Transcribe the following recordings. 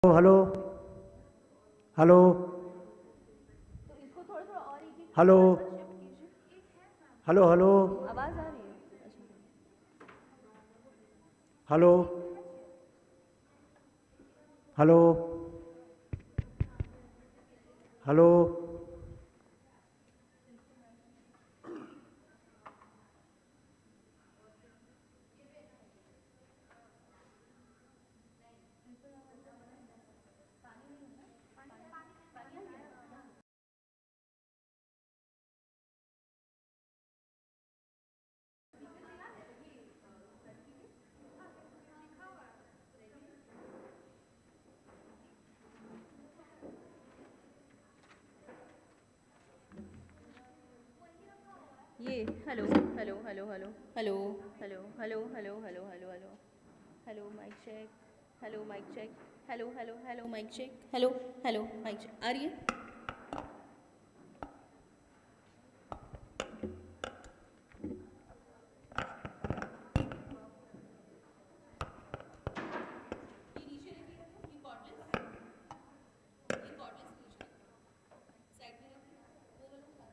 Hello hello तो इसको थोड़ा थोड़ा और एक एक हेलो ऊपर पर शिफ्ट कीजिए। हेलो हेलो आवाज़ आ रही है? अच्छा। हेलो हेलो हेलो ये hello hello hello hello hello hello hello hello hello hello hello hello mic check. Hello mic check. Hello hello hello mic check. Hello hello mic check आ रही है? ये नीचे रखिएगा, तो ये कॉर्डलेस नीचे साइड में रखिए, वो वाला उतार।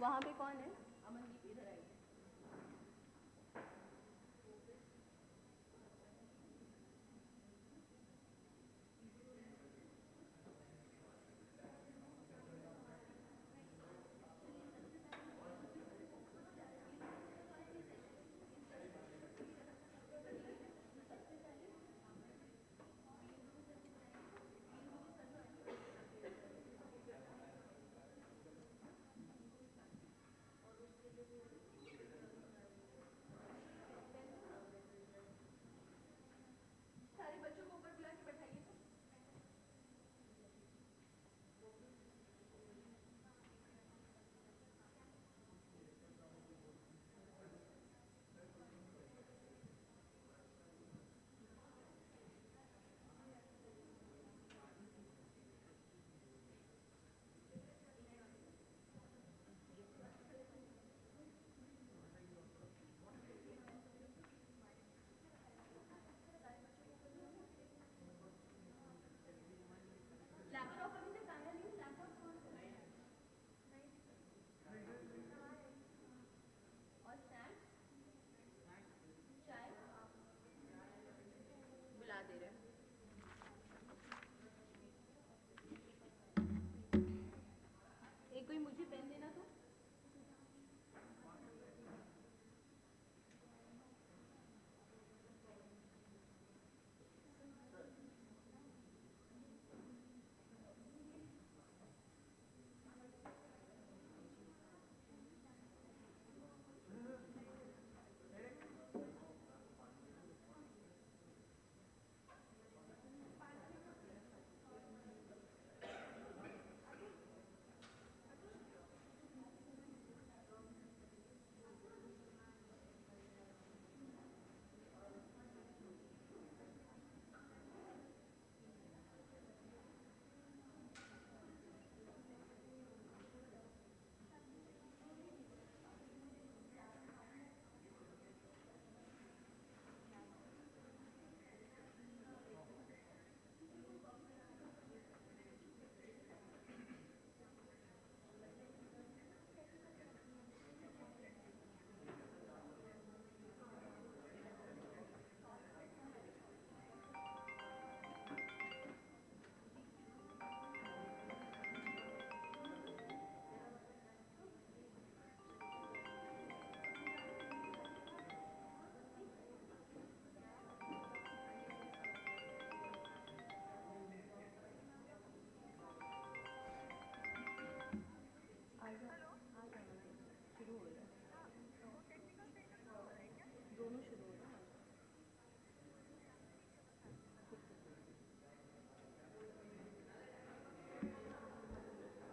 वहाँ पे कौन है? अमनदीप इधर आइए।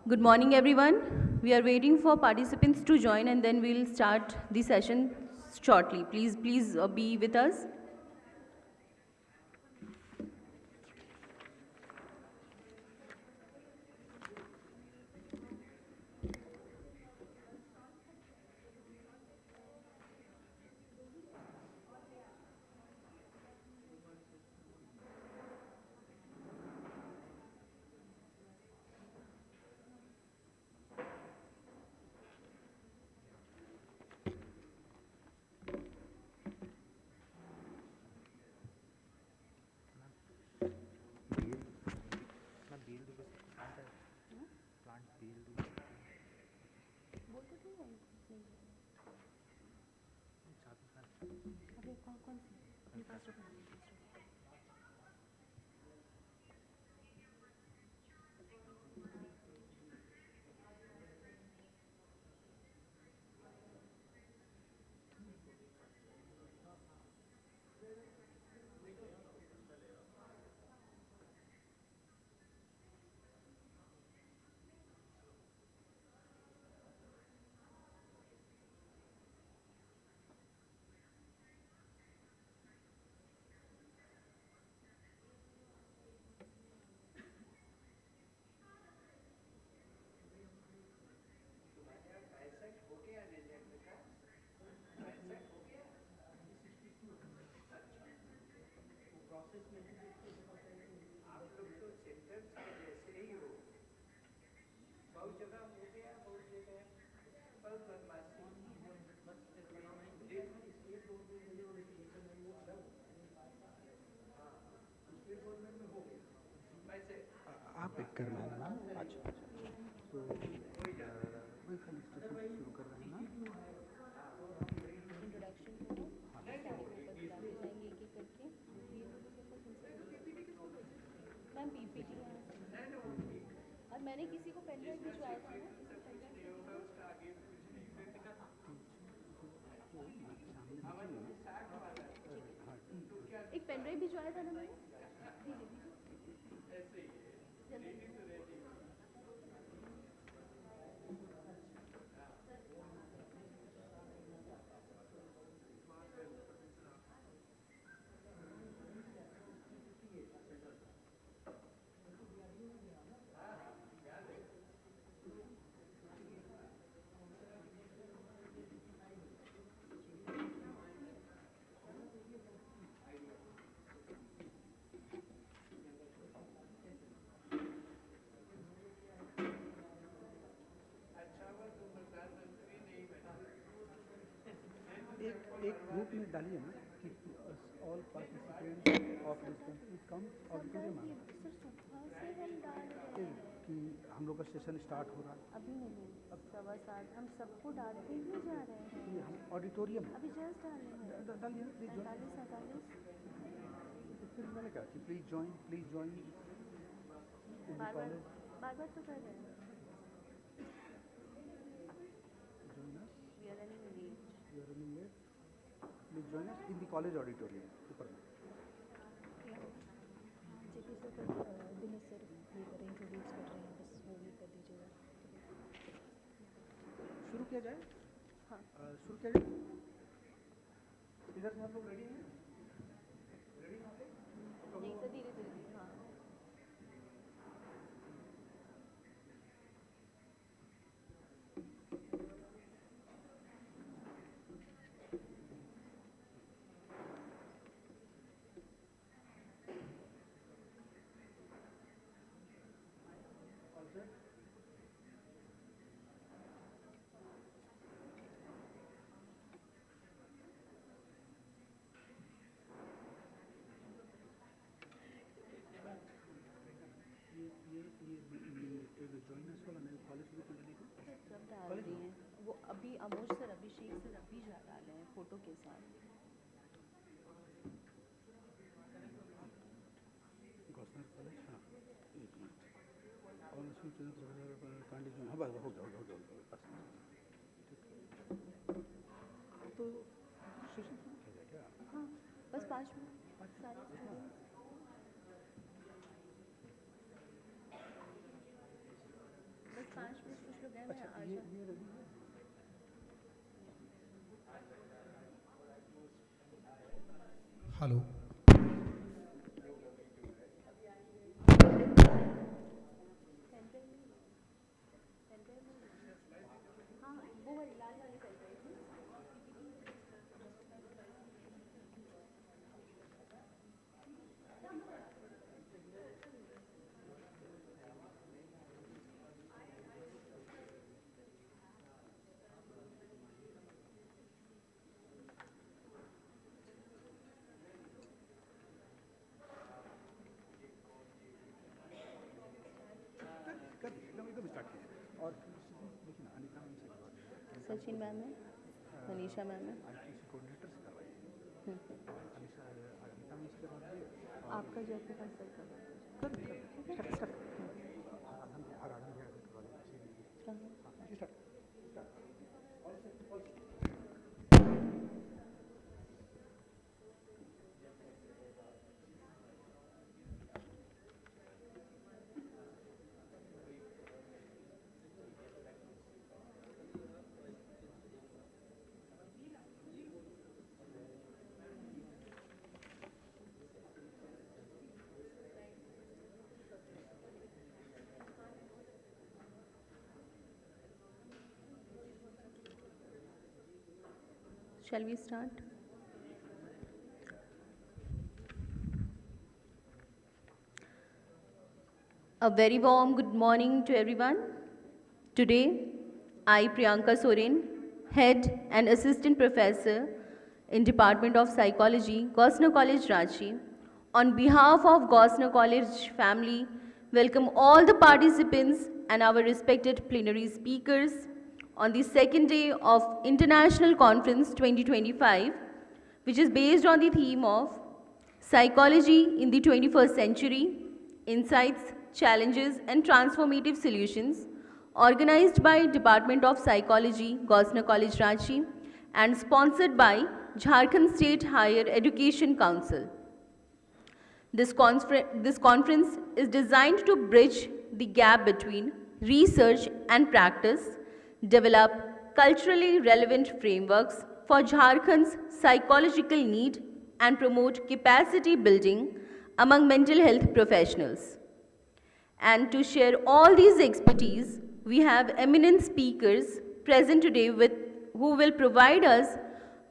Good morning, everyone. We are waiting for participants to join and then we'll start the session shortly. Please be with us. आप पिक करना है ना। अच्छा तो वही खाली स्टेशन से शुरू कर रहे हैं ना। इंट्रोडक्शन को जाएंगे एक एक करके। मैम पीपीटी और मैंने किसी को पेन ड्राइव भिजवाया था ना। एक पेन ड्राइव भिजवाया था ना मैंने। एक ग्रुप में डालिए ना कि all participants of this company come auditorium कि हम लोग का सेशन स्टार्ट हो रहा है। अभी नहीं, अब 7:15 हम सबको डालते ही जा रहे हैं। हम ऑडिटोरियम अभी जस्ट डाले हैं। डालिए प्लीज ज्वाइन। 47 फिर मैंने कहा कि please join in the college. बार बार तो कर रहे हैं। We are running late. Please join us in the college auditorium. ऊपर में जेपी सर का दिनेश सर ये कर इंट्रोड्यूस कर रहे हैं, बस वो भी कर दीजिएगा। शुरू किया जाए। हाँ शुरू किया जाए। इधर से आप लोग रेडी हैं? रेडी हैं आप लोग? नहीं सर, धीरे धीरे। हाँ ये जॉइनर्स वाला मेरे कॉलेज ग्रुप में डाली थी। सब डाल दिए हैं वो। अभी अमोज सर, अभिषेक सर अभी डाले हैं फ़ोटो के साथ। गॉसनर कॉलेज। हाँ एक मिनट। और उसमें कांडी जो हाँ बस हो गया बस ठीक। तो सेशन शुरू किया जाए क्या? हाँ बस 5 मिनट सारे स्टूडेंट्स। बस 5 हेलो। एकदम एकदम स्टार्ट कीजिए और देखिए ना अनिता मैम से करवाइए। सचिन मैम है, मनीषा मैम है। आईटीसी कोऑर्डिनेटर से करवाइए। अनिता अनिता मैम से करवाइए। आपका जैसे कंसल्ट कर स्टार्ट स्टार्ट आराधन भैया से करवा लीजिए। Start Shall we start? A very warm good morning to everyone. Today, I, Priyanka Soren, Head and Assistant Professor in Department of Psychology, Gosner College, Ranchi, on behalf of Gosner College family, welcome all the participants and our respected plenary speakers on the second day of International Conference 2025, which is based on the theme of Psychology in the 21st Century, Insights, Challenges and Transformative Solutions, organized by Department of Psychology, Gosner College, Ranchi, and sponsored by Jharkhand State Higher Education Council. This conference is designed to bridge the gap between research and practice, develop culturally relevant frameworks for Jharkhand's psychological need, and promote capacity building among mental health professionals. And to share all these expertise, we have eminent speakers present today who will provide us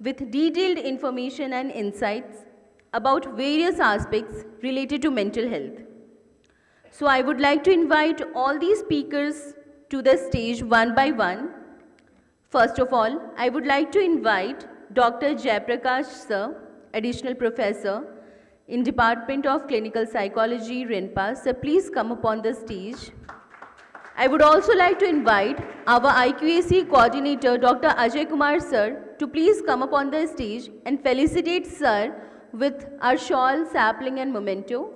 with detailed information and insights about various aspects related to mental health. So I would like to invite all these speakers to the stage one by one. First of all, I would like to invite Dr. Jayaprakash Sir, Additional Professor in Department of Clinical Psychology, RINPA. Sir, please come upon the stage. I would also like to invite our IQAC coordinator, Dr. Ajay Kumar Sir, to please come upon the stage and felicitate Sir with our shawl, sapling and memento.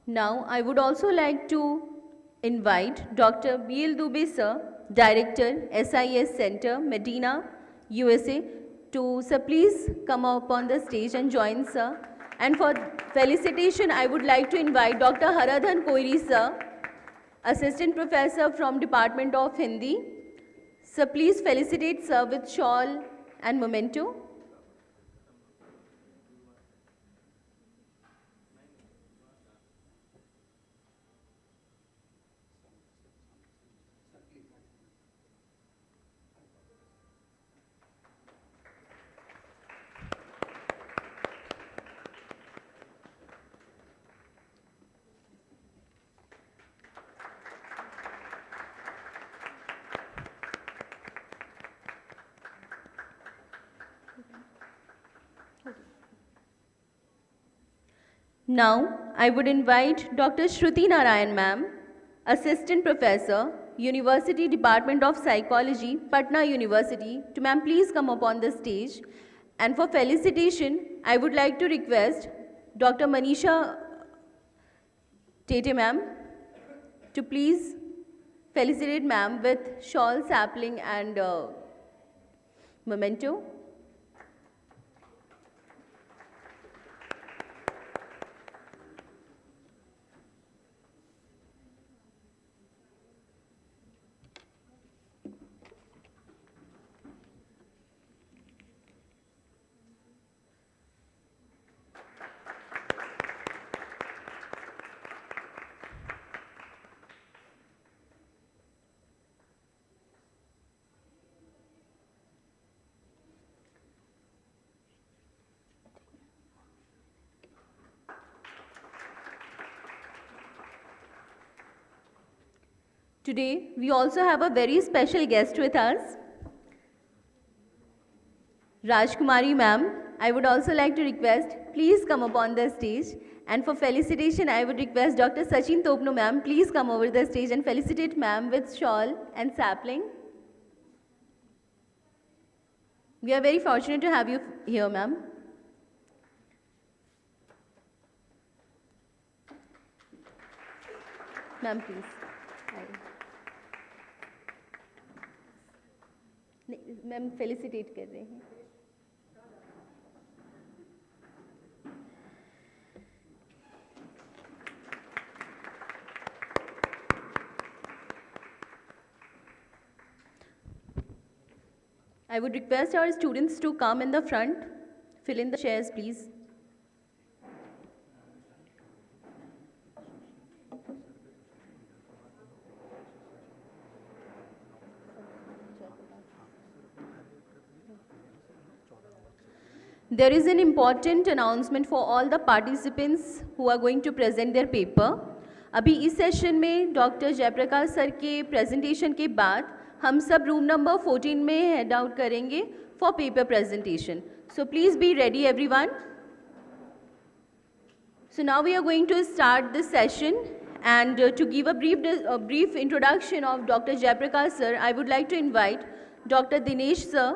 Now, I would also like to invite Dr. B.L. Dubey Sir, Director, SIS Center, Medina, USA, to Sir, please come up on the stage and join Sir. And for felicitation, I would like to invite Dr. Haradhan Koiri Sir, Assistant Professor from Department of Hindi. Sir, please felicitate Sir with shawl and memento. Now, I would invite Dr. Shruti Narayan ma'am, Assistant Professor, University Department of Psychology, Patna University, to ma'am please come up on the stage. And for felicitation, I would like to request Dr. Manisha Tete ma'am to please felicitate ma'am with shawl, sapling and memento. Today, we also have a very special guest with us, Rajkumari ma'am. I would also like to request, please come up on the stage. And for felicitation, I would request Dr. Sachin Topno ma'am, please come over the stage and felicitate ma'am with shawl and sapling. We are very fortunate to have you here, ma'am. Ma'am, please. Ma'am felicitate कर रहे हैं. I would request our students to come in the front, fill in the chairs, please. There is an important announcement for all the participants who are going to present their paper. अभी इस session में doctor Jayaprakash sir के presentation के बाद हम सब room number 14 में head out करेंगे for paper presentation. So please be ready everyone. So now we are going to start this session, and to give a brief introduction of Dr. Jayaprakash sir, I would like to invite Dr. Dinesh sir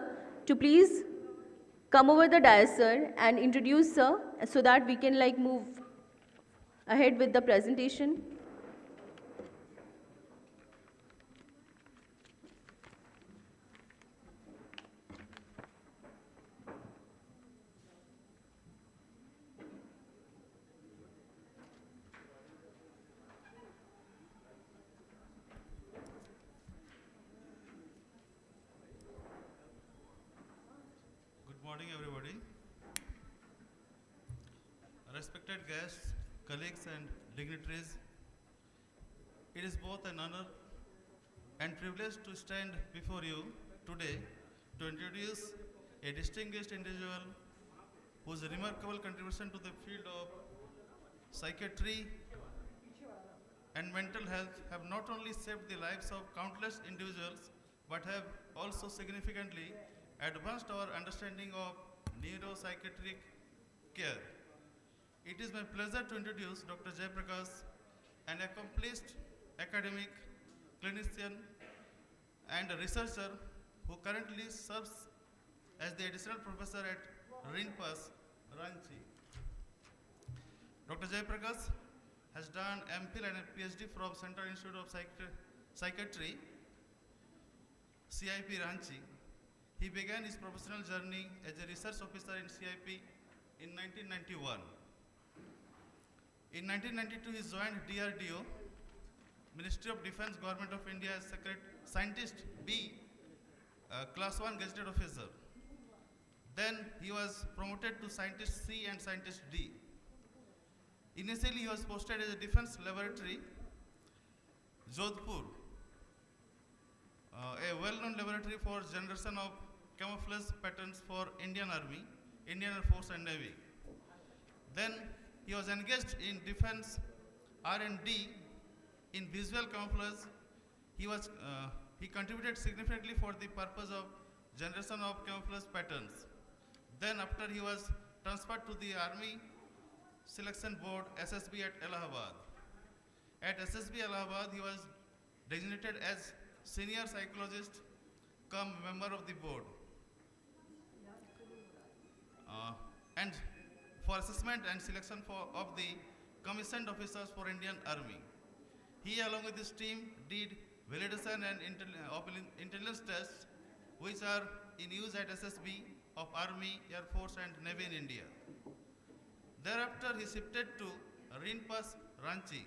to please come over the dais sir and introduce sir so that we can move ahead with the presentation. Good morning, everybody. Respected guests, colleagues, and dignitaries, it is both an honor and privilege to stand before you today to introduce a distinguished individual whose remarkable contribution to the field of psychiatry and mental health have not only saved the lives of countless individuals but have also significantly advanced our understanding of neuropsychiatric care. It is my pleasure to introduce Dr. Jayaprakash, an accomplished academic, clinician, and a researcher who currently serves as the additional professor at RINPAS, Ranchi. Dr. Jayaprakash has done MPhil and a PhD from Central Institute of Psychiatry, CIP Ranchi. He began his professional journey as a research officer in CIP in 1991. In 1992, he joined DRDO, Ministry of Defense, Government of India as Scientist B, Class 1 Gazetted Officer. Then he was promoted to Scientist C and Scientist D. Initially, he was posted as a Defense Laboratory, Jodhpur, a well-known laboratory for generation of camouflage patterns for Indian Army, Indian Air Force and Navy. Then he was engaged in defense R&D in visual camouflage. He contributed significantly for the purpose of generation of camouflage patterns. Then after he was transferred to the Army Selection Board SSB at Allahabad. At SSB Allahabad, he was designated as senior psychologist come member of the board. And for assessment and selection of the commissioned officers for Indian Army. He along with his team did validation and intelligence tests which are in use at SSB of Army, Air Force and Navy in India. Thereafter he shifted to Rinpas Ranchi,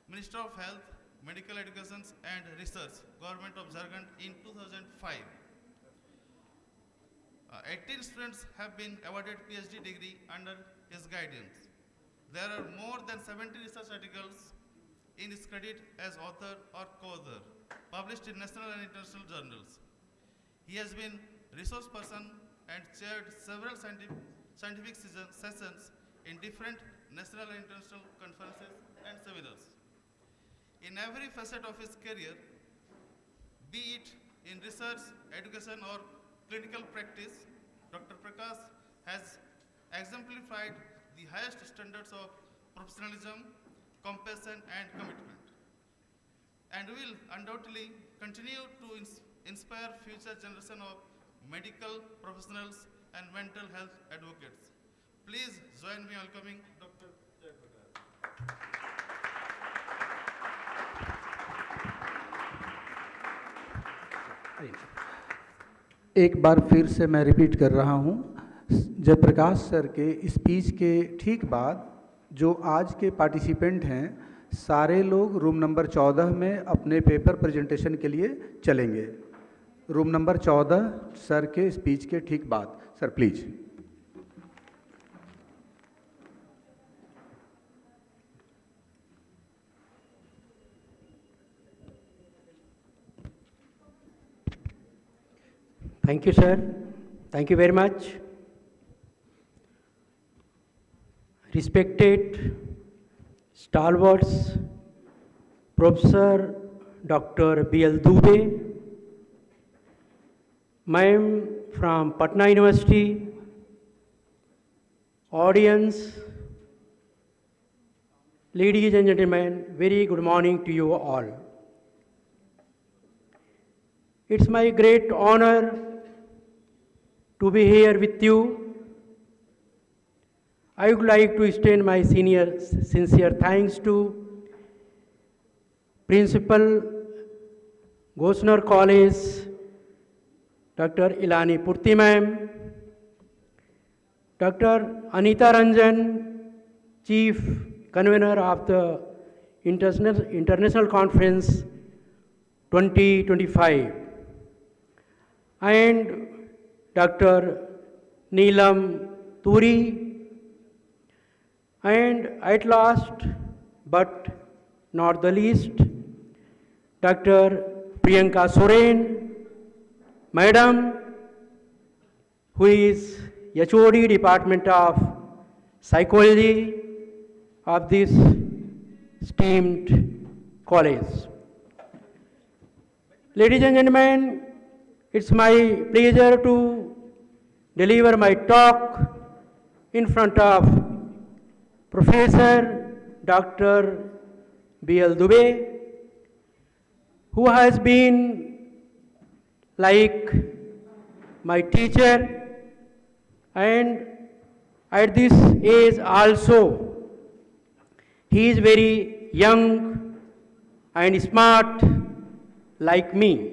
Minister of Health, Medical Education and Research, Government of Jharkhand in 2005. 18 students have been awarded PhD degree under his guidance. There are more than 70 research articles in his credit as author or co-author, published in national and international journals. He has been resource person and chaired several scientific sessions in different national and international conferences and seminars. In every facet of his career, be it in research, education or clinical practice, Dr. Prakash has exemplified the highest standards of professionalism, compassion and commitment, and will undoubtedly continue to inspire future generation of medical professionals and mental health advocates. Please join me welcoming Dr. Prakash. एक बार फिर से मैं repeat कर रहा हूँ, Jayaprakash sir के speech के ठीक बाद जो आज के पार्टिसिपेंट हैं सारे लोग रूम नंबर 14 में अपने पेपर प्रेजेंटेशन के लिए चलेंगे। रूम नंबर 14 सर के स्पीच के ठीक बाद। Sir please. Thank you, sir. Thank you very much. Respected stalwarts, Professor Dr. B.L. Dubey, ma'am from Patna University, audience, ladies and gentlemen, very good morning to you all. It's my great honor to be here with you. I would like to extend my sincere thanks to Principal Gosner College, Dr. Ilani Purti ma'am, Dr. Anita Ranjan, Chief Convener of the International Conference 2025, and Dr. Neelam Turi, and at last but not the least, Dr. Priyanka Soren, Madam, who is HOD Department of Psychology of this esteemed college. Ladies and gentlemen, it's my pleasure to deliver my talk in front of Professor Dr. B.L. Dubey, who has been like my teacher, and at this age also he is very young and smart like me.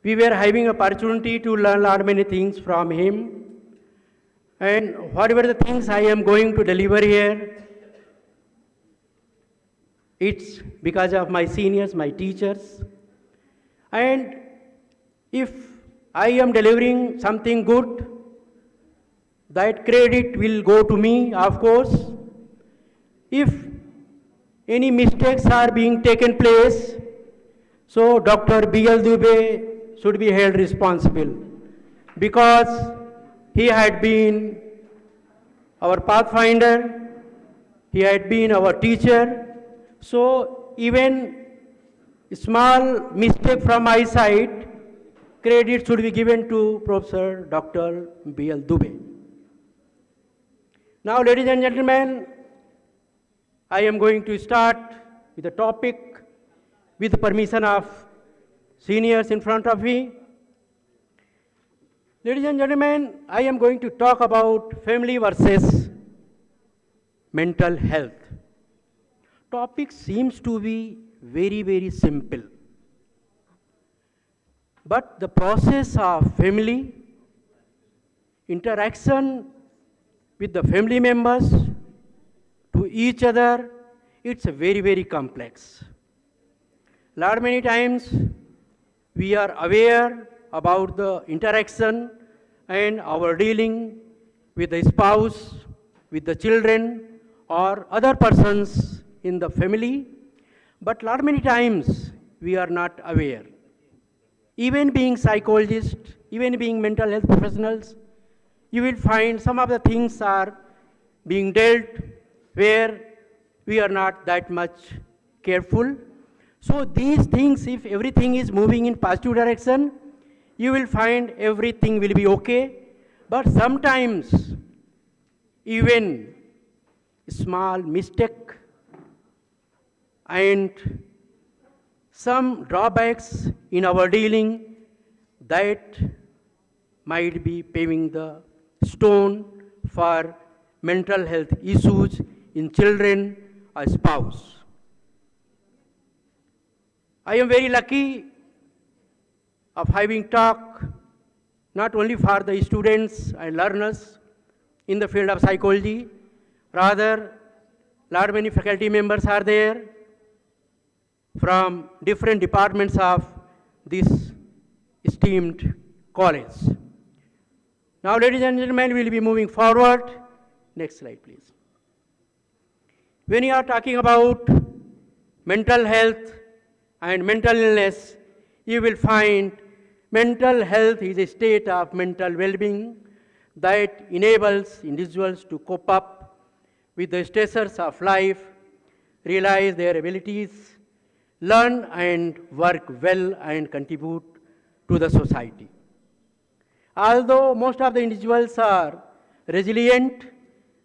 We were having opportunity to learn a lot many things from him, and whatever the things I am going to deliver here, it's because of my seniors, my teachers. And if I am delivering something good, that credit will go to me, of course. If any mistakes are being taken place, so Dr. B.L. Dubey should be held responsible, because he had been our pathfinder, he had been our teacher. So even small mistake from my side credit should be given to Professor Dr. B.L. Dubey. Now, ladies and gentlemen, I am going to start with the topic with the permission of seniors in front of me. Ladies and gentlemen, I am going to talk about family versus mental health. Topic seems to be very, very simple. But the process of family, interaction with the family members to each other, it's very, very complex. Lot many times we are aware about the interaction and our dealing with the spouse, with the children or other persons in the family, but lot many times we are not aware. Even being psychologists, even being mental health professionals, you will find some of the things are being dealt where we are not that much careful. So these things, if everything is moving in positive direction, you will find everything will be okay. But sometimes even small mistake and some drawbacks in our dealing that might be paving the stone for mental health issues in children or spouse. I am very lucky of having talk not only for the students and learners in the field of psychology, rather lot many faculty members are there from different departments of this esteemed college. Now, ladies and gentlemen, we will be moving forward. Next slide, please. When you are talking about mental health and mental illness, you will find mental health is a state of mental well-being that enables individuals to cope up with the stressors of life, realize their abilities, learn and work well and contribute to the society. Although most of the individuals are resilient,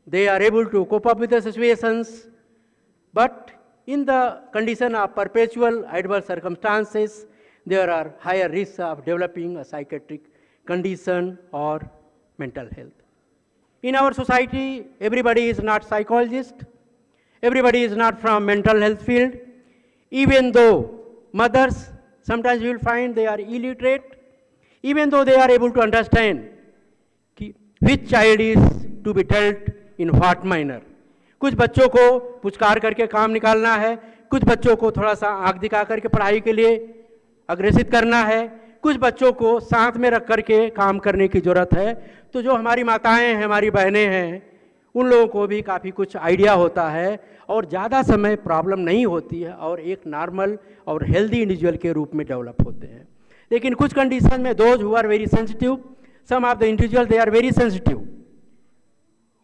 they are able to cope up with the situations, but in the condition of perpetual adverse circumstances, there are higher risks of developing a psychiatric condition or mental health. In our society, everybody is not psychologist, everybody is not from mental health field, even though mothers, sometimes you will find they are illiterate, even though they are able to understand which child is to be dealt in what manner. कुछ बच्चों को पुचकार करके काम निकालना है, कुछ बच्चों को थोड़ा सा आंख दिखा करके पढ़ाई के लिए अग्रेसित करना है, कुछ बच्चों को साथ में रख करके काम करने की ज़रूरत है। तो जो हमारी माताएं हैं, हमारी बहनें हैं, उन लोगों को भी काफ़ी कुछ आइडिया होता है और ज़्यादा समय प्रॉब्लम नहीं होती है और एक नॉर्मल और हेल्दी इंडिविजुअल के रूप में डेवलप होते हैं। लेकिन कुछ कंडीशन में those who are very sensitive, some of the individual they are very sensitive,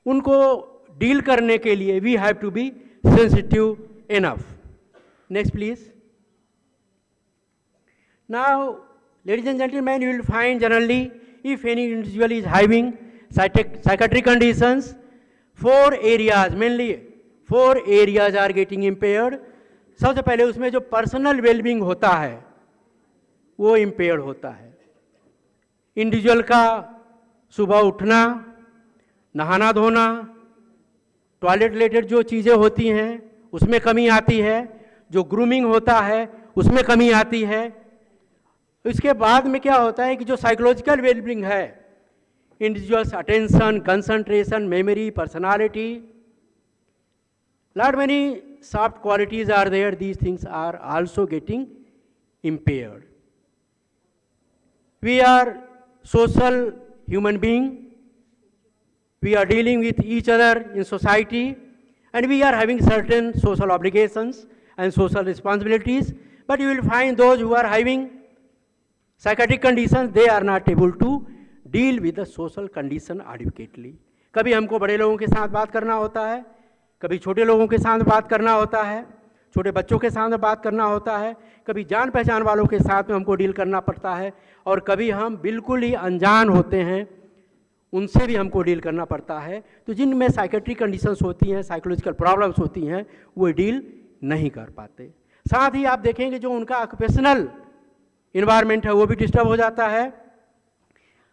उनको डील करने के लिए we have to be sensitive enough. Next please. Now ladies and gentleman, you will find generally if any individual is having psychiatric conditions, 4 areas, mainly 4 areas are getting impaired. सबसे पहले उसमें जो personal wellbeing होता है वो impaired होता है। Individual का सुबह उठना, नहाना धोना, टॉयलेट रिलेटेड जो चीज़ें होती हैं उसमें कमी आती है, जो ग्रूमिंग होता है उसमें कमी आती है। इसके बाद में क्या होता है कि जो साइकोलॉजिकल वेलबींग है, individuals' attention, concentration, memory, personality, lot many soft qualities are there. These things are also getting impaired. We are social human being. We are dealing with each other in society, and we are having certain social obligations and social responsibilities. But you will find those who are having psychiatric conditions, they are not able to deal with the social condition adequately. कभी हमको बड़े लोगों के साथ बात करना होता है, कभी छोटे लोगों के साथ बात करना होता है, छोटे बच्चों के साथ में बात करना होता है, कभी जान पहचान वालों के साथ में हमको डील करना पड़ता है, और कभी हम बिल्कुल ही अनजान होते हैं, उनसे भी हमको डील करना पड़ता है। तो जिनमें साइकेट्रिक कंडीशंस होती हैं, साइकोलॉजिकल प्रॉब्लम्स होती हैं, वो डील नहीं कर पाते। साथ ही आप देखेंगे जो उनका ऑक्यूपेशनल इन्वायरमेंट है वो भी डिस्टर्ब हो जाता है।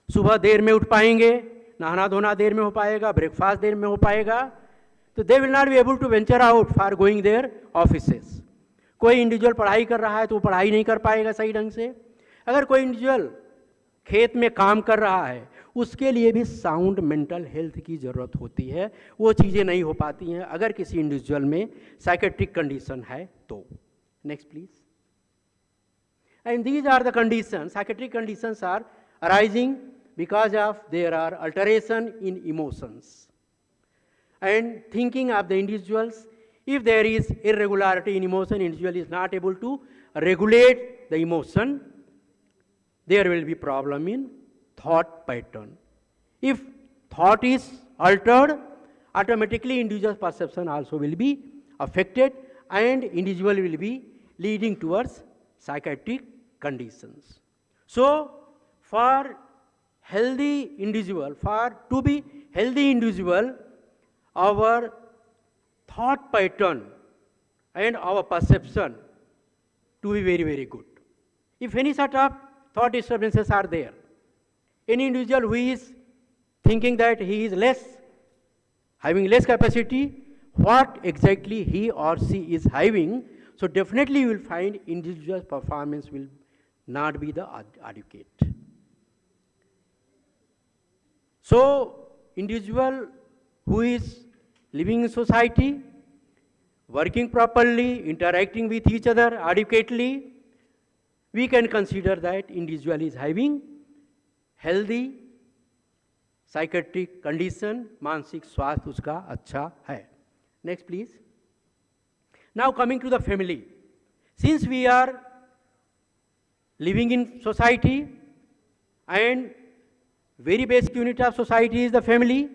सुबह देर में उठ पाएंगे, नहाना धोना देर में हो पाएगा, ब्रेकफास्ट देर में हो पाएगा, तो they will not be able to venture out for going their offices. कोई इंडिविजुअल पढ़ाई कर रहा है तो वो पढ़ाई नहीं कर पाएगा सही ढंग से। अगर कोई इंडिविजुअल खेत में काम कर रहा है, उसके लिए भी साउंड मेंटल हेल्थ की ज़रूरत होती है, वो चीज़ें नहीं हो पाती हैं अगर किसी इंडिविजुअल में साइकेट्रिक कंडीशन है तो। Next please. And these are the condition, psychiatric conditions are arising because of there are alteration in emotions and thinking of the individuals. If there is irregularity in emotion, individual is not able to regulate the emotion, there will be problem in thought pattern. If thought is altered, automatically individual perception also will be affected and individual will be leading towards psychiatric conditions. So for healthy individual, for to be healthy individual, our thought pattern and our perception to be very, very good. If any sort of thought disturbances are there, any individual who is thinking that he is less, having less capacity, what exactly he or she is having, so definitely you will find individual performance will not be the adequate. So, individual who is living in society, working properly, interacting with each other adequately, we can consider that individual is having healthy psychiatric condition, मानसिक स्वास्थ्य उसका अच्छा है. Next please. Now coming to the family. Since we are living in society and very basic unit of society is the family,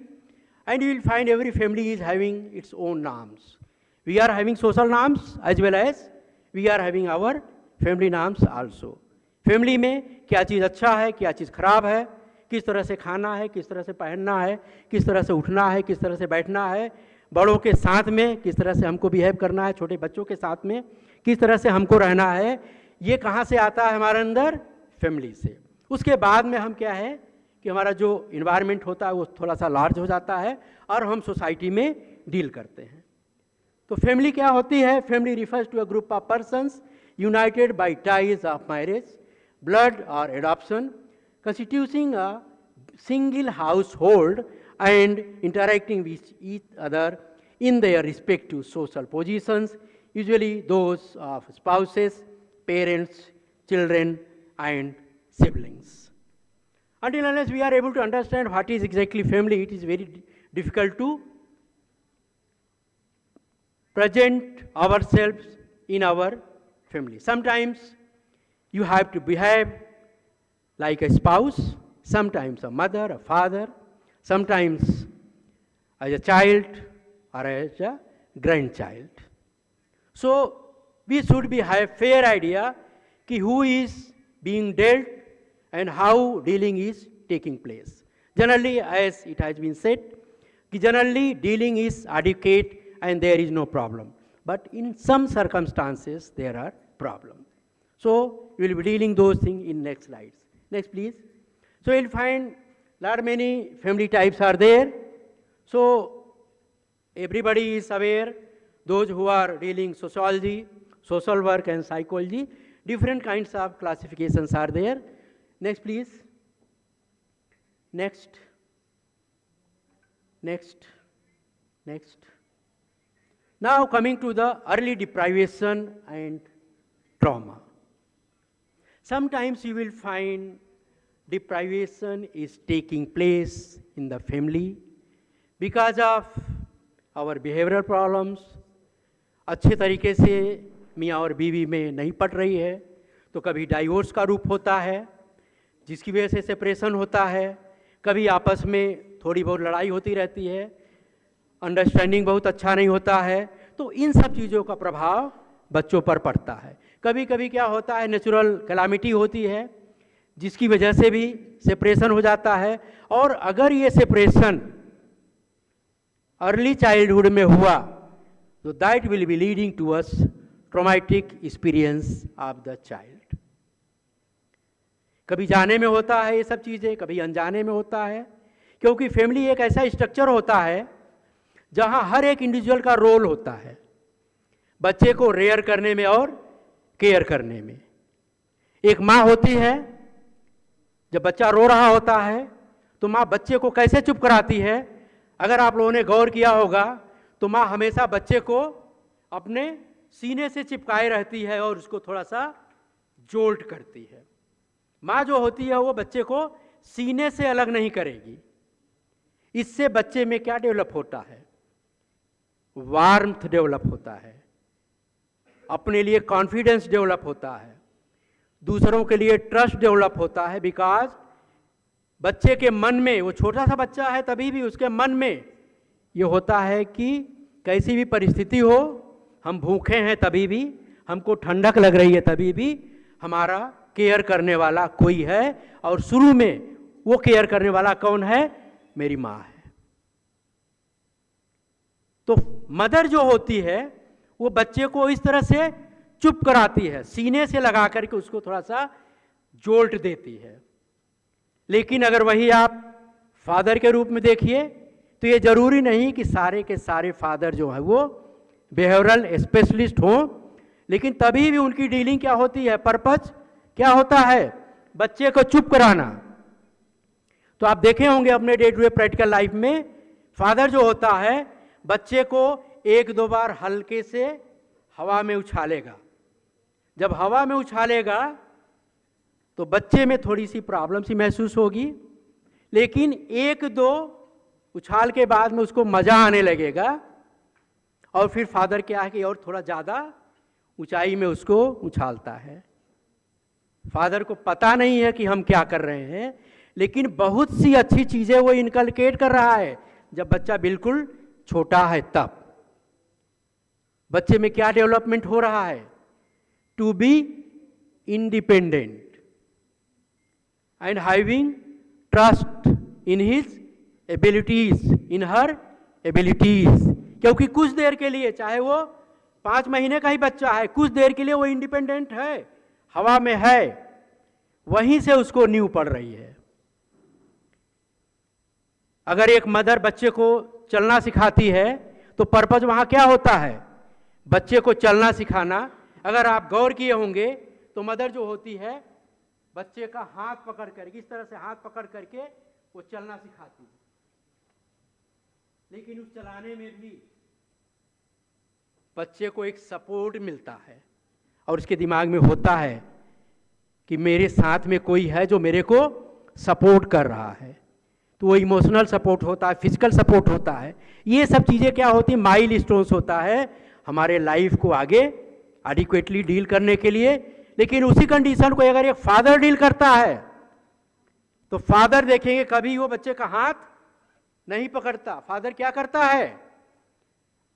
and you will find every family is having its own norms. We are having social norms as well as we are having our family norms also. Family में क्या चीज़ अच्छा है, क्या चीज़ खराब है, किस तरह से खाना है, किस तरह से पहनना है, किस तरह से उठना है, किस तरह से बैठना है, बड़ों के साथ में किस तरह से हमको बिहेव करना है, छोटे बच्चों के साथ में किस तरह से हमको रहना है, ये कहाँ से आता है हमारे अंदर? फैमिली से. उसके बाद में हम क्या है कि हमारा जो इन्वायरमेंट होता है वो थोड़ा सा लार्ज हो जाता है और हम सोसाइटी में डील करते हैं. तो फैमिली क्या होती है? Family refers to a group of persons united by ties of marriage, blood or adoption, constituting a single household and interacting with each other in their respective social positions, usually those of spouses, parents, children and siblings. Until unless we are able to understand what is exactly family, it is very difficult to present ourselves in our family. Sometimes you have to behave like a spouse, sometimes a mother, a father, sometimes as a child or as a grandchild. So we should have fair idea कि who is being dealt and how dealing is taking place. Generally, as it has been said, कि generally dealing is adequate and there is no problem. But in some circumstances there are problems. So we will be dealing those things in next slides. Next please. So you will find lot many family types are there. So everybody is aware, those who are dealing sociology, social work and psychology, different kinds of classifications are there. Next please. Next. Next. Next. Now coming to the early deprivation and trauma. Sometimes you will find deprivation is taking place in the family because of our behavioral problems. अच्छे तरीके से मियाँ और बीवी में नहीं पट रही है तो कभी डाइवोर्स का रूप होता है जिसकी वजह से सेपरेशन होता है, कभी आपस में थोड़ी बहुत लड़ाई होती रहती है, अंडरस्टैंडिंग बहुत अच्छा नहीं होता है. तो इन सब चीज़ों का प्रभाव बच्चों पर पड़ता है। कभी कभी क्या होता है, नेचुरल कैलामिटी होती है जिसकी वजह से भी सेपरेशन हो जाता है, और अगर ये सेपरेशन अर्ली चाइल्डहुड में हुआ तो that will be leading to us traumatic experience of the child. कभी जाने में होता है ये सब चीज़ें, कभी अनजाने में होता है, क्योंकि फैमिली एक ऐसा स्ट्रक्चर होता है जहां हर एक इंडिविजुअल का रोल होता है, बच्चे को रेयर करने में और केयर करने में। एक माँ होती है, जब बच्चा रो रहा होता है तो माँ बच्चे को कैसे चुप कराती है, अगर आप लोगों ने गौर किया होगा तो माँ हमेशा बच्चे को अपने सीने से चिपकाए रहती है और उसको थोड़ा सा जोल्ट करती है। माँ जो होती है वो बच्चे को सीने से अलग नहीं करेगी। इससे बच्चे में क्या डेवलप होता है, वार्मथ डेवलप होता है, अपने लिए कॉन्फिडेंस डेवलप होता है, दूसरों के लिए ट्रस्ट डेवलप होता है। बिकॉज बच्चे के मन में, वो छोटा सा बच्चा है तभी भी उसके मन में ये होता है कि कैसी भी परिस्थिति हो, हम भूखे हैं तभी भी, हमको ठंडक लग रही है तभी भी हमारा केयर करने वाला कोई है, और शुरू में वो केयर करने वाला कौन है, मेरी माँ है। तो मदर जो होती है वो बच्चे को इस तरह से चुप कराती है, सीने से लगा करके उसको थोड़ा सा जोल्ट देती है। लेकिन अगर वही आप फादर के रूप में देखिए तो ये जरूरी नहीं कि सारे के सारे फादर जो है वो बिहेवियरल स्पेशलिस्ट हों, लेकिन तभी भी उनकी डीलिंग क्या होती है, पर्पस क्या होता है, बच्चे को चुप कराना। तो आप देखे होंगे अपने day to day practical life में, फादर जो होता है बच्चे को एक दो बार हल्के से हवा में उछालेगा। जब हवा में उछालेगा तो बच्चे में थोड़ी सी प्रॉब्लम सी महसूस होगी, लेकिन एक दो उछाल के बाद में उसको मजा आने लगेगा, और फिर फादर क्या है कि और थोड़ा ज़्यादा ऊंचाई में उसको उछालता है। फादर को पता नहीं है कि हम क्या कर रहे हैं, लेकिन बहुत सी अच्छी चीज़ें वो इनकलकेट कर रहा है जब बच्चा बिल्कुल छोटा है। तब बच्चे में क्या डेवलपमेंट हो रहा है, to be independent and having trust in his abilities, in her abilities. क्योंकि कुछ देर के लिए, चाहे वो 5 महीने का ही बच्चा है, कुछ देर के लिए वो इंडिपेंडेंट है, हवा में है, वहीं से उसको नींव पड़ रही है। अगर एक मदर बच्चे को चलना सिखाती है तो पर्पज वहां क्या होता है, बच्चे को चलना सिखाना। अगर आप गौर किए होंगे तो मदर जो होती है बच्चे का हाथ पकड़ करके, इस तरह से हाथ पकड़ करके वो चलना सिखाती है, लेकिन उस चलाने में भी बच्चे को एक सपोर्ट मिलता है और उसके दिमाग में होता है कि मेरे साथ में कोई है जो मेरे को सपोर्ट कर रहा है। तो वो इमोशनल सपोर्ट होता है, फिजिकल सपोर्ट होता है। ये सब चीज़ें क्या होती हैं, माइलस्टोन्स होता है हमारे लाइफ को आगे एडिक्वेटली डील करने के लिए। लेकिन उसी कंडीशन को अगर एक फादर डील करता है तो फादर देखेंगे कभी वो बच्चे का हाथ नहीं पकड़ता। फादर क्या करता है,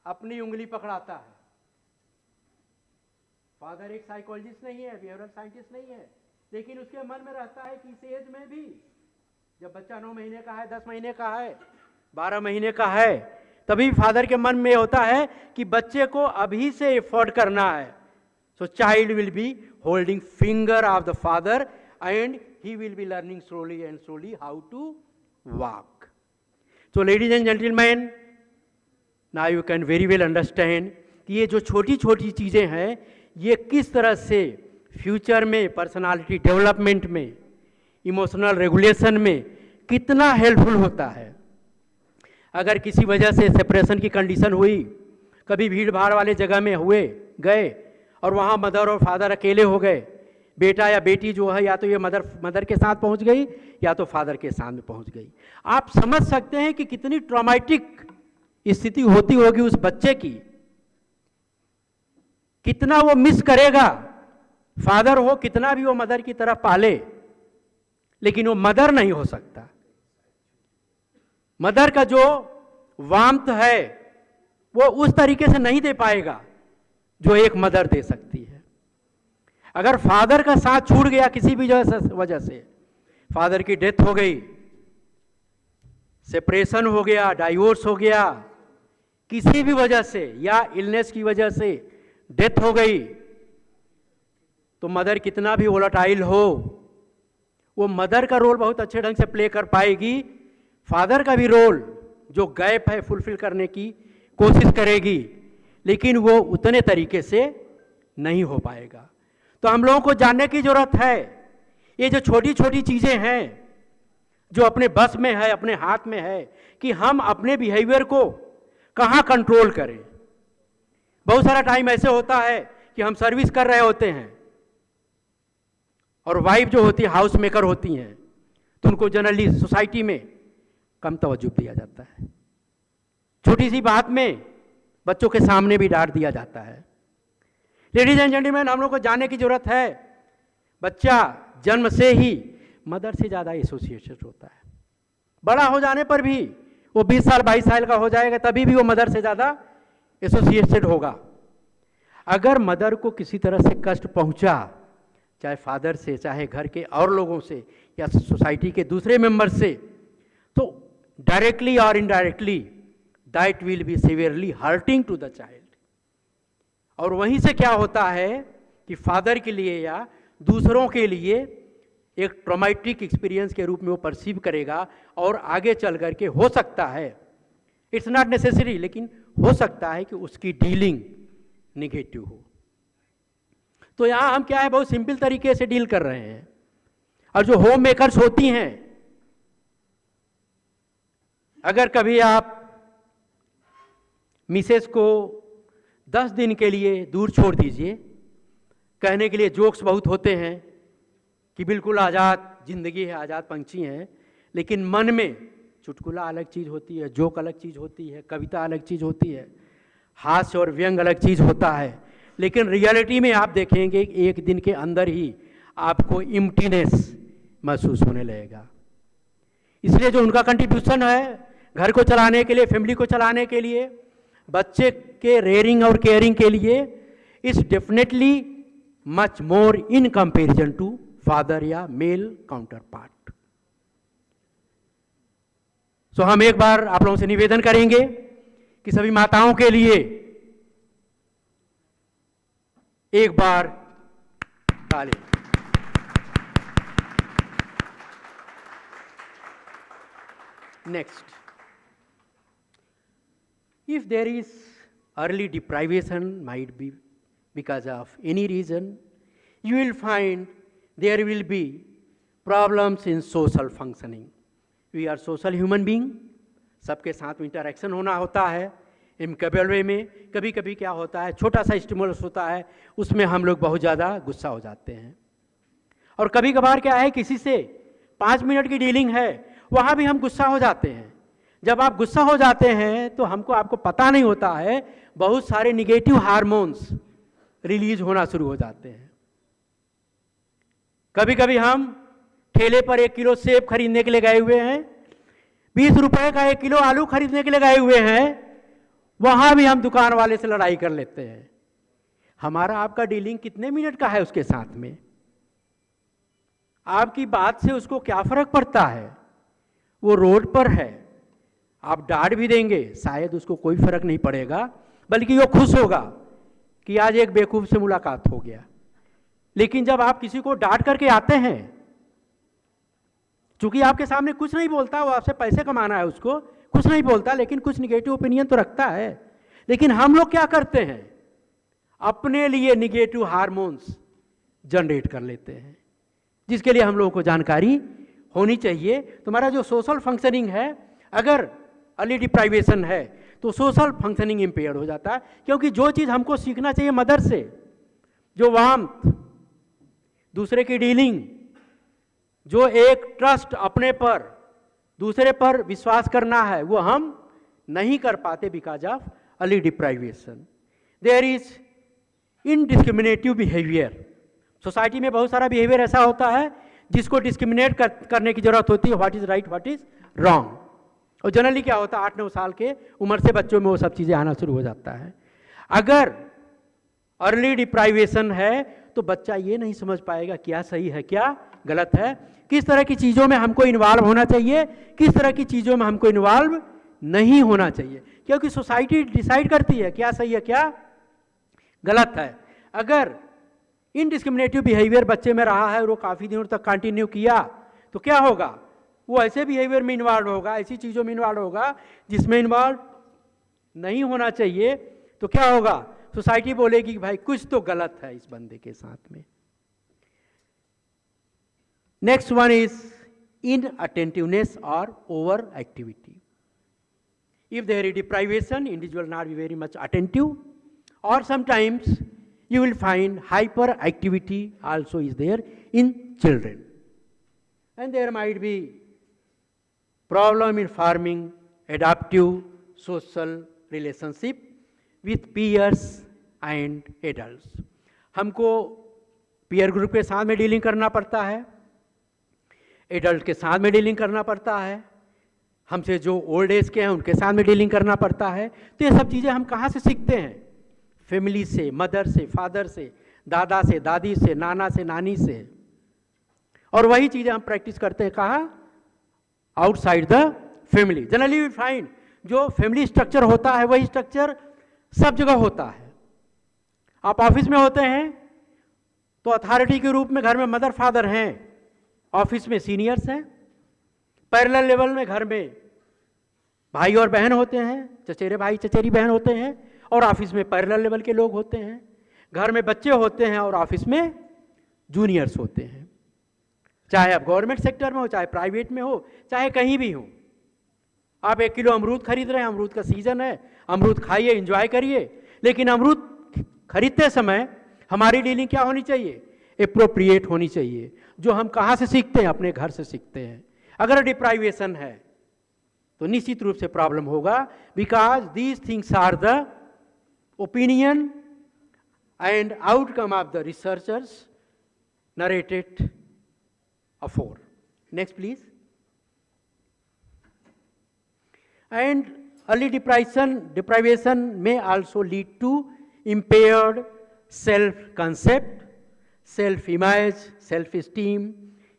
अपनी उंगली पकड़ाता है। फादर एक साइकोलॉजिस्ट नहीं है, बिहेवियरल साइंटिस्ट नहीं है, लेकिन उसके मन में रहता है कि इस एज में भी, जब बच्चा 9 महीने का है, 10 महीने का है, 12 महीने का है, तभी फादर के मन में होता है कि बच्चे को अभी से एफर्ट करना है। So child will be holding finger of the father and he will be learning slowly and slowly how to walk. So ladies and gentlemen, now you can very well understand कि ये जो छोटी छोटी चीज़ें हैं ये किस तरह से फ्यूचर में पर्सनालिटी डेवलपमेंट में, इमोशनल रेगुलेशन में कितना हेल्पफुल होता है। अगर किसी वजह से सेपरेशन की कंडीशन हुई, कभी भीड़ भाड़ वाले जगह में हुए गए और वहाँ मदर और फादर अकेले हो गए, बेटा या बेटी जो है या तो ये मदर के साथ पहुंच गई या तो फादर के साथ में पहुंच गई, आप समझ सकते हैं कि कितनी ट्रॉमेटिक स्थिति होती होगी उस बच्चे की, कितना वो मिस करेगा। फादर हो कितना भी वो मदर की तरह पाले, लेकिन वो मदर नहीं हो सकता। मदर का जो वार्मथ है वो उस तरीके से नहीं दे पाएगा जो एक मदर दे सकती है। अगर फादर का साथ छूट गया किसी भी वजह से, फादर की डेथ हो गई, सेपरेशन हो गया, डाइवोर्स हो गया, किसी भी वजह से, या इलनेस की वजह से डेथ हो गई, तो मदर कितना भी वोलेटाइल हो, वो मदर का रोल बहुत अच्छे ढंग से प्ले कर पाएगी, फादर का भी रोल जो गैप है फुलफिल करने की कोशिश करेगी, लेकिन वो उतने तरीके से नहीं हो पाएगा। तो हम लोगों को जानने की जरूरत है, ये जो छोटी छोटी चीजें हैं जो अपने बस में है, अपने हाथ में है, कि हम अपने बिहेवियर को कहाँ कंट्रोल करें। बहुत सारा टाइम ऐसे होता है कि हम सर्विस कर रहे होते हैं और वाइफ जो होती है हाउस मेकर होती हैं, तो उनको जनरली सोसाइटी में कम तवज्जो दिया जाता है, छोटी सी बात में बच्चों के सामने भी डांट दिया जाता है। लेडीज एंड जेंटलमैन, हम लोग को जानने की जरूरत है, बच्चा जन्म से ही मदर से ज़्यादा एसोसिएटेड होता है। बड़ा हो जाने पर भी वो 20 साल 22 साल का हो जाएगा, तभी भी वो मदर से ज़्यादा एसोसिएटेड होगा। अगर मदर को किसी तरह से कष्ट पहुंचा, चाहे फादर से, चाहे घर के और लोगों से, या सोसाइटी के दूसरे मेंबर से, तो डायरेक्टली और indirectly that will be severely hurting to the child. और वहीं से क्या होता है कि फादर के लिए या दूसरों के लिए एक ट्रॉमेटिक एक्सपीरियंस के रूप में वो परसीव करेगा, और आगे चल करके हो सकता है, इट्स नॉट नेसेसरी, लेकिन हो सकता है कि उसकी डीलिंग निगेटिव हो। तो यहाँ हम क्या है, बहुत सिंपल तरीके से डील कर रहे हैं। और जो होम मेकर्स होती हैं, अगर कभी आप मिसेस को 10 दिन के लिए दूर छोड़ दीजिए, कहने के लिए जोक्स बहुत होते हैं कि बिल्कुल आज़ाद जिंदगी है, आज़ाद पंछी हैं, लेकिन मन में चुटकुला अलग चीज़ होती है, जोक अलग चीज़ होती है, कविता अलग चीज़ होती है, हास्य और व्यंग अलग चीज़ होता है। लेकिन रियलिटी में आप देखेंगे एक दिन के अंदर ही आपको इम्प्टीनेस महसूस होने लगेगा। इसलिए जो उनका कंट्रीब्यूशन है घर को चलाने के लिए, फैमिली को चलाने के लिए, बच्चे के रेयरिंग और केयरिंग के लिए, is definitely much more in comparison to father या मेल काउंटर पार्ट। सो हम एक बार आप लोगों से निवेदन करेंगे कि सभी माताओं के लिए एक बार ताली। Next, if there is early deprivation, might be because of any reason, you will find there will be problems in social functioning. We are social human being, सबके साथ इंटरेक्शन होना होता है इम्केबल वे में। कभी कभी क्या होता है, छोटा सा स्टिमुलस होता है, उसमें हम लोग बहुत ज़्यादा गुस्सा हो जाते हैं। और कभी कभार क्या है, किसी से 5 मिनट की डीलिंग है, वहाँ भी हम गुस्सा हो जाते हैं। जब आप गुस्सा हो जाते हैं तो आपको पता नहीं होता है, बहुत सारे निगेटिव हार्मोन्स रिलीज होना शुरू हो जाते हैं। कभी कभी हम ठेले पर 1 किलो सेब खरीदने के लिए गए हुए हैं, 20 रुपए का 1 किलो आलू खरीदने के लिए गए हुए हैं, वहां भी हम दुकान वाले से लड़ाई कर लेते हैं। हमारा आपका डीलिंग कितने मिनट का है उसके साथ में? आपकी बात से उसको क्या फर्क पड़ता है? वो रोड पर है, आप डांट भी देंगे, शायद उसको कोई फर्क नहीं पड़ेगा, बल्कि वो खुश होगा कि आज एक बेवकूफ से मुलाकात हो गया। लेकिन जब आप किसी को डांट करके आते हैं, चूंकि आपके सामने कुछ नहीं बोलता, वो आपसे पैसे कमाना है, उसको कुछ नहीं बोलता, लेकिन कुछ निगेटिव ओपिनियन तो रखता है। लेकिन हम लोग क्या करते हैं, अपने लिए निगेटिव हार्मोन्स जनरेट कर लेते हैं, जिसके लिए हम लोगों को जानकारी होनी चाहिए। तुम्हारा जो सोशल फंक्शनिंग है, अगर अर्ली डिप्राइवेशन है तो सोशल फंक्शनिंग इंपेयर्ड हो जाता है। क्योंकि जो चीज़ हमको सीखना चाहिए मदर से, जो वार्मथ, दूसरे की डीलिंग, जो एक ट्रस्ट अपने पर, दूसरे पर विश्वास करना है, वो हम नहीं कर पाते because of early deprivation. There is indiscriminative behaviour. Society में बहुत सारा बिहेवियर ऐसा होता है जिसको डिस्क्रिमिनेट करने की जरूरत होती है, what is right, what is wrong. और जनरली क्या होता है, 8-9 साल के उम्र से बच्चों में वो सब चीज़ें आना शुरू हो जाता है। अगर अर्ली डिप्राइवेशन है तो बच्चा ये नहीं समझ पाएगा क्या सही है क्या गलत है, किस तरह की चीज़ों में हमको इन्वॉल्व होना चाहिए, किस तरह की चीज़ों में हमको इन्वॉल्व नहीं होना चाहिए, क्योंकि सोसाइटी डिसाइड करती है क्या सही है क्या गलत है। अगर इनडिस्क्रिमिनेटिव बिहेवियर बच्चे में रहा है और वो काफ़ी दिनों तक कंटिन्यू किया तो क्या होगा, वो ऐसे बिहेवियर में इन्वॉल्व होगा, ऐसी चीज़ों में इन्वॉल्व होगा जिसमें इन्वॉल्व नहीं होना चाहिए। तो क्या होगा, सोसाइटी बोलेगी कि भाई कुछ तो गलत है इस बंदे के साथ में। Next one is inattentiveness or overactivity. If there is deprivation, individual not be very much attentive, or sometimes you will find hyperactivity also is there in children. And there might be problem in forming adaptive social relationship with peers and adults. हमको peer group के साथ में dealing करना पड़ता है, adult के साथ में डीलिंग करना पड़ता है, हमसे जो ओल्ड एज के हैं उनके साथ में डीलिंग करना पड़ता है। तो ये सब चीज़ें हम कहाँ से सीखते हैं, फैमिली से, मदर से, फादर से, दादा से, दादी से, नाना से, नानी से। और वही चीज़ें हम प्रैक्टिस करते हैं कहाँ, outside the family. Generally we find जो फैमिली स्ट्रक्चर होता है वही स्ट्रक्चर सब जगह होता है। आप ऑफिस में होते हैं तो अथॉरिटी के रूप में घर में मदर फादर हैं, ऑफिस में सीनियर्स हैं, पैरेलल लेवल में घर में भाई और बहन होते हैं, चचेरे भाई चचेरी बहन होते हैं, और ऑफिस में पैरेलल लेवल के लोग होते हैं। घर में बच्चे होते हैं और ऑफिस में जूनियर्स होते हैं। चाहे आप गवर्नमेंट सेक्टर में हो, चाहे प्राइवेट में हो, चाहे कहीं भी हो। आप 1 किलो अमरूद खरीद रहे हैं, अमरूद का सीजन है, अमरूद खाइए, एंजॉय करिए, लेकिन अमरूद खरीदते समय हमारी डीलिंग क्या होनी चाहिए, एप्रोप्रिएट होनी चाहिए। जो हम कहाँ से सीखते हैं, अपने घर से सीखते हैं। अगर डिप्राइवेशन है तो निश्चित रूप से प्रॉब्लम होगा, because these things are the opinion and outcome of the researchers narrated afore. Next please. And early deprivation may also lead to impaired self-concept, self-image, self-esteem,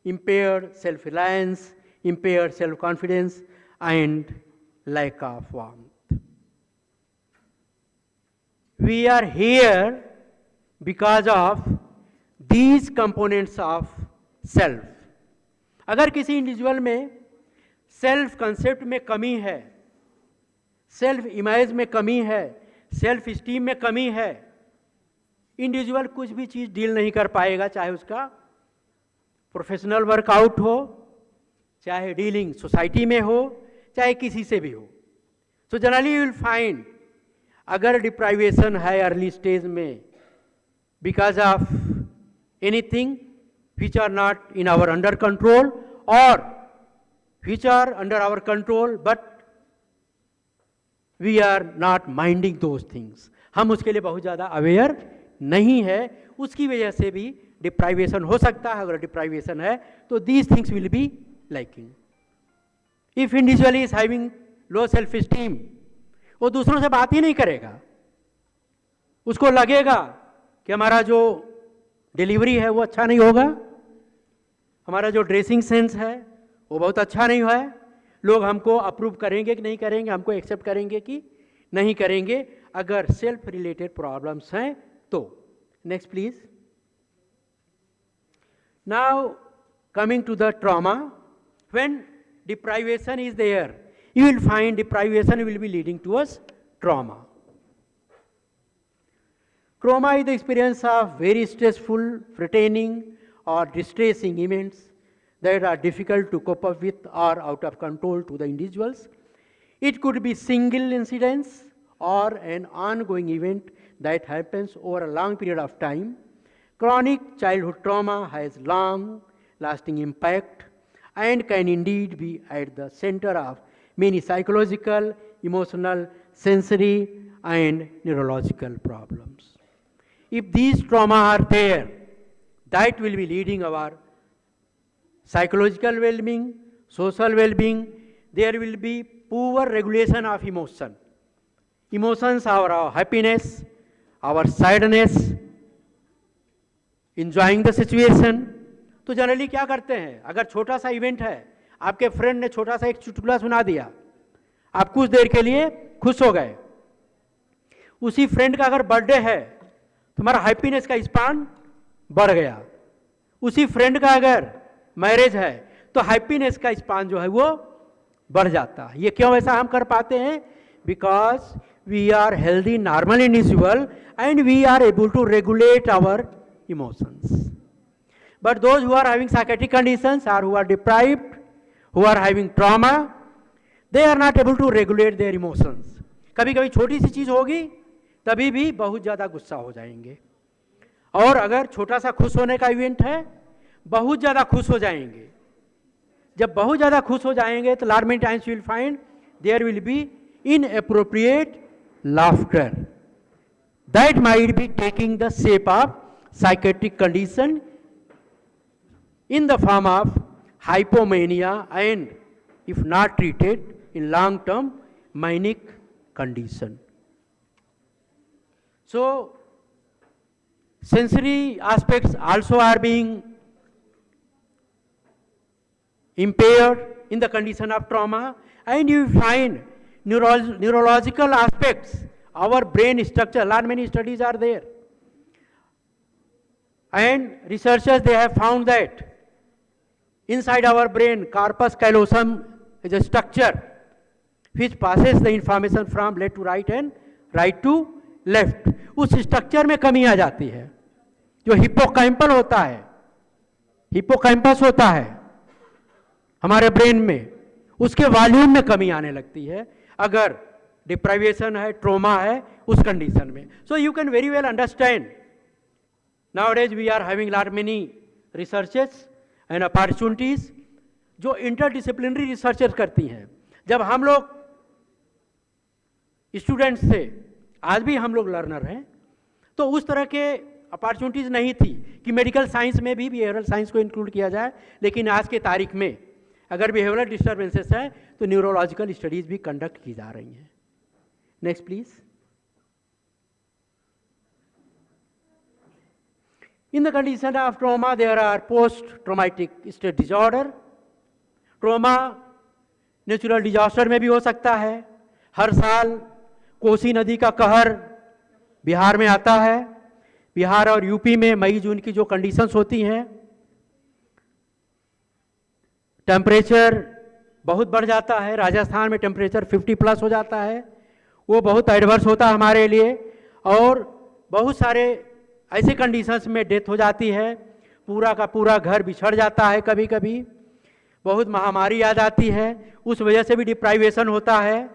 impaired self-reliance, impaired self-confidence, and lack of warmth. We are here because of these components of self. अगर किसी individual में self concept में कमी है, self image में कमी है, self esteem में कमी है, इंडिविजुअल कुछ भी चीज़ डील नहीं कर पाएगा, चाहे उसका प्रोफेशनल वर्कआउट हो, चाहे डीलिंग सोसाइटी में हो, चाहे किसी से भी हो। So generally you will find अगर डिप्राइवेशन है अर्ली स्टेज में because of anything which are not in our under control or which are under our control but we are not minding those things, हम उसके लिए बहुत ज़्यादा aware नहीं है, उसकी वजह से भी डिप्राइवेशन हो सकता है। अगर डिप्राइवेशन है तो these things will be lacking. If individual is having low self esteem, वो दूसरों से बात ही नहीं करेगा, उसको लगेगा कि हमारा जो डिलीवरी है वो अच्छा नहीं होगा, हमारा जो ड्रेसिंग सेंस है वो बहुत अच्छा नहीं है, लोग हमको अप्रूव करेंगे कि नहीं करेंगे, हमको एक्सेप्ट करेंगे कि नहीं करेंगे, अगर सेल्फ रिलेटेड प्रॉब्लम्स हैं तो। Next please. Now coming to the trauma, when deprivation is there you will find deprivation will be leading towards trauma. Trauma is the experience of very stressful, frightening or distressing events that are difficult to cope up with or out of control to the individuals. It could be single incidents or an ongoing event that happens over a long period of time. Chronic childhood trauma has long lasting impact and can indeed be at the center of many psychological, emotional, sensory and neurological problems. If these trauma are there, that will be leading our psychological well-being, social well-being. There will be poor regulation of emotion. Emotions are our happiness, our sadness, enjoying the situation. तो generally क्या करते हैं, अगर छोटा सा event है, आपके friend ने छोटा सा एक चुटकुला सुना दिया, आप कुछ देर के लिए खुश हो गए. उसी फ्रेंड का अगर बर्थडे है, तुम्हारा हैप्पीनेस का स्पान बढ़ गया. उसी फ्रेंड का अगर मैरिज है, तो हैप्पीनेस का स्पान जो है वो बढ़ जाता है. ये क्यों ऐसा हम कर पाते हैं? Because we are healthy normal individual and we are able to regulate our emotions. But those who are having psychiatric conditions और who are deprived, who are having trauma, they are not able to regulate their emotions. कभी कभी छोटी सी चीज होगी तभी भी बहुत ज्यादा गुस्सा हो जाएंगे, और अगर छोटा सा खुश होने का इवेंट है, बहुत ज्यादा खुश हो जाएंगे. जब बहुत ज्यादा खुश हो जाएंगे तो large many times you will find there will be inappropriate laughter that might be taking the shape of psychiatric condition in the form of hypomania and if not treated in long term manic condition. So sensory aspects also are being impaired in the condition of trauma, and you find neurological aspects, our brain structure, lot many studies are there, and researchers they have found that inside our brain corpus callosum is a structure which passes the information from left to right and right to left. उस structure में कमी आ जाती है. जो hippocampal होता है, hippocampus होता है हमारे ब्रेन में, उसके वॉल्यूम में कमी आने लगती है अगर डिप्राइवेशन है, ट्रोमा है उस कंडीशन में. So you can very well understand nowadays we are having lot many researches and opportunities जो इंटरडिसिप्लिनरी रिसर्चेस करती हैं. जब हम लोग स्टूडेंट्स थे, आज भी हम लोग लर्नर हैं, तो उस तरह के अपॉर्चुनिटीज नहीं थी कि मेडिकल साइंस में भी बिहेवियरल साइंस को इंक्लूड किया जाए. लेकिन आज के तारीख में अगर बिहेवियरल डिस्टर्बेंसेस है तो न्यूरोलॉजिकल स्टडीज भी कंडक्ट की जा रही हैं. Next please. In the condition of trauma there are post traumatic stress disorder. Trauma natural disaster में भी हो सकता है. हर साल कोसी नदी का कहर बिहार में आता है. बिहार और यूपी में मई जून की जो कंडीशंस होती हैं, टेम्परेचर बहुत बढ़ जाता है. राजस्थान में टेम्परेचर 50+ हो जाता है. वो बहुत एडवर्स होता है हमारे लिए, और बहुत सारे ऐसे कंडीशंस में डेथ हो जाती है. पूरा का पूरा घर बिछड़ जाता है. कभी कभी बहुत महामारी आ जाती है. उस वजह से भी डिप्राइवेशन होता है.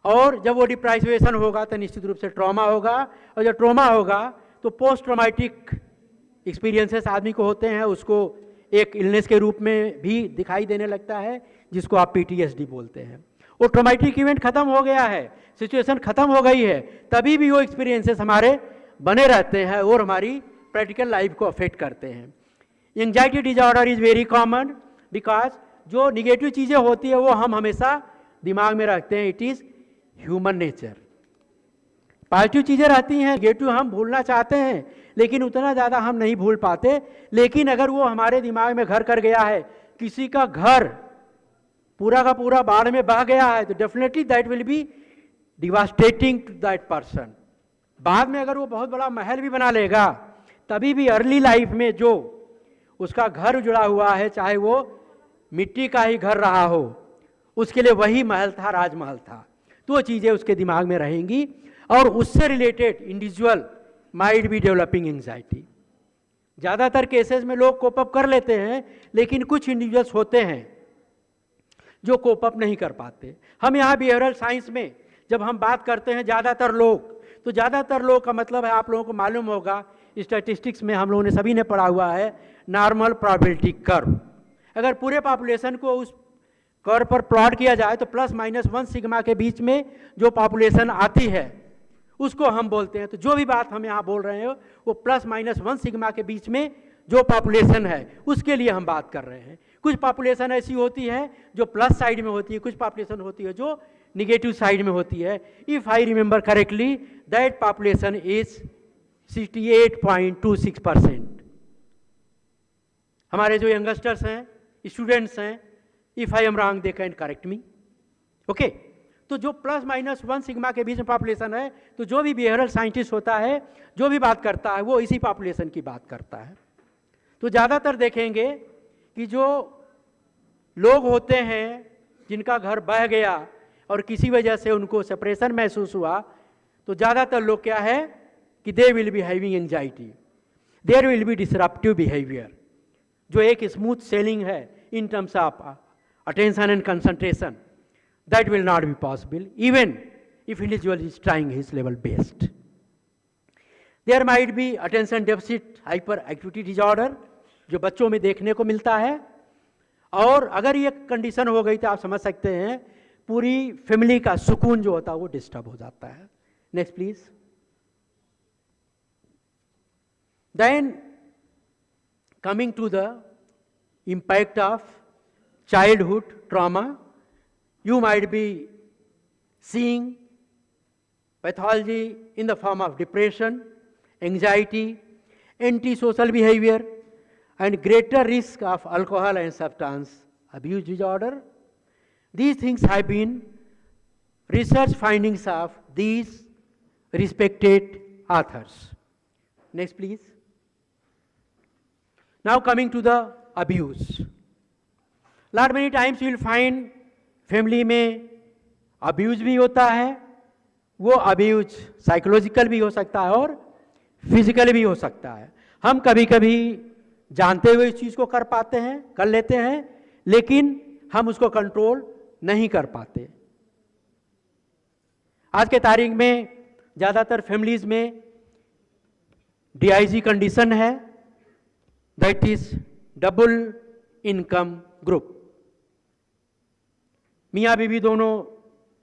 और जब वो डिप्राइवेशन होगा तो निश्चित रूप से ट्रॉमा होगा, और जब ट्रॉमा होगा तो पोस्ट ट्रॉमेटिक एक्सपीरियंसेस आदमी को होते हैं, उसको एक इलनेस के रूप में भी दिखाई देने लगता है, जिसको आप PTSD बोलते हैं. वो ट्रॉमेटिक इवेंट खत्म हो गया है, सिचुएशन खत्म हो गई है, तभी भी वो एक्सपीरियंसेस हमारे बने रहते हैं और हमारी प्रैक्टिकल लाइफ को अफेक्ट करते हैं. Anxiety disorder is very common because जो निगेटिव चीज़ें होती है वो हम हमेशा दिमाग में रखते हैं. It is human nature. Positive चीज़ें रहती हैं, नेगेटिव हम भूलना चाहते हैं लेकिन उतना ज़्यादा हम नहीं भूल पाते. लेकिन अगर वो हमारे दिमाग में घर कर गया है, किसी का घर पूरा का पूरा बाढ़ में बह गया है, तो definitely that will be devastating to that person. बाद में अगर वो बहुत बड़ा महल भी बना लेगा, तभी भी अर्ली लाइफ में जो उसका घर उजड़ा हुआ है, चाहे वो मिट्टी का ही घर रहा हो, उसके लिए वही महल था, राजमहल था. तो वो चीज़ें उसके दिमाग में रहेंगी और उससे related individual might be developing anxiety. ज़्यादातर केसेस में लोग कोप अप कर लेते हैं, लेकिन कुछ इंडिविजुअल्स होते हैं जो कोप अप नहीं कर पाते. हम यहाँ बिहेवियरल साइंस में जब हम बात करते हैं ज़्यादातर लोग, तो ज़्यादातर लोग का मतलब है, आप लोगों को मालूम होगा, स्टैटिस्टिक्स में हम लोगों ने सभी ने पढ़ा हुआ है, नॉर्मल प्रोबेबिलिटी कर्व. अगर पूरे पॉपुलेशन को उस कर्व पर प्लॉट किया जाए तो +- 1 सिग्मा के बीच में जो पॉपुलेशन आती है उसको हम बोलते हैं. तो जो भी बात हम यहाँ बोल रहे हैं वो +- 1 सिग्मा के बीच में जो पॉपुलेशन है उसके लिए हम बात कर रहे हैं. कुछ पॉपुलेशन ऐसी होती है जो प्लस साइड में होती है, कुछ पॉपुलेशन होती है जो निगेटिव साइड में होती है. If I remember correctly that population is 68.26%. हमारे जो यंगस्टर्स हैं, स्टूडेंट्स हैं, if I am wrong they can correct me. Okay, तो जो +-1 सिग्मा के बीच में पॉपुलेशन है, तो जो भी बिहेवियरल साइंटिस्ट होता है, जो भी बात करता है, वो इसी पॉपुलेशन की बात करता है. तो ज़्यादातर देखेंगे कि जो लोग होते हैं जिनका घर बह गया और किसी वजह से उनको सेपरेशन महसूस हुआ, तो ज़्यादातर लोग क्या है कि they will be having anxiety, there will be disruptive behaviour. जो एक स्मूथ सेलिंग है in terms of attention and concentration, that will not be possible even if individual is trying his level best. There might be attention deficit hyperactivity disorder जो बच्चों में देखने को मिलता है, और अगर ये कंडीशन हो गई तो आप समझ सकते हैं पूरी फैमिली का सुकून जो होता है वो डिस्टर्ब हो जाता है. Next please. Then coming to the impact of childhood trauma, you might be seeing pathology in the form of depression, anxiety, antisocial behavior, and greater risk of alcohol and substance abuse disorder. These things have been research findings of these respected authors. Next, please. Now coming to the abuse. Lot many times you will find family में abuse भी होता है. वो abuse psychological भी हो सकता है और फिजिकल भी हो सकता है. हम कभी कभी जानते हुए इस चीज़ को कर पाते हैं, कर लेते हैं, लेकिन हम उसको कंट्रोल नहीं कर पाते. आज के तारीख में ज़्यादातर फैमिलीज में DIG कंडीशन है, that is double income group. मियाँ बीवी दोनों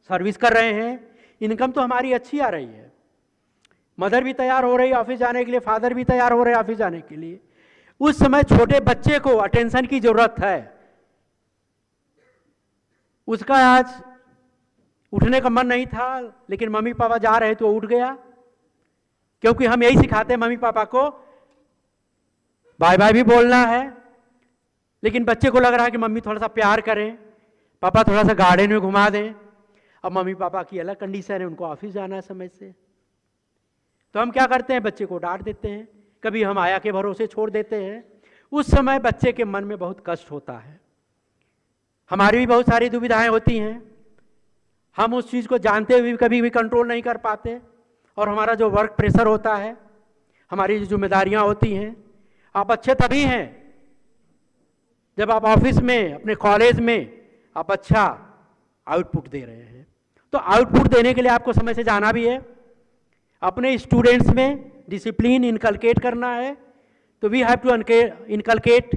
सर्विस कर रहे हैं, इनकम तो हमारी अच्छी आ रही है, मदर भी तैयार हो रही है ऑफिस जाने के लिए, फादर भी तैयार हो रहे हैं ऑफिस जाने के लिए. उस समय छोटे बच्चे को अटेंशन की जरूरत है. उसका आज उठने का मन नहीं था, लेकिन मम्मी पापा जा रहे तो उठ गया, क्योंकि हम यही सिखाते हैं मम्मी पापा को बाय बाय भी बोलना है. लेकिन बच्चे को लग रहा है कि मम्मी थोड़ा सा प्यार करें, पापा थोड़ा सा गार्डन में घुमा दें. अब मम्मी पापा की अलग कंडीशन है, उनको ऑफिस जाना है समय से. तो हम क्या करते हैं, बच्चे को डांट देते हैं, कभी हम आया के भरोसे छोड़ देते हैं. उस समय बच्चे के मन में बहुत कष्ट होता है. हमारी भी बहुत सारी दुविधाएं होती हैं, हम उस चीज़ को जानते हुए कभी भी कंट्रोल नहीं कर पाते. और हमारा जो वर्क प्रेशर होता है, हमारी जो जिम्मेदारियां होती हैं. आप अच्छे तभी हैं जब आप ऑफिस में, अपने कॉलेज में आप अच्छा आउटपुट दे रहे हैं. तो आउटपुट देने के लिए आपको समय से जाना भी है, अपने स्टूडेंट्स में डिसिप्लिन इनकलकेट करना है. तो we have to inculcate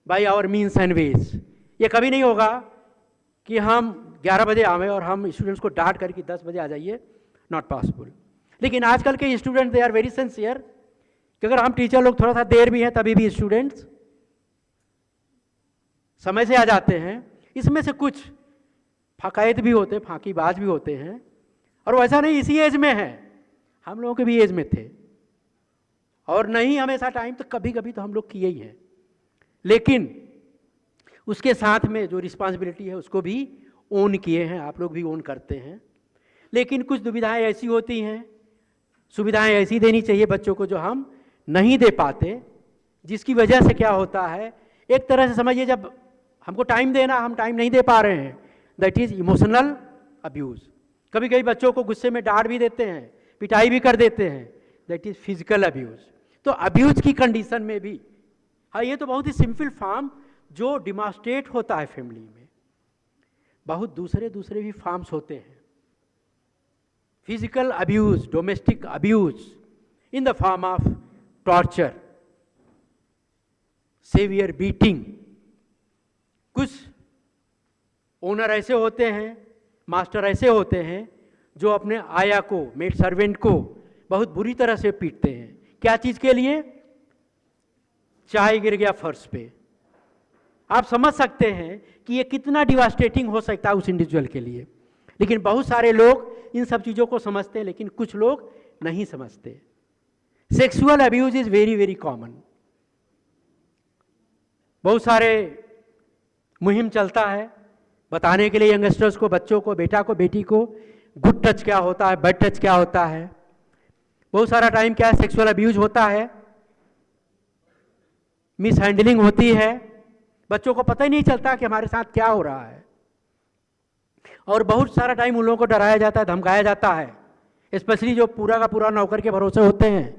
by our means and ways. ये कभी नहीं होगा कि हम 11 बजे आवे और हम स्टूडेंट्स को डांट करके 10 बजे आ जाइए, नॉट पॉसिबल. लेकिन आजकल के student they are very sincere, कि अगर हम टीचर लोग थोड़ा सा देर भी हैं तभी भी स्टूडेंट्स समय से आ जाते हैं. इसमें से कुछ फाकायत भी होते, फाकीबाज भी होते हैं, और वैसा नहीं इसी एज में है, हम लोगों के भी एज में थे, और नहीं हमेशा टाइम तो कभी कभी तो हम लोग किए ही हैं. लेकिन उसके साथ में जो रिस्पॉन्सिबिलिटी है उसको भी ओन किए हैं, आप लोग भी ओन करते हैं. लेकिन कुछ दुविधाएं ऐसी होती हैं, सुविधाएं ऐसी देनी चाहिए बच्चों को जो हम नहीं दे पाते, जिसकी वजह से क्या होता है, एक तरह से समझिए जब हमको टाइम देना, हम टाइम नहीं दे पा रहे हैं, दैट इज इमोशनल अब्यूज. कभी कभी बच्चों को गुस्से में डांट भी देते हैं, पिटाई भी कर देते हैं, दैट इज फिजिकल अब्यूज. तो अब्यूज की कंडीशन में भी, हाँ ये तो बहुत ही सिंपल फॉर्म जो डिमॉन्स्ट्रेट होता है फैमिली में, बहुत दूसरे दूसरे भी फॉर्म्स होते हैं. Physical abuse, domestic abuse in the form of torture, severe beating. कुछ ओनर ऐसे होते हैं, मास्टर ऐसे होते हैं जो अपने आया को, मेड सर्वेंट को बहुत बुरी तरह से पीटते हैं. क्या चीज़ के लिए? चाय गिर गया फर्श पे, आप समझ सकते हैं कि ये कितना डिवास्टेटिंग हो सकता है उस इंडिविजुअल के लिए। लेकिन बहुत सारे लोग इन सब चीज़ों को समझते हैं, लेकिन कुछ लोग नहीं समझते। Sexual abuse is very very common. बहुत सारे मुहिम चलता है बताने के लिए यंगस्टर्स को, बच्चों को, बेटा को, बेटी को, गुड टच क्या होता है, बैड टच क्या होता है। बहुत सारा टाइम क्या है, सेक्सुअल अब्यूज होता है, मिस हैंडलिंग होती है, बच्चों को पता ही नहीं चलता कि हमारे साथ क्या हो रहा है। और बहुत सारा टाइम उन लोगों को डराया जाता है, धमकाया जाता है, स्पेशली जो पूरा का पूरा नौकर के भरोसे होते हैं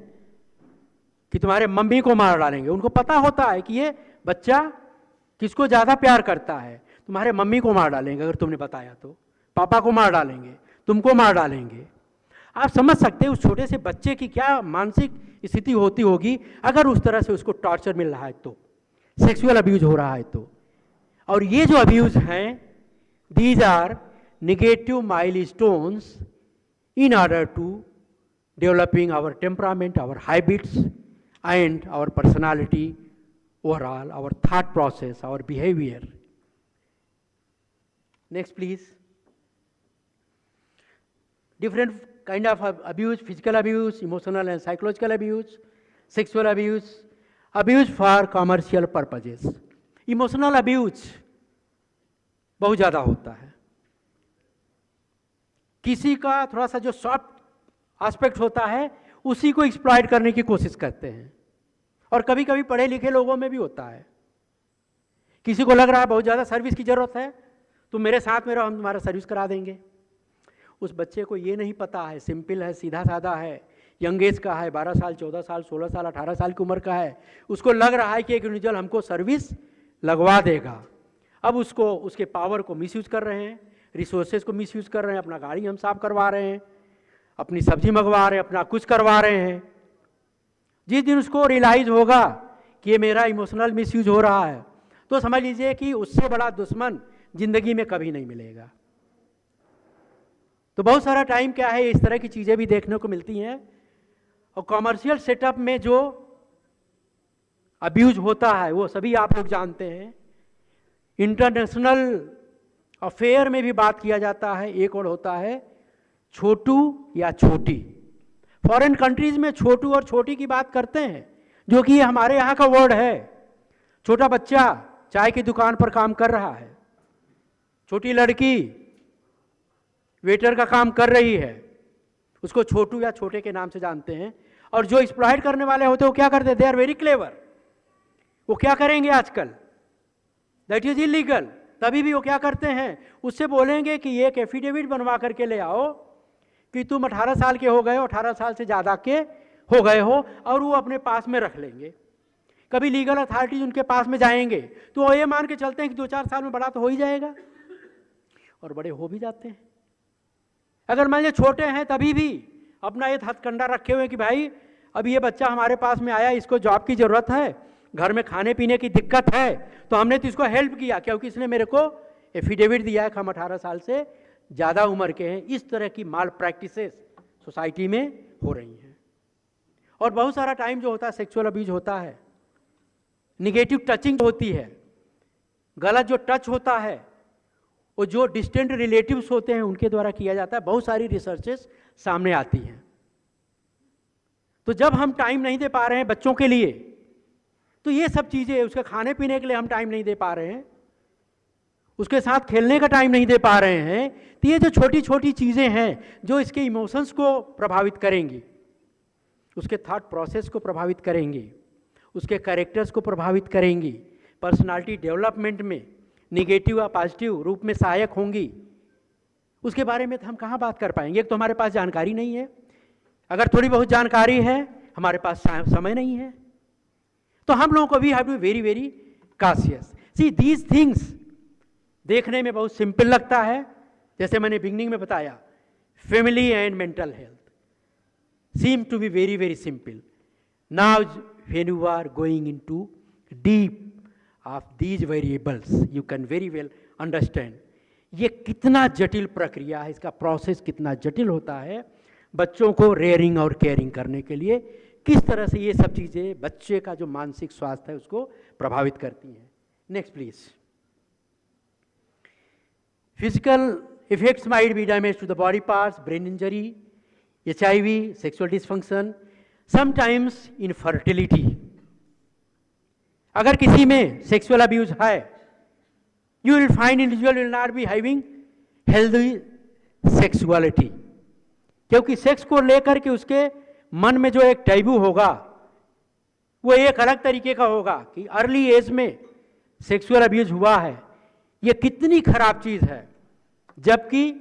कि तुम्हारे मम्मी को मार डालेंगे। उनको पता होता है कि ये बच्चा किसको ज़्यादा प्यार करता है, तुम्हारे मम्मी को मार डालेंगे अगर तुमने बताया तो, पापा को मार डालेंगे, तुमको मार डालेंगे। आप समझ सकते हैं उस छोटे से बच्चे की क्या मानसिक स्थिति होती होगी अगर उस तरह से उसको टॉर्चर मिल रहा है, तो सेक्सुअल अब्यूज हो रहा है तो। और ये जो अब्यूज हैं, these are negative milestones in order to developing our temperament, our habits and our personality overall, our thought process, our behavior. Next please. Different kind of abuse, physical abuse, emotional and psychological abuse, sexual abuse, abuse for commercial purposes. Emotional abuse बहुत ज़्यादा होता है। किसी का थोड़ा सा जो soft aspect होता है उसी को एक्सप्लॉइट करने की कोशिश करते हैं। और कभी कभी पढ़े लिखे लोगों में भी होता है, किसी को लग रहा है बहुत ज़्यादा सर्विस की ज़रूरत है, तुम मेरे साथ में रहो, हम तुम्हारा सर्विस करा देंगे। उस बच्चे को ये नहीं पता है, सिंपल है, सीधा साधा है, यंग एज का है, 12 साल, 14 साल, 16 साल, 18 साल की उम्र का है। उसको लग रहा है कि एक इंडिविजुअल हमको सर्विस लगवा देगा। अब उसको, उसके पावर को मिसयूज कर रहे हैं, रिसोर्सेज को मिसयूज कर रहे हैं, अपना गाड़ी हम साफ करवा रहे हैं, अपनी सब्जी मंगवा रहे हैं, अपना कुछ करवा रहे हैं। जिस दिन उसको रियलाइज होगा कि ये मेरा इमोशनल मिसयूज हो रहा है, तो समझ लीजिए कि उससे बड़ा दुश्मन जिंदगी में कभी नहीं मिलेगा। तो बहुत सारा टाइम क्या है, इस तरह की चीज़ें भी देखने को मिलती हैं। और कॉमर्शियल सेटअप में जो अब्यूज होता है वो सभी आप लोग जानते हैं। इंटरनेशनल अफेयर में भी बात किया जाता है। एक और होता है छोटू या छोटी। फॉरेन कंट्रीज में छोटू और छोटी की बात करते हैं, जो कि हमारे यहाँ का वर्ड है। छोटा बच्चा चाय की दुकान पर काम कर रहा है, छोटी लड़की वेटर का काम कर रही है, उसको छोटू या छोटे के नाम से जानते हैं। और जो एक्सप्लॉइट करने वाले होते हैं वो क्या करते हैं, दे आर वेरी क्लेवर। वो क्या करेंगे आजकल, दैट इज इलीगल, तभी भी वो क्या करते हैं, उससे बोलेंगे कि ये एक एफिडेविट बनवा करके ले आओ कि तुम 18 साल के हो गए हो, 18 साल से ज़्यादा के हो गए हो, और वो अपने पास में रख लेंगे। कभी लीगल अथॉरिटीज उनके पास में जाएंगे तो वो ये मान के चलते हैं कि 2-4 साल में बड़ा तो हो ही जाएगा, और बड़े हो भी जाते हैं। अगर मान लीजिए छोटे हैं तभी भी अपना ये हथकंडा रखे हुए कि भाई अभी ये बच्चा हमारे पास में आया, इसको जॉब की ज़रूरत है, घर में खाने पीने की दिक्कत है, तो हमने तो इसको हेल्प किया क्योंकि इसने मेरे को एफिडेविट दिया है कि हम 18 साल से ज़्यादा उम्र के हैं। इस तरह की माल प्रैक्टिसेस सोसाइटी में हो रही हैं। और बहुत सारा टाइम जो होता है सेक्सुअल अब्यूज होता है, निगेटिव टचिंग होती है, गलत जो टच होता है वो जो डिस्टेंट रिलेटिव्स होते हैं उनके द्वारा किया जाता है। बहुत सारी रिसर्चेस सामने आती हैं। तो जब हम टाइम नहीं दे पा रहे हैं बच्चों के लिए, तो ये सब चीज़ें, उसके खाने पीने के लिए हम टाइम नहीं दे पा रहे हैं, उसके साथ खेलने का टाइम नहीं दे पा रहे हैं, तो ये जो छोटी छोटी चीज़ें हैं जो इसके इमोशंस को प्रभावित करेंगी, उसके थॉट प्रोसेस को प्रभावित करेंगी, उसके कैरेक्टर्स को प्रभावित करेंगी, पर्सनालिटी डेवलपमेंट में निगेटिव या पॉजिटिव रूप में सहायक होंगी, उसके बारे में तो हम कहाँ बात कर पाएंगे। एक तो हमारे पास जानकारी नहीं है, अगर थोड़ी बहुत जानकारी है हमारे पास समय नहीं है, तो हम लोगों को भी have to very very cautious. See these things देखने में बहुत सिंपल लगता है, जैसे मैंने बिगनिंग में बताया, family and mental health seem to be very very simple. Now when you are going into deep of these variables you can very well understand ये कितना जटिल प्रक्रिया है, इसका प्रोसेस कितना जटिल होता है। बच्चों को रेयरिंग और केयरिंग करने के लिए किस तरह से ये सब चीज़ें बच्चे का जो मानसिक स्वास्थ्य है उसको प्रभावित करती हैं। Next, please. Physical effects might be damage to the body parts, brain injury, HIV, sexual dysfunction, sometimes infertility. अगर किसी में सेक्सुअल अब्यूज है, you will find individual will not be having healthy sexuality, क्योंकि सेक्स को लेकर के उसके मन में जो एक टैबू होगा वो एक अलग तरीके का होगा कि अर्ली एज में सेक्सुअल अब्यूज हुआ है, ये कितनी खराब चीज है, जबकि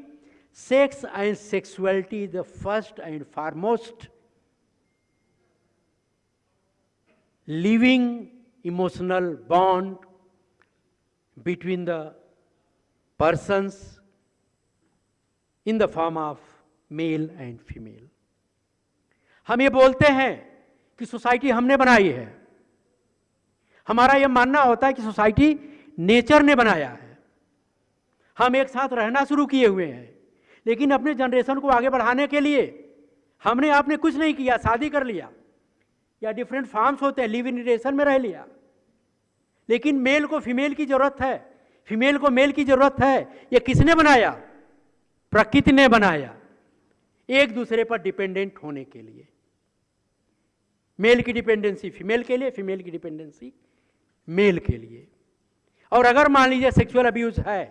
sex and sexuality the first and foremost living emotional bond between the persons in the form of male and female. हम ये बोलते हैं कि सोसाइटी हमने बनाई है, हमारा ये मानना होता है कि सोसाइटी नेचर ने बनाया है, हम एक साथ रहना शुरू किए हुए हैं, लेकिन अपने जनरेशन को आगे बढ़ाने के लिए हमने आपने कुछ नहीं किया, शादी कर लिया या डिफरेंट फॉर्म्स होते हैं, लिव इन रिलेशन में रह लिया, लेकिन मेल को फीमेल की जरूरत है, फीमेल को मेल की जरूरत है। ये किसने बनाया? प्रकृति ने बनाया, एक दूसरे पर डिपेंडेंट होने के लिए। मेल की डिपेंडेंसी फीमेल के लिए, फीमेल की डिपेंडेंसी मेल के लिए। और अगर मान लीजिए सेक्सुअल अब्यूज है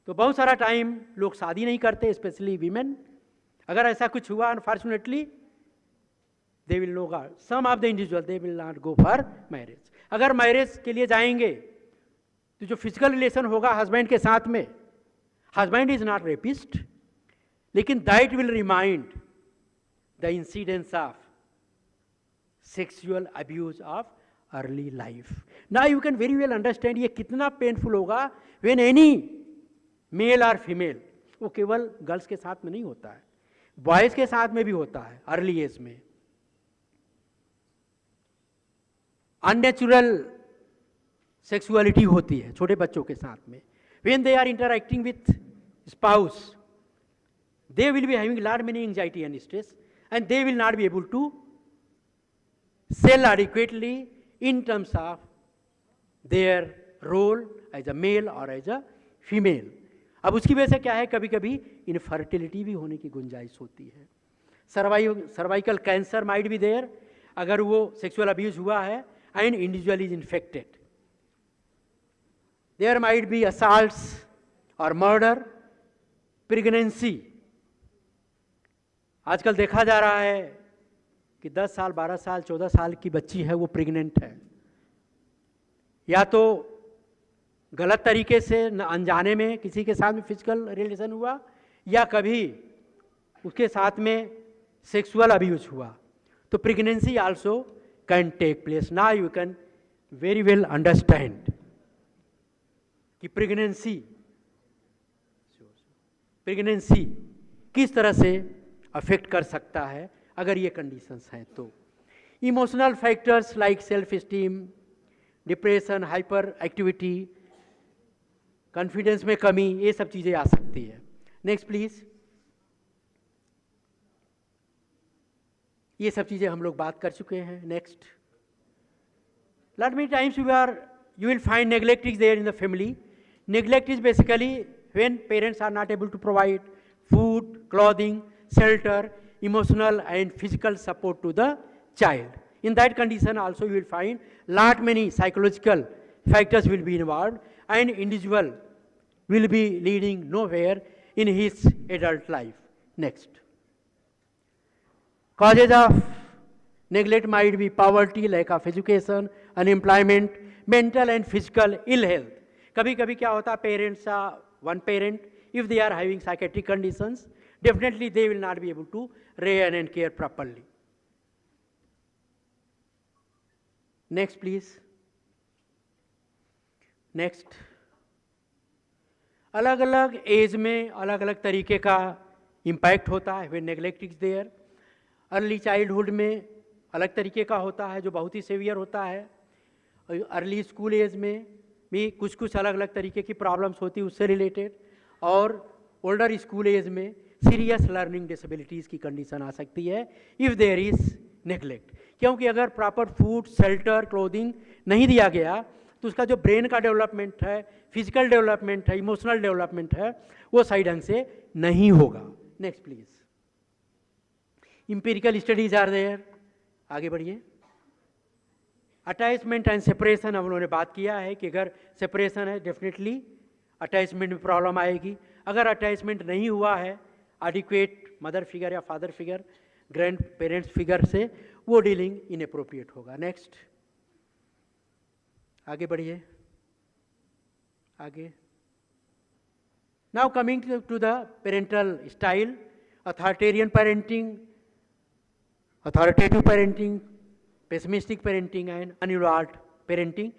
तो बहुत सारा टाइम लोग शादी नहीं करते, स्पेशली वीमेन। अगर ऐसा कुछ हुआ unfortunately they will no god, some of the individual they will not go for marriage. अगर मैरिज के लिए जाएंगे तो जो फिजिकल रिलेशन होगा हस्बैंड के साथ में, हस्बैंड इज नॉट रेपिस्ट, लेकिन that will remind the incidence of sexual abuse of early life. Now you can very well understand ये कितना पेनफुल होगा व्हेन एनी मेल और फीमेल, वो केवल गर्ल्स के साथ में नहीं होता है, बॉयज के साथ में भी होता है अर्ली एज में। अननेचुरल सेक्सुअलिटी होती है छोटे बच्चों के साथ में। When they are interacting with spouse they will be having lot many anxiety and stress and they will not be able to sail adequately in terms of their role as a male or as a female. अब उसकी वजह से क्या है, कभी कभी infertility भी होने की गुंजाइश होती है। Cervical cancer might be there अगर वो सेक्सुअल अब्यूज हुआ है and individual is infected. There might be assaults और मर्डर। प्रेगनेंसी आजकल देखा जा रहा है कि 10 साल 12 साल 14 साल की बच्ची है वो प्रेग्नेंट है, या तो गलत तरीके से अनजाने में किसी के साथ में फिजिकल रिलेशन हुआ या कभी उसके साथ में सेक्सुअल अब्यूज हुआ, तो pregnancy also can take place. Now you can very well understand कि प्रेगनेंसी किस तरह से अफेक्ट कर सकता है अगर ये कंडीशंस हैं तो। Emotional factors like self esteem, depression, hyper activity, confidence में कमी, ये सब चीज़ें आ सकती है। Next please. ये सब चीज़ें हम लोग बात कर चुके हैं। Next, lot many times you will find neglect is there in the family. Neglect is basically when parents are not able to provide food, clothing, shelter, emotional and physical support to the child. In that condition also you will find lot many psychological factors will be involved and individual will be leading nowhere in his adult life. Next. Causes of neglect might be poverty, lack of education, unemployment, mental and physical ill health. कभी कभी क्या होता है, parents are one parent, if they are having psychiatric conditions, definitely they will not be able to rear and care properly. Next please. Next. अलग अलग as में अलग अलग तरीके का इम्पैक्ट होता है when neglect is there. Early childhood में अलग तरीके का होता है जो बहुत ही सेवियर होता है. अर्ली स्कूल एज में भी कुछ कुछ अलग अलग तरीके की प्रॉब्लम्स होती है उससे रिलेटेड, और ओल्डर स्कूल एज में सीरियस लर्निंग डिसेबिलिटीज़ की कंडीशन आ सकती है इफ़ देयर इज़ नेग्लेक्ट. क्योंकि अगर प्रॉपर फूड, शेल्टर, क्लोथिंग नहीं दिया गया तो उसका जो ब्रेन का डेवलपमेंट है, फिजिकल डेवलपमेंट है, इमोशनल डेवलपमेंट है, वो सही ढंग से नहीं होगा। Next please. Empirical studies are there, आगे बढ़िए। अटैचमेंट एंड सेपरेशन हम लोगों ने बात किया है कि अगर सेपरेशन है डेफिनेटली अटैचमेंट में प्रॉब्लम आएगी। अगर अटैचमेंट नहीं हुआ है एडिक्वेट मदर फिगर या father figure, grandparents figure से, वो डीलिंग इनअप्रोप्रिएट होगा। नेक्स्ट, आगे बढ़िए, आगे। Now coming to the parental style, authoritarian parenting, authoritative parenting, pessimistic parenting and uninvolved parenting.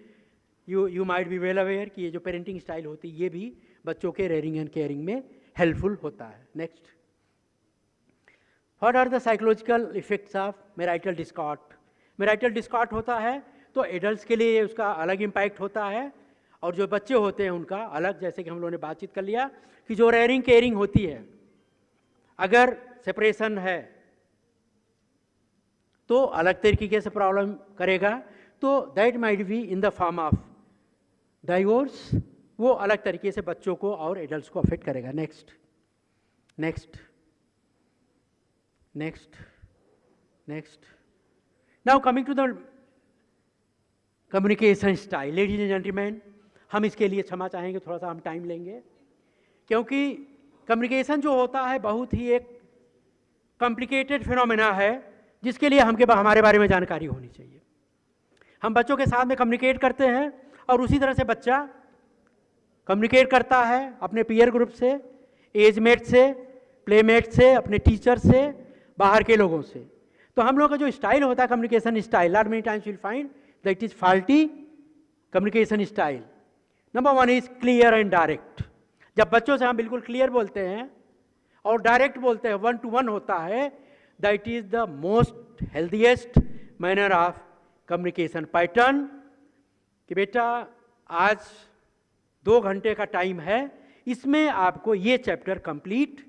You might be well aware कि ये जो parenting style होती है ये भी बच्चों के rearing and caring में helpful होता है। Next, what are the psychological effects of marital discord? Marital discord होता है तो adults के लिए उसका अलग impact होता है और जो बच्चे होते हैं उनका अलग, जैसे कि हम लोगों ने बातचीत कर लिया कि जो rearing caring होती है, अगर separation है तो अलग तरीके से प्रॉब्लम करेगा, तो that might be in the form of divorce, वो अलग तरीके से बच्चों को और एडल्ट्स को अफेक्ट करेगा। Next, next, next, next. Now coming to the communication style. Ladies and gentleman, हम इसके लिए क्षमा चाहेंगे, थोड़ा सा हम टाइम लेंगे, क्योंकि कम्युनिकेशन जो होता है बहुत ही एक कॉम्प्लिकेटेड फिनोमेना है जिसके लिए हमारे बारे में जानकारी होनी चाहिए। हम बच्चों के साथ में कम्युनिकेट करते हैं और उसी तरह से बच्चा कम्युनिकेट करता है अपने पीयर ग्रुप से, एजमेट से, प्लेमेट से, अपने टीचर से, बाहर के लोगों से। तो हम लोग का जो स्टाइल होता है communication style, lot many times will find that is faulty communication style. Number one is clear and direct. जब बच्चों से हम बिल्कुल क्लियर बोलते हैं और डायरेक्ट बोलते हैं, 1 to 1 होता है, that is the most healthiest manner of communication pattern। कि बेटा आज 2 घंटे का टाइम है, इसमें आपको ये चैप्टर कंप्लीट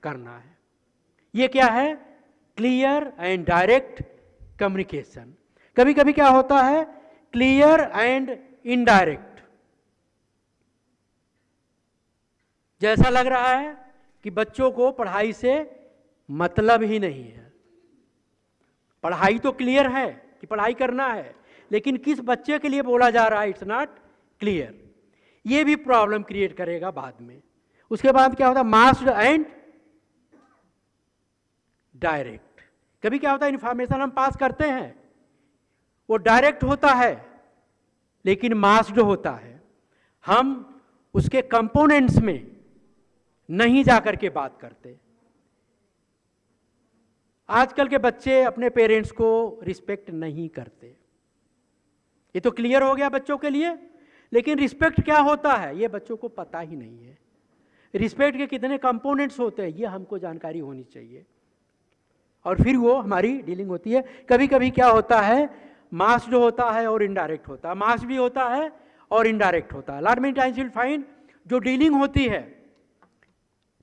करना है। ये क्या है? Clear and direct communication. कभी कभी क्या होता है, क्लियर एंड इनडायरेक्ट। जैसा लग रहा है कि बच्चों को पढ़ाई से मतलब ही नहीं है। पढ़ाई तो क्लियर है कि पढ़ाई करना है, लेकिन किस बच्चे के लिए बोला जा रहा है, इट्स नॉट क्लियर। ये भी प्रॉब्लम क्रिएट करेगा बाद में। उसके बाद क्या होता है, मास्ड एंड डायरेक्ट। कभी क्या होता है, इंफॉर्मेशन हम पास करते हैं, वो डायरेक्ट होता है लेकिन मास्ड होता है। हम उसके कंपोनेंट्स में नहीं जाकर के बात करते। आजकल के बच्चे अपने पेरेंट्स को रिस्पेक्ट नहीं करते। ये तो क्लियर हो गया बच्चों के लिए, लेकिन रिस्पेक्ट क्या होता है ये बच्चों को पता ही नहीं है। रिस्पेक्ट के कितने कंपोनेंट्स होते हैं ये हमको जानकारी होनी चाहिए, और फिर वो हमारी डीलिंग होती है। कभी कभी क्या होता है, मास्ड होता है और इनडायरेक्ट होता है, मास्ड भी होता है और इनडायरेक्ट होता है। Lot many times will find जो डीलिंग होती है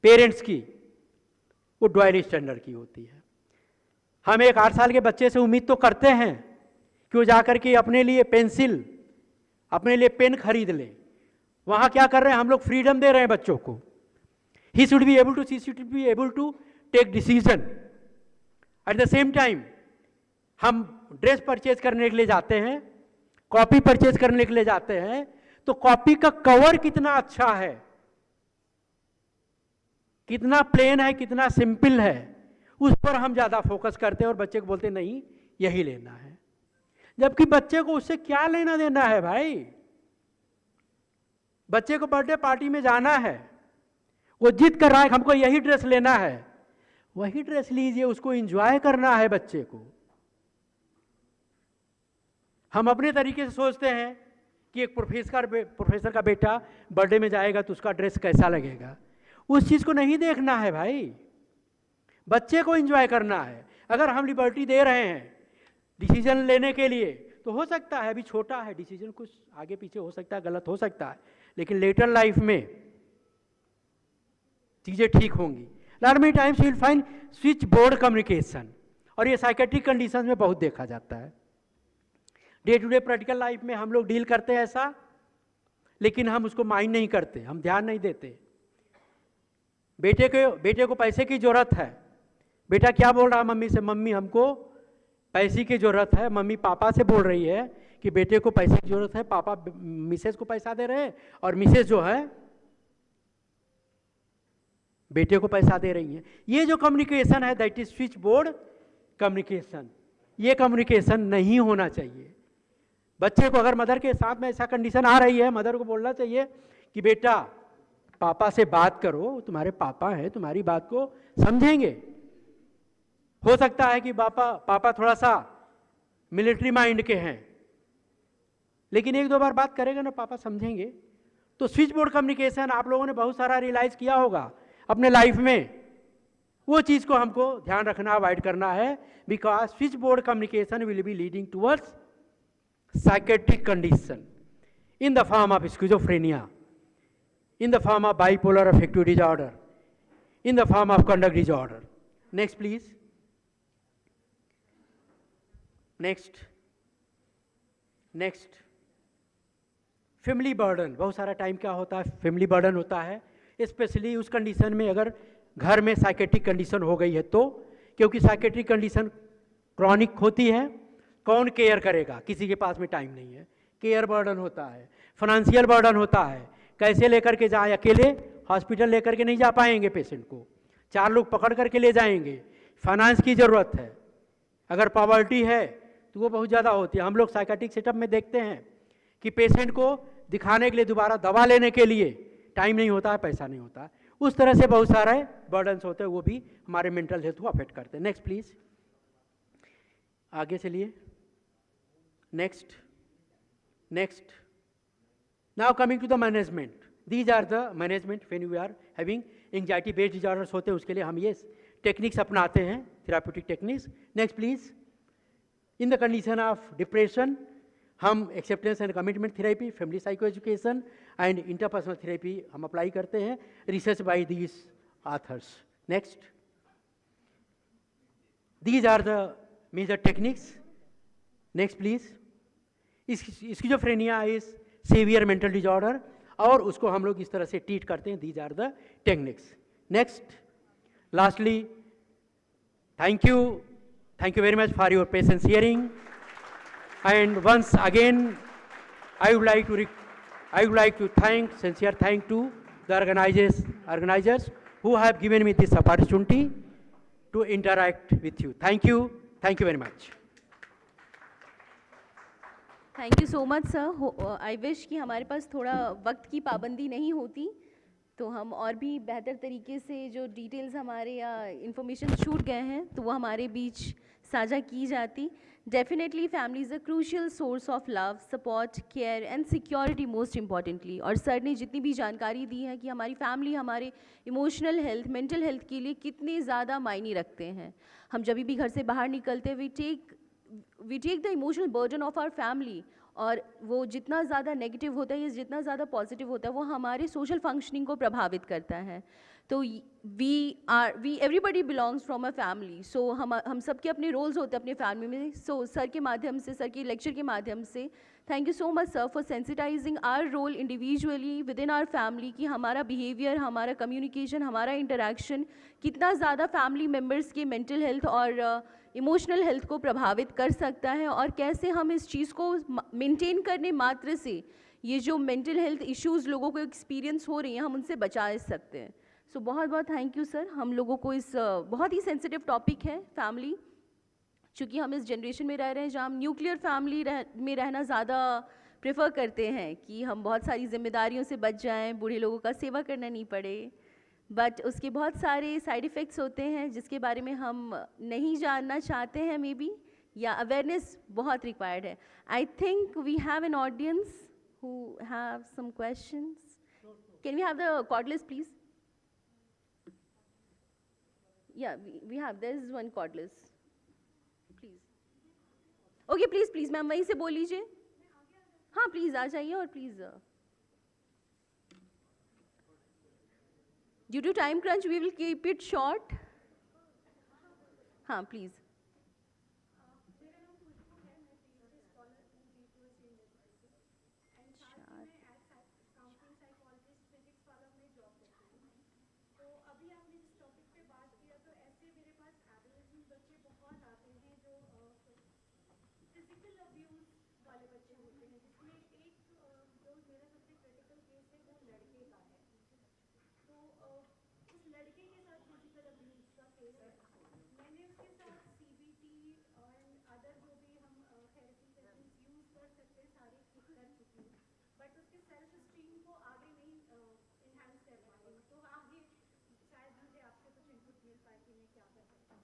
पेरेंट्स की, वो ड्वाइल स्टैंडर्ड की होती है। हम एक 8 साल के बच्चे से उम्मीद तो करते हैं कि वो जाकर के अपने लिए पेंसिल, अपने लिए पेन खरीद ले। वहाँ क्या कर रहे हैं हम लोग, फ्रीडम दे रहे हैं बच्चों को। He should be able to, she should be able to take decision. At the same time हम ड्रेस परचेज करने के लिए जाते हैं, कॉपी परचेज करने के लिए जाते हैं, तो कॉपी का कवर कितना अच्छा है, कितना प्लेन है, कितना सिंपल है, उस पर हम ज़्यादा फोकस करते हैं और बच्चे को बोलते हैं नहीं यही लेना है। जबकि बच्चे को उससे क्या लेना देना है भाई। बच्चे को बर्थडे पार्टी में जाना है, वो जिद कर रहा है हमको यही ड्रेस लेना है, वही ड्रेस लीजिए, उसको एंजॉय करना है बच्चे को। हम अपने तरीके से सोचते हैं कि एक प्रोफेसर का बेटा बर्थडे में जाएगा तो उसका ड्रेस कैसा लगेगा, उस चीज़ को नहीं देखना है भाई। बच्चे को एंजॉय करना है। अगर हम लिबर्टी दे रहे हैं डिसीजन लेने के लिए, तो हो सकता है अभी छोटा है, डिसीजन कुछ आगे पीछे हो सकता है, गलत हो सकता है, लेकिन लेटर लाइफ में चीज़ें ठीक होंगी। Lot many times you will find switchboard communication, और ये साइकेट्रिक कंडीशन में बहुत देखा जाता है। Day to day practical life में हम लोग डील करते हैं ऐसा, लेकिन हम उसको माइंड नहीं करते, हम ध्यान नहीं देते। बेटे को पैसे की ज़रूरत है, बेटा क्या बोल रहा है मम्मी से, मम्मी हमको पैसे की ज़रूरत है। मम्मी पापा से बोल रही है कि बेटे को पैसे की ज़रूरत है, पापा मिसेज को पैसा दे रहे हैं और मिसेज जो है बेटे को पैसा दे रही है। ये जो कम्युनिकेशन है that is switch board communication. ये कम्युनिकेशन नहीं होना चाहिए। बच्चे को अगर मदर के साथ में ऐसा कंडीशन आ रही है, मदर को बोलना चाहिए कि बेटा पापा से बात करो, तुम्हारे पापा हैं, तुम्हारी बात को समझेंगे। हो सकता है कि पापा थोड़ा सा मिलिट्री माइंड के हैं, लेकिन एक दो बार बात करेगा ना पापा समझेंगे। तो स्विच बोर्ड कम्युनिकेशन आप लोगों ने बहुत सारा रियलाइज किया होगा अपने लाइफ में। वो चीज़ को हमको ध्यान रखना, अवॉइड करना है, because switch board communication will be leading towards psychiatric condition in the form of schizophrenia, in the form of bipolar affective disorder, in the form of conduct disorder. Next please. Next family burden. बहुत सारा time क्या होता है, family burden होता है, specially उस condition में अगर घर में साइकेट्रिक कंडीशन हो गई है तो, क्योंकि साइकेट्रिक कंडीशन क्रॉनिक होती है, कौन केयर करेगा, किसी के पास में टाइम नहीं है, केयर बर्डन होता है, फाइनेंशियल बर्डन होता है, कैसे लेकर के जाएं, अकेले हॉस्पिटल लेकर के नहीं जा पाएंगे पेशेंट को, 4 लोग पकड़ करके ले जाएंगे, फाइनेंस की ज़रूरत है, अगर पॉवर्टी है तो वो बहुत ज़्यादा होती है। हम लोग साइकेट्रिक सेटअप में देखते हैं कि पेशेंट को दिखाने के लिए, दोबारा दवा लेने के लिए टाइम नहीं होता है, पैसा नहीं होता है, उस तरह से बहुत सारे बर्डन्स होते हैं, वो भी हमारे मेंटल हेल्थ को अफेक्ट करते हैं। नेक्स्ट प्लीज़, आगे चलिए। Next now coming to the management, these are the management when we are having anxiety based disorders होते हैं, उसके लिए हम ये टेक्निक्स अपनाते हैं, therapeutic techniques. Next please. In the condition of depression हम acceptance and commitment therapy, family psycho education and interpersonal therapy हम अप्लाई करते हैं, research by these authors. Next, these are the major techniques. Next please. Schizophrenia is severe mental disorder और उसको हम लोग इस तरह से ट्रीट करते हैं, these are the techniques. Next, lastly, thank you very much for your patience hearing, and once again I would like to thank sincere thank to the organizers who have given me this opportunity to interact with you. Thank you very much. Thank you so much sir. I wish कि हमारे पास थोड़ा वक्त की पाबंदी नहीं होती तो हम और भी बेहतर तरीके से जो डिटेल्स हमारे या इन्फॉर्मेशन छूट गए हैं तो वो हमारे बीच साझा की जाती। Definitely family is a crucial source of love, support, care and security most importantly. और सर ने जितनी भी जानकारी दी है कि हमारी फैमिली हमारे इमोशनल हेल्थ, मेंटल हेल्थ के लिए कितने ज़्यादा मायने रखते हैं। हम जब भी घर से बाहर निकलते हैं we take the emotional burden of our family, और वो जितना ज़्यादा नेगेटिव होता है या जितना ज़्यादा पॉजिटिव होता है वो हमारे सोशल फंक्शनिंग को प्रभावित करता है। तो we everybody belongs from a family, so हम सबके अपने रोल्स होते हैं अपने फैमिली में। सो सर के माध्यम से, सर के लेक्चर के माध्यम से thank you so much sir for sensitising our role individually within our family, कि हमारा बिहेवियर, हमारा कम्युनिकेशन, हमारा इंटरेक्शन कितना ज़्यादा फैमिली मेम्बर्स के मेंटल हेल्थ और इमोशनल हेल्थ को प्रभावित कर सकता है, और कैसे हम इस चीज़ को मेंटेन करने मात्र से ये जो मेंटल हेल्थ इश्यूज़ लोगों को एक्सपीरियंस हो रही हैं हम उनसे बचा सकते हैं। सो बहुत बहुत थैंक यू सर। हम लोगों को इस बहुत ही सेंसिटिव टॉपिक है फैमिली, चूँकि हम इस जनरेशन में रह रहे हैं जहाँ हम न्यूक्लियर फैमिली में रहना ज़्यादा प्रेफर करते हैं कि हम बहुत सारी जिम्मेदारियों से बच जाएं, बूढ़े लोगों का सेवा करना नहीं पड़े, बट उसके बहुत सारे साइड इफ़ेक्ट्स होते हैं जिसके बारे में हम नहीं जानना चाहते हैं मे बी, या अवेयरनेस बहुत रिक्वायर्ड है। I think we have an audience who have some questions. Can we have the cord list please? या we have, there is one cord list please. Okay please ma'am वहीं से बोल लीजिए। हाँ please आ जाइए, और please due to time crunch we will keep it short. हाँ प्लीज़। बात आते हैं जो फिजिकल अब्यूज वाले बच्चे होते हैं, जिसमें एक जो मेरा सबसे क्रिटिकल केस है वो लड़के का है। तो उस लड़के के साथ फिजिकल अब्यूज का केस है। मैंने उसके साथ सीबीटी और अदर जो भी हम थेरेपी सेशंस यूज कर सकते हैं सारे ठीक कर चुकी हूँ, बट उसके सेल्फ स्टीम को आगे नहीं इन्हांस कर पा रही हूँ। तो आगे शायद मुझे आपसे कुछ इनपुट मिल पाए कि मैं क्या कर सकती हूँ।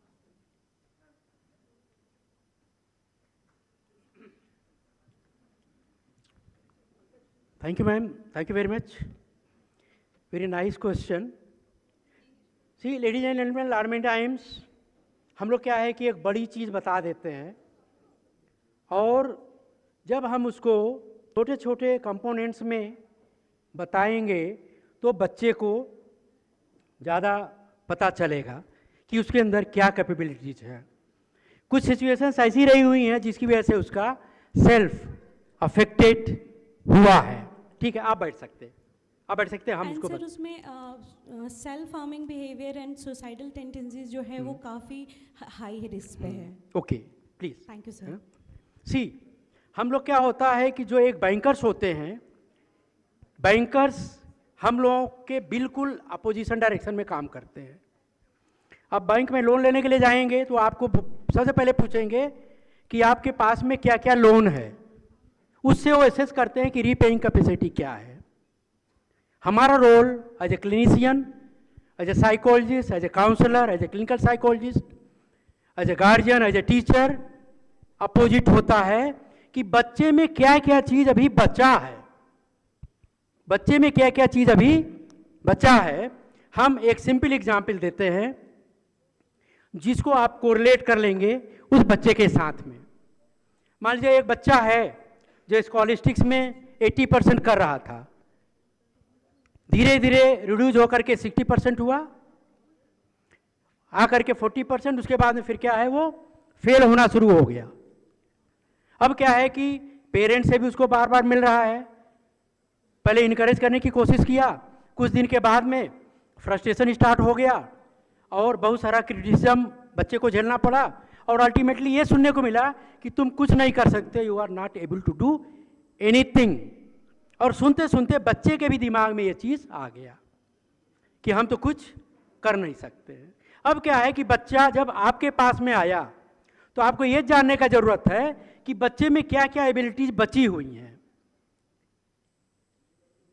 Thank you, ma'am. Thank you very much. Very nice question. See, ladies and gentlemen, alarming times, हम लोग क्या है कि एक बड़ी चीज़ बता देते हैं और जब हम उसको छोटे छोटे कंपोनेंट्स में बताएंगे तो बच्चे को ज़्यादा पता चलेगा कि उसके अंदर क्या कैपेबिलिटीज है। कुछ सिचुएशंस ऐसी रही हुई हैं जिसकी वजह से उसका सेल्फ अफेक्टेड हुआ है। ठीक है, आप बैठ सकते हैं, आप बैठ सकते हैं। हम उसको सर उसमें self harming behaviour and suicidal tendencies जो है वो काफ़ी हाई रिस्क पे है। Okay, please. Thank you sir. See, हम लोग क्या होता है कि जो एक बैंकर्स होते हैं, बैंकर्स हम लोगों के बिल्कुल अपोजिशन डायरेक्शन में काम करते हैं। अब बैंक में लोन लेने के लिए जाएंगे तो आपको सबसे पहले पूछेंगे कि आपके पास में क्या क्या लोन है, उससे वो एसेस करते हैं कि रीपेइंग कैपेसिटी क्या है। हमारा role as a clinician, as a psychologist, as a counsellor, as a clinical psychologist, as a guardian, as a teacher opposite होता है कि बच्चे में क्या क्या चीज़ अभी बचा है, बच्चे में क्या क्या चीज़ अभी बचा है। हम एक सिंपल एग्जाम्पल देते हैं जिसको आप कोरिलेट कर लेंगे उस बच्चे के साथ में। मान लीजिए एक बच्चा है जो स्कॉलिस्टिक्स में 80% कर रहा था, धीरे धीरे रिड्यूज होकर के 60% हुआ, आकर के 40%, उसके बाद में फिर क्या है वो फेल होना शुरू हो गया। अब क्या है कि पेरेंट्स से भी उसको बार बार मिल रहा है, पहले इनकरेज करने की कोशिश किया, कुछ दिन के बाद में फ्रस्ट्रेशन स्टार्ट हो गया और बहुत सारा क्रिटिसिज्म बच्चे को झेलना पड़ा और अल्टीमेटली ये सुनने को मिला कि तुम कुछ नहीं कर सकते, you are not able to do anything. और सुनते सुनते बच्चे के भी दिमाग में ये चीज़ आ गया कि हम तो कुछ कर नहीं सकते। अब क्या है कि बच्चा जब आपके पास में आया तो आपको ये जानने का जरूरत है कि बच्चे में क्या क्या एबिलिटीज बची हुई हैं।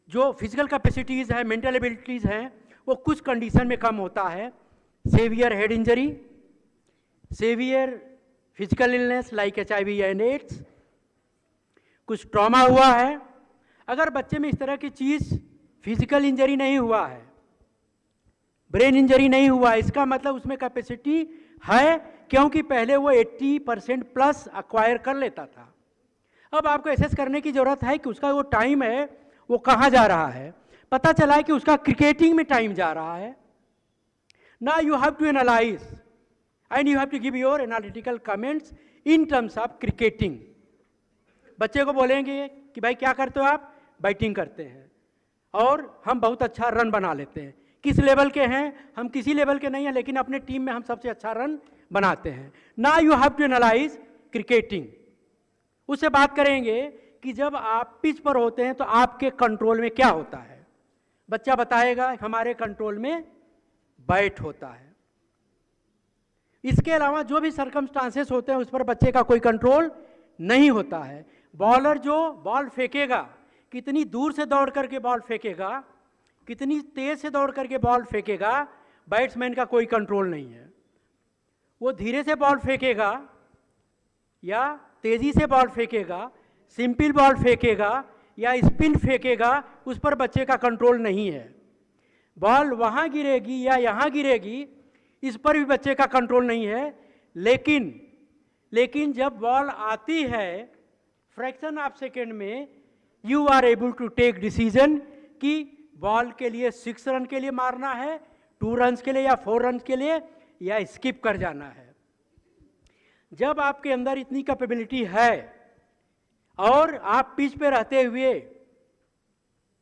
जो फिजिकल कैपेसिटीज है, मेंटल एबिलिटीज हैं, वो कुछ कंडीशन में कम होता है। Severe head injury, severe physical illness like HIV and AIDS, कुछ ट्रॉमा हुआ है। अगर बच्चे में इस तरह की चीज़, फिजिकल इंजरी नहीं हुआ है, ब्रेन इंजरी नहीं हुआ, इसका मतलब उसमें कैपेसिटी है, क्योंकि पहले वो 80% प्लस अक्वायर कर लेता था। अब आपको एसेस करने की जरूरत है कि उसका वो टाइम है वो कहाँ जा रहा है। पता चला है कि उसका क्रिकेटिंग में टाइम जा रहा है। Now you have to analyse and you have to give your analytical comments in terms of cricketing. बच्चे को बोलेंगे कि भाई क्या करते हो आप? बैटिंग करते हैं और हम बहुत अच्छा रन बना लेते हैं। किस लेवल के हैं? हम किसी लेवल के नहीं हैं, लेकिन अपने टीम में हम सबसे अच्छा रन बनाते हैं। Now you have to analyse cricketing. उससे बात करेंगे कि जब आप पिच पर होते हैं तो आपके कंट्रोल में क्या होता है। बच्चा बताएगा हमारे कंट्रोल में बैट होता है। इसके अलावा जो भी सर्कमस्टांसेस होते हैं उस पर बच्चे का कोई कंट्रोल नहीं होता है। बॉलर जो बॉल फेंकेगा, कितनी दूर से दौड़ करके बॉल फेंकेगा, कितनी तेज से दौड़ करके बॉल फेंकेगा, बैट्समैन का कोई कंट्रोल नहीं है। वो धीरे से बॉल फेंकेगा या तेजी से बॉल फेंकेगा, सिंपल बॉल फेंकेगा या स्पिन फेंकेगा, उस पर बच्चे का कंट्रोल नहीं है। बॉल वहाँ गिरेगी या यहाँ गिरेगी, इस पर भी बच्चे का कंट्रोल नहीं है। लेकिन जब बॉल आती है फ्रैक्शन ऑफ सेकेंड में, you are able to take decision कि बॉल के लिए 6 रन के लिए मारना है, 2 रन के लिए या 4 रन के लिए, या स्किप कर जाना है। जब आपके अंदर इतनी कैपेबिलिटी है और आप पिच पे रहते हुए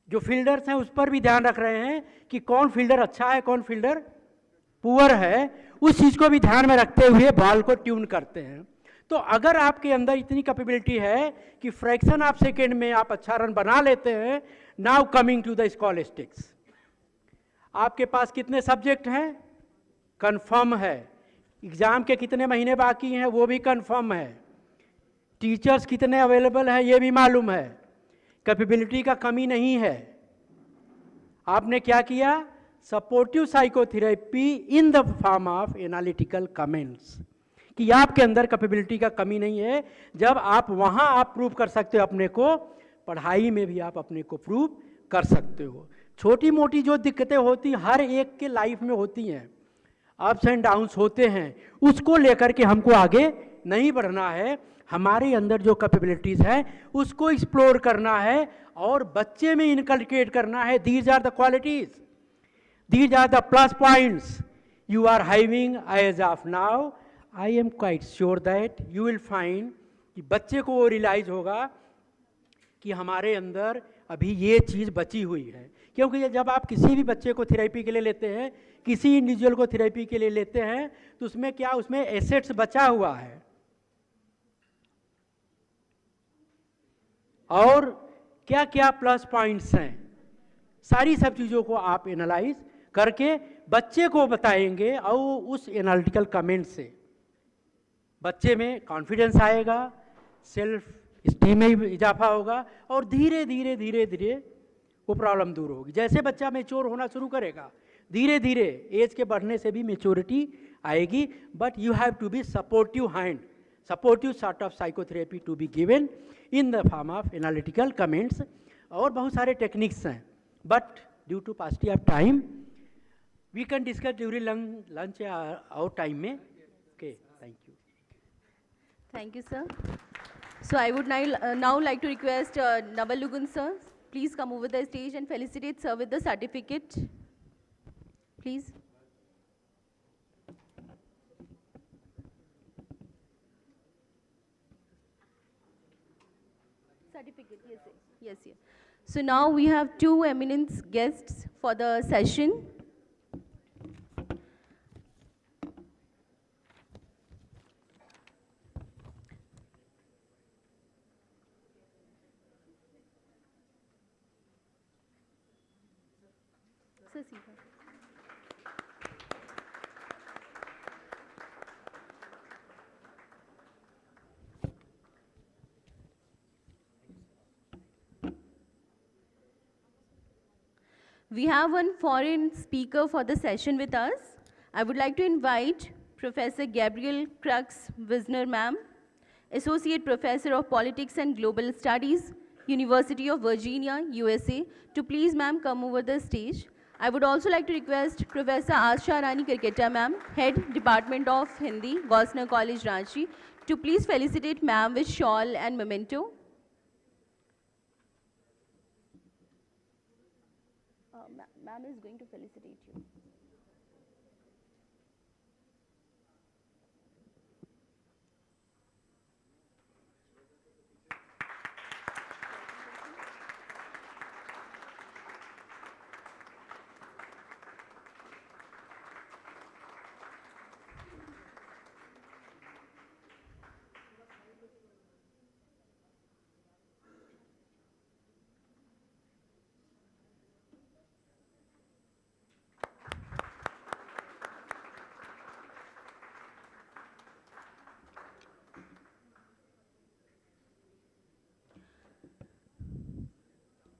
जो फील्डर्स हैं उस पर भी ध्यान रख रहे हैं कि कौन फील्डर अच्छा है, कौन फील्डर पुअर है, उस चीज़ को भी ध्यान में रखते हुए बॉल को ट्यून करते हैं। तो अगर आपके अंदर इतनी कैपेबिलिटी है कि फ्रैक्शन ऑफ सेकेंड में आप अच्छा रन बना लेते हैं, नाउ कमिंग टू द स्कॉलिस्टिक्स। आपके पास कितने सब्जेक्ट हैं? कंफर्म है। एग्जाम के कितने महीने बाकी हैं वो भी कंफर्म है। टीचर्स कितने अवेलेबल हैं ये भी मालूम है। कैपेबिलिटी का कमी नहीं है। आपने क्या किया? Supportive psychotherapy in the form of analytical comments, कि आपके अंदर कैपेबिलिटी का कमी नहीं है। जब आप वहाँ आप प्रूव कर सकते हो अपने को, पढ़ाई में भी आप अपने को प्रूव कर सकते हो। छोटी मोटी जो दिक्कतें होती हर एक के लाइफ में होती हैं, अप्स एंड डाउन्स होते हैं, उसको लेकर के हमको आगे नहीं बढ़ना है। हमारे अंदर जो कैपेबिलिटीज़ है उसको एक्सप्लोर करना है और बच्चे में इनकलकेट करना है। These are the qualities, these are the plus points you are having as of now. I am quite sure that you will find कि बच्चे को वो रियलाइज होगा कि हमारे अंदर अभी ये चीज़ बची हुई है। क्योंकि जब आप किसी भी बच्चे को थेरेपी के लिए लेते हैं, किसी इंडिविजुअल को थेरेपी के लिए लेते हैं, तो उसमें क्या, उसमें एसेट्स बचा हुआ है। और क्या क्या प्लस पॉइंट्स हैं, सारी सब चीज़ों को आप एनालाइज करके बच्चे को बताएंगे और उस एनालिटिकल कमेंट से बच्चे में कॉन्फिडेंस आएगा, सेल्फ स्टीम में इजाफा होगा और धीरे धीरे धीरे धीरे वो प्रॉब्लम दूर होगी। जैसे बच्चा मेच्योर होना शुरू करेगा, धीरे धीरे एज के बढ़ने से भी मेच्योरिटी आएगी। But you have to be supportive hand, supportive sort of psychotherapy to be given in the form of analytical comments. और बहुत सारे टेक्निक्स हैं, but due to paucity of time we can discuss during lunch और time में। Okay, thank you. Thank you, sir. So I would now like to request Naval Lugun, sir. Please come over the stage and felicitate sir with the certificate. Please. Certificate, yes, sir. Yes, yes. So now we have two eminent guests for the session. Sir, सीधा. We have one foreign speaker for the session with us. I would like to invite Professor Gabrielle Crux Wisner, ma'am, Associate Professor of Politics and Global Studies, University of Virginia, USA, to please, ma'am, come over the stage. I would also like to request Professor Asha Rani Kirketa, ma'am, Head Department of Hindi, Gosner College, Ranchi, to please felicitate ma'am with shawl and memento. Ma'am is going to felicitate you.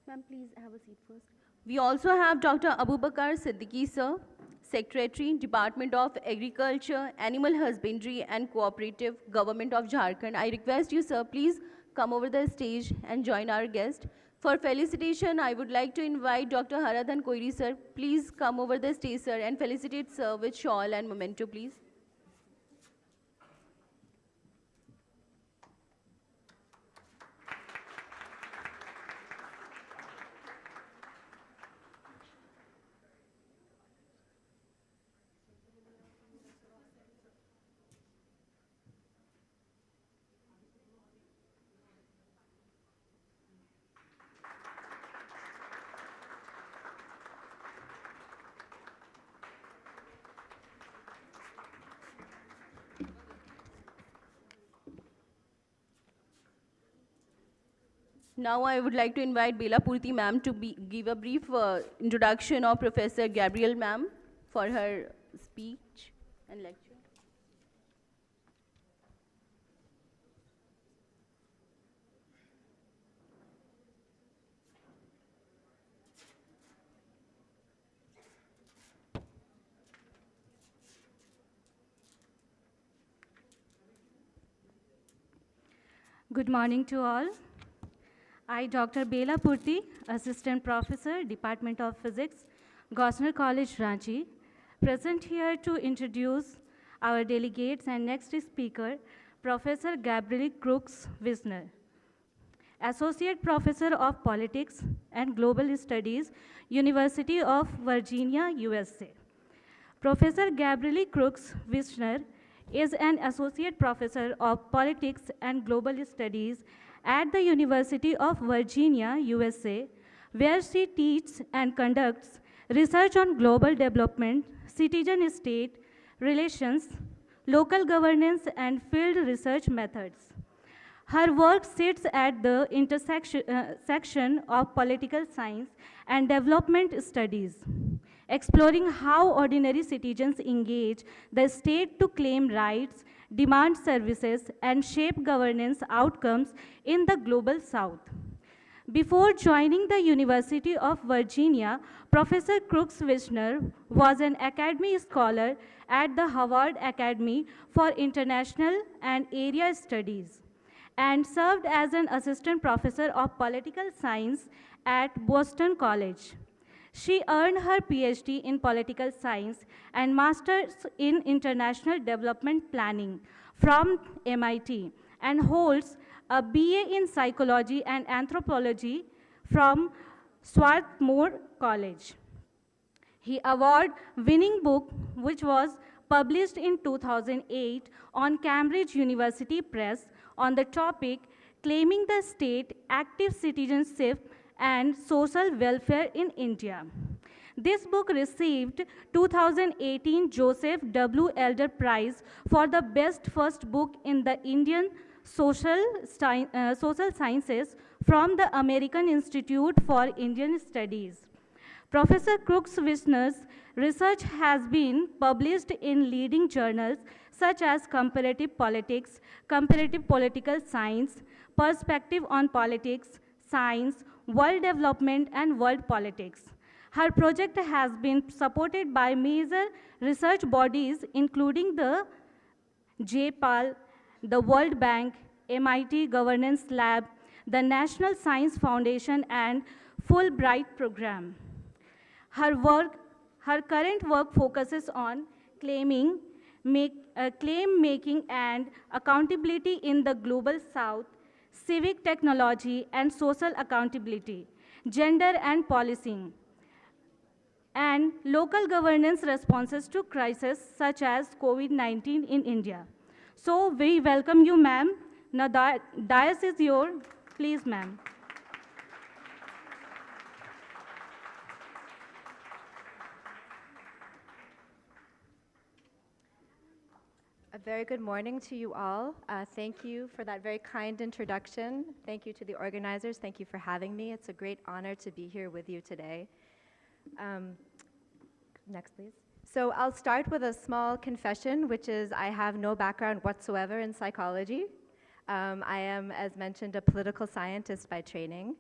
Ma'am, please have a seat first. We also have Dr. Abubakar Siddiqui, sir, Secretary, Department of Agriculture, Animal Husbandry and Cooperative, Government of Jharkhand. I request you, sir, please come over the stage and join our guest. For felicitation, I would like to invite Dr. Haradhan Koiri, sir. Please come over the stage, sir, and felicitate sir with shawl and memento, please. Now I would like to invite Bela Purti ma'am to give a brief introduction of Professor Gabriel ma'am for her speech and lecture. Good morning to all. I, Dr. Bela Purti, Assistant Professor, Department of Physics, Gosner College, Ranchi, present here to introduce our delegates and next speaker, Professor Gabriel Crooks Wisner, Associate Professor of Politics and Global Studies, University of Virginia, USA. Professor Gabriel Crooks Wisner is an Associate Professor of Politics and Global Studies at the University of Virginia, USA, where she teaches and conducts research on global development, citizen-state relations, local governance, and field research methods. Her work sits at the section of political science and development studies, exploring how ordinary citizens engage the state to claim rights, demand services, and shape governance outcomes in the global south. Before joining the University of Virginia, Professor Crooks Wisner was an academy scholar at the Howard Academy for International and Area Studies and served as an assistant professor of political science at Boston College. She earned her PhD in political science and master's in international development planning from MIT and holds a BA in psychology and anthropology from Swarthmore College. He award-winning book, which was published in 2008 on Cambridge University Press on the topic Claiming the State, Active Citizenship and Social Welfare in India. This book received 2018 Joseph W. Elder Prize for the best first book in the Indian social sciences from the American Institute for Indian Studies. Professor Crooks Wisner's research has been published in leading journals such as Comparative Politics, Comparative Political Science, Perspective on Politics, Science, World Development, and World Politics. Her project has been supported by major research bodies including the JPAL, the World Bank, MIT Governance Lab, the National Science Foundation, and Fulbright Program. Her current work focuses on claim making and accountability in the Global South, civic technology and social accountability, gender and policing, and local governance responses to crises such as COVID-19 in India. So we welcome you, ma'am. Now the dais is yours. Please, ma'am. A very good morning to you all. Thank you for that very kind introduction. Thank you to the organizers. Thank you for having me. It's a great honor to be here with you today. Next, please. So I'll start with a small confession, which is I have no background whatsoever in psychology. I am, as mentioned, a political scientist by training,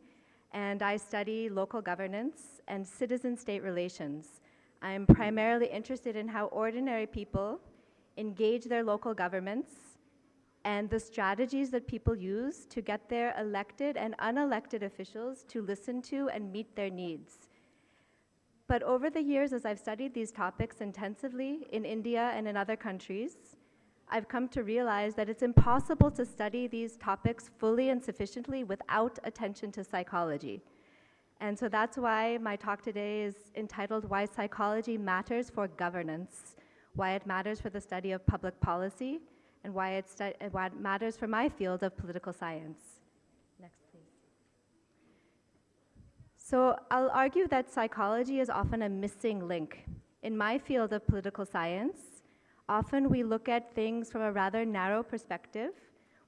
and I study local governance and citizen-state relations. I'm primarily interested in how ordinary people engage their local governments and the strategies that people use to get their elected and unelected officials to listen to and meet their needs. But over the years, as I've studied these topics intensively in India and in other countries, I've come to realize that it's impossible to study these topics fully and sufficiently without attention to psychology. And so that's why my talk today is entitled Why Psychology Matters for Governance, why it matters for the study of public policy, and why it matters for my field of political science. Next, please. So I'll argue that psychology is often a missing link. In my field of political science, often we look at things from a rather narrow perspective.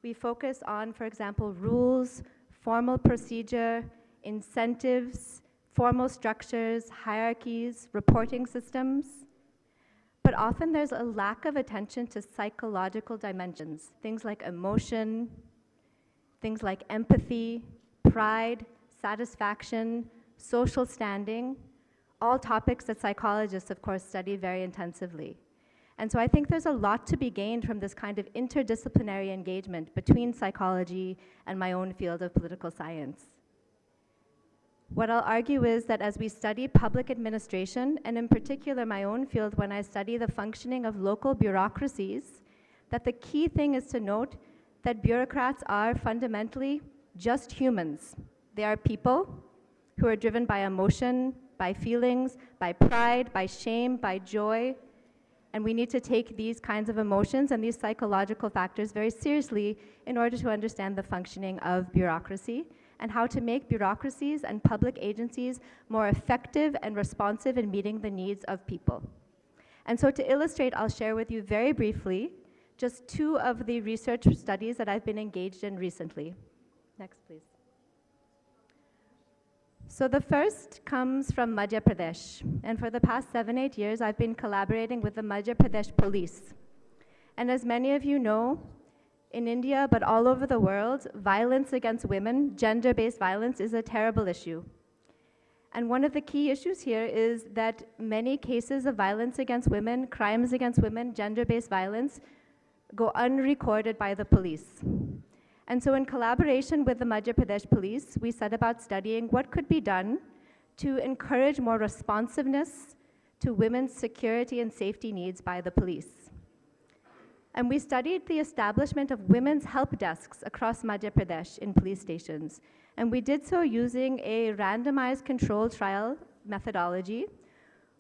We focus on, for example, rules, formal procedure, incentives, formal structures, hierarchies, reporting systems. But often there's a lack of attention to psychological dimensions, things like emotion, things like empathy, pride, satisfaction, social standing, all topics that psychologists, of course, study very intensively. And so I think there's a lot to be gained from this kind of interdisciplinary engagement between psychology and my own field of political science. What I'll argue is that as we study public administration, and in particular my own field when I study the functioning of local bureaucracies, that the key thing is to note that bureaucrats are fundamentally just humans. They are people who are driven by emotion, by feelings, by pride, by shame, by joy. And we need to take these kinds of emotions and these psychological factors very seriously in order to understand the functioning of bureaucracy and how to make bureaucracies and public agencies more effective and responsive in meeting the needs of people. And so to illustrate, I'll share with you very briefly just two of the research studies that I've been engaged in recently. Next, please. So the first comes from Madhya Pradesh, and for the past 7-8 years, I've been collaborating with the Madhya Pradesh police. And as many of you know, in India, but all over the world, violence against women, gender-based violence, is a terrible issue. And one of the key issues here is that many cases of violence against women, crimes against women, gender-based violence, go unrecorded by the police. And so in collaboration with the Madhya Pradesh police, we set about studying what could be done to encourage more responsiveness to women's security and safety needs by the police. And we studied the establishment of women's help desks across Madhya Pradesh in police stations. And we did so using a randomized controlled trial methodology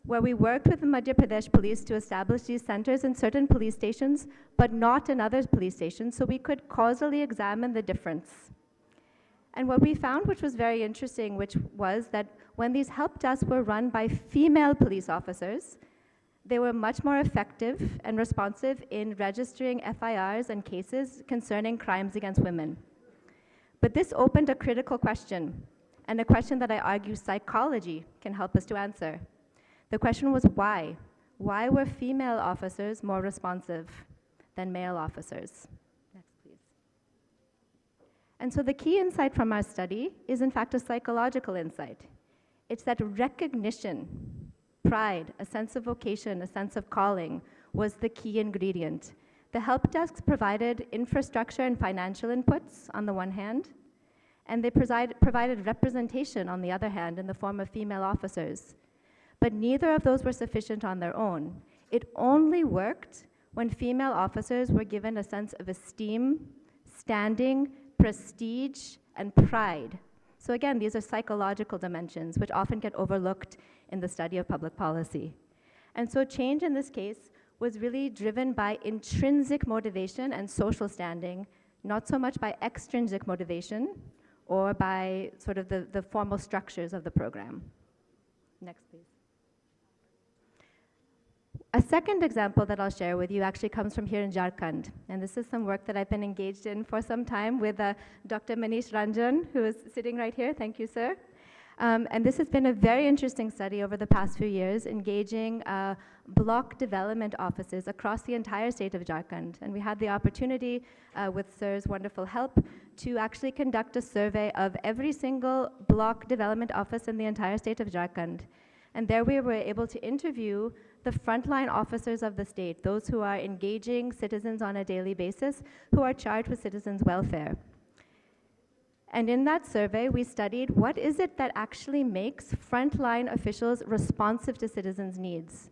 where we worked with the Madhya Pradesh police to establish these centers in certain police stations, but not in other police stations, so we could causally examine the difference. And what we found, which was very interesting, which was that when these help desks were run by female police officers, they were much more effective and responsive in registering FIRs and cases concerning crimes against women. But this opened a critical question, and a question that I argue psychology can help us to answer. The question was why? Why were female officers more responsive than male officers? Next, please. And so the key insight from our study is in fact a psychological insight. It's that recognition, pride, a sense of vocation, a sense of calling was the key ingredient. The help desks provided infrastructure and financial inputs on the one hand, and they provided representation on the other hand in the form of female officers. But neither of those were sufficient on their own. It only worked when female officers were given a sense of esteem, standing, prestige, and pride. So again, these are psychological dimensions which often get overlooked in the study of public policy. And so change in this case was really driven by intrinsic motivation and social standing, not so much by extrinsic motivation or by sort of the formal structures of the program. Next, please. A second example that I'll share with you actually comes from here in Jharkhand. And this is some work that I've been engaged in for some time with Dr. Manish Ranjan, who is sitting right here. Thank you, sir. And this has been a very interesting study over the past few years, engaging block development offices across the entire state of Jharkhand. And we had the opportunity, with sir's wonderful help, to actually conduct a survey of every single block development office in the entire state of Jharkhand. And there we were able to interview the frontline officers of the state, those who are engaging citizens on a daily basis, who are charged with citizens' welfare. And in that survey, we studied what is it that actually makes frontline officials responsive to citizens' needs.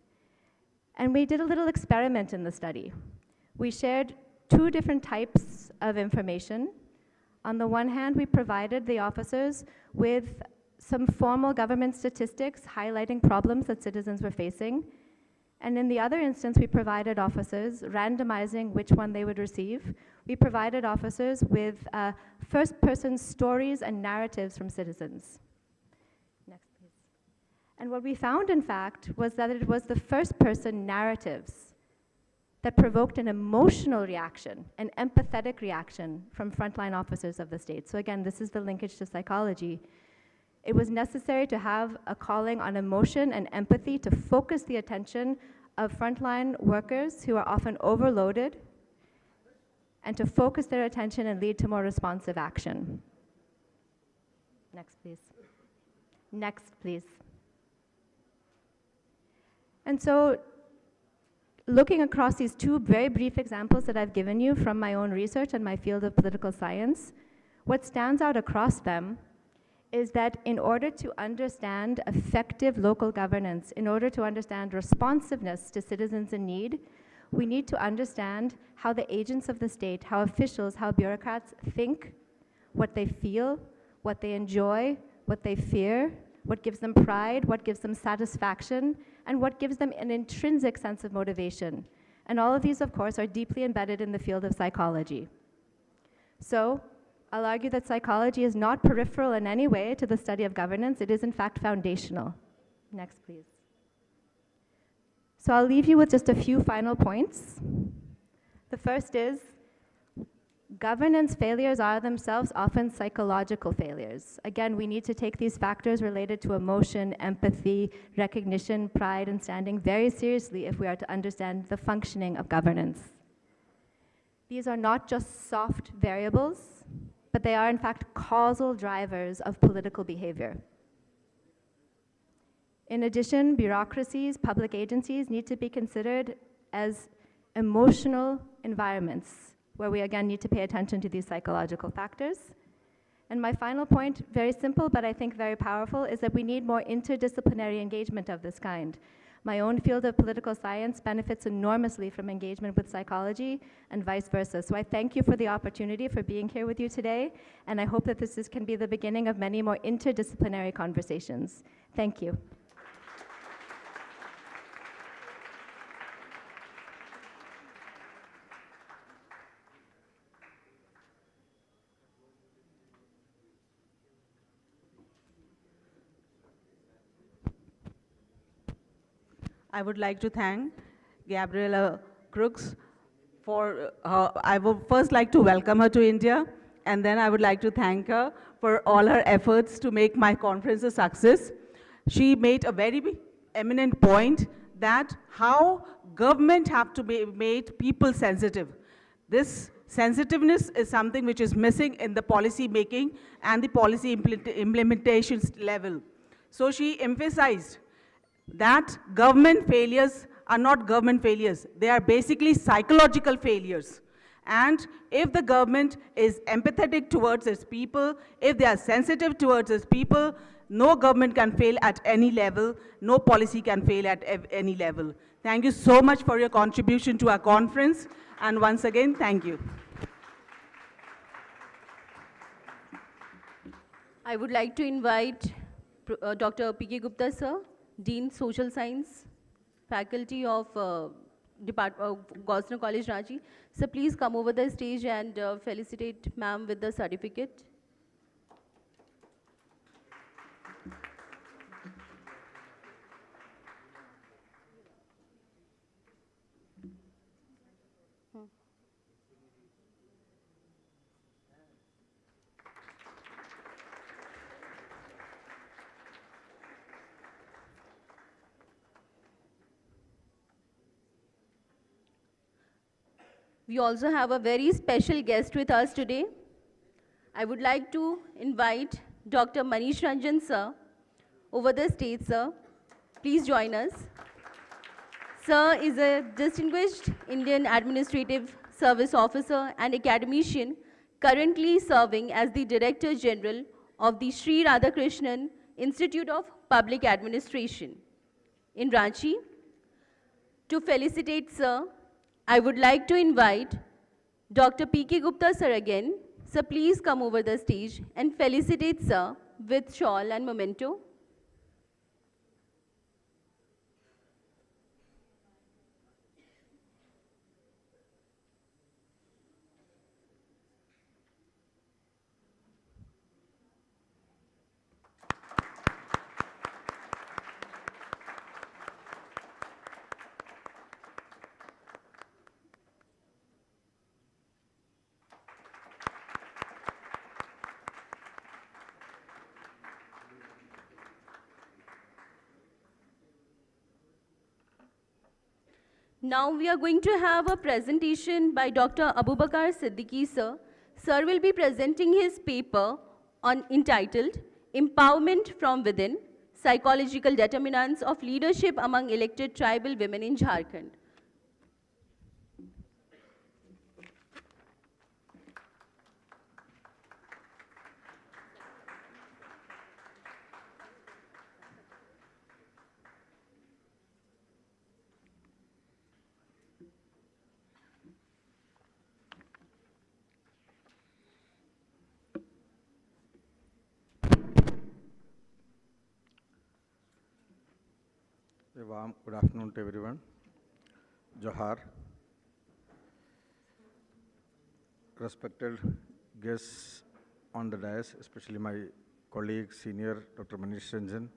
And we did a little experiment in the study. We shared two different types of information. On the one hand, we provided the officers with some formal government statistics highlighting problems that citizens were facing. And in the other instance, we provided officers, randomizing which one they would receive. We provided officers with first-person stories and narratives from citizens. Next, please. And what we found, in fact, was that it was the first-person narratives that provoked an emotional reaction, an empathetic reaction from frontline officers of the state. So again, this is the linkage to psychology. It was necessary to have a calling on emotion and empathy to focus the attention of frontline workers who are often overloaded, and to focus their attention and lead to more responsive action. Next, please. Next, please. And so, looking across these two very brief examples that I've given you from my own research and my field of political science, what stands out across them is that in order to understand effective local governance, in order to understand responsiveness to citizens in need, we need to understand how the agents of the state, how officials, how bureaucrats think, what they feel, what they enjoy, what they fear, what gives them pride, what gives them satisfaction, and what gives them an intrinsic sense of motivation. And all of these, of course, are deeply embedded in the field of psychology. So, I'll argue that psychology is not peripheral in any way to the study of governance. It is, in fact, foundational. Next, please. So I'll leave you with just a few final points. The first is, governance failures are themselves often psychological failures. Again, we need to take these factors related to emotion, empathy, recognition, pride, and standing very seriously if we are to understand the functioning of governance. These are not just soft variables, but they are in fact causal drivers of political behavior. In addition, bureaucracies, public agencies need to be considered as emotional environments where we again need to pay attention to these psychological factors. And my final point, very simple but I think very powerful, is that we need more interdisciplinary engagement of this kind. My own field of political science benefits enormously from engagement with psychology and vice versa. So I thank you for the opportunity for being here with you today, and I hope that this can be the beginning of many more interdisciplinary conversations. Thank you. I would like to thank Gabriela Crooks for, I would first like to welcome her to India, and then I would like to thank her for all her efforts to make my conference a success. She made a very eminent point that how government have to be made people sensitive. This sensitiveness is something which is missing in the policy making and the policy implementation level. So she emphasized that government failures are not government failures. They are basically psychological failures. And if the government is empathetic towards its people, if they are sensitive towards its people, no government can fail at any level, no policy can fail at any level. Thank you so much for your contribution to our conference, and once again, thank you. I would like to invite Dr. P.K. Gupta, sir, Dean Social Science, Faculty of Gosner College, Ranchi. So please come over the stage and felicitate ma'am with the certificate. We also have a very special guest with us today. I would like to invite Dr. Manish Ranjan, sir, over the stage, sir. Please join us. Sir is a distinguished Indian Administrative Service Officer and academician, currently serving as the Director General of the Sri Radhakrishnan Institute of Public Administration in Ranchi. To felicitate sir, I would like to invite Dr. P.K. Gupta sir again. Sir, please come over the stage and felicitate sir with shawl and memento. Now we are going to have a presentation by Dr. Abubakar Siddiqui sir. Sir will be presenting his paper entitled Empowerment from Within, Psychological Determinants of Leadership Among Elected Tribal Women in Jharkhand. A warm good afternoon to everyone. Johar. Respected guests on the dais, especially my colleague, senior Dr. Manish Ranjan,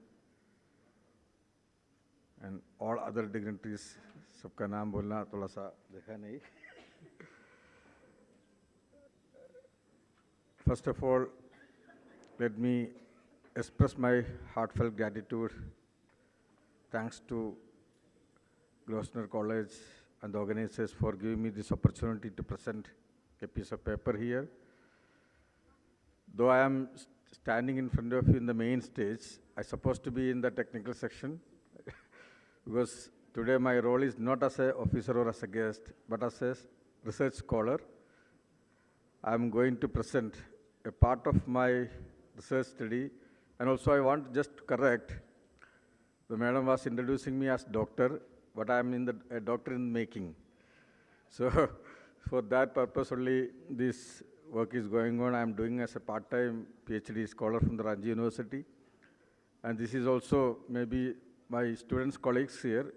and all other dignitaries, सबका नाम बोलना थोड़ा सा देखा नहीं. First of all, let me express my heartfelt gratitude. Thanks to Gloucester College and the organizers for giving me this opportunity to present a piece of paper here. Though I am standing in front of you in the main stage, I'm supposed to be in the technical section because today my role is not as an officer or as a guest, but as a research scholar. I'm going to present a part of my research study, and also I want just to correct. The madam was introducing me as doctor, but I am a doctor in making. So for that purpose only this work is going on. I am doing as a part-time PhD scholar from the Ranji University. And this is also maybe my students, colleagues here.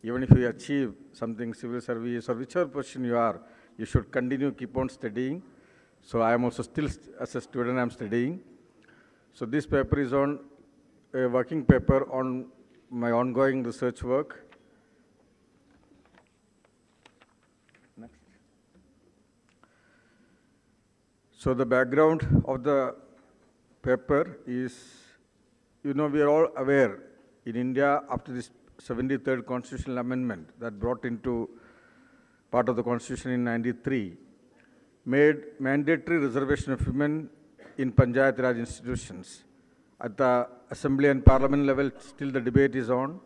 Even if you achieve something, civil service or whichever position you are, you should continue, keep on studying. So I am also still, as a student, I am studying. So this paper is on a working paper on my ongoing research work. Next. So the background of the paper is, we are all aware, in India, after this 73rd constitutional amendment that brought into part of the constitution in 93, made mandatory reservation of women in Panchayat Raj institutions. At the assembly and parliament level, still the debate is on.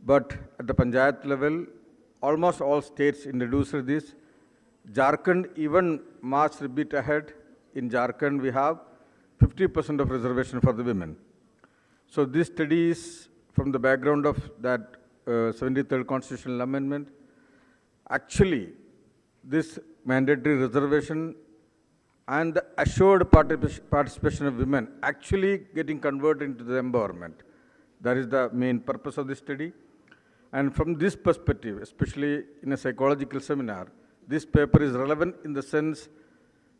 But at the Panchayat level, almost all states introduced this. Jharkhand even marched a bit ahead. In Jharkhand, we have 50% of reservation for the women. So this study is from the background of that 73rd constitutional amendment. Actually, this mandatory reservation and the assured participation of women actually getting converted into the empowerment. That is the main purpose of this study. And from this perspective, especially in a psychological seminar, this paper is relevant in the sense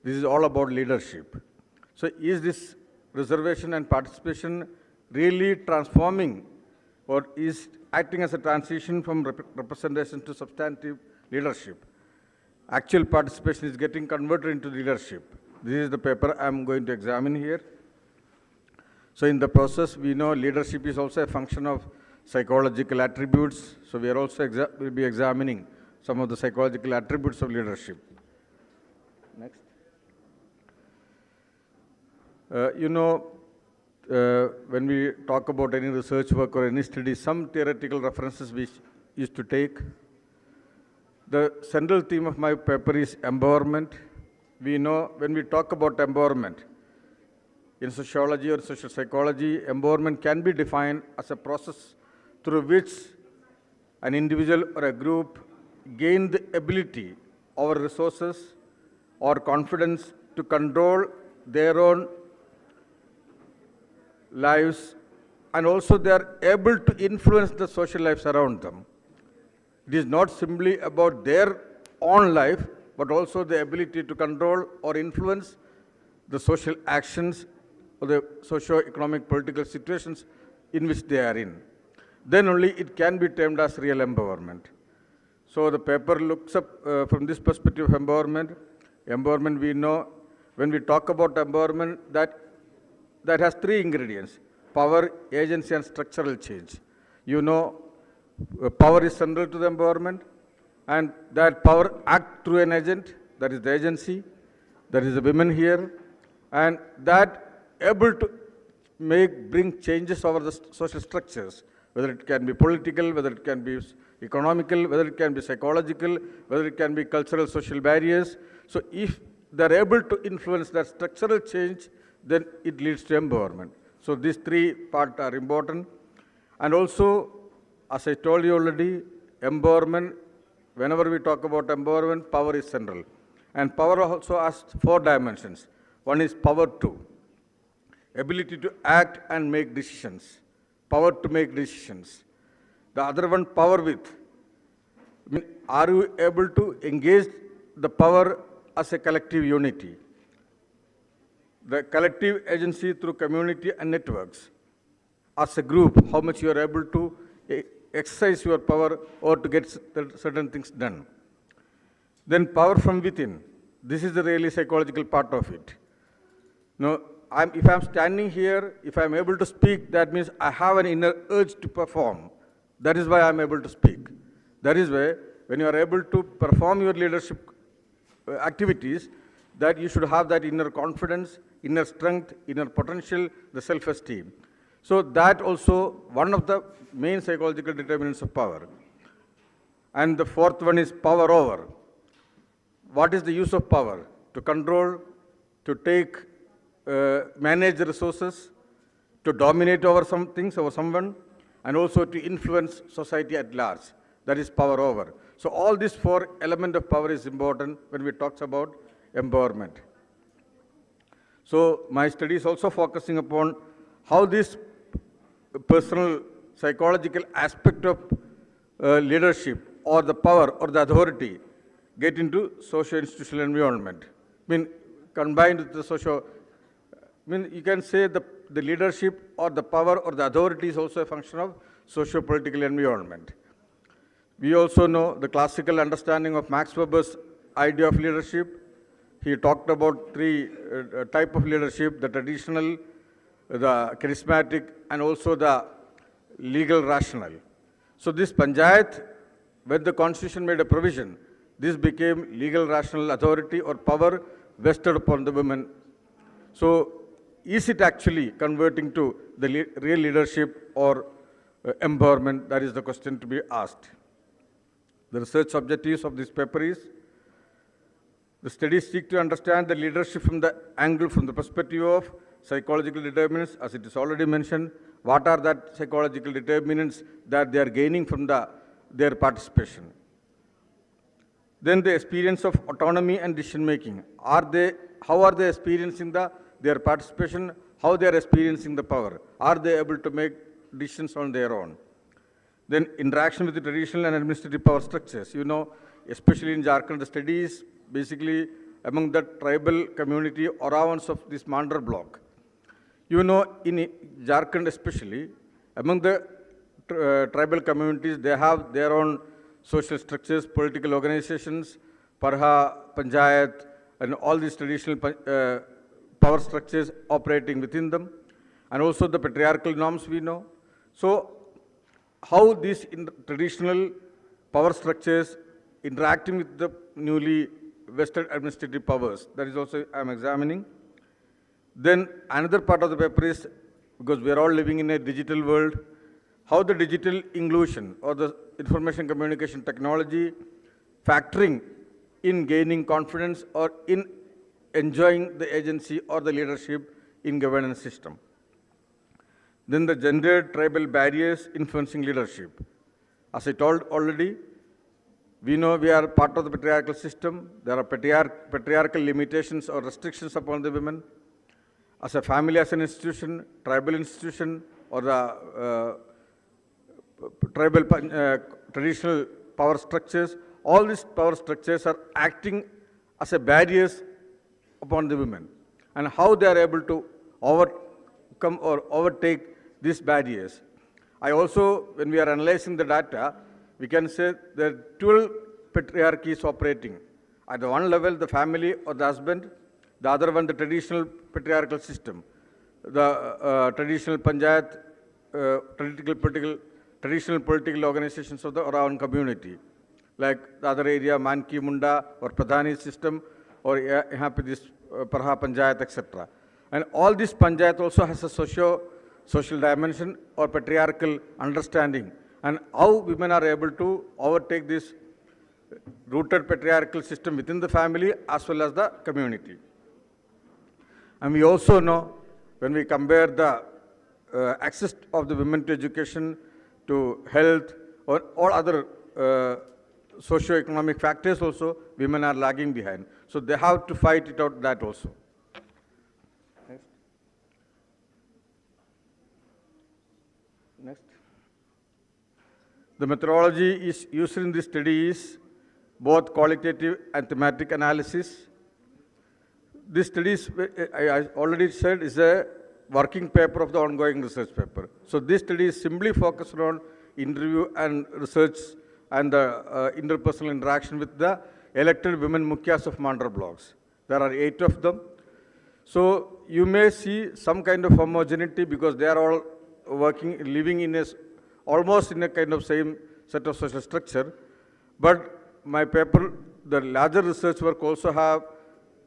this is all about leadership. So is this reservation and participation really transforming or is acting as a transition from representation to substantive leadership? Actual participation is getting converted into leadership. This is the paper I'm going to examine here. So in the process, we know leadership is also a function of psychological attributes. So we are also will be examining some of the psychological attributes of leadership. Next. When we talk about any research work or any study, some theoretical references we used to take. The central theme of my paper is empowerment. We know when we talk about empowerment, in sociology or social psychology, empowerment can be defined as a process through which an individual or a group gain the ability or resources or confidence to control their own lives, and also they are able to influence the social lives around them. It is not simply about their own life, but also the ability to control or influence the social actions or the socio-economic political situations in which they are in. Then only it can be termed as real empowerment. So the paper looks up from this perspective of empowerment. Empowerment, we know, when we talk about empowerment, that has three ingredients: power, agency, and structural change. power is central to the empowerment, and that power act through an agent, that is the agency, that is the women here, and that able to bring changes over the social structures, whether it can be political, whether it can be economical, whether it can be psychological, whether it can be cultural, social barriers. So if they're able to influence that structural change, then it leads to empowerment. So these three parts are important. And also, as I told you already, empowerment, whenever we talk about empowerment, power is central. And power also has 4 dimensions. One is power to, ability to act and make decisions, power to make decisions. The other one, power with. I mean, are you able to engage the power as a collective unity? The collective agency through community and networks. As a group, how much you are able to exercise your power or to get certain things done. Then power from within. This is the really psychological part of it. Now, if I'm standing here, if I'm able to speak, that means I have an inner urge to perform. That is why I'm able to speak. That is why when you are able to perform your leadership activities, that you should have that inner confidence, inner strength, inner potential, the self-esteem. So that also one of the main psychological determinants of power. And the fourth one is power over. What is the use of power? To control, to take, manage the resources, to dominate over some things, over someone, and also to influence society at large. That is power over. So all these 4 elements of power is important when we talk about empowerment. So my study is also focusing upon how this personal psychological aspect of leadership or the power or the authority get into socio-institutional environment. I mean, combined with the you can say the leadership or the power or the authority is also a function of socio-political environment. We also know the classical understanding of Max Weber's idea of leadership. He talked about 3 types of leadership: the traditional, the charismatic, and also the legal rational. So this panchayat, when the constitution made a provision, this became legal rational authority or power vested upon the women. So is it actually converting to the real leadership or empowerment? That is the question to be asked. The research objectives of this paper is: the studies seek to understand the leadership from the angle, from the perspective of psychological determinants, as it is already mentioned. What are that psychological determinants that they are gaining from their participation? Then the experience of autonomy and decision making. How are they experiencing their participation? How they are experiencing the power? Are they able to make decisions on their own? Then interaction with the traditional and administrative power structures. You know, especially in Jharkhand, the studies basically among the tribal community Oravans of this Mandar block. You know, in Jharkhand especially, among the tribal communities, they have their own social structures, political organizations, Parha, Panchayat, and all these traditional power structures operating within them, and also the patriarchal norms we know. So, how these traditional power structures interacting with the newly vested administrative powers, that is also I am examining. Then another part of the paper is, because we are all living in a digital world, how the digital inclusion or the information communication technology factoring in gaining confidence or in enjoying the agency or the leadership in governance system. Then the gendered tribal barriers influencing leadership. As I told already, we know we are part of the patriarchal system. There are patriarchal limitations or restrictions upon the women. As a family, as an institution, tribal institution, or the tribal traditional power structures, all these power structures are acting as a barriers upon the women. And how they are able to overcome or overtake these barriers. I also, when we are analyzing the data, we can say there are 12 patriarchies operating. At the one level, the family or the husband, the other one, the traditional patriarchal system, the traditional panchayat, traditional political traditional political organizations of the around community, like the other area, Manki Munda or Pradhani system, or यहाँ पे this Parha Panchayat, etc. And all this Panchayat also has a social dimension or patriarchal understanding, and how women are able to overtake this rooted patriarchal system within the family as well as the community. And we also know, when we compare the access of the women to education, to health, or all other socio-economic factors also, women are lagging behind. So they have to fight it out, that also. Next. Next. The methodology is used in this study is both qualitative and thematic analysis. This study is, I already said, is a working paper of the ongoing research paper. So this study is simply focused on interview and research and the interpersonal interaction with the elected women Mukhyas of Mandar blocks. There are 8 of them. So you may see some kind of homogeneity because they are all living in almost in a kind of same set of social structure. But my paper, the larger research work also have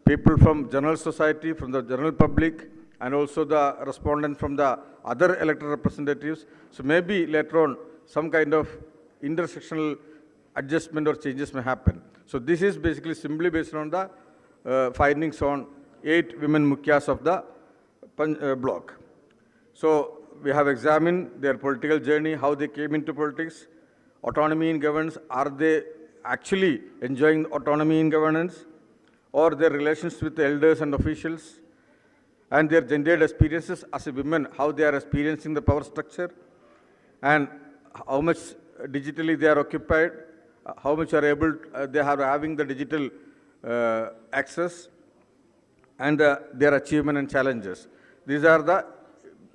people from general society, from the general public, and also the respondent from the other elected representatives. So maybe later on, some kind of intersectional adjustment or changes may happen. So this is basically simply based on the findings on 8 women Mukhyas of the block. So we have examined their political journey, how they came into politics, autonomy in governance, are they actually enjoying autonomy in governance, or their relations with the elders and officials, and their gendered experiences as a women, how they are experiencing the power structure, and how much digitally they are occupied, how much are able, they are having the digital access, and their achievement and challenges. These are the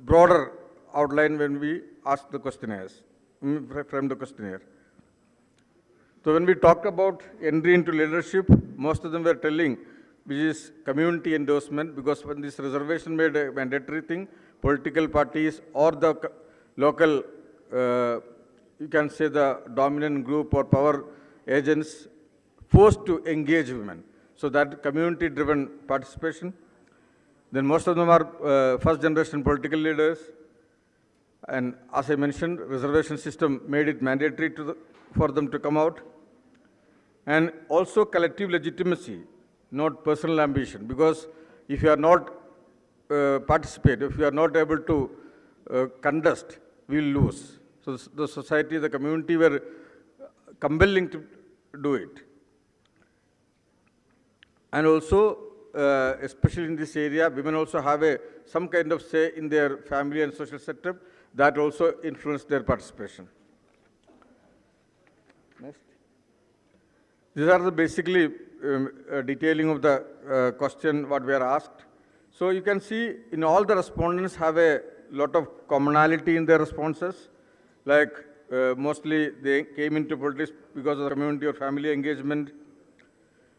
broader outline when we ask the questionnaires, from the questionnaire. So when we talk about entry into leadership, most of them were telling, which is community endorsement, because when this reservation made a mandatory thing, political parties or the local, you can say the dominant group or power agents forced to engage women. So that community-driven participation. Then most of them are first generation political leaders. And as I mentioned, reservation system made it mandatory for them to come out. And also collective legitimacy, not personal ambition. Because if you are not participate, if you are not able to contest, we will lose. So the society, the community were compelling to do it. And also, especially in this area, women also have some kind of say in their family and social setup that also influenced their participation. Next. These are the basically detailing of the question what we are asked. So you can see in all the respondents have a lot of commonality in their responses. Like mostly they came into politics because of the community or family engagement.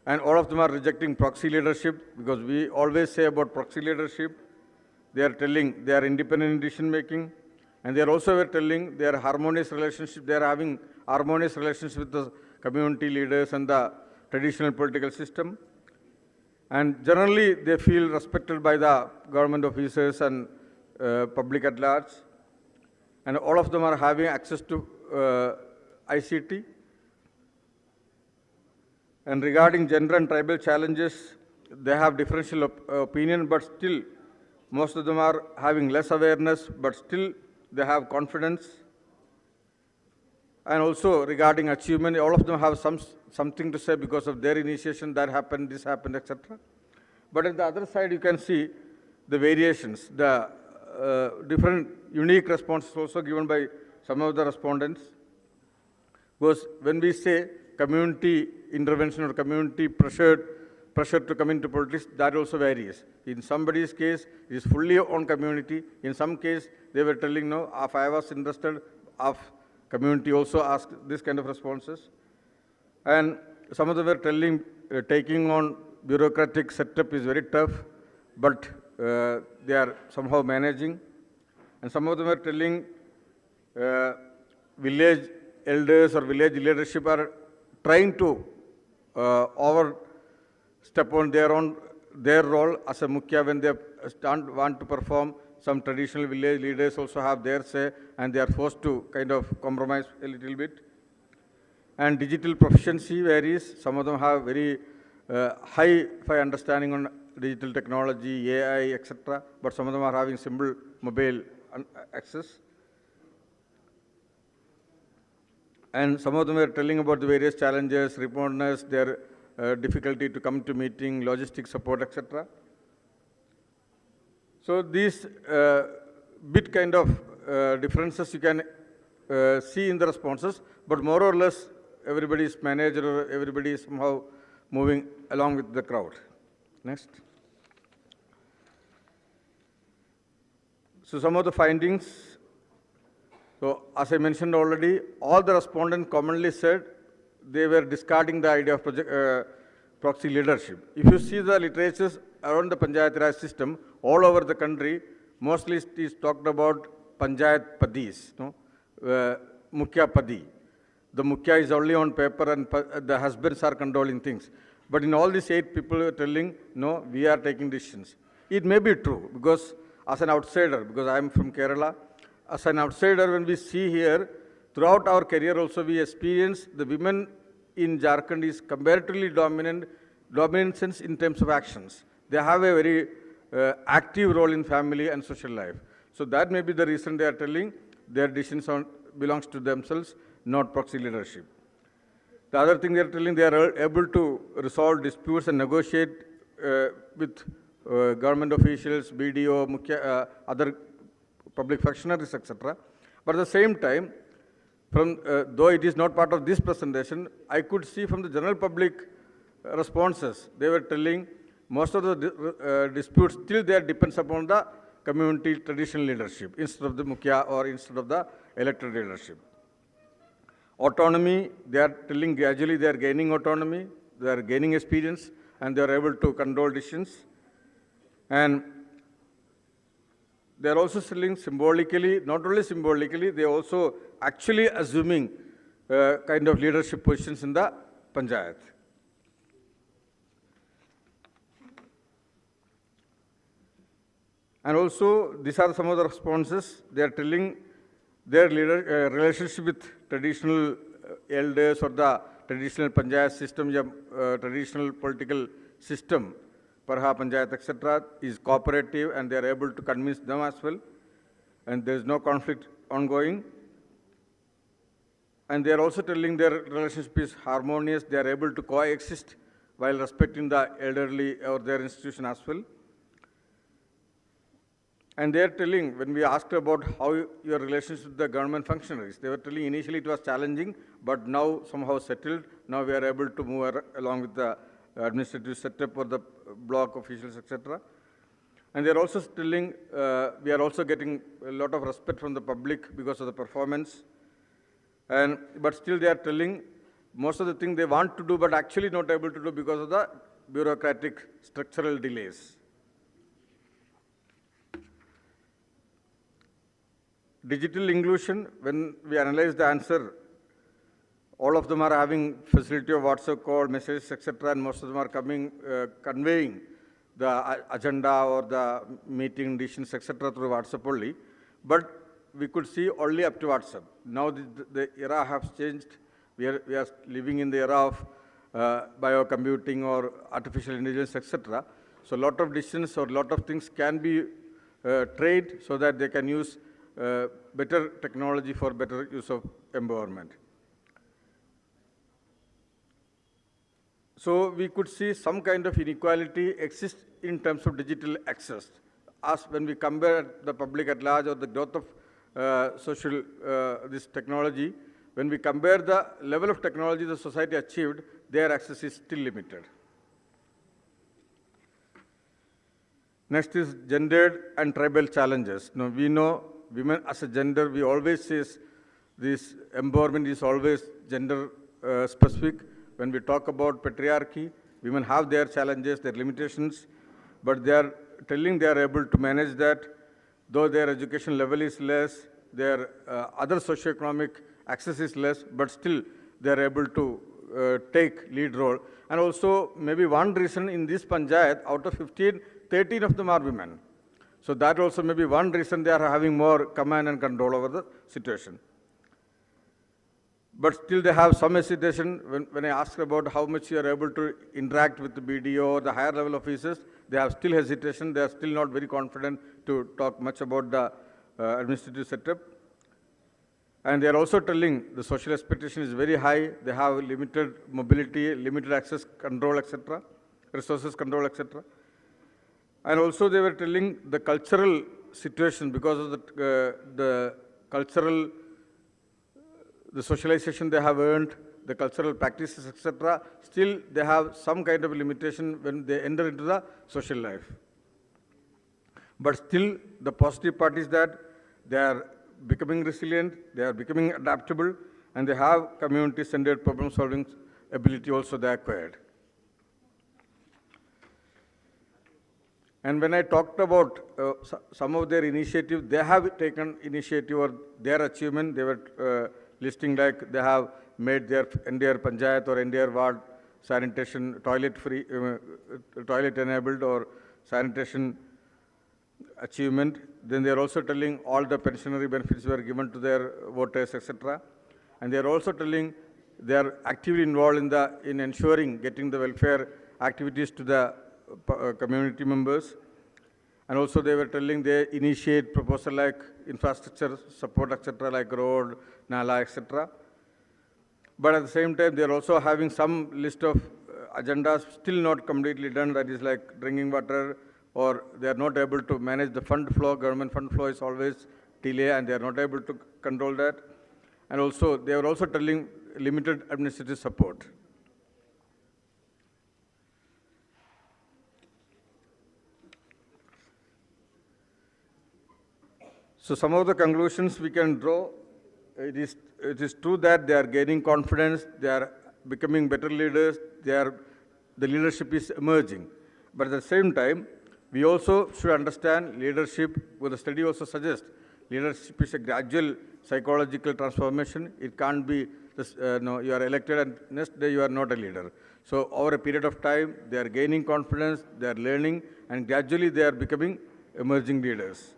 And all of them are rejecting proxy leadership, because we always say about proxy leadership, they are telling they are independent in decision making, and they are also telling they are harmonious relationship, they are having harmonious relations with the community leaders and the traditional political system. And generally they feel respected by the government officers and public at large. And all of them are having access to ICT. And regarding gender and tribal challenges, they have differential opinion, but still most of them are having less awareness, but still they have confidence. And also regarding achievement, all of them have something to say because of their initiation, that happened, this happened, etc. But on the other side, you can see the variations, the different unique responses also given by some of the respondents. Because when we say community intervention or community pressure to come into politics, that also varies. In somebody's case, it is fully on community. In some case, they were telling, no, if I was interested, of community also asked this kind of responses. And some of them were telling, taking on bureaucratic setup is very tough, but they are somehow managing. And some of them were telling, village elders or village leadership are trying to overstep on their role as a mukhya when they want to perform. Some traditional village leaders also have their say, and they are forced to kind of compromise a little bit. And digital proficiency varies. Some of them have very high understanding on digital technology, AI, etc. But some of them are having simple mobile access. And some of them are telling about the various challenges, remoteness, their difficulty to come to meeting, logistic support, etc. So these bit kind of differences you can see in the responses, but more or less everybody is managed or everybody is somehow moving along with the crowd. Next. So some of the findings. So as I mentioned already, all the respondents commonly said they were discarding the idea of proxy leadership. If you see the literatures around the Panchayat Raj system, all over the country, mostly it is talked about Panchayat Padis, Mukhya Padi. The Mukhya is only on paper and the husbands are controlling things. But in all these 8 people are telling, no, we are taking decisions. It may be true, because as an outsider, because I am from Kerala, as an outsider, when we see here, throughout our career also we experience the women in Jharkhand is comparatively dominant sense in terms of actions. They have a very active role in family and social life. So that may be the reason they are telling their decisions belongs to themselves, not proxy leadership. The other thing they are telling, they are able to resolve disputes and negotiate with government officials, BDO, Mukhya, other public functionaries, etc. But at the same time, though it is not part of this presentation, I could see from the general public responses, they were telling most of the disputes still there depends upon the community traditional leadership instead of the Mukhya or instead of the elected leadership. Autonomy, they are telling gradually they are gaining autonomy, they are gaining experience, and they are able to control decisions. And they are also telling symbolically, not only symbolically, they are also actually assuming kind of leadership positions in the Panchayat. And also, these are some of the responses. They are telling their relationship with traditional elders or the traditional Panchayat system, traditional political system, Parha Panchayat, etc., is cooperative, and they are able to convince them as well. And there is no conflict ongoing. And they are also telling their relationship is harmonious. They are able to coexist while respecting the elderly or their institution as well. And they are telling, when we asked about how your relations with the government functionaries, they were telling initially it was challenging, but now somehow settled. Now we are able to move along with the administrative setup or the block officials, etc. And they are also telling, we are also getting a lot of respect from the public because of the performance. But still they are telling most of the things they want to do, but actually not able to do because of the bureaucratic structural delays. Digital inclusion, when we analyze the answer, all of them are having facility of WhatsApp call, messages, etc., and most of them are conveying the agenda or the meeting decisions, etc., through WhatsApp only. But we could see only up to WhatsApp. Now the era has changed. We are living in the era of biocomputing or artificial intelligence, etc. So a lot of decisions or a lot of things can be trained so that they can use better technology for better use of empowerment. So we could see some kind of inequality exist in terms of digital access. As when we compare the public at large or the growth of social this technology, when we compare the level of technology the society achieved, their access is still limited. Next is gendered and tribal challenges. Now we know women as a gender, we always say this empowerment is always gender specific. When we talk about patriarchy, women have their challenges, their limitations, but they are telling they are able to manage that, though their education level is less, their other socioeconomic access is less, but still they are able to take lead role. And also maybe one reason in this panchayat, out of 15, 13 of them are women. So that also may be one reason they are having more command and control over the situation. But still they have some hesitation when I ask about how much you are able to interact with the BDO or the higher level officers, they have still hesitation. They are still not very confident to talk much about the administrative setup. And they are also telling the social expectation is very high. They have limited mobility, limited access control, etc., resources control, etc. And also they were telling the cultural situation because of the cultural, the socialization they have earned, the cultural practices, etc. Still they have some kind of limitation when they enter into the social life. But still the positive part is that they are becoming resilient, they are becoming adaptable, and they have community-centered problem-solving ability also they acquired. And when I talked about some of their initiatives, they have taken initiative or their achievement, they were listing like they have made their entire panchayat or entire ward sanitation toilet-free, toilet-enabled or sanitation achievement. Then they are also telling all the pensionary benefits were given to their voters, etc. And they are also telling they are actively involved in ensuring getting the welfare activities to the community members. And also they were telling they initiate proposal like infrastructure support, etc., like road, nala, etc. But at the same time, they are also having some list of agendas still not completely done, that is like drinking water, or they are not able to manage the fund flow. Government fund flow is always delay and they are not able to control that. And also, they are also telling limited administrative support. So some of the conclusions we can draw, it is true that they are gaining confidence, they are becoming better leaders, the leadership is emerging. But at the same time, we also should understand leadership, what the study also suggests, leadership is a gradual psychological transformation. It can't be, you are elected and next day you are not a leader. So over a period of time, they are gaining confidence, they are learning, and gradually they are becoming emerging leaders.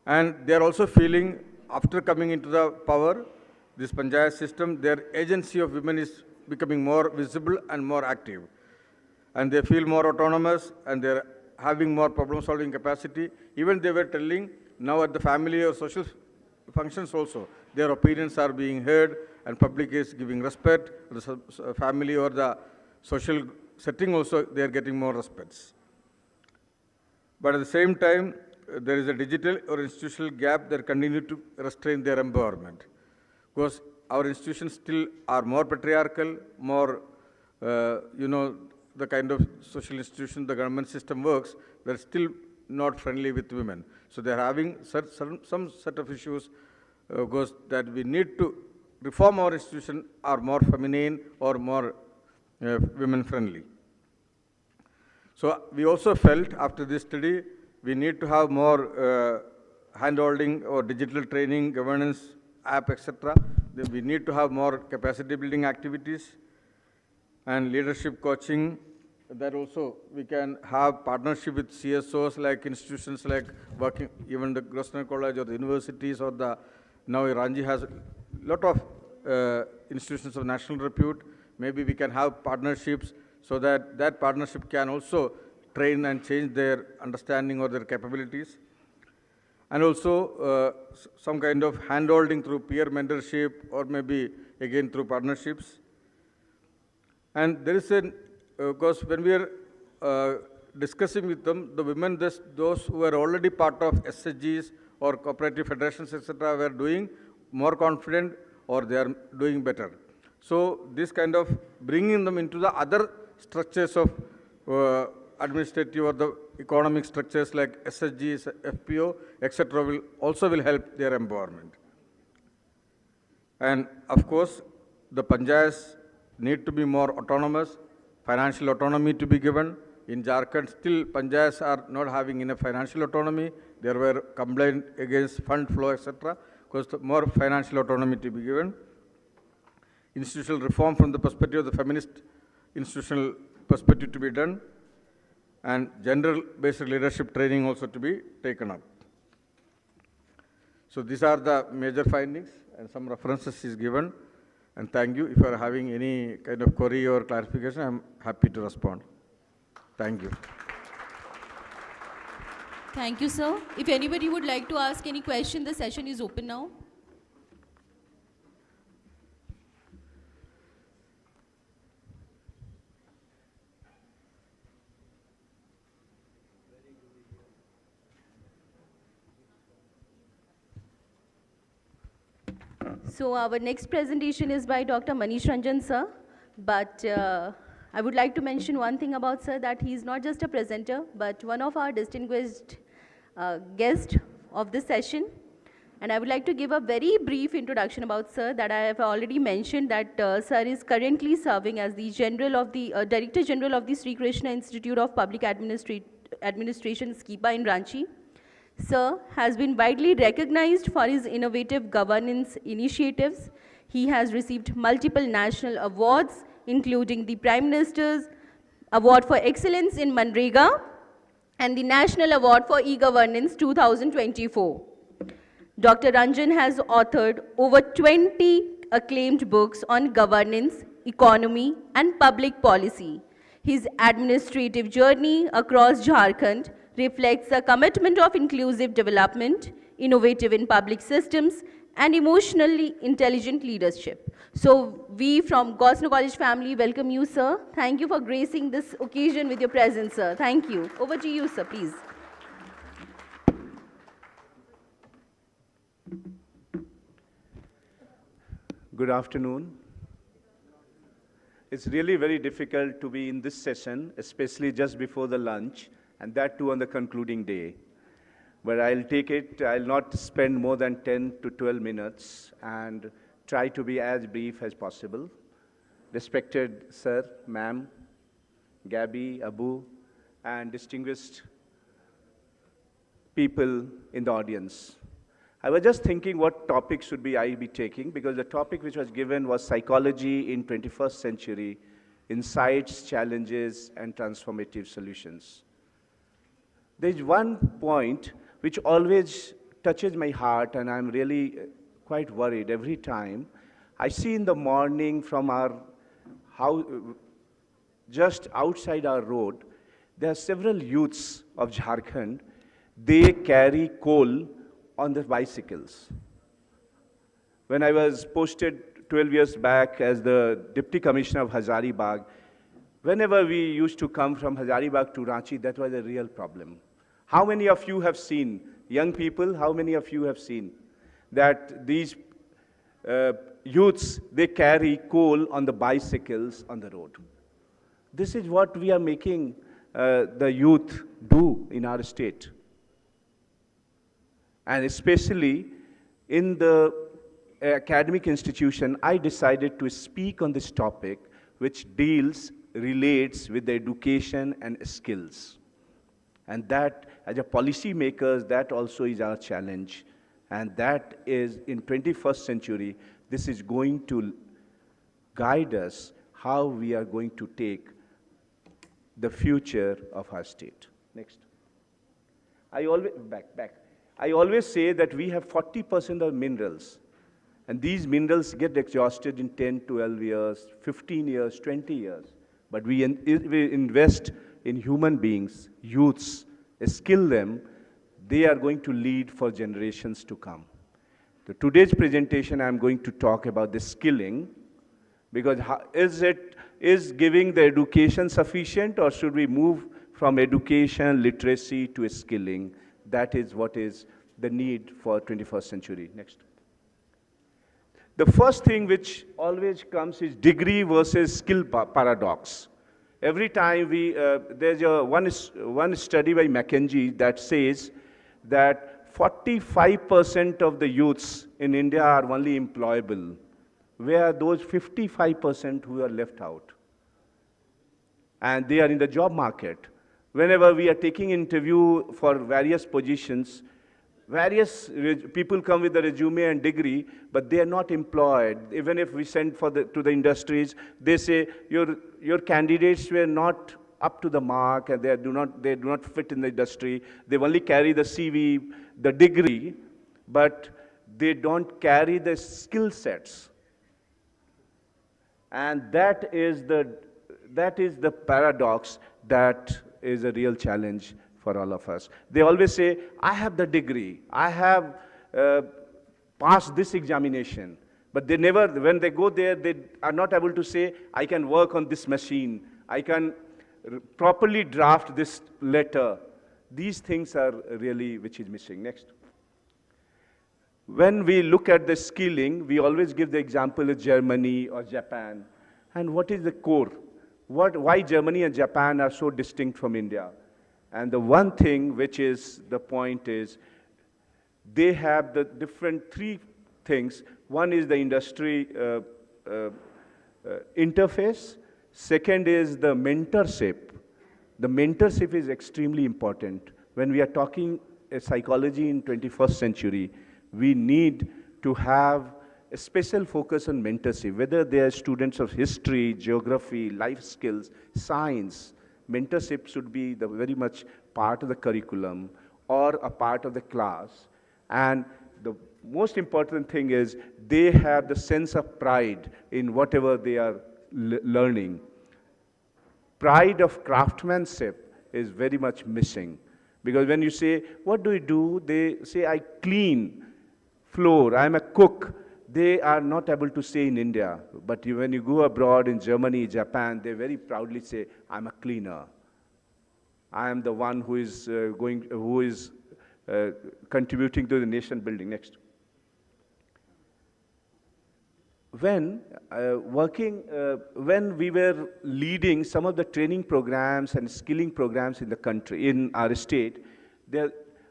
And they are also feeling, after coming into the power, this panchayat system, their agency of women is becoming more visible and more active. And they feel more autonomous and they're having more problem-solving capacity. Even they were telling, now at the family or social functions also, their opinions are being heard and public is giving respect. The family or the social setting also, they are getting more respects. But at the same time, there is a digital or institutional gap that continue to restrain their empowerment. Because our institutions still are more patriarchal, more, the kind of social institution the government system works, they're still not friendly with women. So they're having some set of issues goes that we need to reform our institution are more feminine or more women friendly. So we also felt after this study, we need to have more hand-holding or digital training, governance, app, etc. We need to have more capacity building activities and leadership coaching. That also we can have partnership with CSOs like institutions like working, even the Grosvenor College or the universities or the, now Ranji has a lot of institutions of national repute. Maybe we can have partnerships so that that partnership can also train and change their understanding or their capabilities. And also some kind of hand-holding through peer mentorship or maybe again through partnerships. And there is because when we are discussing with them, the women, those who are already part of SHGs or cooperative federations, etc., were doing more confident or they are doing better. So this kind of bringing them into the other structures of administrative or the economic structures like SHGs, FPO, etc., will also help their empowerment. And of course, the panchayats need to be more autonomous, financial autonomy to be given. In Jharkhand, still panchayats are not having enough financial autonomy. There were complaints against fund flow, etc. course, more financial autonomy to be given. Institutional reform from the perspective of the feminist institutional perspective to be done, and general basic leadership training also to be taken up. So these are the major findings, and some references is given. And thank you. If you are having any kind of query or clarification, I am happy to respond. Thank you. Thank you, sir. If anybody would like to ask any question, the session is open now. So our next presentation is by Dr. Manish Ranjan, sir. But I would like to mention one thing about sir, that he is not just a presenter, but one of our distinguished guests of this session. And I would like to give a very brief introduction about sir, that I have already mentioned that sir is currently serving as the Director General of the Sri Krishna Institute of Public Administration, SKIPA in Ranchi. Sir has been widely recognized for his innovative governance initiatives. He has received multiple national awards, including the Prime Minister's Award for Excellence in Manrega and the National Award for E-Governance 2024. Dr. Ranjan has authored over 20 acclaimed books on governance, economy, and public policy. His administrative journey across Jharkhand reflects a commitment of inclusive development, innovative in public systems, and emotionally intelligent leadership. So we from Gosnell College family welcome you, sir. Thank you for gracing this occasion with your presence, sir. Thank you. Over to you, sir, please. Good afternoon. It's really very difficult to be in this session, especially just before the lunch, and that too on the concluding day. But I'll not spend more than 10 to 12 minutes and try to be as brief as possible. Respected sir, ma'am, Gabby, Abu, and distinguished people in the audience. I was just thinking what topic should I be taking, because the topic which was given was psychology in 21st century, insights, challenges, and transformative solutions. There's one point which always touches my heart, and I'm really quite worried every time. I see in the morning from our house, just outside our road, there are several youths of Jharkhand. They carry coal on the bicycles. When I was posted 12 years back as the Deputy Commissioner of Hazaribagh, whenever we used to come from Hazaribagh to Ranchi, that was a real problem. How many of you have seen, young people, how many of you have seen that these youths, they carry coal on the bicycles on the road? This is what we are making the youth do in our state. And especially in the academic institution, I decided to speak on this topic, which relates with the education and skills. And that, as a policy makers, that also is our challenge. And that is, in 21st century, this is going to guide us how we are going to take the future of our state. Next. I always say that we have 40% of minerals, and these minerals get exhausted in 10, 12 years, 15 years, 20 years. But we invest in human beings, youths, skill them, they are going to lead for generations to come. So today's presentation, I'm going to talk about the skilling, because is giving the education sufficient, or should we move from education, literacy to skilling? That is what is the need for 21st century. Next. The first thing which always comes is degree versus skill paradox. Every time there's one study by McKinsey that says that 45% of the youths in India are only employable, where those 55% who are left out. And they are in the job market. Whenever we are taking interview for various positions, People come with a resume and degree, but they are not employed. Even if we send to the industries, they say your candidates were not up to the mark, and they do not fit in the industry. They only carry the CV, the degree, but they don't carry the skill sets. And that is the paradox that is a real challenge for all of us. They always say, I have the degree, I have passed this examination, but they never, when they go there, they are not able to say, I can work on this machine, I can properly draft this letter. These things are really which is missing. Next. When we look at the skilling, we always give the example of Germany or Japan. And what is the core? Why Germany and Japan are so distinct from India? And the one thing which is the point is, they have the different three things. One is the industry interface. Second is the mentorship. The mentorship is extremely important. When we are talking psychology in 21st century, we need to have a special focus on mentorship, whether they are students of history, geography, life skills, science. Mentorship should be very much part of the curriculum or a part of the class. And the most important thing is they have the sense of pride in whatever they are learning. Pride of craftsmanship is very much missing. Because when you say, what do you do? They say, I clean floor, I'm a cook. They are not able to say in India. But when you go abroad in Germany, Japan, they very proudly say, I'm a cleaner. I am the one who is contributing to the nation building. Next. When when we were leading some of the training programs and skilling programs in the country, in our state,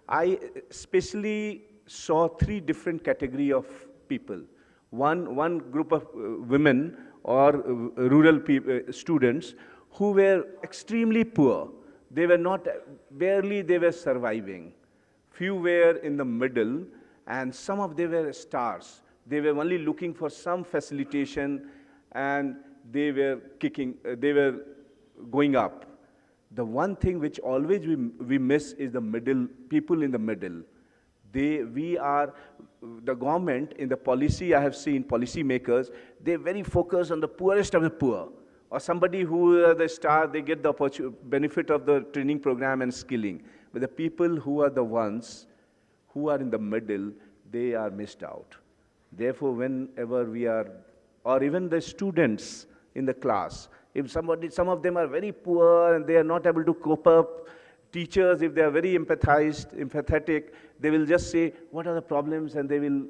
I especially saw three different categories of people. One group of women or rural students who were extremely poor. They were not, barely they were surviving. Few were in the middle, and some of them were stars. They were only looking for some facilitation, and they were going up. The one thing which always we miss is the middle, people in the middle. The government, in the policy, I have seen policy makers, they're very focused on the poorest of the poor. Or somebody who are the star, they get the benefit of the training program and skilling. But the people who are the ones who are in the middle, they are missed out. Therefore, whenever we are, or even the students in the class, if some of them are very poor and they are not able to cope up, teachers, if they are very empathetic, they will just say, what are the problems, and they will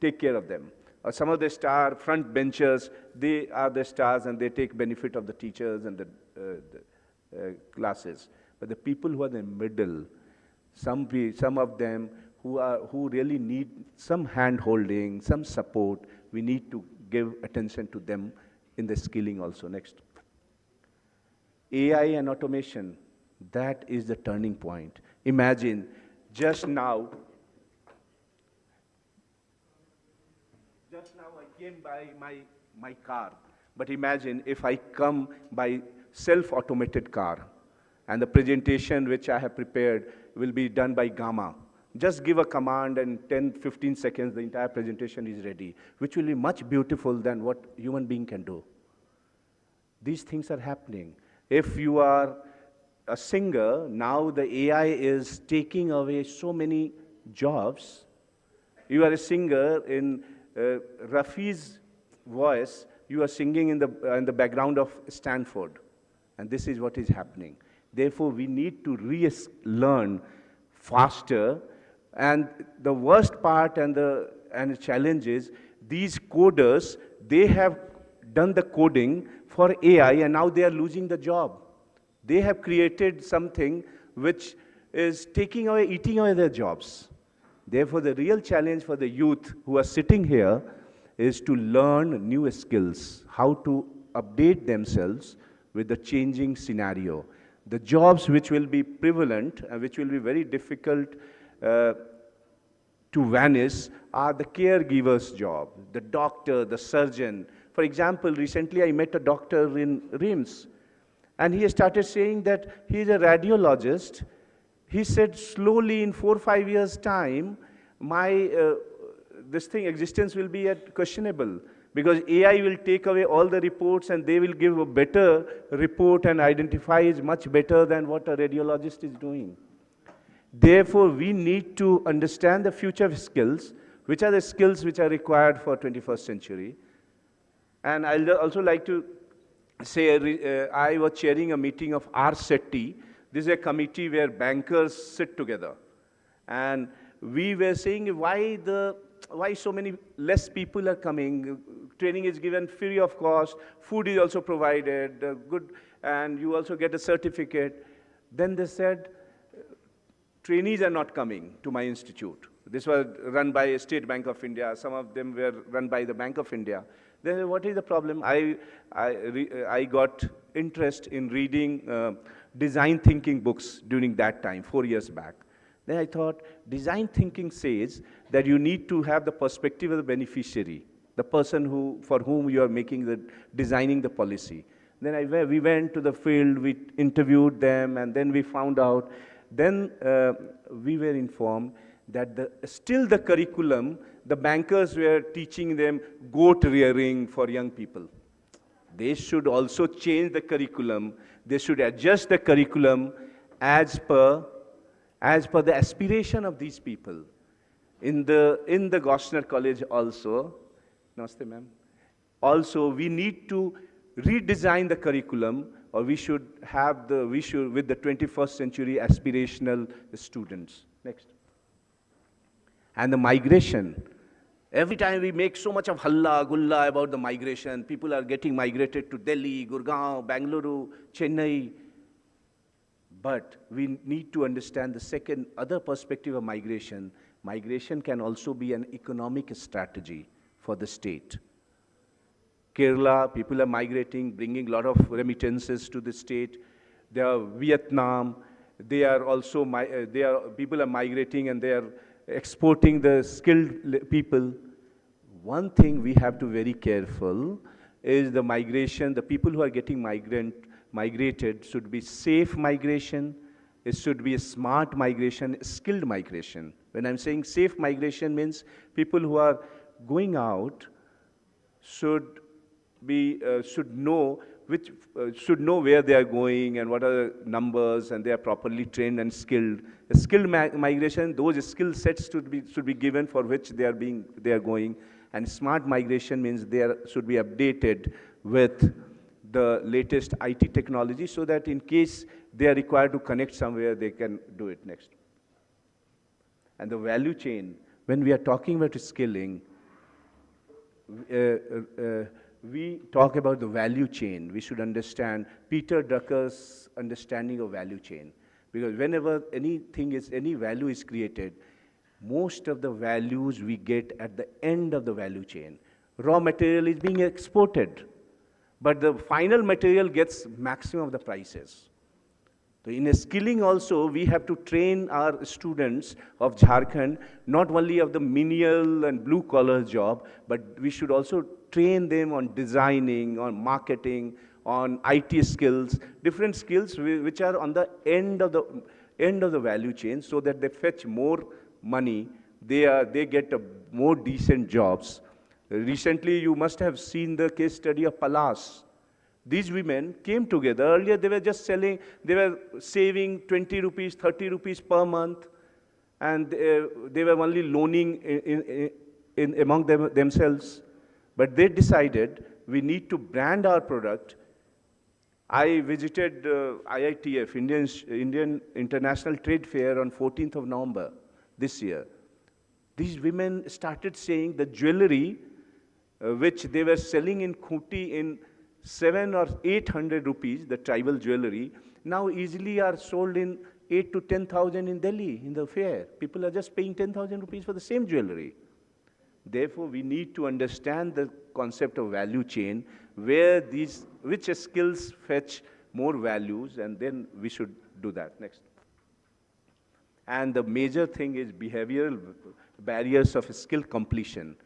take care of them. Or some of the front benchers, they are the stars and they take benefit of the teachers and the classes. But the people who are in the middle, some of them who really need some hand-holding, some support, we need to give attention to them in the skilling also. Next. AI and automation, that is the turning point. Imagine, just now I came by my car, but imagine if I come by self-automated car, and the presentation which I have prepared will be done by Gamma. Just give a command, and 10-15 seconds, the entire presentation is ready, which will be much beautiful than what human being can do. These things are happening. If you are a singer, now the AI is taking away so many jobs. You are a singer in Rafi's voice, you are singing in the background of Stanford. And this is what is happening. Therefore, we need to learn faster. And the worst part and the challenge is, these coders, they have done the coding for AI, and now they are losing the job. They have created something which is eating away their jobs. Therefore, the real challenge for the youth who are sitting here is to learn new skills, how to update themselves with the changing scenario. The jobs which will be prevalent and which will be very difficult to vanish are the caregiver's job, the doctor, the surgeon. For example, recently I met a doctor in RIMS, and he started saying that he is a radiologist. He said, slowly in 4 or 5 years' time, my existence will be at questionable, because AI will take away all the reports and they will give a better report and identify is much better than what a radiologist is doing. Therefore, we need to understand the future skills, which are the skills which are required for 21st century. And I'll also like to say, I was chairing a meeting of RSETI. This is a committee where bankers sit together. And we were saying, why so many less people are coming? Training is given free of cost, food is also provided, good, and you also get a certificate. Then they said, trainees are not coming to my institute. This was run by State Bank of India. Some of them were run by the Bank of India. Then what is the problem? I got interest in reading design thinking books during that time, 4 years back. Then I thought, design thinking says that you need to have the perspective of the beneficiary, the person for whom you are designing the policy. Then we went to the field, we interviewed them, and then we found out. Then we were informed that still the curriculum, the bankers were teaching them goat rearing for young people. They should also change the curriculum. They should adjust the curriculum as per the aspiration of these people. In the Gossamer College also, namaste ma'am, also we need to redesign the curriculum, or we should with the 21st century aspirational students. Next. And the migration. Every time we make so much of halla gulla about the migration, people are getting migrated to Delhi, Gurgaon, Bangalore, Chennai. But we need to understand the other perspective of migration. Migration can also be an economic strategy for the state. Kerala, people are migrating, bringing a lot of remittances to the state. There are Vietnam, people are migrating and they are exporting the skilled people. One thing we have to be very careful is the migration. The people who are getting migrated should be safe migration. It should be a smart migration, skilled migration. When I'm saying safe migration means people who are going out should know where they are going and what are the numbers, and they are properly trained and skilled. A skilled migration, those skill sets should be given for which they are going. And smart migration means they should be updated with the latest IT technology, so that in case they are required to connect somewhere, they can do it. Next. And the value chain, when we are talking about skilling, we talk about the value chain. We should understand Peter Drucker's understanding of value chain. Because whenever any value is created, most of the values we get at the end of the value chain. Raw material is being exported, but the final material gets maximum of the prices. So in skilling also, we have to train our students of Jharkhand, not only of the menial and blue collar job, but we should also train them on designing, on marketing, on IT skills, different skills which are on the end of the value chain, so that they fetch more money, they get more decent jobs. Recently, you must have seen the case study of Palas. These women came together. Earlier, they were just they were saving 20 rupees, 30 rupees per month, and they were only loaning among themselves. But they decided we need to brand our product. I visited IITF, Indian International Trade Fair, on 14th of November this year. These women started saying the jewelry which they were selling in Khuti in 700 or 800 rupees, the tribal jewelry, now easily are sold in 8 to 10,000 in Delhi, in the fair. People are just paying 10,000 rupees for the same jewelry. Therefore, we need to understand the concept of value chain, which skills fetch more values, and then we should do that. Next. And the major thing is behavioral barriers of skill completion.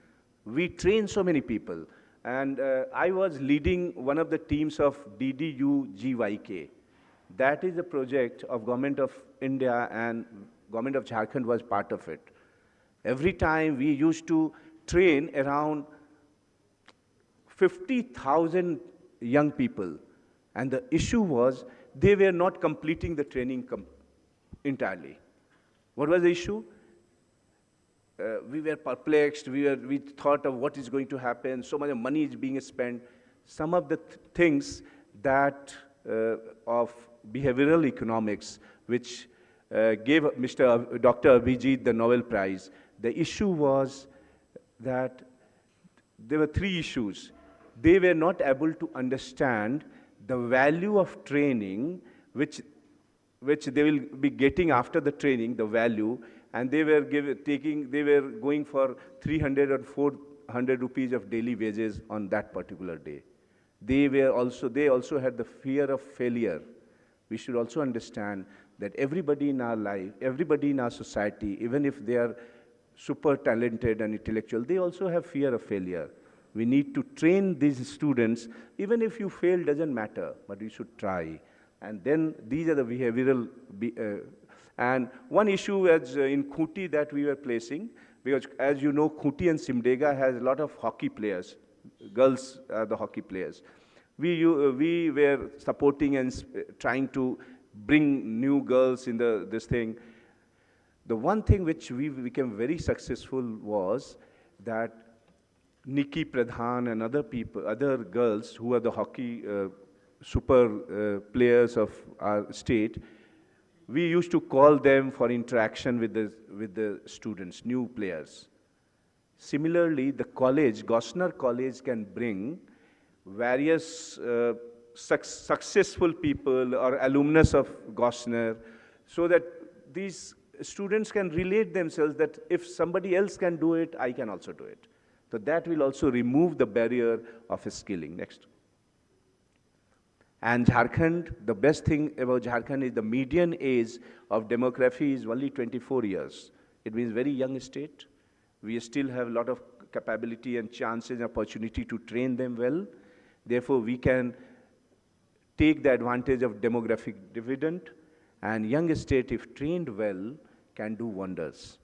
We train so many people. And I was leading one of the teams of DDU-GYK. That is a project of Government of India, and Government of Jharkhand was part of it. Every time we used to train around 50,000 young people. And the issue was they were not completing the training entirely. What was the issue? We were perplexed. We thought of what is going to happen. So much money is being spent. Some of the things that of behavioral economics, which gave Dr. Abhijit the Nobel Prize, the issue was that there were three issues. They were not able to understand the value of training, which they will be getting after the training, the value, and they were going for 300 or 400 rupees of daily wages on that particular day. They also had the fear of failure. We should also understand that everybody in our life, everybody in our society, even if they are super talented and intellectual, they also have fear of failure. We need to train these students. Even if you fail, doesn't matter, but you should try. And then these are the behavioral, and one issue as in Khuti that we were placing, because as you know, Khuti and Simdega has a lot of hockey players. Girls are the hockey players. We were supporting and trying to bring new girls in this thing. The one thing which we became very successful was that Nikki Pradhan and other girls who are the hockey super players of our state, we used to call them for interaction with the students, new players. Similarly, the college, Gossamer College, can bring various successful people or alumnus of Gossamer, so that these students can relate themselves that if somebody else can do it, I can also do it. So that will also remove the barrier of skilling. Next. And Jharkhand, the best thing about Jharkhand is the median age of demography is only 24 years. It means very young state. We still have a lot of capability and chances and opportunity to train them well. Therefore, we can take the advantage of demographic dividend, and young state, if trained well, can do wonders.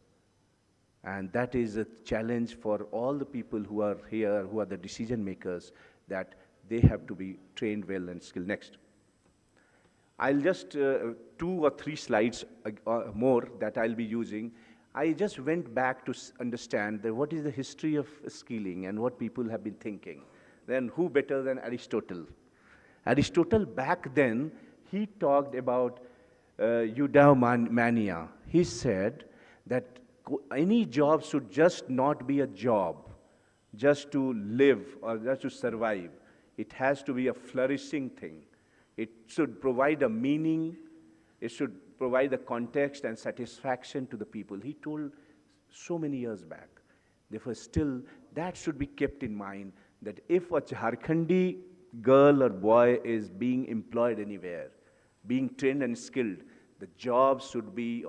And that is a challenge for all the people who are here, who are the decision makers, that they have to be trained well and skilled. Next. I'll just, 2 or 3 slides more that I'll be using. I just went back to understand that what is the history of skilling and what people have been thinking. Then who better than Aristotle? Aristotle back then, he talked about eudaimonia. He said that any job should just not be a job, just to live or just to survive. It has to be a flourishing thing. It should provide a meaning. It should provide a context and satisfaction to the people. He told so many years back. Therefore, still, that should be kept in mind, that if a Jharkhandi girl or boy is being employed anywhere, being trained and skilled, the job should be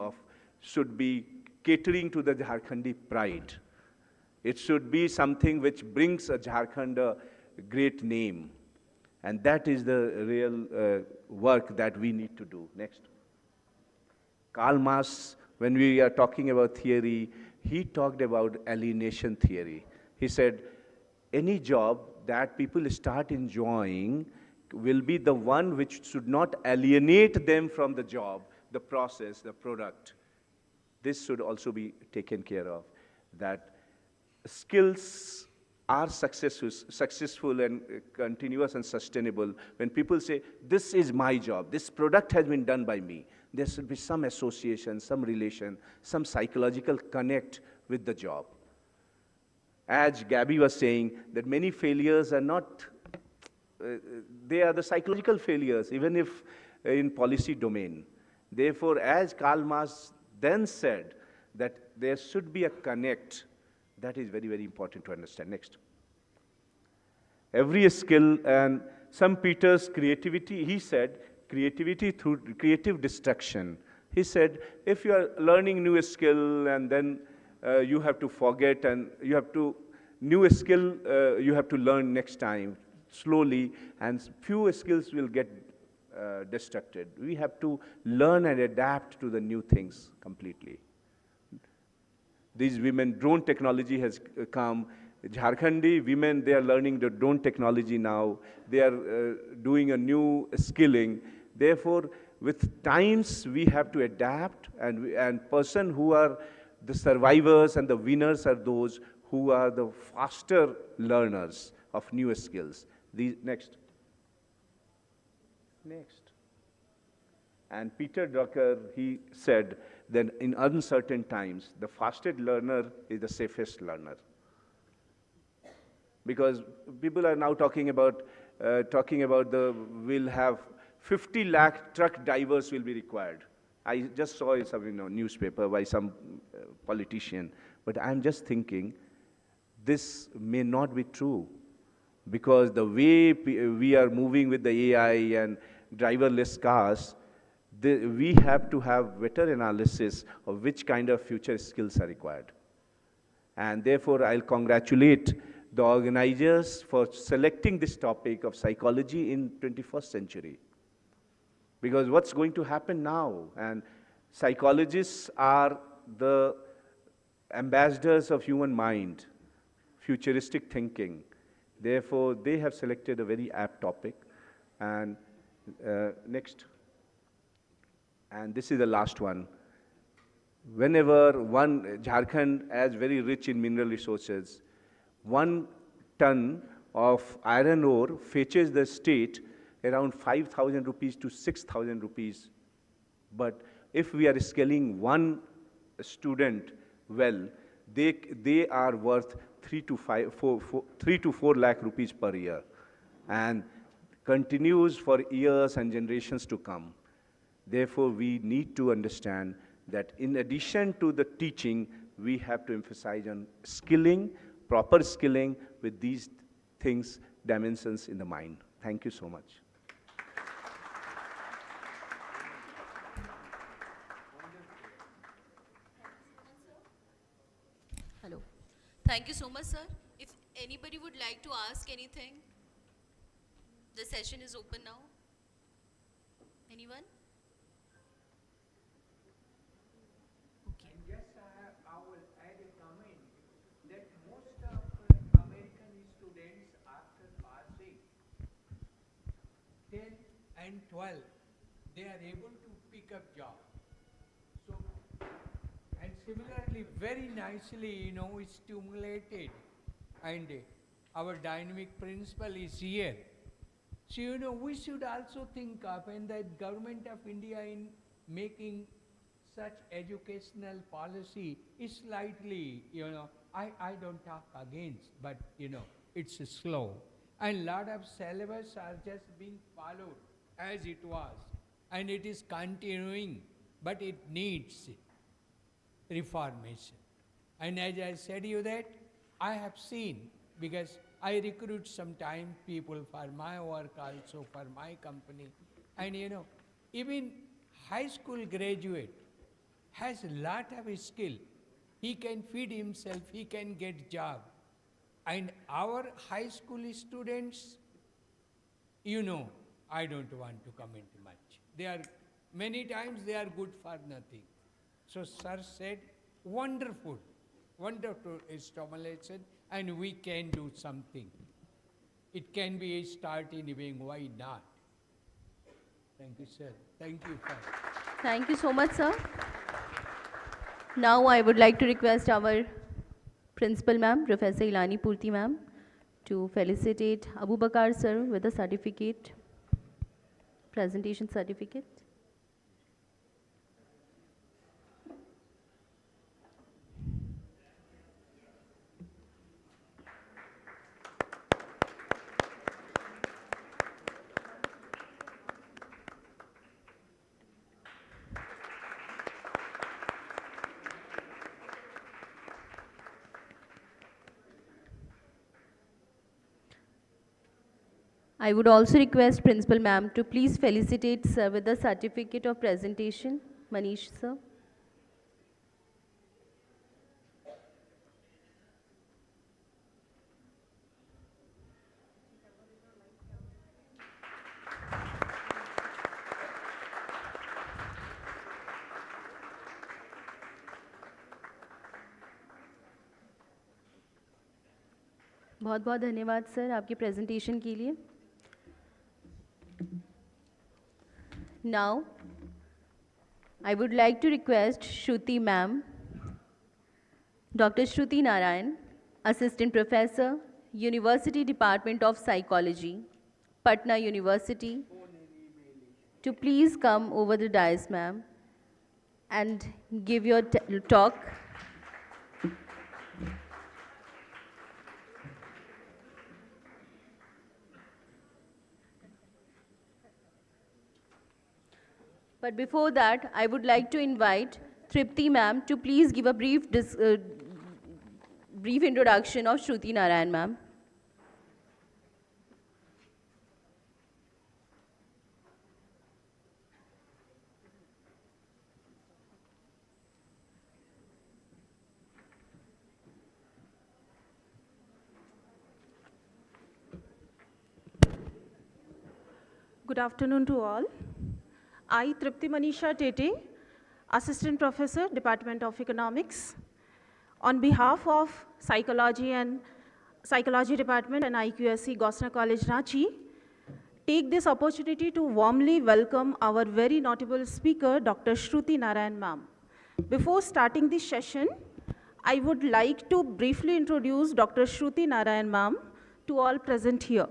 catering to the Jharkhandi pride. It should be something which brings a Jharkhand a great name. And that is the real work that we need to do. Next. Karl Marx, when we are talking about theory, he talked about alienation theory. He said, any job that people start enjoying will be the one which should not alienate them from the job, the process, the product. This should also be taken care of, that skills are successful and continuous and sustainable. When people say, this is my job, this product has been done by me, there should be some association, some relation, some psychological connect with the job. As Gabby was saying, that many failures are not, they are the psychological failures, even if in policy domain. Therefore, as Karl Marx then said, that there should be a connect. That is very, very important to understand. Next. Every skill, and some Peter's creativity, he said, creativity through creative destruction. He said, if you are learning new skill and then you have to forget and you have to, new skill you have to learn next time slowly, and few skills will get destructed. We have to learn and adapt to the new things completely. These women, drone technology has come. Jharkhandi women, they are learning the drone technology now. They are doing a new skilling. Therefore, with times, we have to adapt, and person who are the survivors and the winners are those who are the faster learners of new skills. Next. And Peter Drucker, he said that in uncertain times, the fastest learner is the safest learner. Because people are now talking about we'll have 50 lakh truck drivers will be required. I just saw in some newspaper by some politician, but I'm just thinking this may not be true, because the way we are moving with the AI and driverless cars, we have to have better analysis of which kind of future skills are required. And therefore, I'll congratulate the organizers for selecting this topic of psychology in 21st century. Because what's going to happen now, and psychologists are the ambassadors of human mind, futuristic thinking. Therefore, they have selected a very apt topic. And next. And this is the last one. Whenever Jharkhand is very rich in mineral resources, 1 ton of iron ore fetches the state around 5,000 rupees to 6,000 rupees. But if we are scaling one student well, they are worth 3 to 4 lakh rupees per year, and continues for years and generations to come. Therefore, we need to understand that in addition to the teaching, we have to emphasize on skilling, proper skilling with these things, dimensions in the mind. Thank you so much. Hello. Thank you so much, sir. If anybody would like to ask anything, the session is open now. Anyone? Okay. Yes, I will add a comment that most of American students after passing 10 and 12, they are able to pick up job. So, and similarly, very nicely, stimulated, and our dynamic principle is here. So, we should also think of, and the government of India in making such educational policy is slightly, I don't talk against, but, it's slow. And lot of syllabus are just being followed as it was. And it is continuing, but it needs reformation. And as I said you that, I have seen, because I recruit sometime people for my work also, for my company. And even high school graduate has a lot of skill. He can feed himself, he can get job. And our high school students, I don't want to comment much. They are, many times they are good for nothing. So sir said, wonderful stimulation, and we can do something. It can be a start in living, why not? Thank you, sir. Thank you, sir. Thank you so much, sir. Now I would like to request our Principal Ma'am, Professor Ilani Purti Ma'am, to felicitate Abu Bakar sir with a certificate, presentation certificate. I would also request Principal Ma'am to please felicitate sir with the certificate of presentation. Manish sir. बहुत बहुत धन्यवाद sir आपके presentation के लिए. Now, I would like to request Shruti ma'am, Dr. Shruti Narayan, Assistant Professor, University Department of Psychology, Patna University, to please come over the dais, ma'am, and give your talk. But before that, I would like to invite Tripti ma'am to please give a brief introduction of Shruti Narayan ma'am. Good afternoon to all. I, Tripti Manisha Tete, Assistant Professor, Department of Economics, on behalf of Psychology Department and IQSC Gosner College, Ranchi, take this opportunity to warmly welcome our very notable speaker, Dr. Shruti Narayan ma'am. Before starting this session, I would like to briefly introduce Dr. Shruti Narayan ma'am to all present here.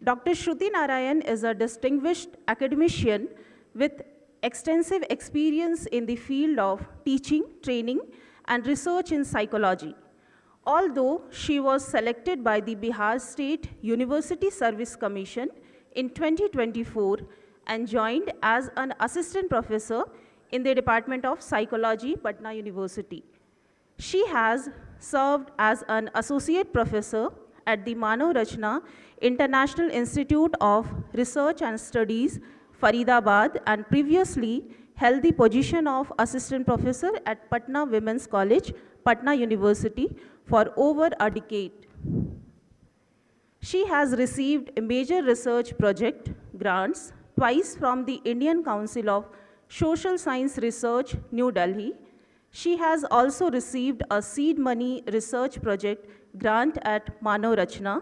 Dr. Shruti Narayan is a distinguished academician with extensive experience in the field of teaching, training, and research in psychology. Although she was selected by the Bihar State University Service Commission in 2024 and joined as an assistant professor in the Department of Psychology, Patna University. She has served as an associate professor at the Manav Rachna International Institute of Research and Studies, Faridabad, and previously held the position of assistant professor at Patna Women's College, Patna University, for over a decade. She has received major research project grants twice from the Indian Council of Social Science Research, New Delhi. She has also received a seed money research project grant at Manav Rachna.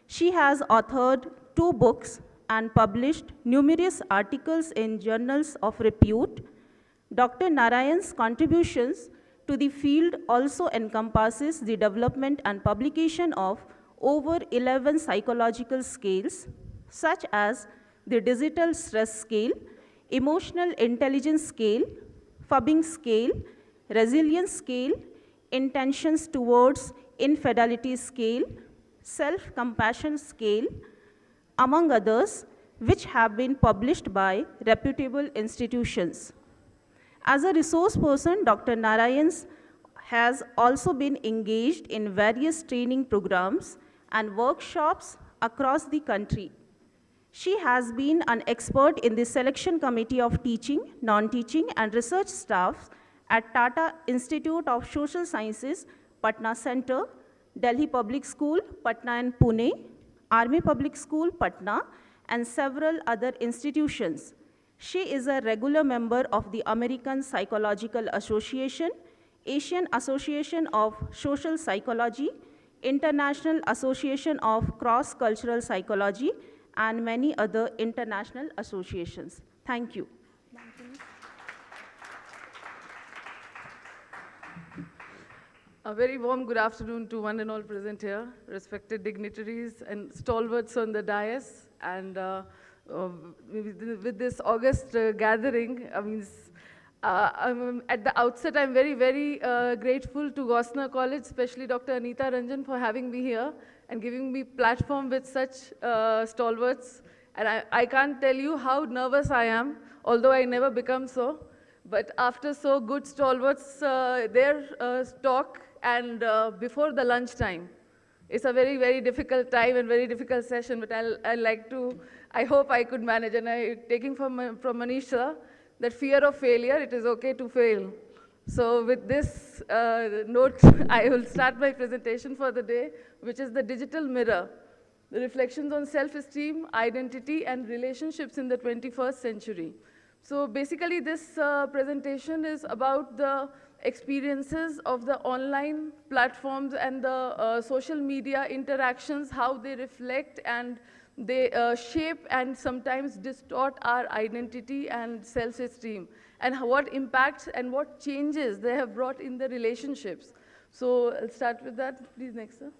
She has authored 2 books and published numerous articles in journals of repute. Dr. Narayan's contributions to the field also encompasses the development and publication of over 11 psychological scales, such as the digital stress scale, emotional intelligence scale, fubbing scale, resilience scale, intentions towards infidelity scale, self-compassion scale, among others, which have been published by reputable institutions. As a resource person, Dr. Narayan has also been engaged in various training programs and workshops across the country. She has been an expert in the selection committee of teaching, non-teaching, and research staff at Tata Institute of Social Sciences, Patna Center, Delhi Public School, Patna and Pune, Army Public School, Patna, and several other institutions. She is a regular member of the American Psychological Association, Asian Association of Social Psychology, International Association of Cross-Cultural Psychology, and many other international associations. Thank you. A very warm good afternoon to one and all present here, respected dignitaries and stalwarts on the dais. And with this August gathering, at the outset, I'm very, very grateful to Gosner College, especially Dr. Anita Ranjan, for having me here and giving me platform with such stalwarts. And I can't tell you how nervous I am, although I never become so. But after so good stalwarts, their talk and before the lunch time, it's a very, very difficult time and very difficult session, but I hope I could manage. And taking from Manish sir, that fear of failure, it is okay to fail. So with this note, I will start my presentation for the day, which is the digital mirror, the reflections on self-esteem, identity, and relationships in the 21st century. So basically, this presentation is about the experiences of the online platforms and the social media interactions, how they reflect and they shape and sometimes distort our identity and self-esteem, and what impacts and what changes they have brought in the relationships. So I'll start with that. Please, next, sir.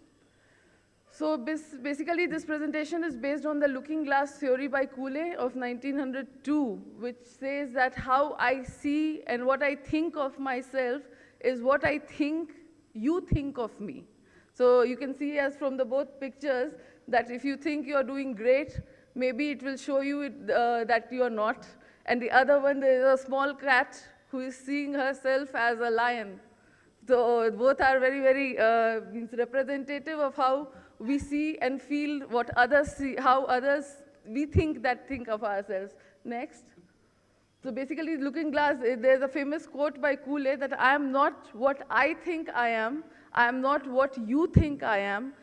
So basically, this presentation is based on the looking glass theory by Cooley of 1902, which says that how I see and what I think of myself is what I think you think of me. So you can see as from the both pictures that if you think you're doing great, maybe it will show you that you're not. And the other one, there is a small cat who is seeing herself as a lion. So both are very, very representative of how we see and feel what others see, how others we think of ourselves. Next. So basically, looking glass, there's a famous quote by Cooley that I am not what I think I am not what you think I am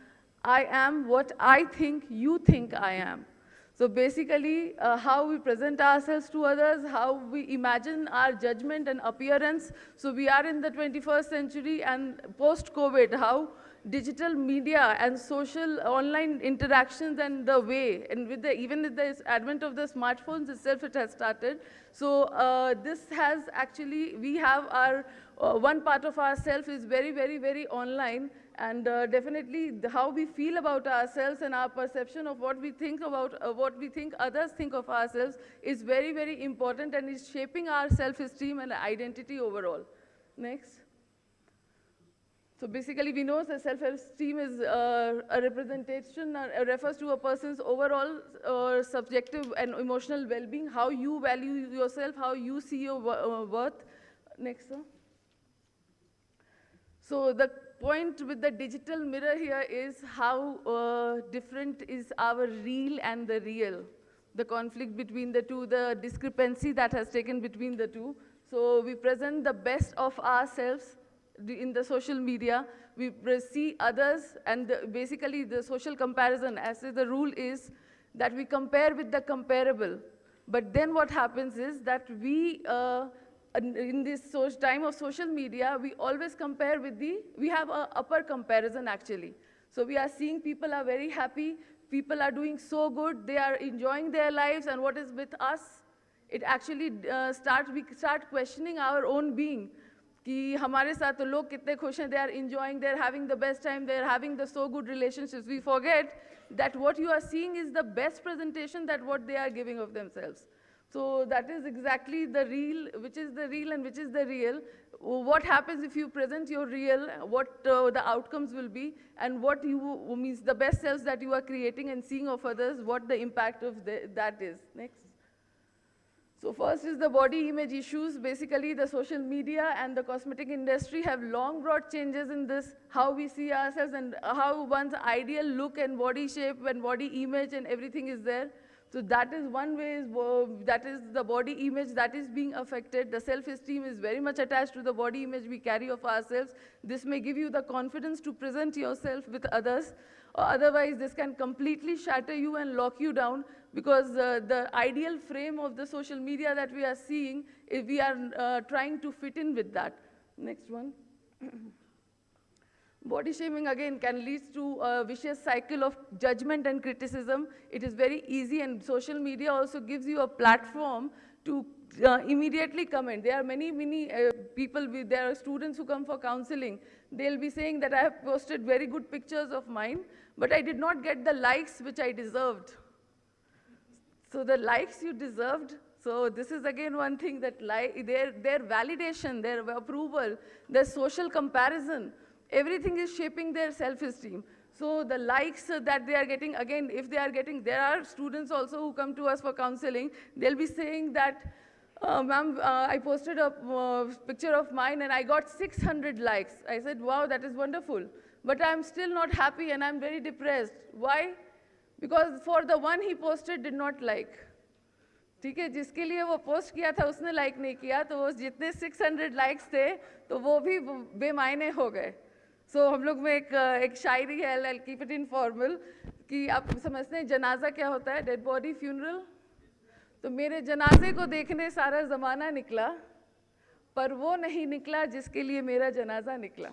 what I think you think I am. So basically, how we present ourselves to others, how we imagine our judgment and appearance. So we are in the 21st century and post-COVID, how digital media and social online interactions and the way, and with even with the advent of the smartphones itself, it has started. So this has actually, we have our, one part of ourself is very, very, very online. And definitely how we feel about ourselves and our perception of what we think about, what we think others think of ourselves is very, very important and is shaping our self-esteem and identity overall. Next. So basically we know that self-esteem is a representation, refers to a person's overall subjective and emotional well-being, how you value yourself, how you see your worth. Next, sir. So the point with the digital mirror here is how different is our real and the real, the conflict between the two, the discrepancy that has taken between the two. So we present the best of ourselves in the social media. We see others, and basically the social comparison, as the rule is that we compare with the comparable. But then what happens is that we in this time of social media, we always compare with we have an upper comparison actually. So we are seeing people are very happy, people are doing so good, they are enjoying their lives, and what is with us? It actually we start questioning our own being. कि हमारे साथ तो लोग कितने खुश हैं, they are enjoying, they are having the best time, they are having the so good relationships. We forget that what you are seeing is the best presentation that what they are giving of themselves. So that is exactly the real, which is the real and which is the real. What happens if you present your real, what the outcomes will be, and what you means the best selves that you are creating and seeing of others, what the impact of that is. Next. So first is the body image issues. Basically, the social media and the cosmetic industry have long brought changes in this, how we see ourselves and how one's ideal look and body shape and body image and everything is there. So that is one way, that is the body image that is being affected. The self-esteem is very much attached to the body image we carry of ourselves. This may give you the confidence to present yourself with others. Or otherwise, this can completely shatter you and lock you down, because the ideal frame of the social media that we are seeing, if we are trying to fit in with that. Next one. Body shaming again can lead to a vicious cycle of judgment and criticism. It is very easy, and social media also gives you a platform to immediately comment. There are many people, there are students who come for counseling. They'll be saying that I have posted very good pictures of mine, but I did not get the likes which I deserved. So the likes you deserved, so this is again one thing that their validation, their approval, their social comparison, everything is shaping their self-esteem. So the likes that they are getting, again, if they are getting, there are students also who come to us for counseling, they'll be saying that, ma'am, I posted a picture of mine and I got 600 likes. I said, wow, that is wonderful. But I'm still not happy and I'm very depressed. Why? Because for the one he posted did not like. ठीक है, जिसके लिए वो post किया था उसने like नहीं किया, तो वो जितने 600 लाइक्स थे तो वो भी बेमायने हो गए. सो हम लोग में एक शायरी है, I keep it in formal, कि आप समझते हैं जनाजा क्या होता है, डेड बॉडी फ्यूनरल. तो मेरे जनाजे को देखने सारा ज़माना निकला, पर वो नहीं निकला जिसके लिए मेरा जनाजा निकला.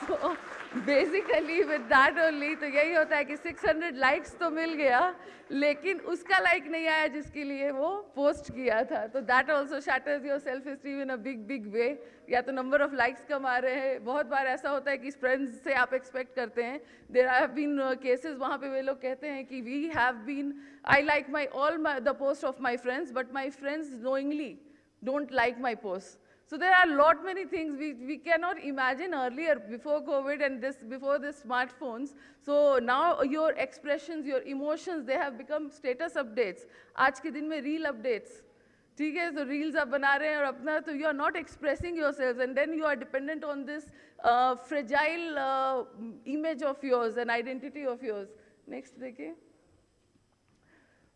So basically with that only, तो यही होता है कि 600 लाइक्स तो मिल गया, लेकिन उसका लाइक नहीं आया जिसके लिए वो पोस्ट किया था. तो that also shatters your self esteem in a big way. या तो नंबर ऑफ लाइक्स कमा रहे हैं, बहुत बार ऐसा होता है कि फ्रेंड्स से आप एक्सपेक्ट करते हैं. देयर हैव बीन केसेस वहाँ पे वे लोग कहते हैं कि we have been, I like my all the post of my friends, but my friends knowingly don't like my posts. So there are lot many things we cannot imagine earlier before COVID and before the smartphones. So now your expressions, your emotions, they have become status updates. आज के दिन में reel updates. ठीक है, so reels आप बना रहे हैं और अपना, तो you are not expressing yourselves, and then you are dependent on this fragile image of yours and identity of yours. Next देखिए.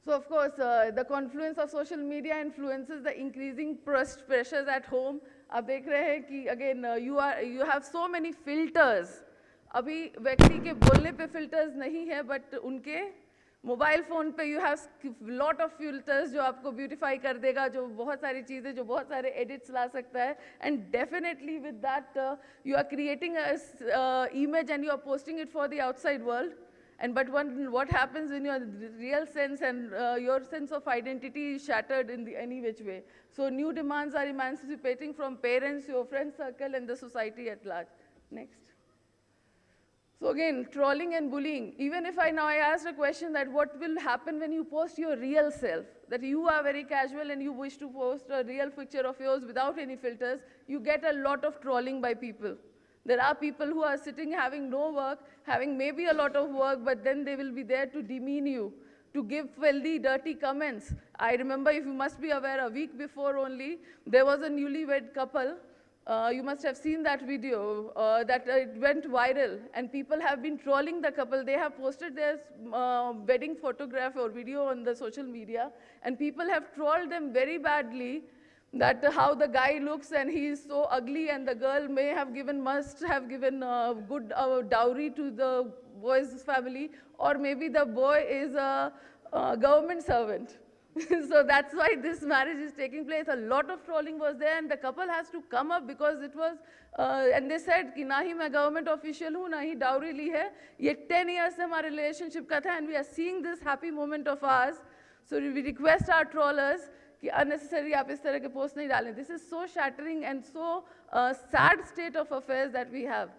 So of course, the confluence of social media influences the increasing pressures at home. आप देख रहे हैं कि again you have so many filters. अभी व्यक्ति के बोलने पे filters नहीं है, but उनके मोबाइल फ़ोन पे you have lot of filters जो आपको beautify कर देगा, जो बहुत सारी चीज़ें, जो बहुत सारे edits ला सकता है. And definitely with that you are creating a image and you are posting it for the outside world. And but what happens when your real sense and your sense of identity is shattered in any which way? So new demands are emancipating from parents, your friend circle, and the society at large. Next. So again, trolling and bullying. Even if I asked a question that what will happen when you post your real self, that you are very casual and you wish to post a real picture of yours without any filters, you get a lot of trolling by people. There are people who are sitting having no work, having maybe a lot of work, but then they will be there to demean you, to give filthy, dirty comments. I remember, if you must be aware, a week before only, there was a newlywed couple. You must have seen that video, that it went viral, and people have been trolling the couple. They have posted their wedding photograph or video on the social media, and people have trolled them very badly, that how the guy looks and he is so ugly, and the girl must have given good dowry to the boy's family, or maybe the boy is a government servant. So that's why this marriage is taking place. A lot of trolling was there, and the couple has to come up because it was, and they said कि ना ही मैं government official हूँ, ना ही dowry ली है. ये 10 years से हमारे relationship का था, and we are seeing this happy moment of ours. So we request our trollers कि unnecessary आप इस तरह के post नहीं डालें. This is so shattering and so sad state of affairs that we have.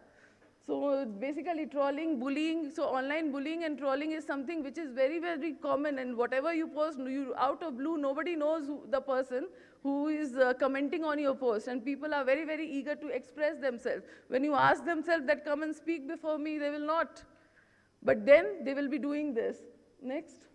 So basically trolling, bullying, so online bullying and trolling is something which is very, very common, and whatever you post, you out of blue, nobody knows the person who is commenting on your post, and people are very, very eager to express themselves. When you ask themselves that come and speak before me, they will not. But then they will be doing this. Next.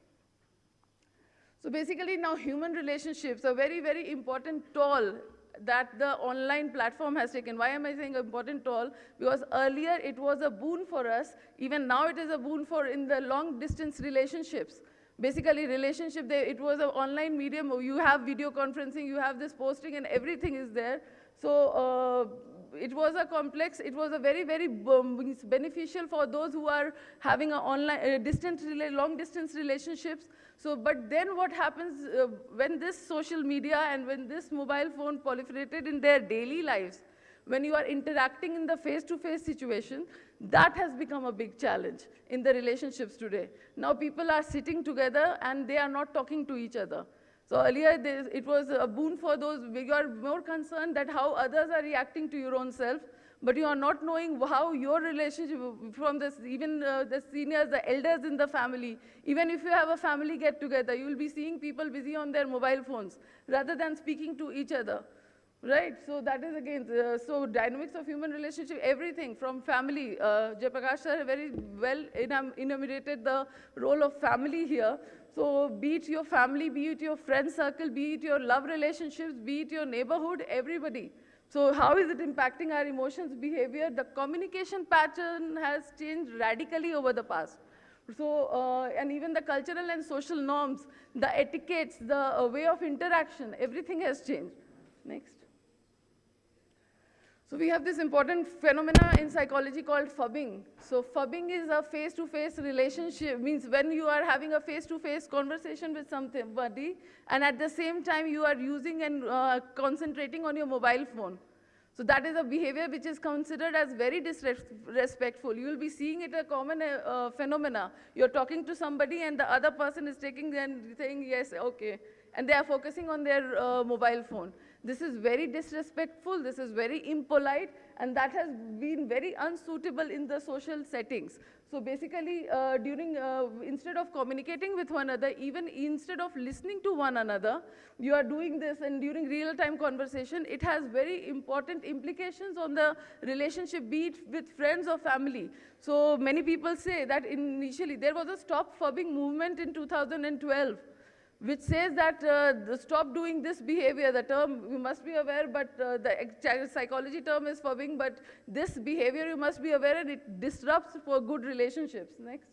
So basically now human relationships are very, very important toll that the online platform has taken. Why am I saying important toll? Because earlier it was a boon for us. Even now it is a boon for in the long distance relationships. Basically relationship, it was an online medium. You have video conferencing, you have this posting, and everything is there. So it was a complex, it was a very, very beneficial for those who are having a online, long distance relationships. So, but then what happens when this social media and when this mobile phone proliferated in their daily lives, when you are interacting in the face-to-face situation, that has become a big challenge in the relationships today. Now people are sitting together and they are not talking to each other. So earlier it was a boon for those, you are more concerned that how others are reacting to your own self, but you are not knowing how your relationship from this, even the seniors, the elders in the family, even if you have a family get together, you will be seeing people busy on their mobile phones rather than speaking to each other. Right, so that is again, so dynamics of human relationship, everything from family. Jayaprakash sir very well enumerated the role of family here. So be it your family, be it your friend circle, be it your love relationships, be it your neighborhood, everybody. So how is it impacting our emotions, behavior? The communication pattern has changed radically over the past. So, and even the cultural and social norms, the etiquettes, the way of interaction, everything has changed. Next. So we have this important phenomena in psychology called fubbing. So fubbing is a face-to-face relationship, means when you are having a face-to-face conversation with somebody, and at the same time you are using and concentrating on your mobile phone. So that is a behavior which is considered as very disrespectful. You will be seeing it a common phenomena. You're talking to somebody and the other person is taking and saying, yes, okay. And they are focusing on their mobile phone. This is very disrespectful, this is very impolite, and that has been very unsuitable in the social settings. So basically, instead of communicating with one another, even instead of listening to one another, you are doing this, and during real-time conversation, it has very important implications on the relationship, be it with friends or family. So many people say that initially, there was a Stop Fubbing movement in 2012, which says that stop doing this behavior. The term, you must be aware, but the psychology term is fubbing, but this behavior, you must be aware, and it disrupts for good relationships. Next.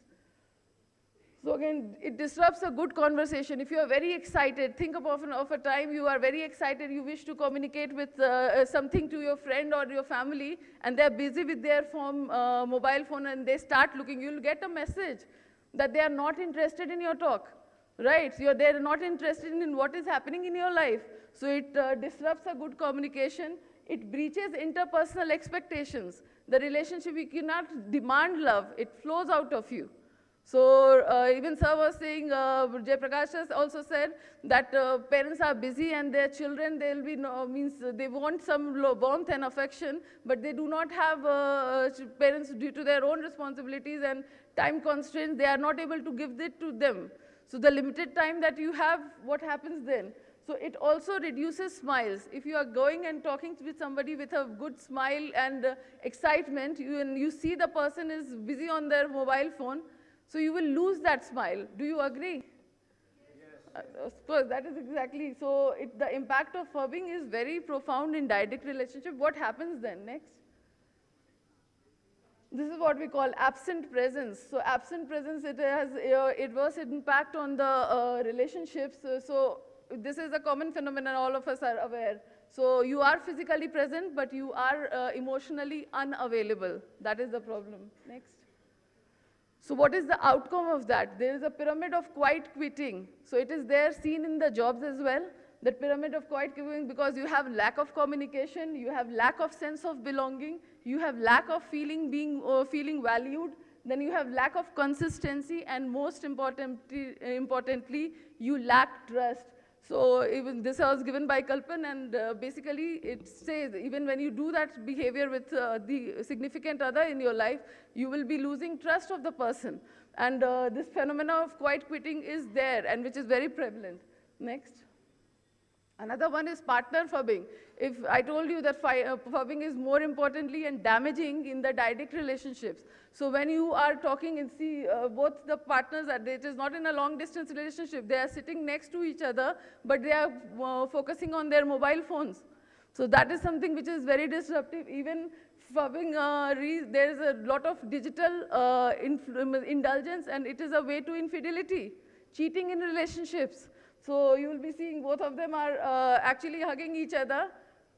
So again, it disrupts a good conversation. If you are very excited, think of a time you are very excited, you wish to communicate with something to your friend or your family, and they're busy with their mobile phone, and they start looking, you'll get a message that they are not interested in your talk. Right, so they're not interested in what is happening in your life. So it disrupts a good communication. It breaches interpersonal expectations. The relationship, you cannot demand love. It flows out of you. So even sir was saying, Jay Prakash has also said that parents are busy and their children, they'll be, means they want some warmth and affection, but they do not have parents due to their own responsibilities and time constraints. They are not able to give it to them. So the limited time that you have, what happens then? So it also reduces smiles. If you are going and talking with somebody with a good smile and excitement, and you see the person is busy on their mobile phone, so you will lose that smile. Do you agree? Yes. Of course, that is exactly. So the impact of fubbing is very profound in direct relationship. What happens then? Next. This is what we call absent presence. So absent presence, it has adverse impact on the relationships. So this is a common phenomenon, all of us are aware. So you are physically present, but you are emotionally unavailable. That is the problem. Next. So what is the outcome of that? There is a pyramid of quiet quitting. So it is there seen in the jobs as well. That pyramid of quiet quitting, because you have lack of communication, you have lack of sense of belonging, you have lack of feeling valued, then you have lack of consistency, and most importantly, you lack trust. So even this was given by Kalpan, and basically it says even when you do that behavior with the significant other in your life, you will be losing trust of the person. And this phenomena of quiet quitting is there, and which is very prevalent. Next. Another one is partner fubbing. If I told you that fubbing is more importantly and damaging in the direct relationships. So when you are talking and see both the partners, it is not in a long distance relationship, they are sitting next to each other, but they are focusing on their mobile phones. So that is something which is very disruptive. Even fubbing, there is a lot of digital indulgence, and it is a way to infidelity, cheating in relationships. So you will be seeing both of them are actually hugging each other,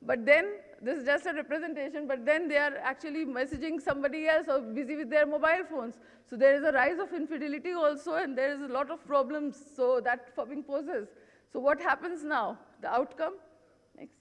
but then this is just a representation, but then they are actually messaging somebody else or busy with their mobile phones. So there is a rise of infidelity also, and there is a lot of problems so that fubbing poses. So what happens now? The outcome? Next.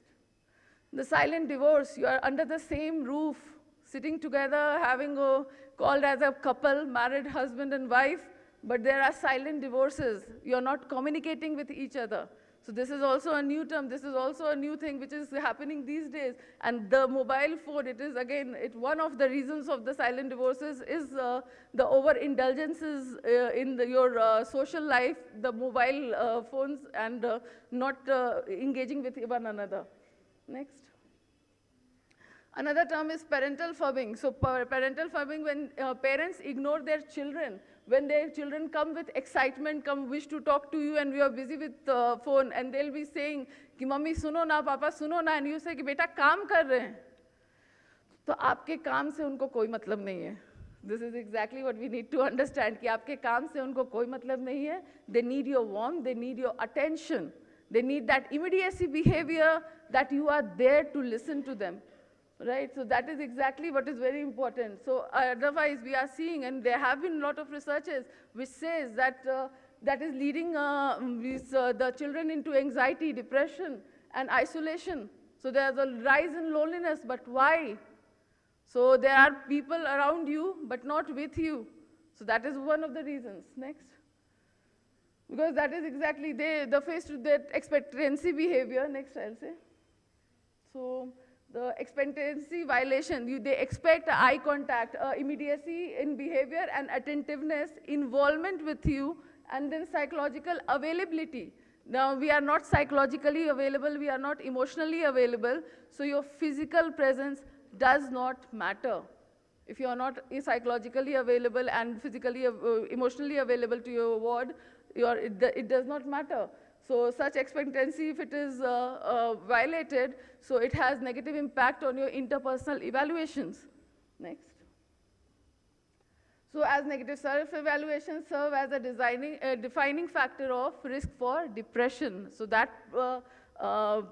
The silent divorce. You are under the same roof, sitting together, having called as a couple, married husband and wife, but there are silent divorces. You're not communicating with each other. So this is also a new term. This is also a new thing which is happening these days. And the mobile phone, it is again, one of the reasons of the silent divorces is the overindulgences in your social life, the mobile phones, and not engaging with one another. Next. Another term is parental fubbing. So parental fubbing, when parents ignore their children, when their children come with excitement, wish to talk to you, and we are busy with phone, and they'll be saying, कि mummy सुनो ना, पापा सुनो ना, and you say कि बेटा काम कर रहे हैं, तो आपके काम से उनको कोई मतलब नहीं है. This is exactly what we need to understand, कि आपके काम से उनको कोई मतलब नहीं है. They need your warmth, they need your attention. They need that immediacy behavior, that you are there to listen to them. Right, so that is exactly what is very important. So otherwise we are seeing, and there have been a lot of researches which says that that is leading the children into anxiety, depression, and isolation. So there's a rise in loneliness, but why? So there are people around you, but not with you. So that is one of the reasons. Next. Because that is exactly, the face to that expectancy behavior. Next, I'll say. So the expectancy violation, they expect eye contact, immediacy in behavior and attentiveness, involvement with you, and then psychological availability. Now, we are not psychologically available, we are not emotionally available, so your physical presence does not matter. If you are not psychologically available and physically, emotionally available to your ward, it does not matter. So such expectancy, if it is violated, so it has negative impact on your interpersonal evaluations. Next. So as negative self-evaluations serve as a defining factor of risk for depression. So that, the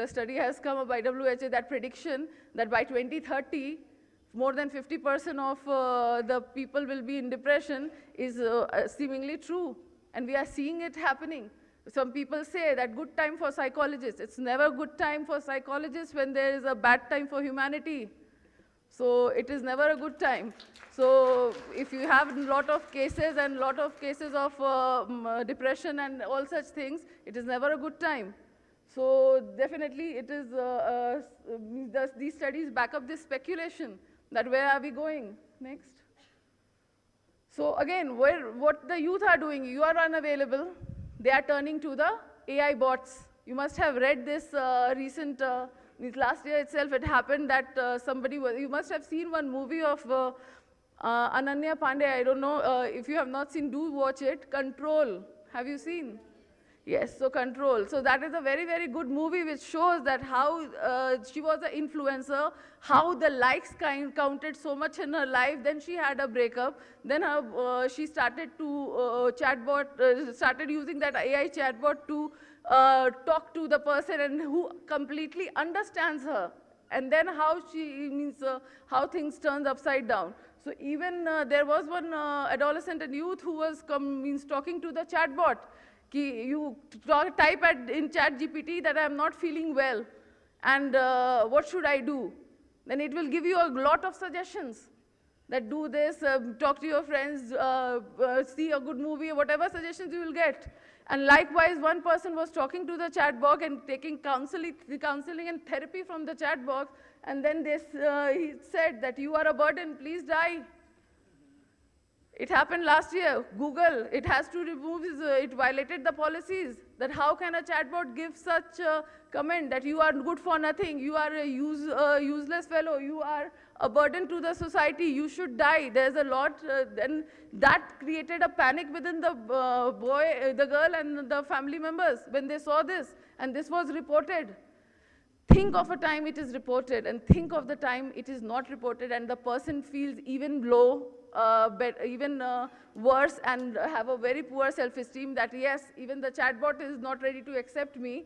study has come up by WHO, that prediction that by 2030, more than 50% of the people will be in depression is seemingly true. And we are seeing it happening. Some people say that good time for psychologists. It's never good time for psychologists when there is a bad time for humanity. So it is never a good time. So if you have a lot of cases and lot of cases of depression and all such things, it is never a good time. So definitely it is, these studies back up this speculation that where are we going? Next. So again, what the youth are doing, you are unavailable. They are turning to the AI bots. You must have read this this last year itself, it happened that you must have seen one movie of Ananya Pandey. I don't know if you have not seen, do watch it. Control. Have you seen? Yes, so Control. So that is a very, very good movie which shows that how she was an influencer, how the likes counted so much in her life. Then she had a breakup. Then she started to started using that AI chatbot to talk to the person and who completely understands her. And then how how things turns upside down. So even there was one adolescent and youth who was talking to the chatbot. You type in ChatGPT that I am not feeling well, and what should I do? Then it will give you a lot of suggestions that do this, talk to your friends, see a good movie, whatever suggestions you will get. And likewise, one person was talking to the chat box and taking counseling and therapy from the chat box, and then he said that you are a burden, please die. It happened last year. Google, it has to remove it violated the policies. That how can a chatbot give such a comment that you are good for nothing, you are a useless fellow, you are a burden to the society, you should die. There's a lot, then that created a panic within the the girl and the family members when they saw this, and this was reported. Think of a time it is reported, and think of the time it is not reported, and the person feels even low, even worse, and have a very poor self-esteem that yes, even the chatbot is not ready to accept me,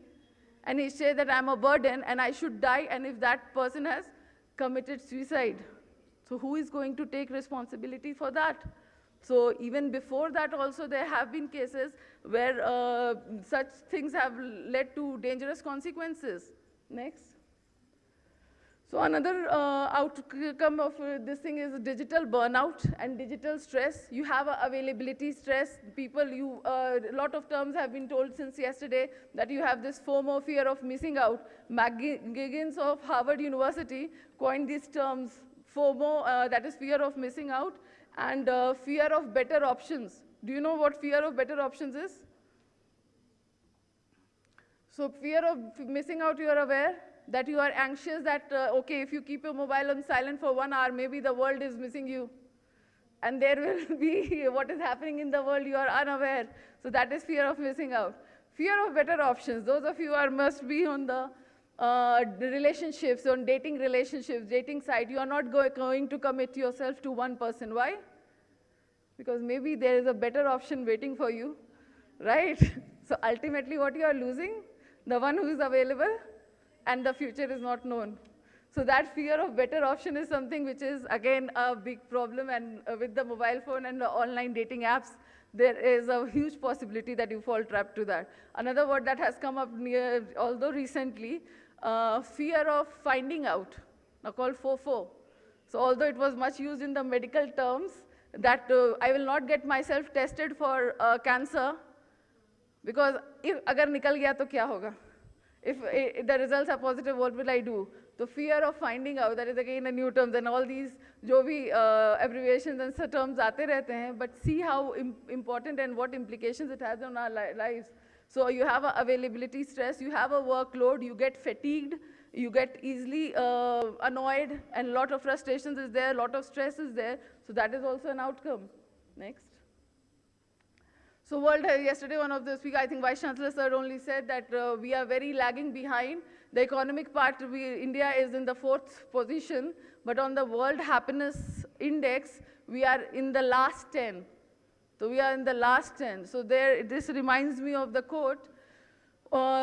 and he says that I'm a burden and I should die, and if that person has committed suicide, so who is going to take responsibility for that? So even before that also there have been cases where such things have led to dangerous consequences. Next. So another outcome of this thing is digital burnout and digital stress. You have availability stress. People, a lot of terms have been told since yesterday that you have this FOMO, fear of missing out. McGiggins of Harvard University coined these terms, FOMO, that is fear of missing out, and fear of better options. Do you know what fear of better options is? So fear of missing out, you are aware that you are anxious that, okay, if you keep your mobile on silent for 1 hour, maybe the world is missing you. And there will be what is happening in the world, you are unaware. So that is fear of missing out. Fear of better options. Those of you who must be on the relationships, on dating relationships, dating site, you are not going to commit yourself to one person. Why? Because maybe there is a better option waiting for you, right? So ultimately what you are losing, the one who is available, and the future is not known. So that fear of better option is something which is again a big problem, and with the mobile phone and the online dating apps, there is a huge possibility that you fall trapped to that. Another word that has come up although recently, fear of finding out, now called FOFO. So although it was much used in the medical terms, that I will not get myself tested for cancer, because if agar nikal gaya to kya hoga? If the results are positive, what will I do? The fear of finding out, that is again a new term, and all these jo bhi abbreviations and terms aate rehte hain, but see how important and what implications it has on our lives. So you have a availability stress, you have a workload, you get fatigued, you get easily annoyed, and a lot of frustrations is there, a lot of stress is there. So that is also an outcome. Next. So world, yesterday one of the speakers, I think Vice Chancellor sir only said that we are very lagging behind. The economic part, India is in the 4th position, but on the World Happiness Index, we are in the last 10. So we are in the last 10. So this reminds me of the quote,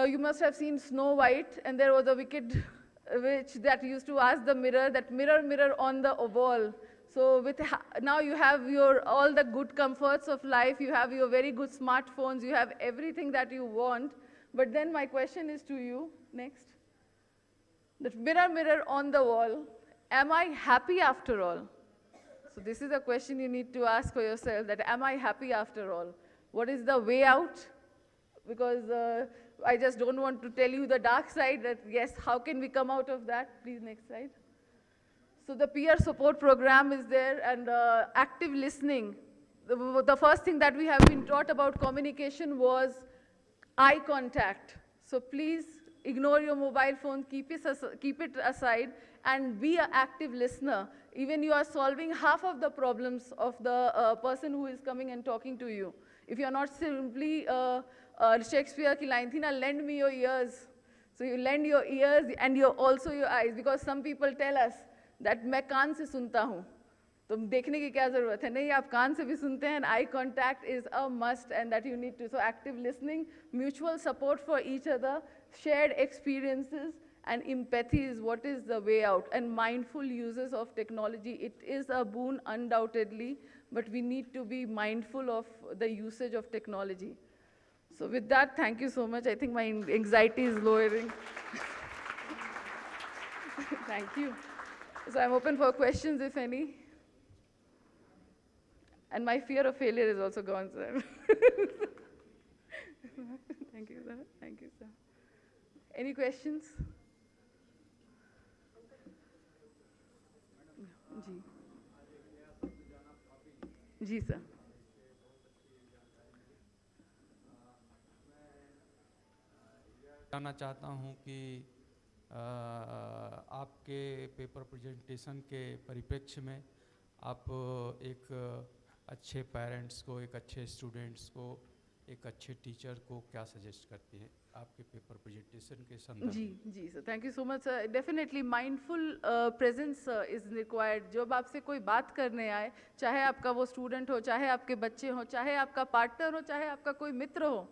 you must have seen Snow White, and there was a wicked witch that used to ask the mirror, that mirror, mirror on the wall. So now you have all the good comforts of life, you have your very good smartphones, you have everything that you want. But then my question is to you, next. That mirror, mirror on the wall, am I happy after all? So this is a question you need to ask for yourself, that am I happy after all? What is the way out? Because I just don't want to tell you the dark side, that yes, how can we come out of that? Please, next slide. So the peer support program is there, and active listening. The first thing that we have been taught about communication was eye contact. So please ignore your mobile phone, keep it aside, and be an active listener. Even you are solving half of the problems of the person who is coming and talking to you. If you are not simply, Shakespeare ki line thi na, lend me your ears. So you lend your ears and also your eyes, because some people tell us that मैं कान से सुनता हूँ, तो देखने की क्या ज़रूरत है? नहीं, आप कान से भी सुनते हैं, and eye contact is a must, and that you need to. So active listening, mutual support for each other, shared experiences, and empathy is what is the way out. And mindful uses of technology, it is a boon undoubtedly, but we need to be mindful of the usage of technology. So with that, thank you so much. I think my anxiety is lowering. Thank you. So I'm open for questions, if any. And my fear of failure is also gone, sir. Thank you, sir. Thank you, sir. Any questions? जी sir. जानना चाहता हूँ कि आपके paper presentation के परिप्रेक्ष्य में आप एक अच्छे पेरेंट्स को, एक अच्छे स्टूडेंट्स को, एक अच्छे टीचर को क्या सजेस्ट करती हैं आपके पेपर प्रेजेंटेशन के संदर्भ में? जी sir, thank you so much sir. Definitely mindful presence is required. जब आपसे कोई बात करने आए, चाहे आपका वो स्टूडेंट हो, चाहे आपके बच्चे हो, चाहे आपका पार्टनर हो, चाहे आपका कोई मित्र हो,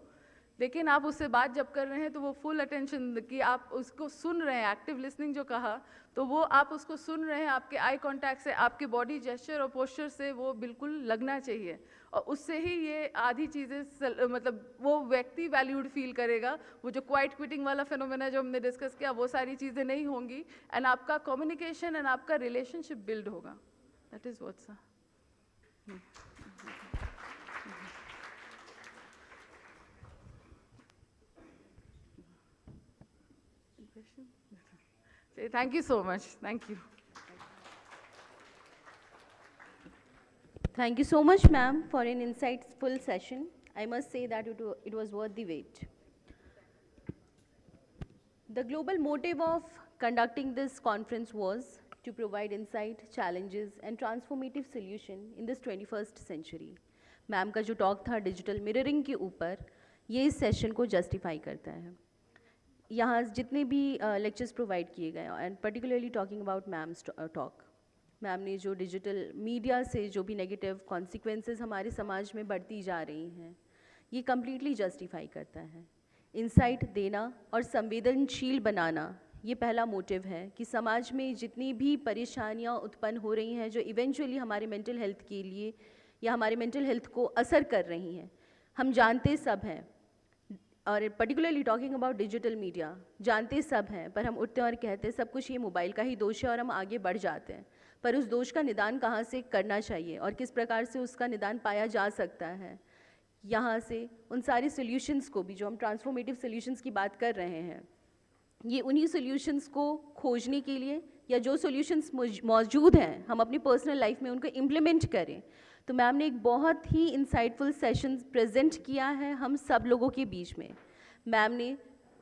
लेकिन आप उससे बात जब कर रहे हैं तो वो फुल अटेंशन कि आप उसको सुन रहे हैं. एक्टिव लिसनिंग जो कहा, तो वो आप उसको सुन रहे हैं, आपके आई कांटेक्ट से, आपके बॉडी जेस्चर और पोस्चर से वो बिल्कुल लगना चाहिए. और उससे ही ये आधी चीज़ें, मतलब वो व्यक्ति वैल्यूड फील करेगा. वो जो क्वाइट क्विटिंग वाला फेनोमेना जो हमने डिस्कस किया, वो सारी चीज़ें नहीं होंगी, एंड आपका कम्युनिकेशन एंड आपका रिलेशनशिप बिल्ड होगा. That is what sir. Thank you so much. Thank you. Thank you so much, ma'am, for an insightful session. I must say that it was worth the wait. The global motive of conducting this conference was to provide insight, challenges, and transformative solution in this 21st century. Ma'am का जो talk था digital mirroring के ऊपर, ये इस session को justify करता है. यहाँ जितने भी लेक्चर्स प्रोवाइड किए गए and particularly talking about ma'am's talk, ma'am ने जो डिजिटल मीडिया से जो भी नेगेटिव कॉन्सिक्वेंसेस हमारे समाज में बढ़ती जा रही हैं, ये कम्प्लीटली जस्टिफाई करता है। इंसाइट देना और संवेदनशील बनाना, ये पहला मोटिव है कि समाज में जितनी भी परेशानियाँ उत्पन्न हो रही हैं जो इवेंचुअली हमारे मेंटल हेल्थ के लिए या हमारे मेंटल हेल्थ को असर कर रही हैं, हम जानते सब हैं, और particularly talking about digital media, जानते सब हैं, पर हम उठते और कहते हैं सब कुछ ये मोबाइल का ही दोष है और हम आगे बढ़ जाते हैं। पर उस दोष का निदान कहाँ से करना चाहिए और किस प्रकार से उसका निदान पाया जा सकता है, यहाँ से उन सारे सॉल्यूशंस को भी, जो हम ट्रांसफॉर्मेटिव सॉल्यूशंस की बात कर रहे हैं, ये उन्हीं सॉल्यूशंस को खोजने के लिए या जो सॉल्यूशंस मौजूद हैं हम अपनी पर्सनल लाइफ में उनको इम्प्लीमेंट करें। तो मैम ने एक बहुत ही इंसाइटफुल सेशन प्रेजेंट किया है हम सब लोगों के बीच में। मैम ने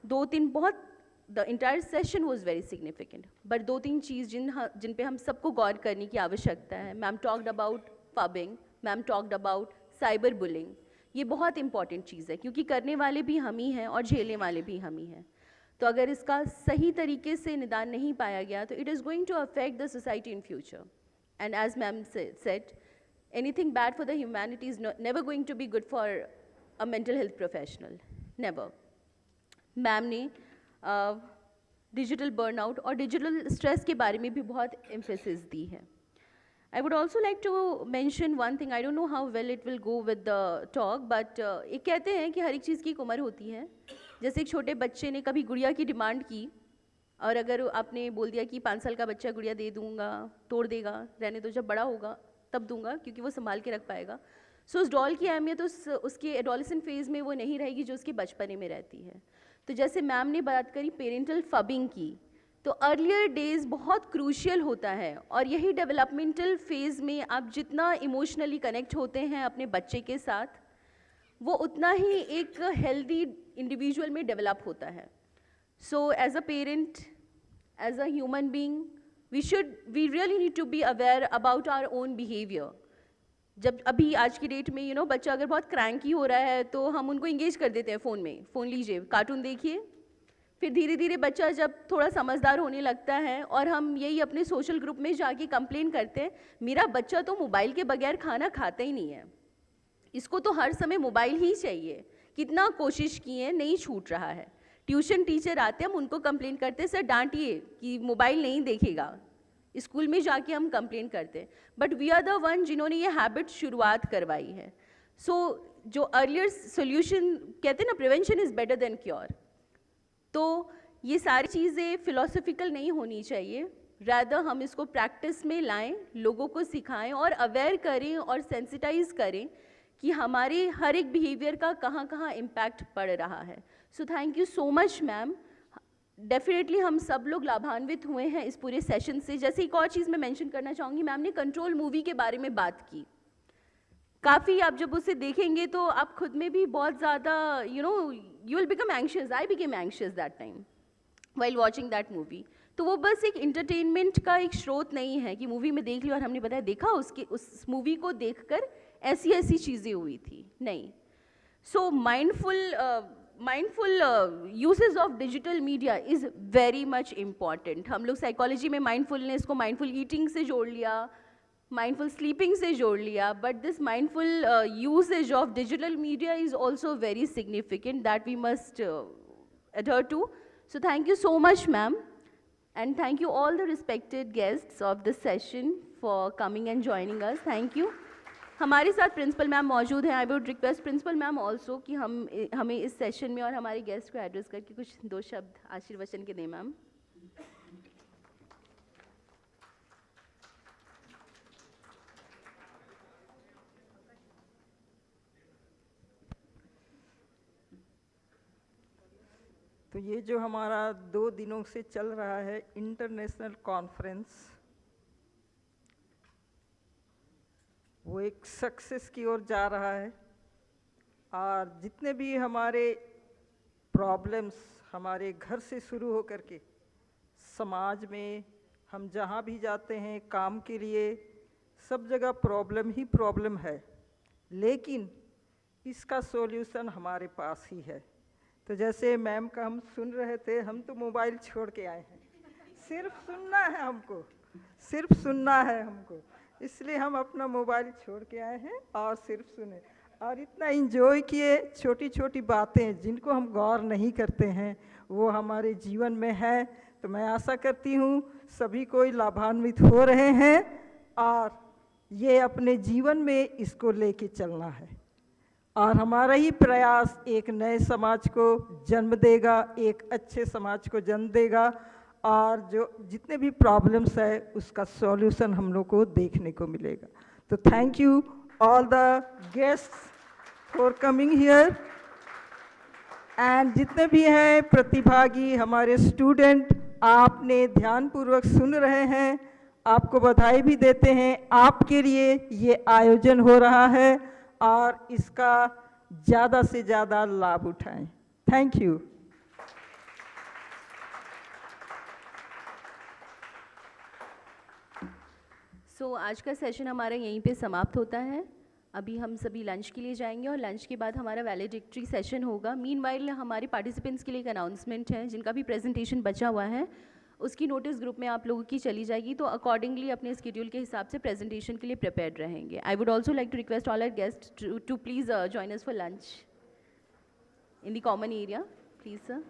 2-3 बहुत, the entire session was very significant, but 2-3 चीज़ जिन पे हम सबको गौर करने की आवश्यकता है। Ma'am talked about phubbing, ma'am talked about cyber bullying. ये बहुत इंपॉर्टेंट चीज़ है क्योंकि करने वाले भी हम ही हैं और झेलने वाले भी हम ही हैं। तो अगर इसका सही तरीके से निदान नहीं पाया गया तो it is going to affect the society in future, and as ma'am said, anything bad for the humanity is never going to be good for a mental health professional, never. Ma'am ने digital burnout और digital stress के बारे में भी बहुत emphasis दी है। I would also like to mention one thing, I don't know how well it will go with the talk, but एक कहते हैं कि हर एक चीज़ की एक उम्र होती है। जैसे एक छोटे बच्चे ने कभी गुड़िया की डिमांड की और अगर आपने बोल दिया कि 5 साल का बच्चा गुड़िया दे दूँगा, तोड़ देगा, रहने दो, जब बड़ा होगा तब दूंगा क्योंकि वो संभाल के रख पाएगा। सो उस डॉल की अहमियत उसके एडोलेसेंट फेज़ में वो नहीं रहेगी जो उसके बचपने में रहती है। तो जैसे मैम ने बात करी पेरेंटल फबिंग की, तो अर्लियर डेज बहुत क्रूशियल होता है और यही डेवलपमेंटल फेज़ में आप जितना इमोशनली कनेक्ट होते हैं अपने बच्चे के साथ, वो उतना ही एक हेल्दी इंडिविजुअल में डेवलप होता है। So as a parent, as a human being, we really need to be aware about our own behavior. जब अभी आज की डेट में बच्चा अगर बहुत क्रैंकी हो रहा है तो हम उनको इंगेज कर देते हैं फ़ोन में, फ़ोन लीजिए, कार्टून देखिए। फिर धीरे धीरे बच्चा जब थोड़ा समझदार होने लगता है और हम यही अपने सोशल ग्रुप में जाके कंप्लेन करते हैं, मेरा बच्चा तो मोबाइल के बगैर खाना खाता ही नहीं है, इसको तो हर समय मोबाइल ही चाहिए, कितना कोशिश किए नहीं छूट रहा है। ट्यूशन टीचर आते हैं, हम उनको कंप्लेन करते हैं, सर डांटिए कि मोबाइल नहीं देखेगा। स्कूल में जाके हम कंप्लेन करते हैं, but we are the one जिन्होंने ये हैबिट शुरुआत करवाई है। सो जो अर्लियर सोल्यूशन कहते हैं ना, prevention is better than cure, तो ये सारी चीज़ें फिलोसफिकल नहीं होनी चाहिए, रैदर हम इसको प्रैक्टिस में लाएं, लोगों को सिखाएं और अवेयर करें और सेंसिटाइज करें कि हमारे हर एक बिहेवियर का कहाँ कहाँ इम्पैक्ट पड़ रहा है। So thank you so much ma'am, definitely हम सब लोग लाभान्वित हुए हैं इस पूरे सेशन से। जैसे एक और चीज़ मैं मेंशन करना चाहूँगी, मैम ने कंट्रोल मूवी के बारे में बात की, काफ़ी आप जब उसे देखेंगे तो आप खुद में भी बहुत ज़्यादा you will become anxious, I became anxious that time while watching that movie। तो वो बस एक इंटरटेनमेंट का एक स्रोत नहीं है कि मूवी में देख लिया और हमने बताया देखा उसके उस मूवी को देखकर ऐसी ऐसी चीज़ें हुई थी, नहीं। So mindful usage of digital media is very much important. हम लोग साइकोलॉजी में माइंडफुलनेस को माइंडफुल ईटिंग से जोड़ लिया, माइंडफुल स्लीपिंग से जोड़ लिया, but this mindful usage of digital media is also very significant that we must adhere to. So thank you so much ma'am, and thank you all the respected guests of this session for coming and joining us. Thank you. हमारे साथ principal ma'am मौजूद हैं। I would request principal ma'am also कि हमें इस session में और हमारे गेस्ट को एड्रेस करके कुछ 2 शब्द आशीर्वचन के दें मैम। तो ये जो हमारा 2 दिनों से चल रहा है इंटरनेशनल कॉन्फ्रेंस, वो एक सक्सेस की ओर जा रहा है, और जितने भी हमारे प्रॉब्लम्स हमारे घर से शुरू हो कर के समाज में हम जहाँ भी जाते हैं काम के लिए, सब जगह प्रॉब्लम ही प्रॉब्लम है, लेकिन इसका सॉल्यूशन हमारे पास ही है। तो तो जैसे मैम का हम सुन रहे थे, हम तो मोबाइल छोड़ के आए हैं, सिर्फ सुनना है हमको, सिर्फ सुनना है हमको, इसलिए हम अपना मोबाइल छोड़ के आए हैं और सिर्फ सुने और इतना एंजॉय किए। छोटी छोटी बातें जिनको हम गौर नहीं करते हैं वो हमारे जीवन में है। तो मैं आशा करती हूँ सभी कोई लाभान्वित हो रहे हैं और ये अपने जीवन में इसको लेके चलना है और हमारा ही प्रयास एक नए समाज को जन्म देगा, एक अच्छे समाज को जन्म देगा और जो जितने भी प्रॉब्लम्स है उसका सॉल्यूशन हम लोग को देखने को मिलेगा। तो thank you all the guests for coming here and जितने भी हैं प्रतिभागी हमारे स्टूडेंट, आपने ध्यानपूर्वक सुन रहे हैं, आपको बधाई भी देते हैं। आपके लिए ये आयोजन हो रहा है और इसका ज़्यादा से ज़्यादा लाभ उठाएं। Thank you. आज का सेशन हमारा यहीं पे समाप्त होता है। अभी हम सभी लंच के लिए जाएंगे और लंच के बाद हमारा वैलिडिक्टरी सेशन होगा। मीनवाइल हमारे पार्टिसिपेंट्स के लिए एक अनाउंसमेंट है, जिनका भी प्रेजेंटेशन बचा हुआ है उसकी नोटिस ग्रुप में आप लोगों की चली जाएगी, तो अकॉर्डिंगली अपने स्केड्यूल के हिसाब से प्रेजेंटेशन के लिए प्रिपेयर्ड रहेंगे। I would also like to request all our guest to please join us for lunch in the common area, please sir.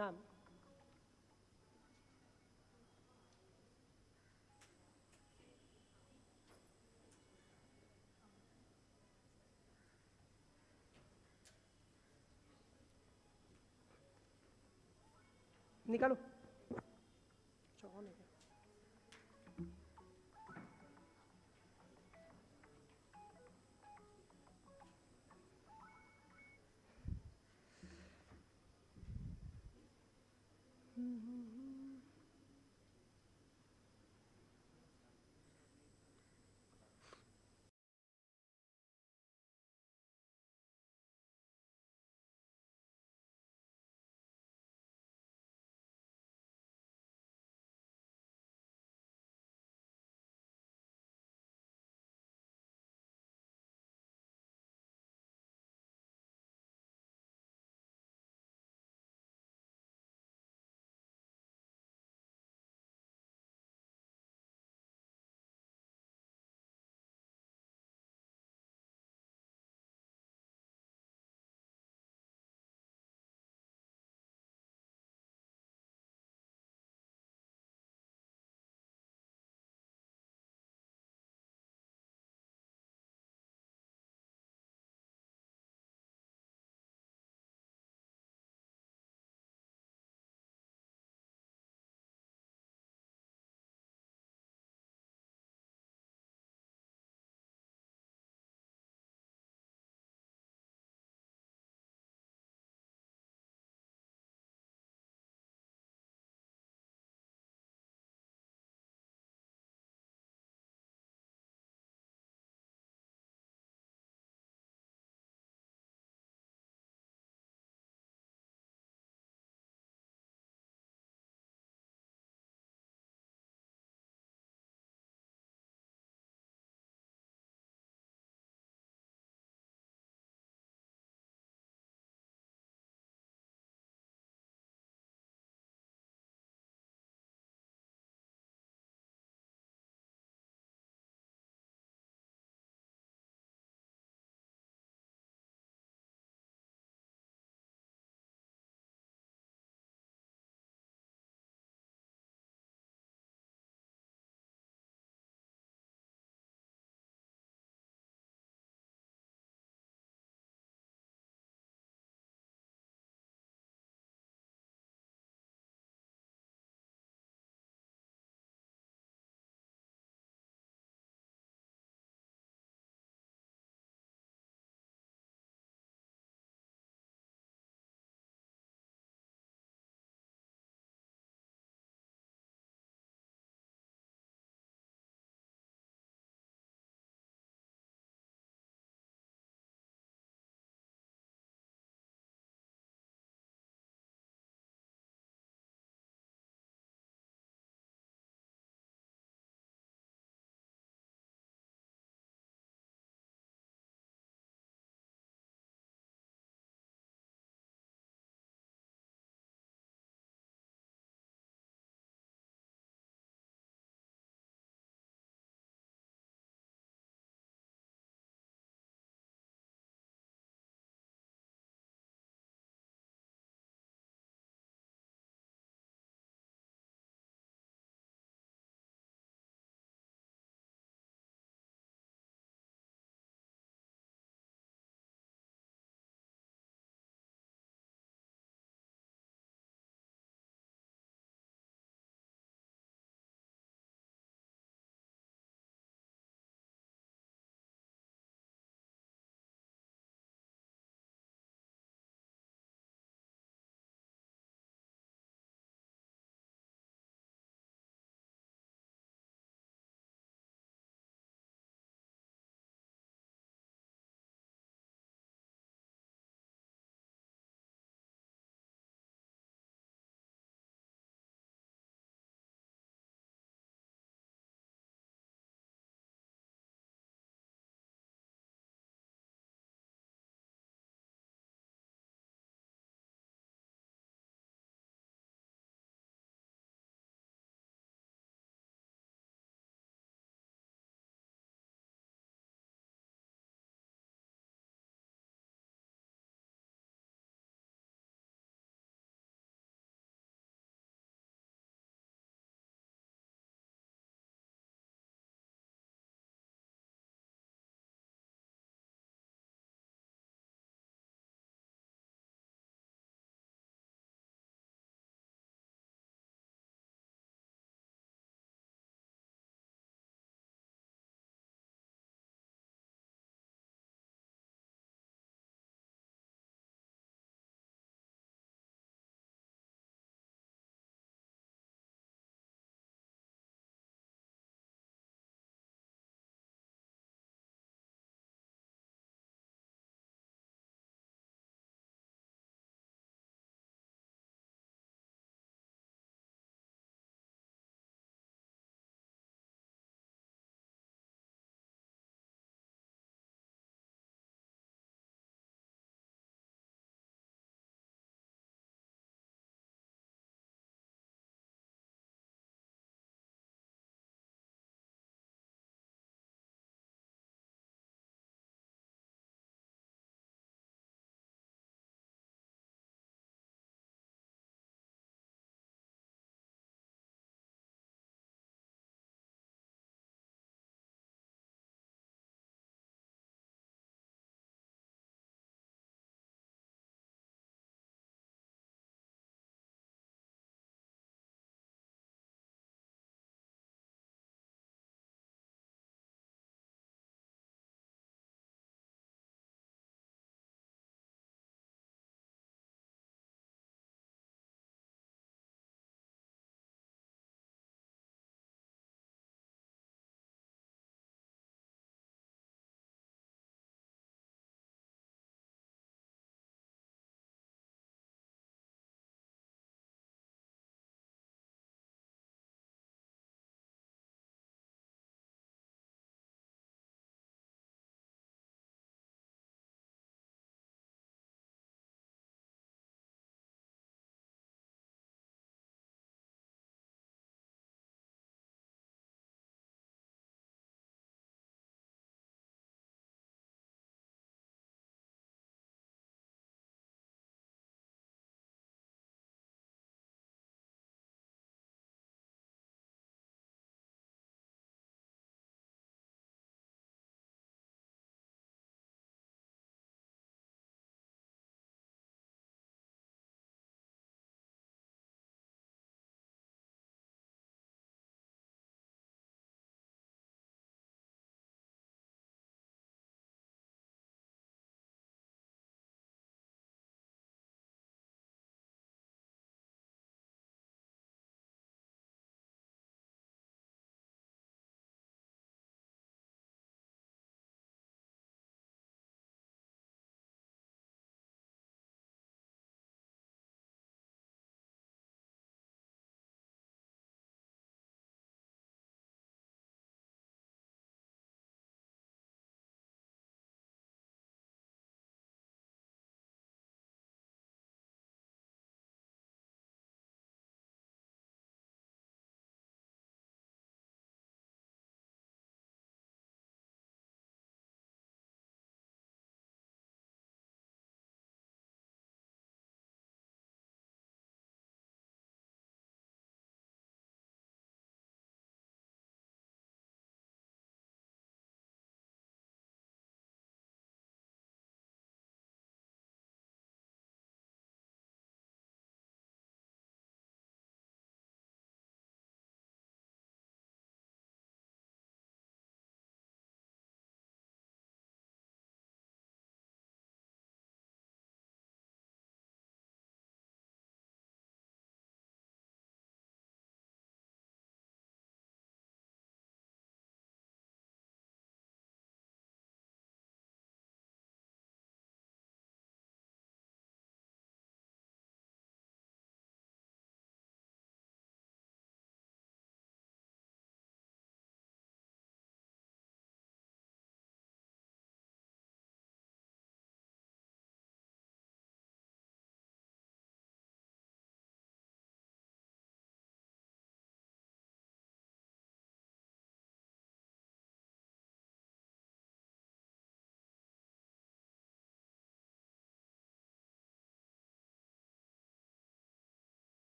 Ma'am निकालो चौन है क्या?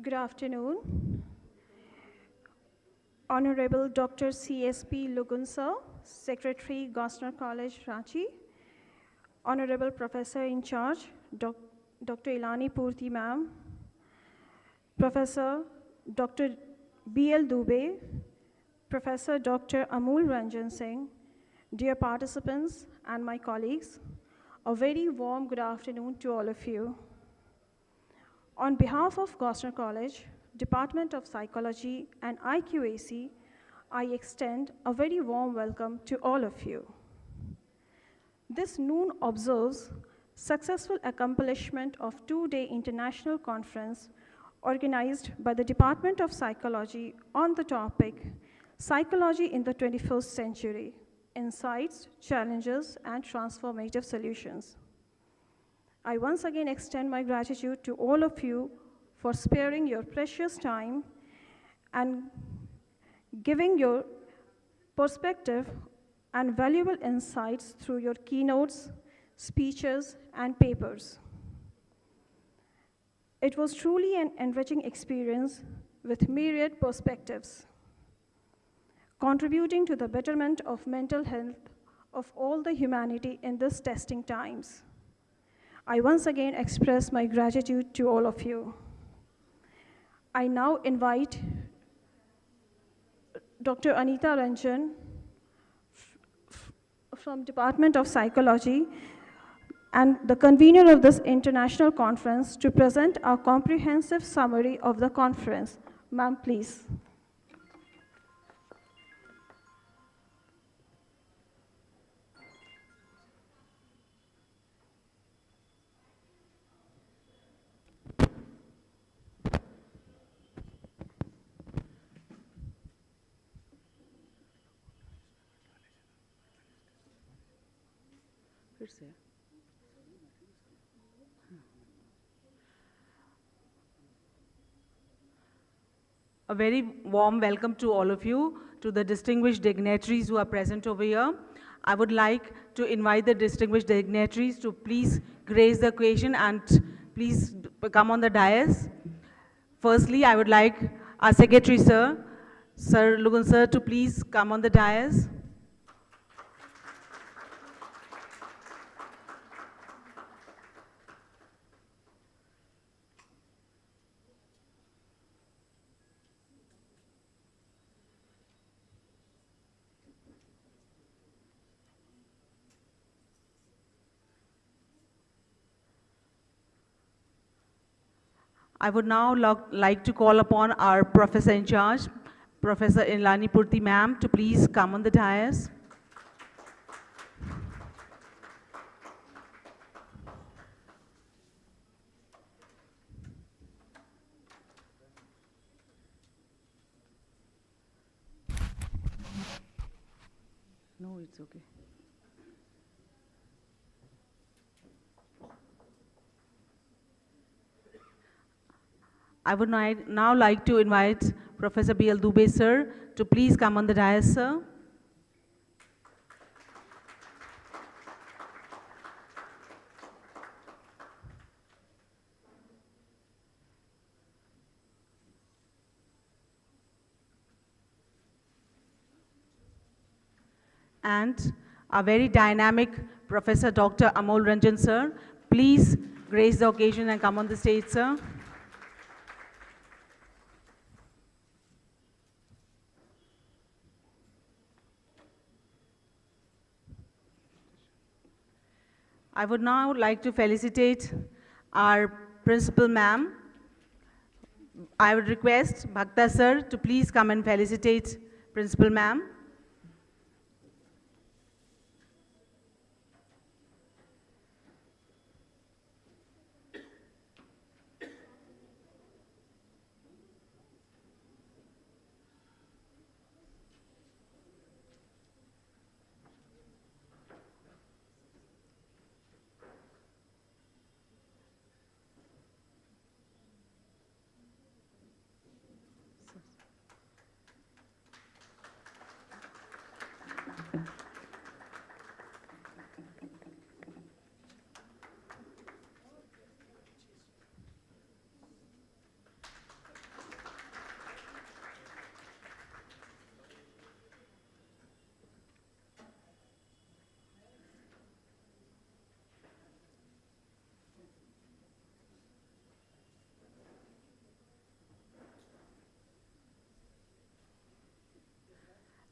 Good afternoon. Honorable Dr. CSP Lugunsa, Secretary, Gosner College, Ranchi. Honorable Professor in charge, Dr. Ilani Purti ma'am. Professor Dr. B.L. Dubey, Professor Dr. Amul Ranjan Singh, dear participants and my colleagues, a very warm good afternoon to all of you. On behalf of Gosner College, Department of Psychology and IQAC, I extend a very warm welcome to all of you. This noon observes successful accomplishment of two-day international conference organized by the Department of Psychology on the topic, Psychology in the 21st Century, Insights, Challenges, and Transformative Solutions. I once again extend my gratitude to all of you for sparing your precious time and giving your perspective and valuable insights through your keynotes, speeches, and papers. It was truly an enriching experience with myriad perspectives, contributing to the betterment of mental health of all the humanity in these testing times. I once again express my gratitude to all of you. I now invite Dr. Anita Ranjan from Department of Psychology and the convener of this international conference to present a comprehensive summary of the conference. Ma'am, please. A very warm welcome to all of you, to the distinguished dignitaries who are present over here. I would like to invite the distinguished dignitaries to please grace the occasion and please come on the dais. Firstly, I would like our Secretary, Sir Lugun Sir, to please come on the dais. I would now like to call upon our Professor in charge, Professor Ilani Purti ma'am, to please come on the dais. No, it's okay. I would now like to invite Professor B.L. Dubey, sir, to please come on the dais, sir. And a very dynamic Professor Dr. Amol Ranjan, sir. Please grace the occasion and come on the stage, sir. I would now like to felicitate our principal ma'am. I would request Bhakta sir to please come and felicitate principal ma'am.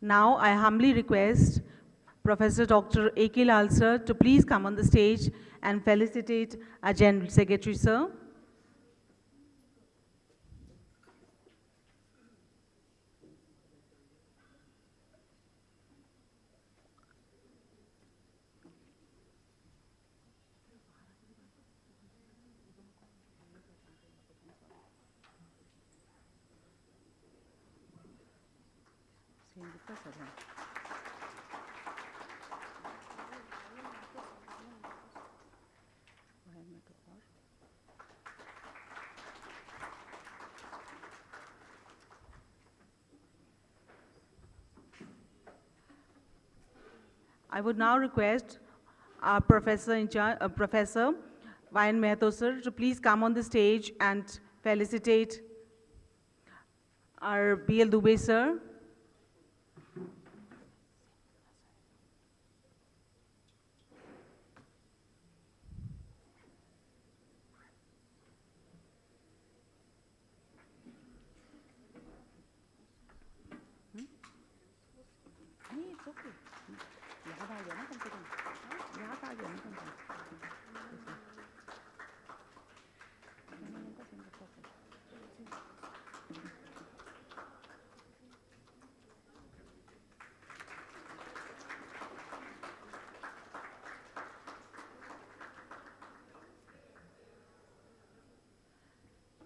Now, I humbly request Professor Dr. A.K. Lal sir to please come on the stage and felicitate our General Secretary, sir. I would now request our professor in charge, Professor Vayan Mehto sir, to please come on the stage and felicitate our B.L. Dubey sir.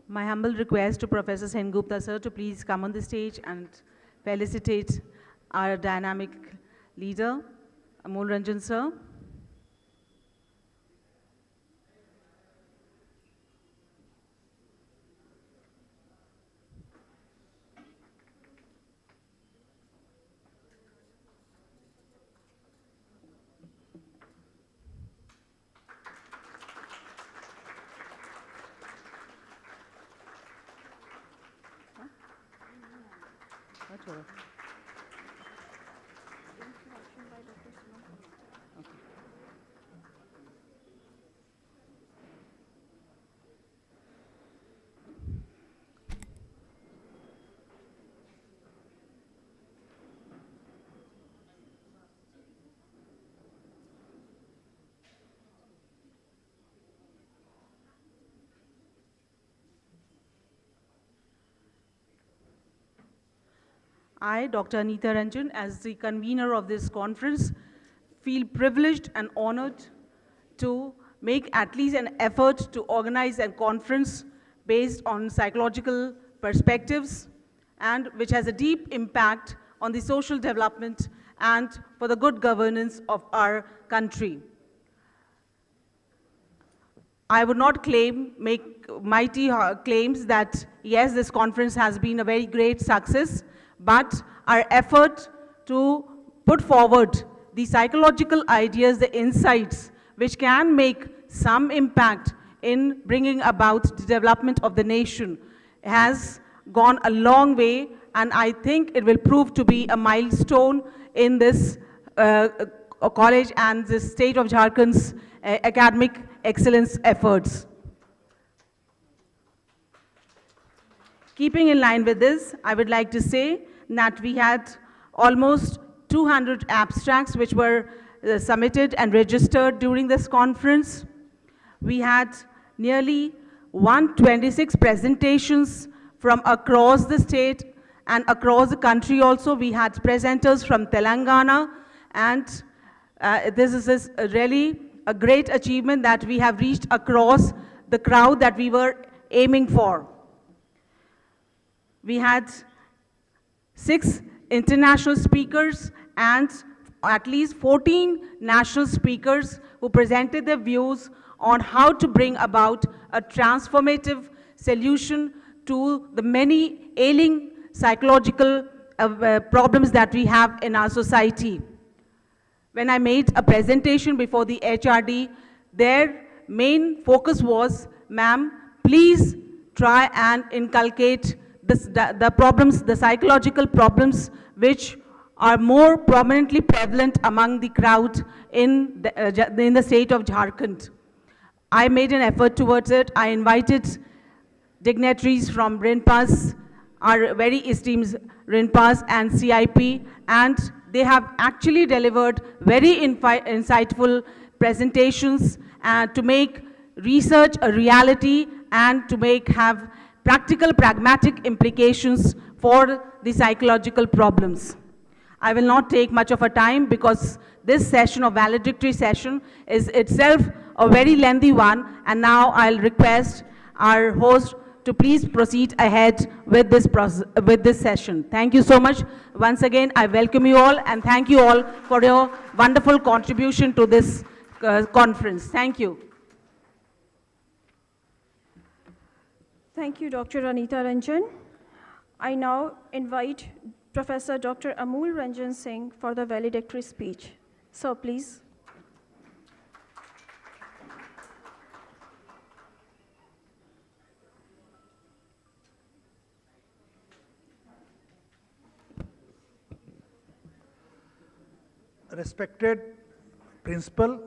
My humble request to Professor Sengupta sir to please come on the stage and felicitate our dynamic leader, Amol Ranjan sir. I, Dr. Anita Ranjan, as the convener of this conference, feel privileged and honored to make at least an effort to organize a conference based on psychological perspectives and which has a deep impact on the social development and for the good governance of our country. I would not make mighty claims that, yes, this conference has been a very great success, but our effort to put forward the psychological ideas, the insights, which can make some impact in bringing about the development of the nation, has gone a long way, and I think it will prove to be a milestone in this college and the state of Jharkhand's academic excellence efforts. Keeping in line with this, I would like to say that we had almost 200 abstracts which were submitted and registered during this conference. We had nearly 126 presentations from across the state and across the country also. We had presenters from Telangana, and this is really a great achievement that we have reached across the crowd that we were aiming for. We had 6 international speakers and at least 14 national speakers who presented their views on how to bring about a transformative solution to the many ailing psychological problems that we have in our society. When I made a presentation before the HRD, their main focus was, ma'am, please try and inculcate the problems, the psychological problems which are more prominently prevalent among the crowd in the state of Jharkhand. I made an effort towards it. I invited dignitaries from RINPAS, our very esteemed Rinpas and CIP, and they have actually delivered very insightful presentations to make research a reality and to have practical, pragmatic implications for the psychological problems. I will not take much of a time because this session or valedictory session is itself a very lengthy one, and now I'll request our host to please proceed ahead with this session. Thank you so much. Once again, I welcome you all and thank you all for your wonderful contribution to this conference. Thank you. Thank you, Dr. Anita Ranjan. I now invite Professor Dr. Amul Ranjan Singh for the valedictory speech. So please. Respected principal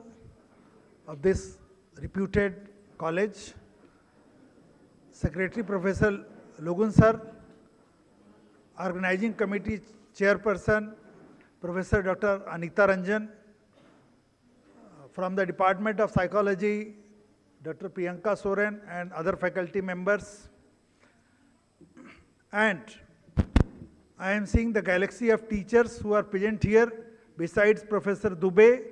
of this reputed college, Secretary Professor Logun sir, Organizing Committee Chairperson Professor Dr. Anita Ranjan, from the Department of Psychology Dr. Priyanka Soren and other faculty members, and I am seeing the galaxy of teachers who are present here besides Professor Dubey,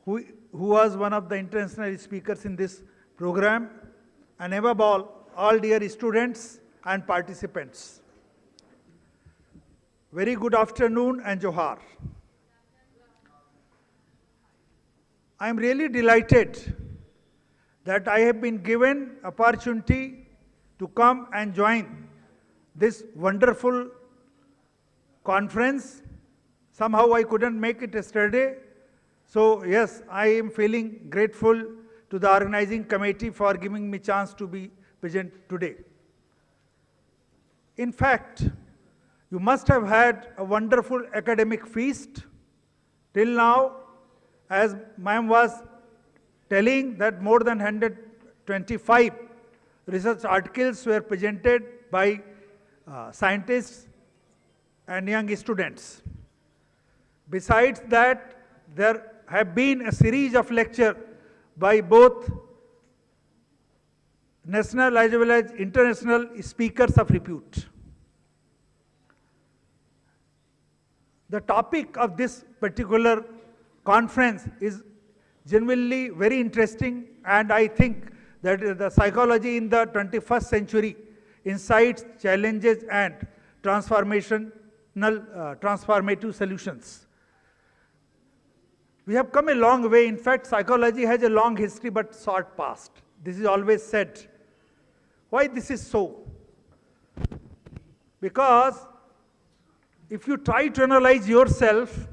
who was one of the international speakers in this program, and above all dear students and participants. Very good afternoon and Johar. I am really delighted that I have been given opportunity to come and join this wonderful conference. Somehow I couldn't make it yesterday. So yes, I am feeling grateful to the organizing committee for giving me chance to be present today. In fact, you must have had a wonderful academic feast till now, as ma'am was telling that more than 125 research articles were presented by scientists and young students. Besides that, there have been a series of lectures by both national as well as international speakers of repute. The topic of this particular conference is genuinely very interesting, and I think that the psychology in the 21st century, insights, challenges, and transformative solutions. We have come a long way. In fact, psychology has a long history but short past. This is always said. Why this is so? Because if you try to analyze yourself,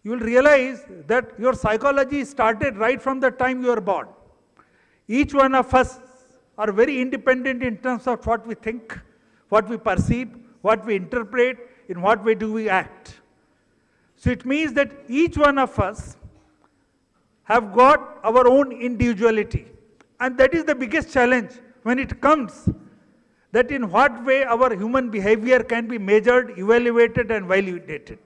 you will realize that your psychology started right from the time you are born. Each one of us are very independent in terms of what we think, what we perceive, what we interpret, in what way do we act. So it means that each one of us have got our own individuality. And that is the biggest challenge when it comes that in what way our human behavior can be measured, evaluated, and validated.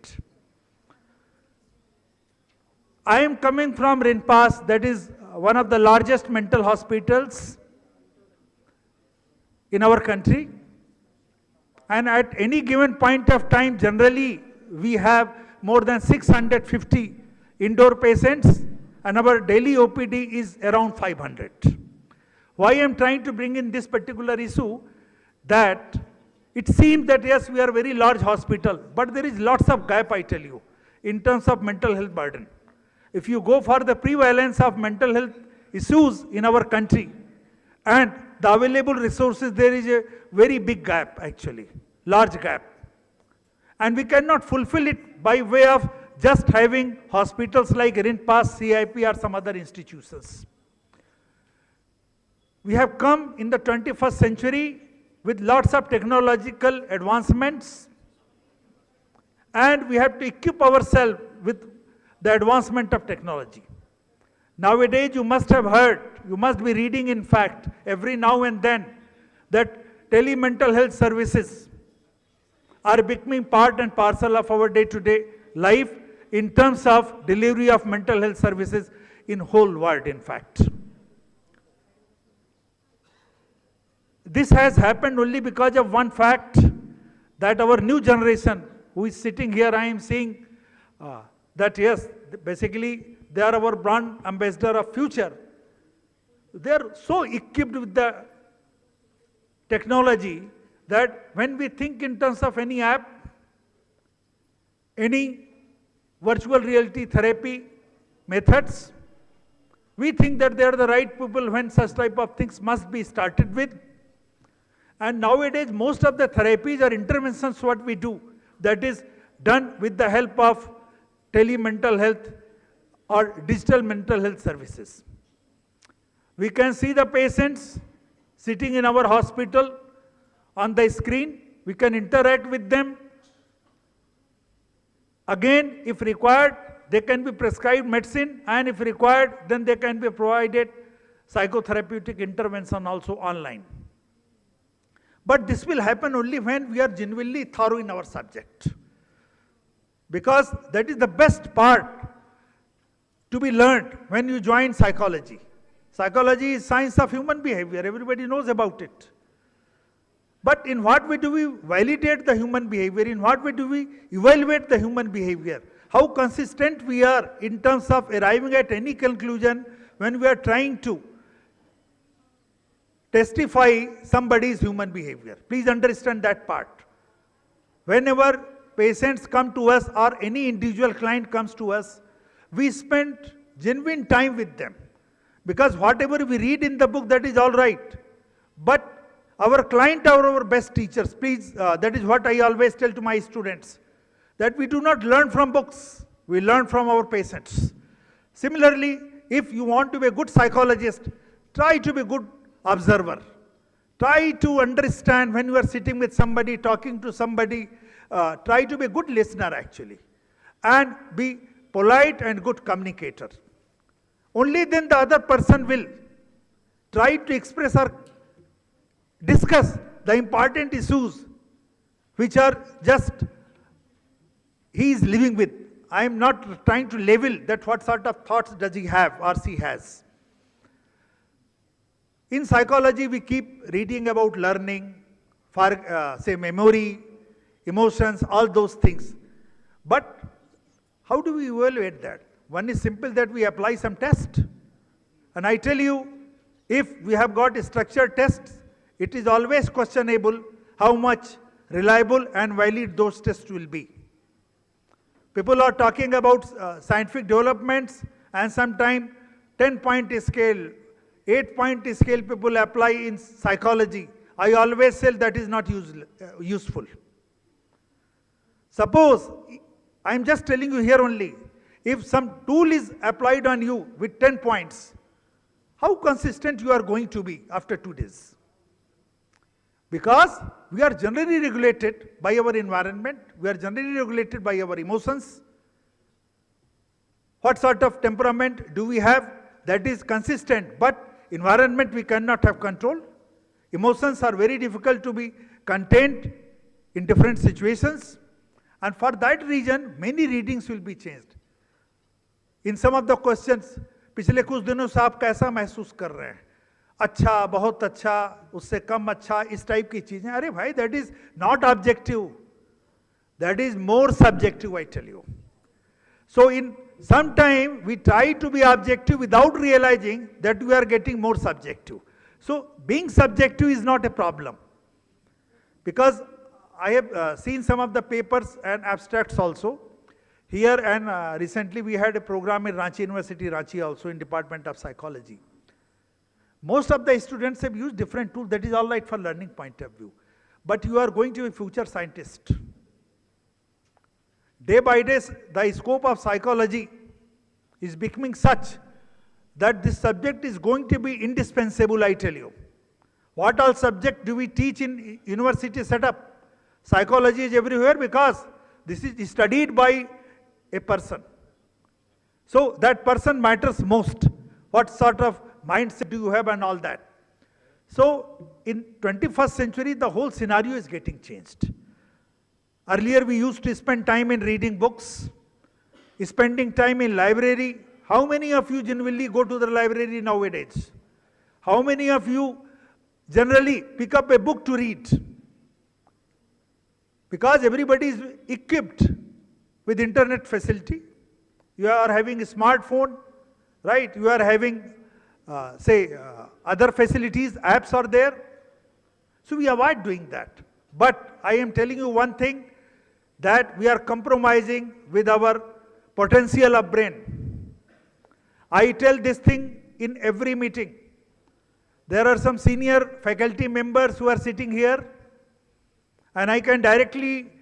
I am coming from Rinpas, that is one of the largest mental hospitals in our country. And at any given point of time, generally, we have more than 650 indoor patients, and our daily OPD is around 500. Why I am trying to bring in this particular issue, that it seems that yes, we are a very large hospital, but there is lots of gap, I tell you, in terms of mental health burden. If you go for the prevalence of mental health issues in our country and the available resources, there is a very big gap actually, large gap. And we cannot fulfill it by way of just having hospitals like Rinpas, CIP or some other institutions. We have come in the 21st century with lots of technological advancements, and we have to equip ourselves with the advancement of technology. Nowadays, you must have heard, you must be reading in fact, every now and then, that tele-mental health services are becoming part and parcel of our day-to-day life in terms of delivery of mental health services in whole world, in fact. This has happened only because of one fact, that our new generation who is sitting here, I am seeing that yes, basically they are our brand ambassador of future. They are so equipped with the technology that when we think in terms of any app, any virtual reality therapy methods, we think that they are the right people when such type of things must be started with. And nowadays, most of the therapies or interventions what we do, that is done with the help of tele-mental health or digital mental health services. We can see the patients sitting in our hospital on the screen. We can interact with them. Again, if required, they can be prescribed medicine, and if required, then they can be provided psychotherapeutic intervention also online. But this will happen only when we are genuinely thorough in our subject. Because that is the best part to be learned when you join psychology. Psychology is science of human behavior. Everybody knows about it. But in what way do we validate the human behavior? In what way do we evaluate the human behavior? How consistent we are in terms of arriving at any conclusion when we are trying to testify somebody's human behavior. Please understand that part. Whenever patients come to us or any individual client comes to us, we spend genuine time with them. Because whatever we read in the book, that is all right. But our client are our best teachers. Please, that is what I always tell to my students, that we do not learn from books, we learn from our patients. Similarly, if you want to be a good psychologist, try to be a good observer. Try to understand when you are sitting with somebody, talking to somebody, try to be a good listener actually. And be polite and good communicator. Only then the other person will try to express or discuss the important issues which are just he is living with. I am not trying to label that what sort of thoughts does he have or she has. In psychology, we keep reading about learning, for say memory, emotions, all those things. But how do we evaluate that? One is simple, that we apply some test. And I tell you, if we have got structured tests, it is always questionable how much reliable and valid those tests will be. People are talking about scientific developments, and sometimes 10-point scale, 8-point scale people apply in psychology. I always say that is not useful. Suppose, I am just telling you here only, if some tool is applied on you with 10 points, how consistent you are going to be after 2 days? Because we are generally regulated by our environment, we are generally regulated by our emotions. What sort of temperament do we have? That is consistent, but environment we cannot have control. Emotions are very difficult to be contained in different situations, and for that reason many readings will be changed. In some of the questions, पिछले कुछ दिनों से आप कैसा महसूस कर रहे हैं? अच्छा, बहुत अच्छा, उससे कम अच्छा, इस टाइप की चीजें. अरे भाई, that is not objective. That is more subjective, I tell you. So in some time we try to be objective without realizing that we are getting more subjective. So being subjective is not a problem. Because I have seen some of the papers and abstracts also. Here and recently we had a program in Ranchi University, Ranchi also, in Department of Psychology. Most of the students have used different tools. That is all right for learning point of view. But you are going to be a future scientist. Day by day, the scope of psychology is becoming such that this subject is going to be indispensable, I tell you. What all subject do we teach in university setup? Psychology is everywhere because this is studied by a person. So that person matters most. What sort of mindset do you have and all that. So in 21st century, the whole scenario is getting changed. Earlier we used to spend time in reading books, spending time in library. How many of you genuinely go to the library nowadays? How many of you generally pick up a book to read? Because everybody is equipped with internet facility. You are having a smartphone, right? You are having, other facilities, apps are there. So we avoid doing that. But I am telling you one thing, that we are compromising with our potential of brain. I tell this thing in every meeting. There are some senior faculty members who are sitting here, and I can directly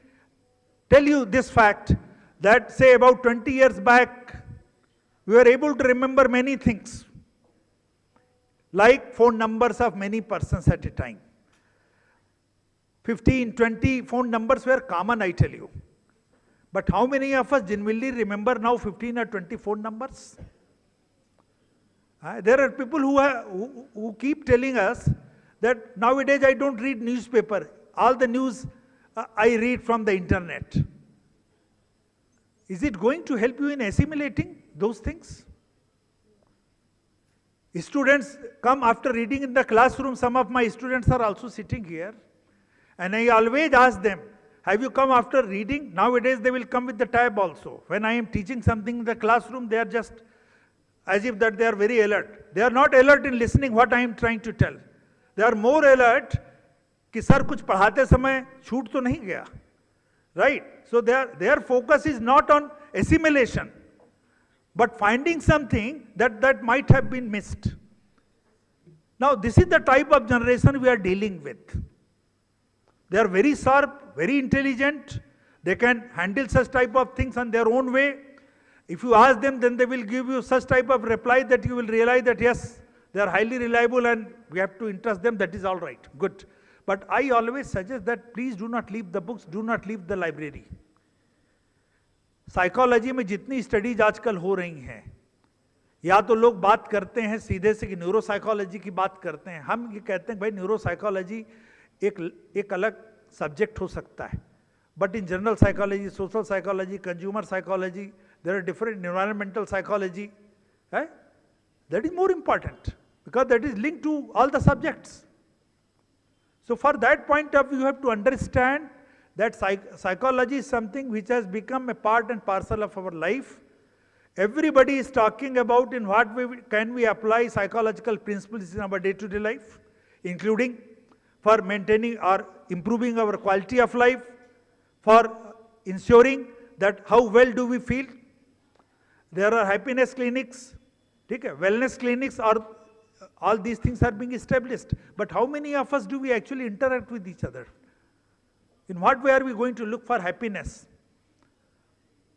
tell you this fact, that say about 20 years back, we were able to remember many things, like phone numbers of many persons at a time. 15, 20 phone numbers were common, I tell you. But how many of us genuinely remember now 15 or 20 phone numbers? There are people who keep telling us that nowadays I don't read newspaper. All the news I read from the internet. Is it going to help you in assimilating those things? Students come after reading in the classroom. Some of my students are also sitting here. And I always ask them, have you come after reading? Nowadays they will come with the tab also. When I am teaching something in the classroom, they are just as if that they are very alert. They are not alert in listening what I am trying to tell. They are more alert कि sir कुछ पढ़ाते समय छूट तो नहीं गया. Right? So their focus is not on assimilation, but finding something that might have been missed. Now this is the type of generation we are dealing with. They are very sharp, very intelligent. They can handle such type of things on their own way. If you ask them, then they will give you such type of reply that you will realize that yes, they are highly reliable and we have to entrust them. That is all right, good. But I always suggest that please do not leave the books, do not leave the library. Psychology में जितनी studies आजकल हो रही हैं, या तो लोग बात करते हैं सीधे से कि न्यूरो साइकोलॉजी की बात करते हैं. हम ये कहते हैं भाई न्यूरो साइकोलॉजी एक अलग सब्जेक्ट हो सकता है, but in general psychology, social psychology, consumer psychology, there are different environmental psychology, that is more important because that is linked to all the subjects. So for that point of view, you have to understand that psychology is something which has become a part and parcel of our life. Everybody is talking about in what way can we apply psychological principles in our day-to-day life, including for maintaining or improving our quality of life, for ensuring that how well do we feel. There are happiness clinics, wellness clinics, or all these things are being established. But how many of us do we actually interact with each other? In what way are we going to look for happiness?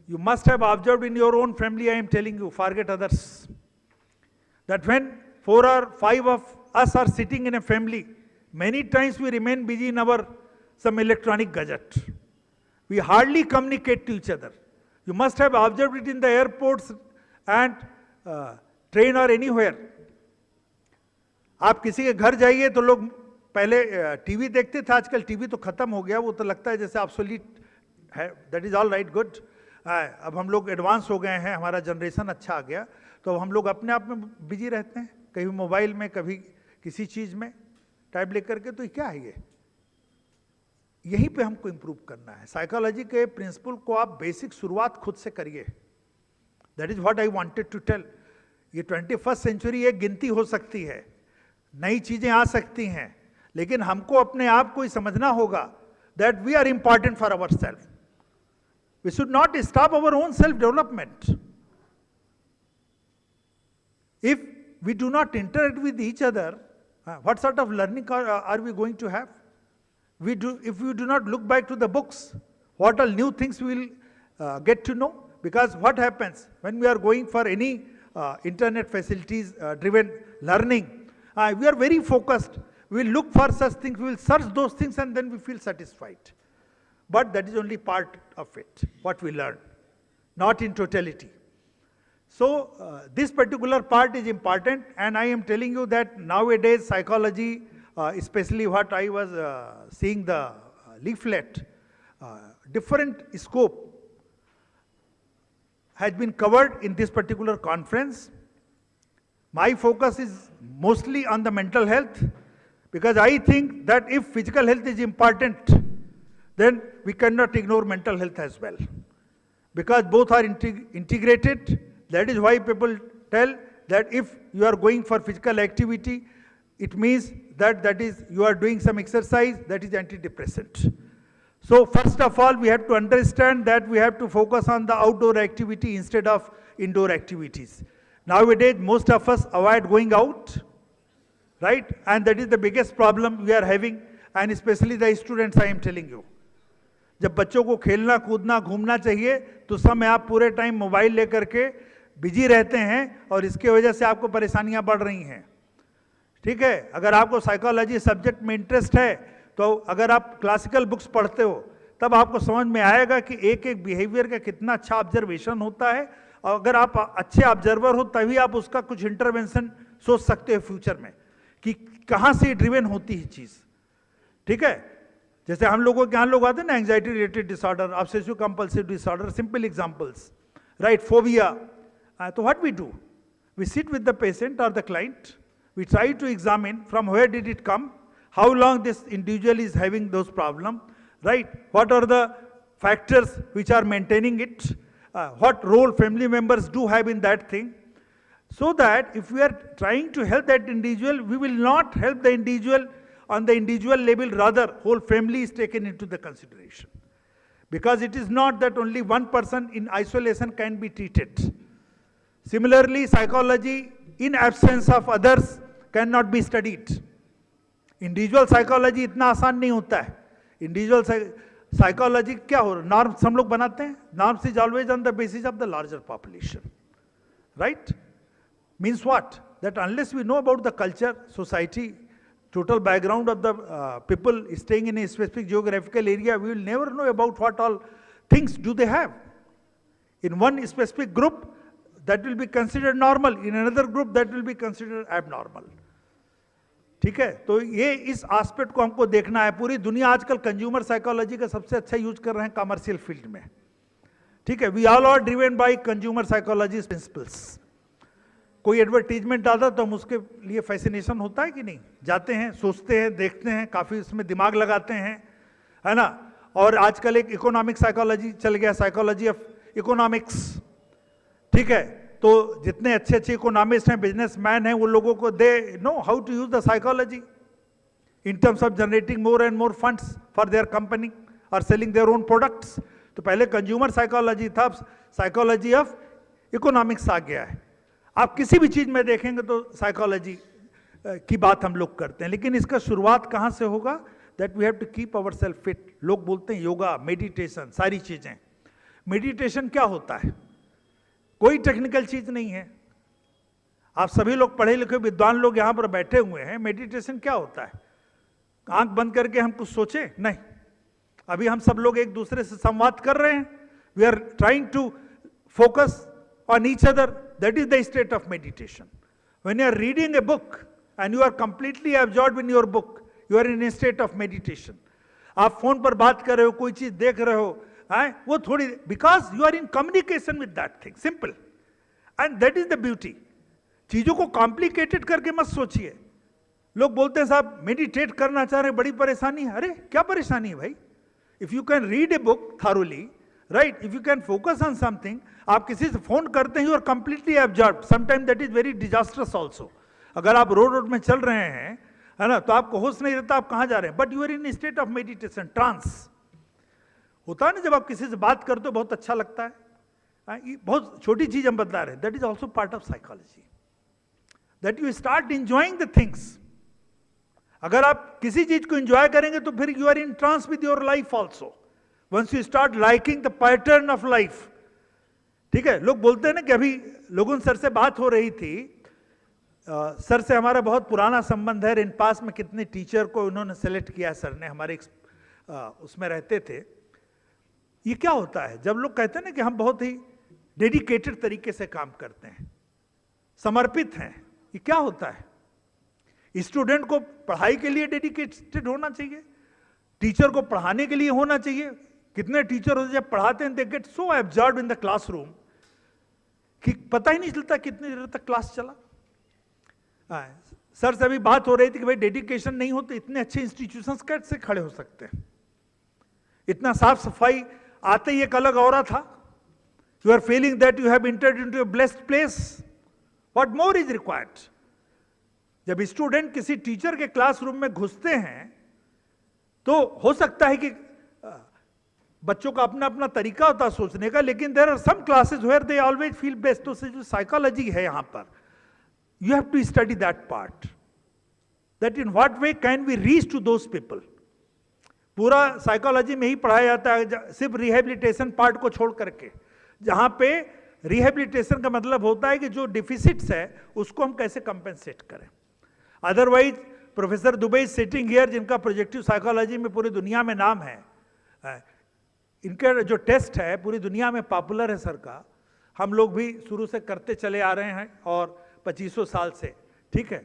You must have observed in your own family, I am telling you, forget others, that when 4 or 5 of us are sitting in a family, many times we remain busy in our some electronic gadget. We hardly communicate to each other. You must have observed it in the airports and train or anywhere. आप किसी के घर जाइए तो लोग पहले TV देखते थे, आजकल टीवी तो खत्म हो गया, वो तो लगता है जैसे ऑब्सोलीट है. That is all right, good. अब हम लोग एडवांस हो गए हैं, हमारा जनरेशन अच्छा आ गया, तो हम लोग अपने आप में बिजी रहते हैं, कभी मोबाइल में, कभी किसी चीज़ में टाइप लिख करके. तो क्या है ये? यहीं पे हमको इम्प्रूव करना है. साइकोलॉजी के प्रिंसिपल को आप बेसिक शुरुआत खुद से करिए. That is what I wanted to tell. ये 21st सेंचुरी एक गिनती हो सकती है, नई चीजें आ सकती हैं, लेकिन हमको अपने आप को ही समझना होगा that we are important for our self. We should not stop our own self development. If we do not interact with each other, what sort of learning are we going to have? If we do not look back to the books, what all new things we will get to know? Because what happens when we are going for any internet facilities driven learning, we are very focused. We will look for such things, we will search those things, and then we feel satisfied. But that is only part of it, what we learn, not in totality. So this particular part is important, and I am telling you that nowadays psychology especially what I was seeing the leaflet, different scope has been covered in this particular conference. My focus is mostly on the mental health, because I think that if physical health is important, then we cannot ignore mental health as well. Because both are integrated. That is why people tell that if you are going for physical activity, it means that is you are doing some exercise, that is antidepressant. So first of all, we have to understand that we have to focus on the outdoor activity instead of indoor activities. Nowadays, most of us avoid going out, right? And that is the biggest problem we are having, and especially the students, I am telling you. जब बच्चों को खेलना कूदना घूमना चाहिए, तो समय आप पूरे टाइम मोबाइल लेकर के बिजी रहते हैं, और इसके वजह से आपको परेशानियां बढ़ रही हैं. ठीक है, अगर आपको साइकोलॉजी सब्जेक्ट में इंटरेस्ट है, तो अगर आप क्लासिकल बुक्स पढ़ते हो, तब आपको समझ में आएगा कि एक एक बिहेवियर का कितना अच्छा ऑब्जर्वेशन होता है, और अगर आप अच्छे ऑब्जर्वर हो तभी आप उसका कुछ इंटरवेंशन सोच सकते हो फ्यूचर में कि कहाँ से ड्रिवन होती है चीज़. ठीक है, जैसे हम लोगों के यहाँ लोग आते हैं ना, anxiety related disorder, obsessive compulsive disorder, simple examples, right, phobia. तो what we do, we sit with the patient और the client, we try to examine from where did it come, how long this individual is having those problems, right? What are the factors which are maintaining it? What role family members do have in that thing? So that if we are trying to help that individual, we will not help the individual on the individual level, rather whole family is taken into the consideration. Because it is not that only one person in isolation can be treated. Similarly, psychology in absence of others cannot be studied. Individual psychology इतना आसान नहीं होता है. Individual psychology क्या हो, norms हम लोग बनाते हैं. Norms is always on the basis of the larger population, right? Means what, that unless we know about the culture, society, total background of the people staying in a specific geographical area, we will never know about what all things do they have. In one specific group, that will be considered normal. In another group, that will be considered abnormal. ठीक है, तो ये इस aspect को हमको देखना है. पूरी दुनिया आजकल कंज्यूमर साइकोलॉजी का सबसे अच्छा यूज कर रहे हैं कमर्शियल फील्ड में. ठीक है, we all are driven by consumer psychology principles. कोई एडवर्टीजमेंट आता तो हम उसके लिए फैसिनेशन होता है कि नहीं, जाते हैं, सोचते हैं, देखते हैं, काफ़ी उसमें दिमाग लगाते हैं, है ना. और आजकल एक इकोनॉमिक साइकोलॉजी चल गया, साइकोलॉजी ऑफ इकोनॉमिक्स. ठीक है, तो जितने अच्छे अच्छे इकोनॉमिस्ट हैं, बिजनेसमैन हैं, वो लोगों को they know how to use the psychology in terms of generating more and more funds for their company और सेलिंग देयर ओन प्रोडक्ट्स. तो पहले कंज्यूमर साइकोलॉजी था, साइकोलॉजी ऑफ इकोनॉमिक्स आ गया है. आप किसी भी चीज़ में देखेंगे तो साइकोलॉजी की बात हम लोग करते हैं, लेकिन इसका शुरुआत कहाँ से होगा? That we have to keep our self fit. लोग बोलते हैं योगा, मेडिटेशन, सारी चीज़ें. मेडिटेशन क्या होता है? कोई टेक्निकल चीज़ नहीं है. आप सभी लोग पढ़े लिखे विद्वान लोग यहाँ पर बैठे हुए हैं. मेडिटेशन क्या होता है? आंख बंद करके हम कुछ सोचें? नहीं. अभी हम सब लोग एक दूसरे से संवाद कर रहे हैं. We are trying to focus on each other. That is the state of meditation. When you are reading a book and you are completely absorbed in your book, you are in a state of meditation. आप phone पर बात कर रहे हो, कोई चीज देख रहे हो, वो थोड़ी, because you are in communication with that thing, simple. And that is the beauty. चीजों को complicated करके मत सोचिए. लोग बोलते हैं साहब मेडिटेट करना चाह रहे हैं, बड़ी परेशानी है. अरे क्या परेशानी है भाई? If you can read a book thoroughly, right, if you can focus on something, आप किसी से फोन करते हैं, you are completely absorbed. Sometimes that is very disastrous also. अगर आप रोड में चल रहे हैं, है ना, तो आपको होश नहीं रहता आप कहाँ जा रहे हैं, but you are in state of meditation, trance. होता है ना, जब आप किसी से बात करते हो बहुत अच्छा लगता है. बहुत छोटी चीज हम बता रहे हैं. That is also part of psychology, that you start enjoying the things. अगर आप किसी चीज को इंजॉय करेंगे तो फिर you are in trance with your life also. Once you start liking the pattern of life. ठीक है, लोग बोलते हैं ना कि अभी लोगों सर से बात हो रही थी. सर से हमारा बहुत पुराना संबंध है. इन पास में कितने टीचर को उन्होंने सेलेक्ट किया सर ने, हमारे उसमें रहते थे. ये क्या होता है जब लोग कहते हैं ना कि हम बहुत ही डेडिकेटेड तरीके से काम करते हैं, समर्पित हैं, ये क्या होता है? स्टूडेंट को पढ़ाई के लिए डेडिकेटेड होना चाहिए, टीचर को पढ़ाने के लिए होना चाहिए। कितने टीचर होते जब पढ़ाते हैं, they get so absorbed in the classroom कि पता ही नहीं चलता कितनी देर तक क्लास चला। सर से अभी बात हो रही थी कि भाई डेडिकेशन नहीं हो तो इतने अच्छे इंस्टीट्यूशंस कैसे खड़े हो सकते हैं। इतना साफ सफाई आते ही एक अलग ऑरा था। You are feeling that you have entered into a blessed place, what more is required. जब स्टूडेंट किसी टीचर के क्लासरूम में घुसते हैं तो हो सकता है कि बच्चों का अपना अपना तरीका होता है सोचने का, लेकिन there are some classes where they always feel best. तो जो साइकोलॉजी है यहां पर, you have to study that part, that in what way can we reach to those people। पूरा साइकोलॉजी में ही पढ़ाया जाता है, सिर्फ रिहेबिलिटेशन पार्ट को छोड़ करके, जहां पे रिहेबिलिटेशन का मतलब होता है कि जो डिफिसिट्स है उसको हम कैसे कंपेंसेट करें। Otherwise professor Dubey sitting here, जिनका प्रोजेक्टिव साइकोलॉजी में पूरी दुनिया में नाम है, इनका जो टेस्ट है पूरी दुनिया में पॉपुलर है सर का, हम लोग भी शुरू से करते चले आ रहे हैं और 2500 साल से, ठीक है।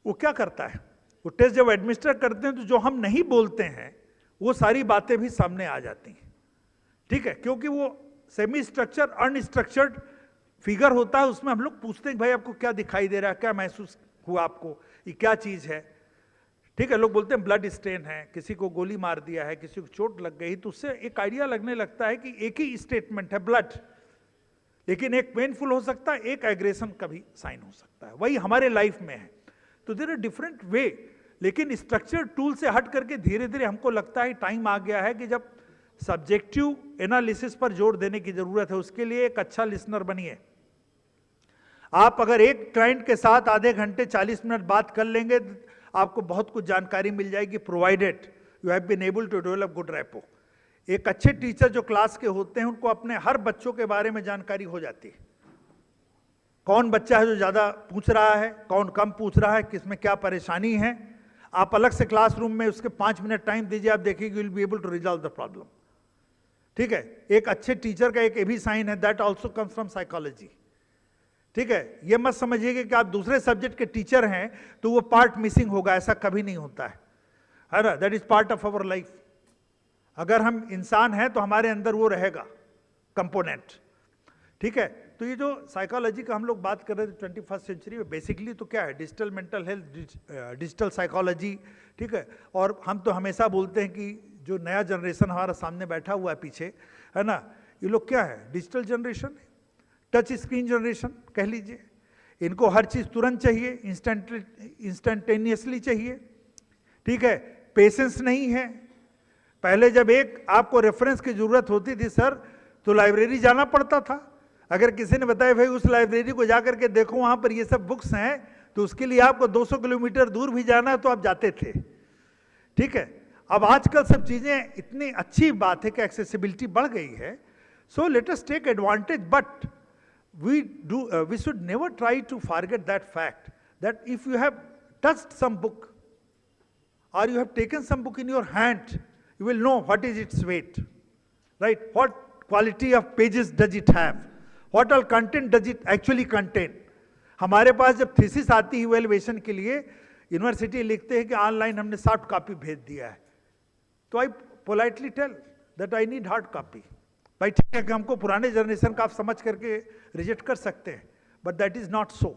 वो क्या करता है, वो टेस्ट जब एडमिनिस्टर करते हैं तो जो हम नहीं बोलते हैं वो सारी बातें भी सामने आ जाती हैं, ठीक है, क्योंकि वो सेमी स्ट्रक्चर अनस्ट्रक्चर्ड फिगर होता है। उसमें हम लोग पूछते हैं भाई आपको क्या दिखाई दे रहा है, क्या महसूस हुआ आपको, ये क्या चीज़ है, ठीक है। लोग बोलते हैं ब्लड स्टेन है, किसी को गोली मार दिया है, किसी को चोट लग गई, तो उससे एक आइडिया लगने लगता है कि एक ही स्टेटमेंट है ब्लड, लेकिन एक पेनफुल हो सकता है, एक एग्रेशन का भी साइन हो सकता है। वही हमारे लाइफ में है। तो देयर आर डिफरेंट वे, लेकिन स्ट्रक्चर टूल से हट करके धीरे धीरे हमको लगता है टाइम आ गया है कि जब सब्जेक्टिव एनालिसिस पर जोर देने की जरूरत है। उसके लिए एक अच्छा लिसनर बनिए। आप अगर एक क्लाइंट के साथ आधे घंटे 40 मिनट बात कर लेंगे आपको बहुत कुछ जानकारी मिल जाएगी, provided you have been able to develop good rapport. एक अच्छे टीचर जो क्लास के होते हैं उनको अपने हर बच्चों के बारे में जानकारी हो जाती है। कौन बच्चा है जो ज़्यादा पूछ रहा है, कौन कम पूछ रहा है, किसमें क्या परेशानी है। आप अलग से क्लासरूम में उसके 5 मिनट टाइम दीजिए, आप देखिए will be able to resolve the problem, ठीक है। एक अच्छे टीचर का एक ये भी साइन है, that also comes from psychology, ठीक है। ये मत समझिए कि आप दूसरे सब्जेक्ट के टीचर हैं तो वो पार्ट मिसिंग होगा, ऐसा कभी नहीं होता है ना। That is part of our life. अगर हम इंसान हैं तो हमारे अंदर वो रहेगा कंपोनेंट, ठीक है। तो ये जो साइकोलॉजी का हम लोग बात कर रहे थे 21st सेंचुरी में, बेसिकली तो क्या है, digital mental health, digital psychology, ठीक है। और हम तो हमेशा बोलते हैं कि जो नया जनरेशन हमारा सामने बैठा हुआ है पीछे, है ना, ये लोग क्या है, digital generation, touch screen generation कह लीजिए। इनको हर चीज़ तुरंत चाहिए, इंस्टेंटेनियसली चाहिए, ठीक है। पेशेंस नहीं है। पहले जब एक आपको रेफरेंस की जरूरत होती थी सर, तो लाइब्रेरी जाना पड़ता था। अगर किसी ने बताया भाई उस लाइब्रेरी को जाकर के देखो वहाँ पर ये सब बुक्स हैं, तो उसके लिए आपको 200 किलोमीटर दूर भी जाना है तो आप जाते थे, ठीक है। अब आजकल सब चीज़ें इतनी अच्छी बात है कि एक्सेसिबिलिटी बढ़ गई है। So let us take advantage, but we should never try to forget that fact that if you have touched some book or you have taken some book in your hand, you will know what is its weight, right? What quality of pages does it have? What all content does it actually contain? हमारे पास जब thesis आती है evaluation के लिए, university लिखते हैं कि online हमने सॉफ्ट कॉपी भेज दिया है, तो I politely tell that I need hard copy. भाई ठीक है कि हमको पुराने जनरेशन का आप समझ करके रिजेक्ट कर सकते हैं, but that is not so,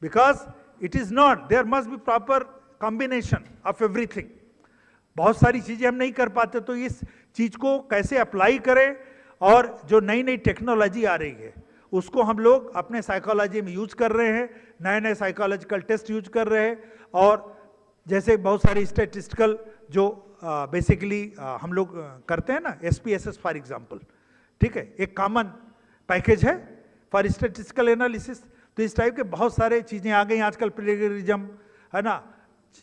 because it is not, there must be proper combination of everything. बहुत सारी चीज़ें हम नहीं कर पाते, तो इस चीज़ को कैसे अप्लाई करें, और जो नई नई टेक्नोलॉजी आ रही है उसको हम लोग अपने साइकोलॉजी में यूज कर रहे हैं, नए नए साइकोलॉजिकल टेस्ट यूज कर रहे हैं, और जैसे बहुत सारी स्टैटिस्टिकल जो बेसिकली हम लोग करते हैं ना, SPSS फॉर एग्जांपल, ठीक है, एक कॉमन पैकेज है फॉर स्टैटिस्टिकल एनालिसिस। तो इस टाइप के बहुत सारे चीज़ें आ गई आजकल, प्लेगरिज्म है ना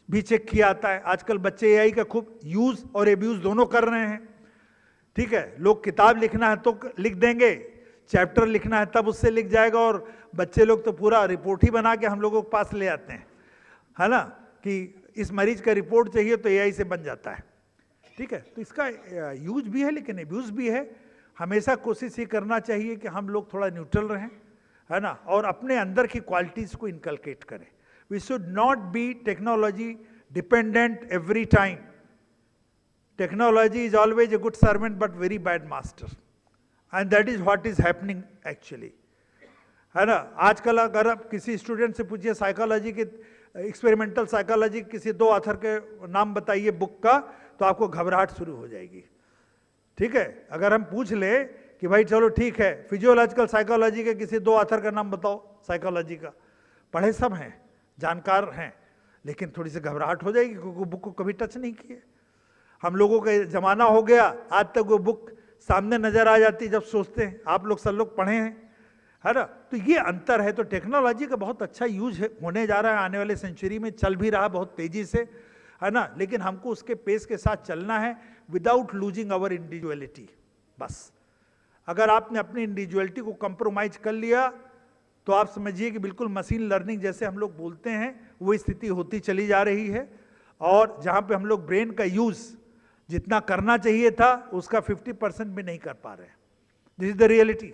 भी चेक किया आता है। आजकल बच्चे AI का खूब यूज़ और एब्यूज़ दोनों कर रहे हैं, ठीक है। लोग किताब लिखना है तो लिख देंगे, चैप्टर लिखना है तब उससे लिख जाएगा, और बच्चे लोग तो पूरा रिपोर्ट ही बना के हम लोगों के पास ले आते हैं, है ना, कि इस मरीज का रिपोर्ट चाहिए तो AI से बन जाता है, ठीक है। तो इसका यूज भी है लेकिन एब्यूज़ भी है। हमेशा कोशिश ये करना चाहिए कि हम लोग थोड़ा न्यूट्रल रहें, है ना, और अपने अंदर की क्वालिटीज़ को इनकलकेट करें। We should not be technology dependent every time. Technology is always a good servant but very bad master. And that is what is happening actually. है ना? आजकल अगर आप किसी स्टूडेंट से पूछिए साइकोलॉजी के, एक्सपेरिमेंटल साइकोलॉजी किसी 2 ऑथर के नाम बताइए बुक का, तो आपको घबराहट शुरू हो जाएगी. ठीक है? अगर हम पूछ ले कि भाई चलो ठीक है, फिजियोलॉजिकल साइकोलॉजी के किसी 2 ऑथर का नाम बताओ साइकोलॉजी का, पढ़े सब हैं, जानकार हैं, लेकिन थोड़ी सी घबराहट हो जाएगी क्योंकि बुक को कभी टच नहीं किए. हम लोगों का जमाना हो गया, आज तक वो बुक सामने नजर आ जाती जब सोचते हैं. आप लोग सब लोग पढ़े हैं, है ना? तो ये अंतर है. तो टेक्नोलॉजी का बहुत अच्छा यूज होने जा रहा है, आने वाले सेंचुरी में चल भी रहा बहुत तेजी से, है ना? लेकिन हमको उसके पेस के साथ चलना है विदाउट लूजिंग आवर इंडिविजुअलिटी. बस अगर आपने अपनी इंडिविजुअलिटी को कंप्रोमाइज कर लिया तो आप समझिए कि बिल्कुल मशीन लर्निंग जैसे हम लोग बोलते हैं वो स्थिति होती चली जा रही है. और जहाँ पे हम लोग ब्रेन का यूज जितना करना चाहिए था उसका 50% भी नहीं कर पा रहे हैं. This is the reality.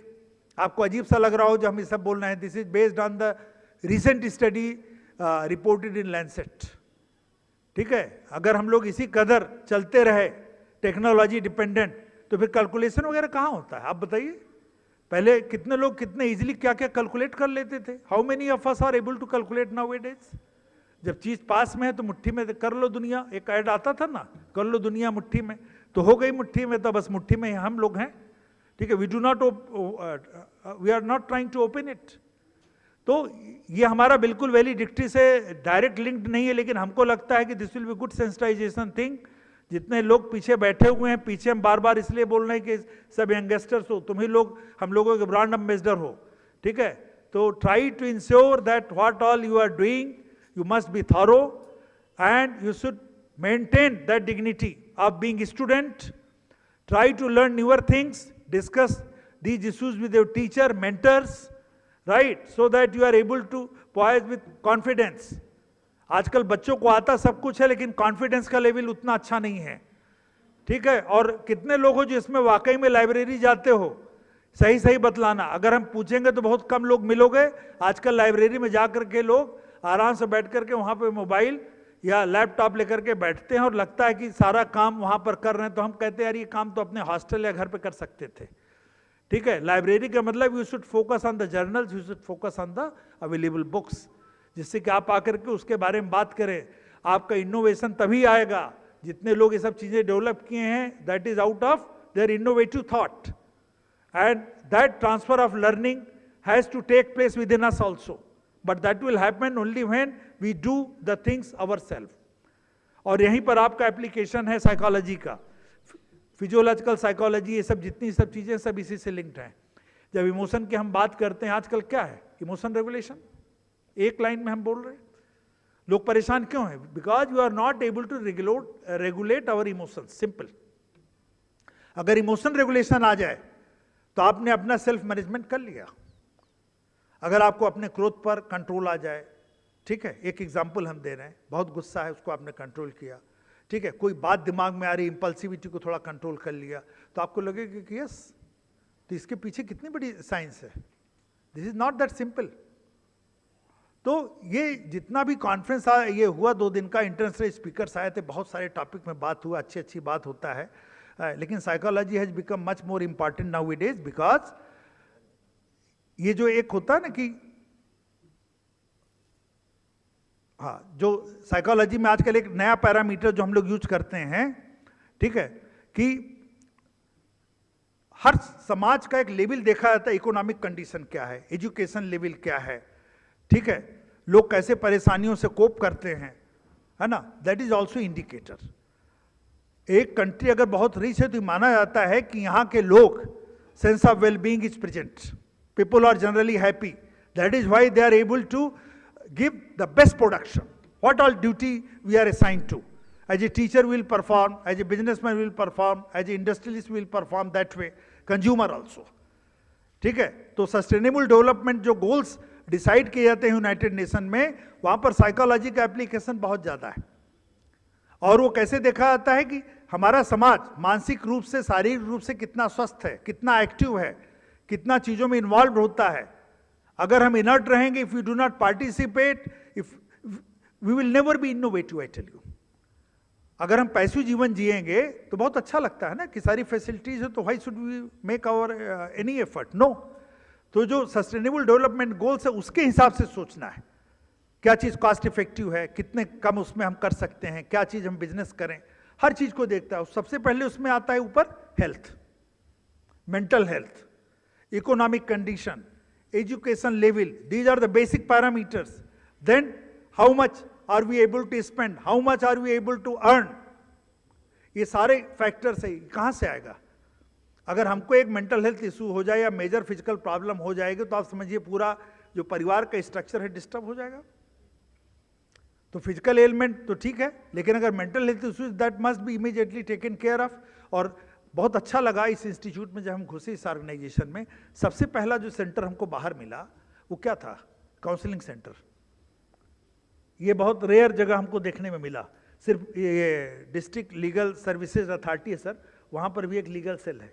आपको अजीब सा लग रहा हो जो हम ये सब बोल रहे हैं. This is based on the recent study reported in Lancet. ठीक है? अगर हम लोग इसी कदर चलते रहे टेक्नोलॉजी डिपेंडेंट तो फिर कैलकुलेशन वगैरह कहाँ होता है? आप बताइए. पहले कितने लोग कितने इजीली क्या क्या कैलकुलेट कर लेते थे. How many of us are able to calculate nowadays? जब चीज पास में है तो मुट्ठी में कर लो दुनिया. एक ऐड आता था ना, कर लो दुनिया मुट्ठी में, तो हो गई मुट्ठी में. तो बस मुट्ठी में हम लोग हैं. ठीक है? We are not trying to open it. तो ये हमारा बिल्कुल वैलिडिक्टी से डायरेक्ट लिंक्ड नहीं है, लेकिन हमको लगता है कि this will be good sensitization thing. जितने लोग पीछे बैठे हुए हैं, पीछे हम बार बार इसलिए बोल रहे हैं कि सब यंगस्टर्स हो, तुम ही लोग हम लोगों के ब्रांड एम्बेसडर हो. ठीक है? तो try to ensure that what all you are doing, you must be thorough and you should maintain that dignity of being a student. Try to learn newer things, discuss these issues with your teacher, mentors, right? So that you are able to poise with confidence. आजकल बच्चों को आता सब कुछ है लेकिन confidence का level उतना अच्छा नहीं है. ठीक है? और कितने लोग हो जो इसमें वाकई में लाइब्रेरी जाते हो? सही सही बतलाना. अगर हम पूछेंगे तो बहुत कम लोग मिलोगे. आजकल लाइब्रेरी में जाकर के लोग आराम से बैठ करके वहाँ पे मोबाइल या लैपटॉप लेकर के बैठते हैं और लगता है कि सारा काम वहाँ पर कर रहे हैं. तो हम कहते हैं यार ये काम तो अपने हॉस्टल या घर पे कर सकते थे. ठीक है? लाइब्रेरी का मतलब you should focus on the journals, you should focus on the available books, जिससे कि आप आकर के उसके बारे में बात करें. आपका इनोवेशन तभी आएगा. जितने लोग ये सब चीज़ें डेवलप किए हैं, that is out of their innovative thought, and that transfer of learning has to take place within us also. But that will happen only when we do the things ourselves. और यहीं पर आपका application है psychology का. Physiological psychology, ये सब जितनी सब चीज़ें सब इसी से लिंक्ड हैं. जब इमोशन की हम बात करते हैं, आजकल क्या है? Emotion regulation. एक लाइन में हम बोल रहे हैं. लोग परेशान क्यों हैं? Because you are not able to regulate our emotion. Simple. अगर इमोशन रेगुलेशन आ जाए तो आपने अपना सेल्फ मैनेजमेंट कर लिया. अगर आपको अपने क्रोध पर कंट्रोल आ जाए, ठीक है? एक एग्जाम्पल हम दे रहे हैं. बहुत गुस्सा है, उसको आपने कंट्रोल किया. ठीक है? कोई बात दिमाग में आ रही, इंपल्सिविटी को थोड़ा कंट्रोल कर लिया, तो आपको लगेगा कि यस, तो इसके पीछे कितनी बड़ी साइंस है. This is not that simple. तो ये जितना भी कॉन्फ्रेंस ये हुआ 2 दिन का, इंटरनेशनल स्पीकर्स आए थे, बहुत सारे टॉपिक में बात हुआ, अच्छी अच्छी बात होता है. लेकिन psychology has become much more important now it is, because ये जो एक होता है ना कि हाँ, जो साइकोलॉजी में आजकल एक नया पैरामीटर जो हम लोग यूज करते हैं, ठीक है, कि हर समाज का एक लेवल देखा जाता है. इकोनॉमिक कंडीशन क्या है, एजुकेशन लेवल क्या है, ठीक है, लोग कैसे परेशानियों से कोप करते हैं, है ना? That is also indicator. एक कंट्री अगर बहुत रिच है तो माना जाता है कि यहाँ के लोग sense of wellbeing is present. People are generally happy. That is why they are able to give the best production. What all duty we are assigned to. As a teacher will perform, as a businessman will perform, as a industrialist will perform that way. Consumer also. ठीक है? तो sustainable development जो goals decide किए जाते हैं United nation में, वहाँ पर साइकोलॉजी का एप्लीकेशन बहुत ज़्यादा है. और वो कैसे देखा जाता है कि हमारा समाज मानसिक रूप से, शारीरिक रूप से कितना स्वस्थ है, कितना एक्टिव है, कितना चीजों में इन्वॉल्व होता है. अगर हम इनर्ट रहेंगे, if you do not participate, if we will never be innovative, I tell you. अगर हम पैसिव जीवन जिएंगे तो बहुत अच्छा लगता है ना कि सारी फैसिलिटीज है, तो why should we make our any effort? No. तो जो सस्टेनेबल डेवलपमेंट गोल्स है उसके हिसाब से सोचना है, क्या चीज़ कॉस्ट इफेक्टिव है, कितने कम उसमें हम कर सकते हैं, क्या चीज़ हम बिजनेस करें, हर चीज़ को देखता है। सबसे पहले उसमें आता है ऊपर health, mental health, economic condition, education level, these are the basic parameters. Then how much are we able to spend, how much are we able to earn, ये सारे फैक्टर्स है। कहाँ से आएगा? अगर हमको एक मेंटल हेल्थ इशू हो जाए या मेजर फिजिकल प्रॉब्लम हो जाएगी तो आप समझिए पूरा जो परिवार का स्ट्रक्चर है डिस्टर्ब हो जाएगा। तो फिजिकल एलिमेंट तो ठीक है, लेकिन अगर mental health issues that must be immediately taken care of. और बहुत अच्छा लगा इस इंस्टीट्यूट में जब हम घुसे इस ऑर्गेनाइजेशन में, सबसे पहला जो सेंटर हमको बाहर मिला वो क्या था? Counselling centre. ये बहुत रेयर जगह हमको देखने में मिला। सिर्फ ये डिस्ट्रिक्ट लीगल सर्विसेज अथॉरिटी है सर, वहाँ पर भी एक लीगल सेल है।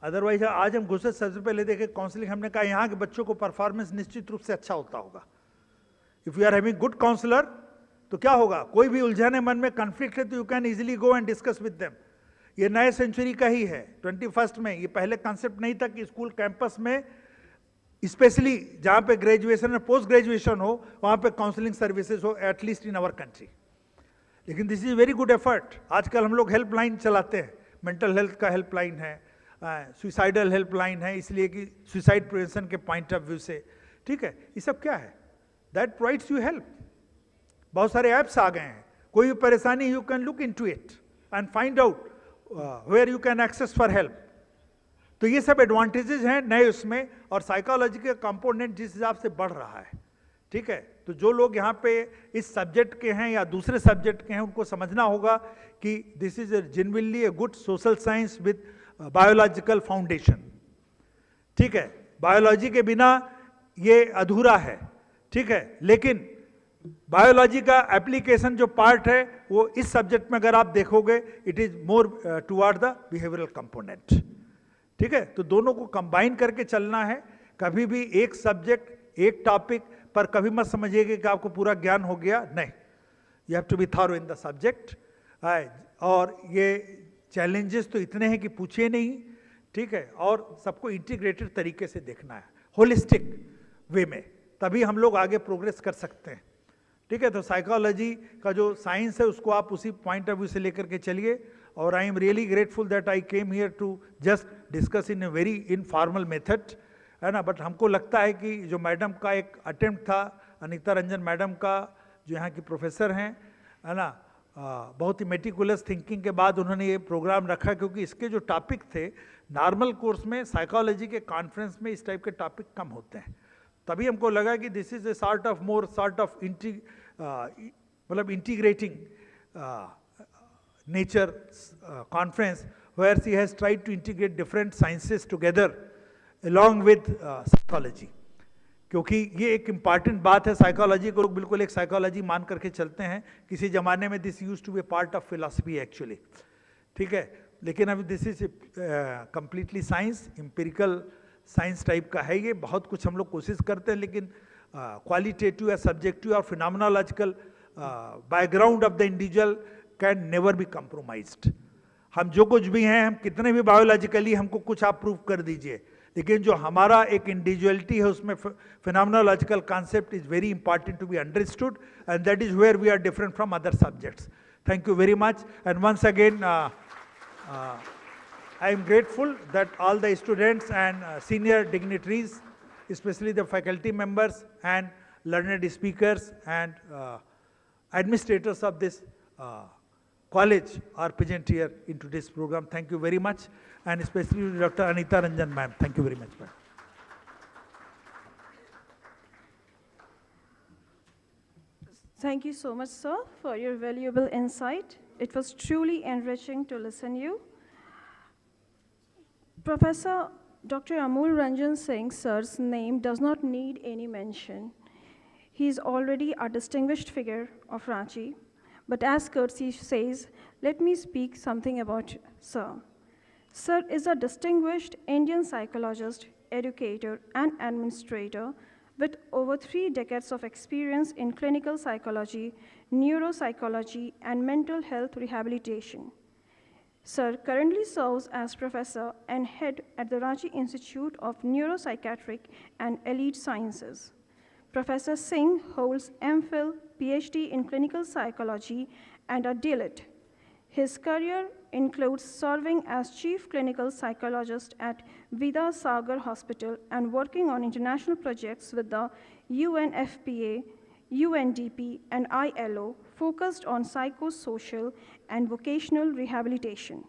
अदरवाइज आज हम घुसे सबसे पहले देखे काउंसलिंग, हमने कहा यहाँ के बच्चों को परफॉर्मेंस निश्चित रूप से अच्छा होता होगा। If you are having good counsellor तो क्या होगा, कोई भी उलझन है मन में, कॉन्फ्लिक्ट है, तो you can easily go and discuss with them. ये नए सेंचुरी का ही है, 21st में। ये पहले कॉन्सेप्ट नहीं था कि स्कूल कैंपस में स्पेशली जहाँ पे ग्रेजुएशन और पोस्ट ग्रेजुएशन हो वहाँ पे काउंसलिंग सर्विसेज हो, एटलीस्ट इन आवर कंट्री। लेकिन this is very good effort. आजकल हम लोग हेल्पलाइन चलाते हैं, मेंटल हेल्थ का हेल्पलाइन है, सुसाइडल हेल्पलाइन है, इसलिए कि सुसाइड प्रिवेंशन के पॉइंट ऑफ व्यू से, ठीक है। ये सब क्या है? That provides you help. बहुत सारे ऐप्स आ गए हैं, कोई भी परेशानी you can look into it and find out where you can access for help. तो ये सब एडवांटेजेस हैं नए उसमें, और साइकोलॉजी का कंपोनेंट जिस हिसाब से बढ़ रहा है, ठीक है। तो जो लोग यहाँ पे इस सब्जेक्ट के हैं या दूसरे सब्जेक्ट के हैं, उनको समझना होगा कि this is genuinely a good social science with biological foundation, ठीक है। बायोलॉजी के बिना ये अधूरा है, ठीक है। लेकिन बायोलॉजी का एप्लीकेशन जो पार्ट है वो इस सब्जेक्ट में अगर आप देखोगे, it is more toward the behavioural component, ठीक है। तो दोनों को कंबाइन करके चलना है। कभी भी एक सब्जेक्ट, एक टॉपिक पर कभी मत समझिएगा कि आपको पूरा ज्ञान हो गया, नहीं। You have to be thorough in the subject. और ये चैलेंजेस तो इतने हैं कि पूछिए नहीं, ठीक है। और सबको इंटीग्रेटेड तरीके से देखना है, होलिस्टिक वे में, तभी हम लोग आगे प्रोग्रेस कर सकते हैं, ठीक है। तो साइकोलॉजी का जो साइंस है उसको आप उसी पॉइंट ऑफ व्यू से लेकर के चलिए। और I am really grateful that I came here to just discuss in a very informal method, है ना। बट हमको लगता है कि जो मैडम का एक अटेम्प्ट था, अनीता रंजन मैडम का, जो यहाँ की प्रोफेसर हैं, है ना, बहुत ही मेटिकुलस थिंकिंग के बाद उन्होंने ये प्रोग्राम रखा, क्योंकि इसके जो टॉपिक थे नॉर्मल कोर्स में साइकोलॉजी के कॉन्फ्रेंस में इस टाइप के टॉपिक कम होते हैं। तभी हमको लगा कि this is a sort of more sort of मतलब integrating nature conference where she has tried to integrate different sciences together along with psychology। क्योंकि ये एक इम्पॉर्टेंट बात है, साइकोलॉजी को लोग बिल्कुल एक साइकोलॉजी मान करके चलते हैं। किसी ज़माने में this use to be part of philosophy actually, ठीक है। लेकिन अभी this is completely science, empirical science type का है ये। बहुत कुछ हम लोग कोशिश करते हैं, लेकिन क्वालिटेटिव या सब्जेक्टिव और phenomenological background of the individual can never be compromised. हम जो कुछ भी हैं, हम कितने भी बायोलॉजिकली हमको कुछ आप प्रूव कर दीजिए, लेकिन जो हमारा एक इंडिविजुअलिटी है उसमें phenomenological concept is very important to be understood, and that is where we are different from other subjects. Thank you very much, and once again I am grateful that all the students and senior dignitaries, especially the faculty members and learned speakers and administrators of this college are present here in today's program. Thank you very much, and especially Dr. Anita Ranjan ma'am. Thank you very much, ma'am. Thank you so much, sir, for your valuable insight. It was truly enriching to listen you. Professor Dr. Amul Ranjan Singh, sir's name does not need any mention. He is already a distinguished figure of Ranchi. But as courtesy says, let me speak something about sir. Sir is a distinguished Indian psychologist, educator, and administrator, with over 3 decades of experience in clinical psychology, neuropsychology, and mental health rehabilitation. Sir currently serves as professor and head at the Ranchi Institute of Neuropsychiatric and Elite Sciences. Professor Singh holds MPhil, PhD in clinical psychology, and a DLIT. His career includes serving as chief clinical psychologist at Vida Sagar Hospital and working on international projects with the UNFPA, UNDP, and ILO focused on psychosocial and vocational rehabilitation.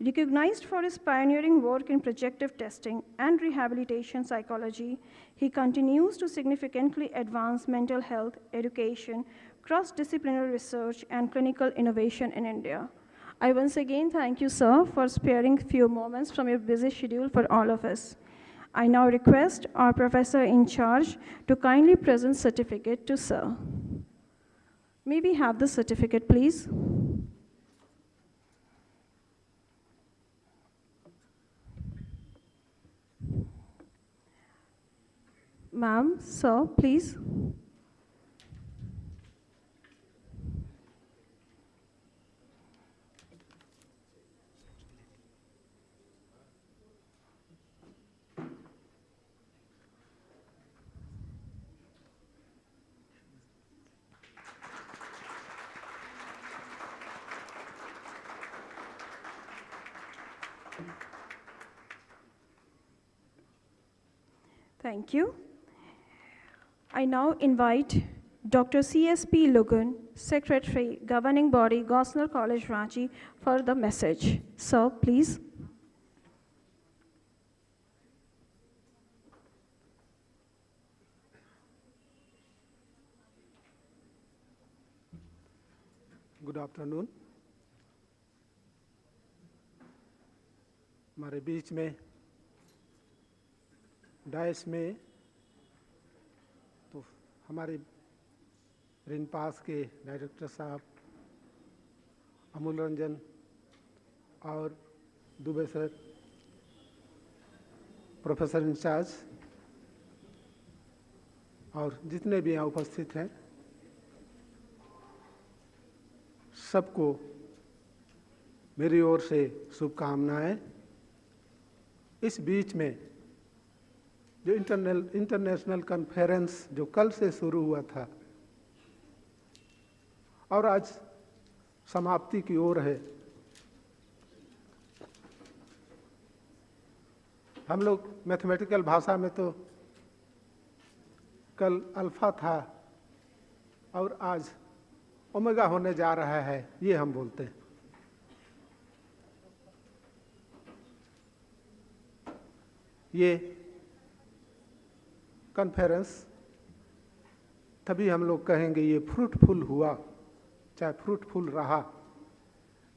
Recognized for his pioneering work in projective testing and rehabilitation psychology, he continues to significantly advance mental health, education, cross-disciplinary research, and clinical innovation in India. I once again thank you, sir, for sparing few moments from your busy schedule for all of us. I now request our professor in charge to kindly present certificate to sir. May we have the certificate, please? Ma'am, sir, please. Thank you. I now invite Dr. C.S.P. Lugan, Secretary, Governing Body, Gosnell College, Ranchi, for the message. Sir, please. Good afternoon. हमारे बीच में DISE में तो हमारे रिनपास के director साहब अमूल रंजन और Dubey sir, professor in charge और जितने भी यहाँ उपस्थित हैं, सबको मेरी ओर से शुभकामनाएं। इस बीच में जो इंटरनेशनल कॉन्फ्रेंस जो कल से शुरू हुआ था और आज समाप्ति की ओर है, हम लोग मैथमेटिकल भाषा में तो कल अल्फा था और आज ओमेगा होने जा रहा है, ये हम बोलते हैं। ये कॉन्फ्रेंस तभी हम लोग कहेंगे ये फ्रूटफुल हुआ, चाहे फ्रूटफुल रहा,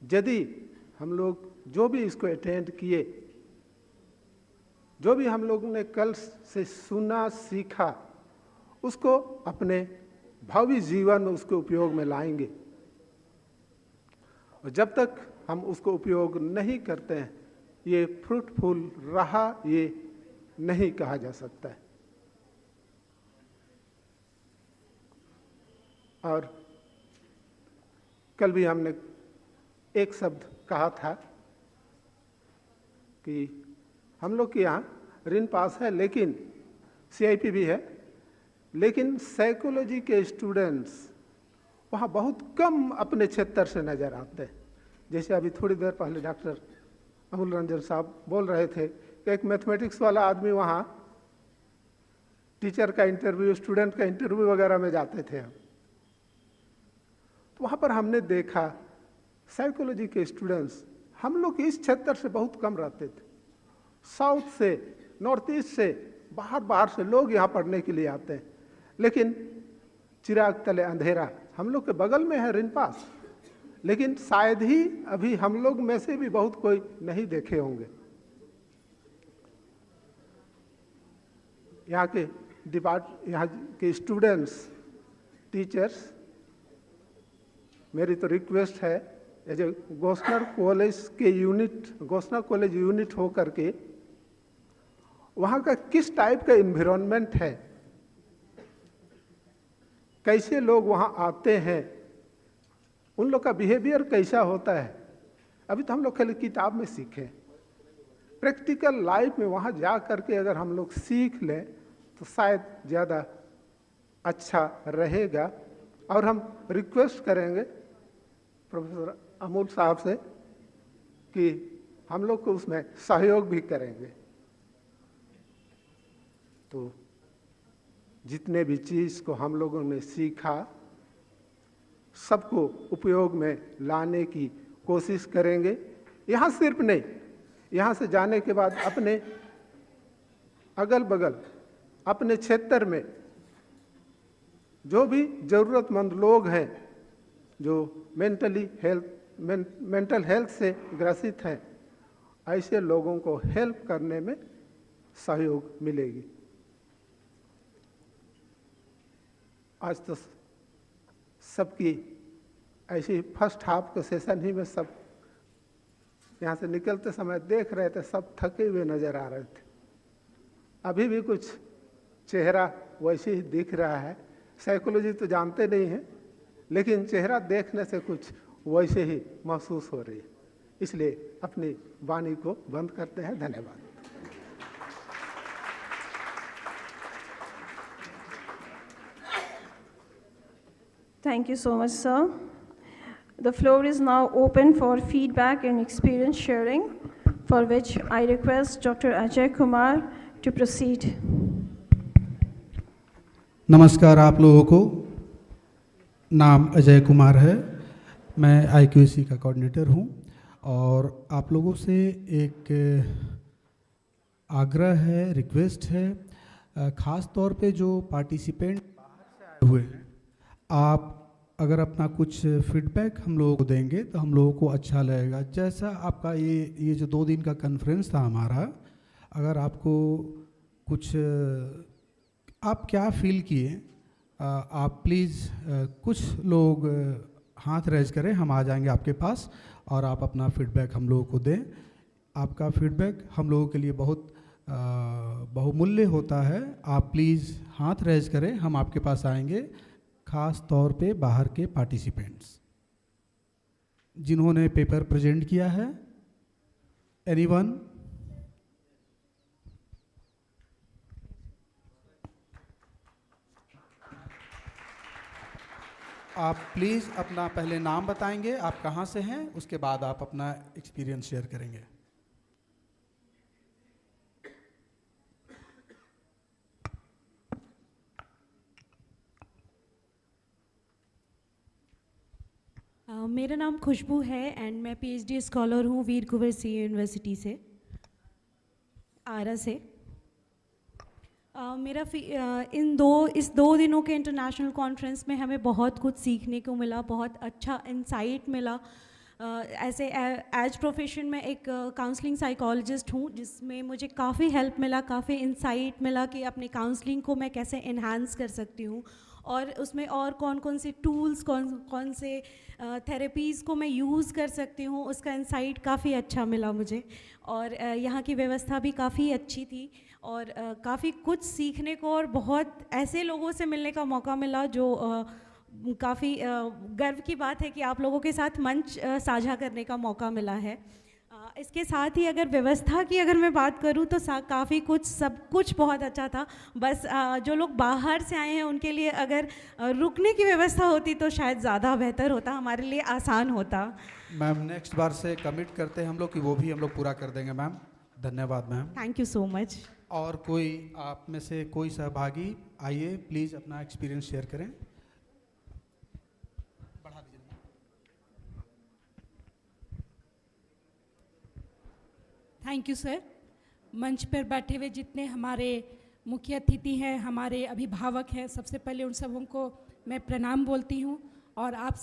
यदि हम लोग जो भी इसको अटेंड किए, जो भी हम लोगों ने कल से सुना सीखा, उसको अपने भावी जीवन में उसके उपयोग में लाएंगे। और जब तक हम उसको उपयोग नहीं करते हैं, ये फ्रूटफुल रहा ये नहीं कहा जा सकता है। और कल भी हमने एक शब्द कहा था कि हम लोग के यहाँ ऋण पास है, लेकिन CIP भी है, लेकिन साइकोलॉजी के स्टूडेंट्स वहाँ बहुत कम अपने क्षेत्र से नज़र आते हैं। जैसे अभी थोड़ी देर पहले डॉक्टर अमूल रंजन साहब बोल रहे थे कि एक मैथमेटिक्स वाला आदमी वहाँ टीचर का इंटरव्यू, स्टूडेंट का इंटरव्यू वगैरह में जाते थे हम, तो वहाँ पर हमने देखा साइकोलॉजी के स्टूडेंट्स हम लोग इस क्षेत्र से बहुत कम रहते थे। साउथ से, नॉर्थ ईस्ट से, बाहर से लोग यहाँ पढ़ने के लिए आते हैं, लेकिन चिराग तले अंधेरा। हम लोग के बगल में है ऋण पास, लेकिन शायद ही अभी हम लोग में से भी बहुत कोई नहीं देखे होंगे। यहाँ के स्टूडेंट्स, टीचर्स, मेरी तो रिक्वेस्ट है जो गोस्नर कॉलेज के गोस्नर कॉलेज यूनिट हो करके वहाँ का किस टाइप का इन्वायरमेंट है, कैसे लोग वहाँ आते हैं, उन लोग का बिहेवियर कैसा होता है, अभी तो हम लोग खाली किताब में सीखें। प्रैक्टिकल लाइफ में वहाँ जा करके अगर हम लोग सीख लें तो शायद ज़्यादा अच्छा रहेगा। और हम रिक्वेस्ट करेंगे प्रोफेसर अमूल साहब से कि हम लोग को उसमें सहयोग भी करेंगे। तो जितने भी चीज़ को हम लोगों ने सीखा सबको उपयोग में लाने की कोशिश करेंगे। यहाँ सिर्फ नहीं, यहाँ से जाने के बाद अपने अगल बगल अपने क्षेत्र में जो भी ज़रूरतमंद लोग हैं, जो मेंटल हेल्थ से ग्रसित हैं, ऐसे लोगों को हेल्प करने में सहयोग मिलेगी। आज तो सबकी ऐसी फर्स्ट हाफ के सेशन ही में सब यहाँ से निकलते समय देख रहे थे, सब थके हुए नज़र आ रहे थे। अभी भी कुछ चेहरा वैसे ही दिख रहा है। साइकोलॉजी तो जानते नहीं हैं, लेकिन चेहरा देखने से कुछ वैसे ही महसूस हो रही है। इसलिए अपनी वाणी को बंद करते हैं। धन्यवाद। Thank you so much, sir. The floor is now open for feedback and experience sharing, for which I request Dr. Ajay Kumar to proceed. नमस्कार आप लोगों को। नाम अजय कुमार है, मैं IQAC का कोऑर्डिनेटर हूँ और आप लोगों से एक आग्रह है, रिक्वेस्ट है, ख़ास तौर पे जो पार्टिसिपेंट बाहर से आए हुए हैं, आप अगर अपना कुछ फीडबैक हम लोगों को देंगे तो हम लोगों को अच्छा लगेगा। जैसा आपका ये जो 2 दिन का कॉन्फ्रेंस था हमारा, अगर आपको कुछ आप क्या फील किए, आप प्लीज़ कुछ लोग हाथ रेज करें, हम आ जाएंगे आपके पास और आप अपना फीडबैक हम लोगों को दें। आपका फीडबैक हम लोगों के लिए बहुत बहुमूल्य होता है। आप प्लीज़ हाथ रेज करें, हम आपके पास आएंगे। ख़ास तौर पे बाहर के पार्टिसिपेंट्स जिन्होंने पेपर प्रेजेंट किया है, एनीवन? आप प्लीज़ अपना पहले नाम बताएंगे, आप कहाँ से हैं, उसके बाद आप अपना एक्सपीरियंस शेयर करेंगे। मेरा नाम खुशबू है एंड मैं PhD स्कॉलर हूँ वीर कुंवर सिंह यूनिवर्सिटी से, आरा से। इस दो दिनों के इंटरनेशनल कॉन्फ्रेंस में हमें बहुत कुछ सीखने को मिला, बहुत अच्छा इंसाइट मिला। ऐसे एज प्रोफेशन में एक काउंसलिंग साइकोलॉजिस्ट हूँ, जिसमें मुझे काफ़ी हेल्प मिला, काफ़ी इंसाइट मिला कि अपने काउंसलिंग को मैं कैसे इन्हांस कर सकती हूँ और उसमें और कौन कौन से टूल्स, कौन से थेरेपीज़ को मैं यूज़ कर सकती हूँ, उसका इंसाइट काफ़ी अच्छा मिला मुझे। और यहाँ की व्यवस्था भी काफ़ी अच्छी थी और काफ़ी कुछ सीखने को और बहुत ऐसे लोगों से मिलने का मौका मिला जो काफ़ी गर्व की बात है कि आप लोगों के साथ मंच साझा करने का मौका मिला है। इसके साथ ही अगर व्यवस्था की अगर मैं बात करूं तो काफ़ी कुछ, सब कुछ बहुत अच्छा था। बस जो लोग बाहर से आए हैं उनके लिए अगर रुकने की व्यवस्था होती तो शायद ज़्यादा बेहतर होता, हमारे लिए आसान होता। मैम नेक्स्ट बार से कमिट करते हैं हम लोग कि वो भी हम लोग पूरा कर देंगे मैम। धन्यवाद ma'am. Thank you so much. और कोई आप में से कोई सहभागी आइए, प्लीज़ अपना एक्सपीरियंस शेयर करें। Thank you sir. मंच पर बैठे हुए जितने हमारे मुख्य अतिथि हैं, हमारे अभिभावक हैं, सबसे पहले उन सबों को मैं प्रणाम बोलती हूँ और आप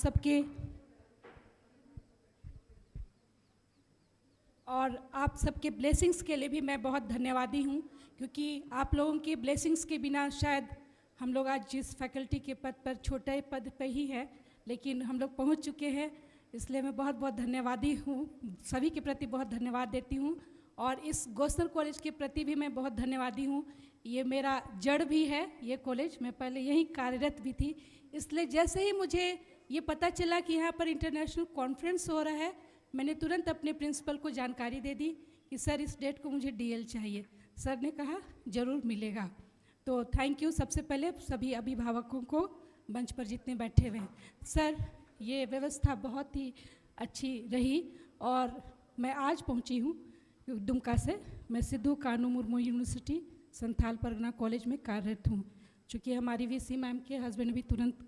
सबके ब्लेसिंग्स के लिए भी मैं बहुत धन्यवादी हूँ, क्योंकि आप लोगों के ब्लेसिंग्स के बिना शायद हम लोग आज जिस फैकल्टी के पद पर, छोटे पद पर ही है, लेकिन हम लोग पहुँच चुके हैं। इसलिए मैं बहुत बहुत धन्यवादी हूँ, सभी के प्रति बहुत धन्यवाद देती हूँ और इस गोस्सनर कॉलेज के प्रति भी मैं बहुत धन्यवादी हूँ। ये मेरा जड़ भी है ये कॉलेज, मैं पहले यहीं कार्यरत भी थी, इसलिए जैसे ही मुझे ये पता चला कि यहाँ पर इंटरनेशनल कॉन्फ्रेंस हो रहा है, मैंने तुरंत अपने प्रिंसिपल को जानकारी दे दी कि सर इस डेट को मुझे डीएल चाहिए। सर ने कहा ज़रूर मिलेगा। तो थैंक यू सबसे पहले सभी अभिभावकों को, मंच पर जितने बैठे हुए हैं। सर ये व्यवस्था बहुत ही अच्छी रही और मैं आज पहुंची हूं दुमका से। मैं सिद्धू कानू मुर्मू यूनिवर्सिटी संथाल परगना कॉलेज में कार्यरत हूं। चूँकि हमारी वीसी मैम के हस्बैंड भी तुरंत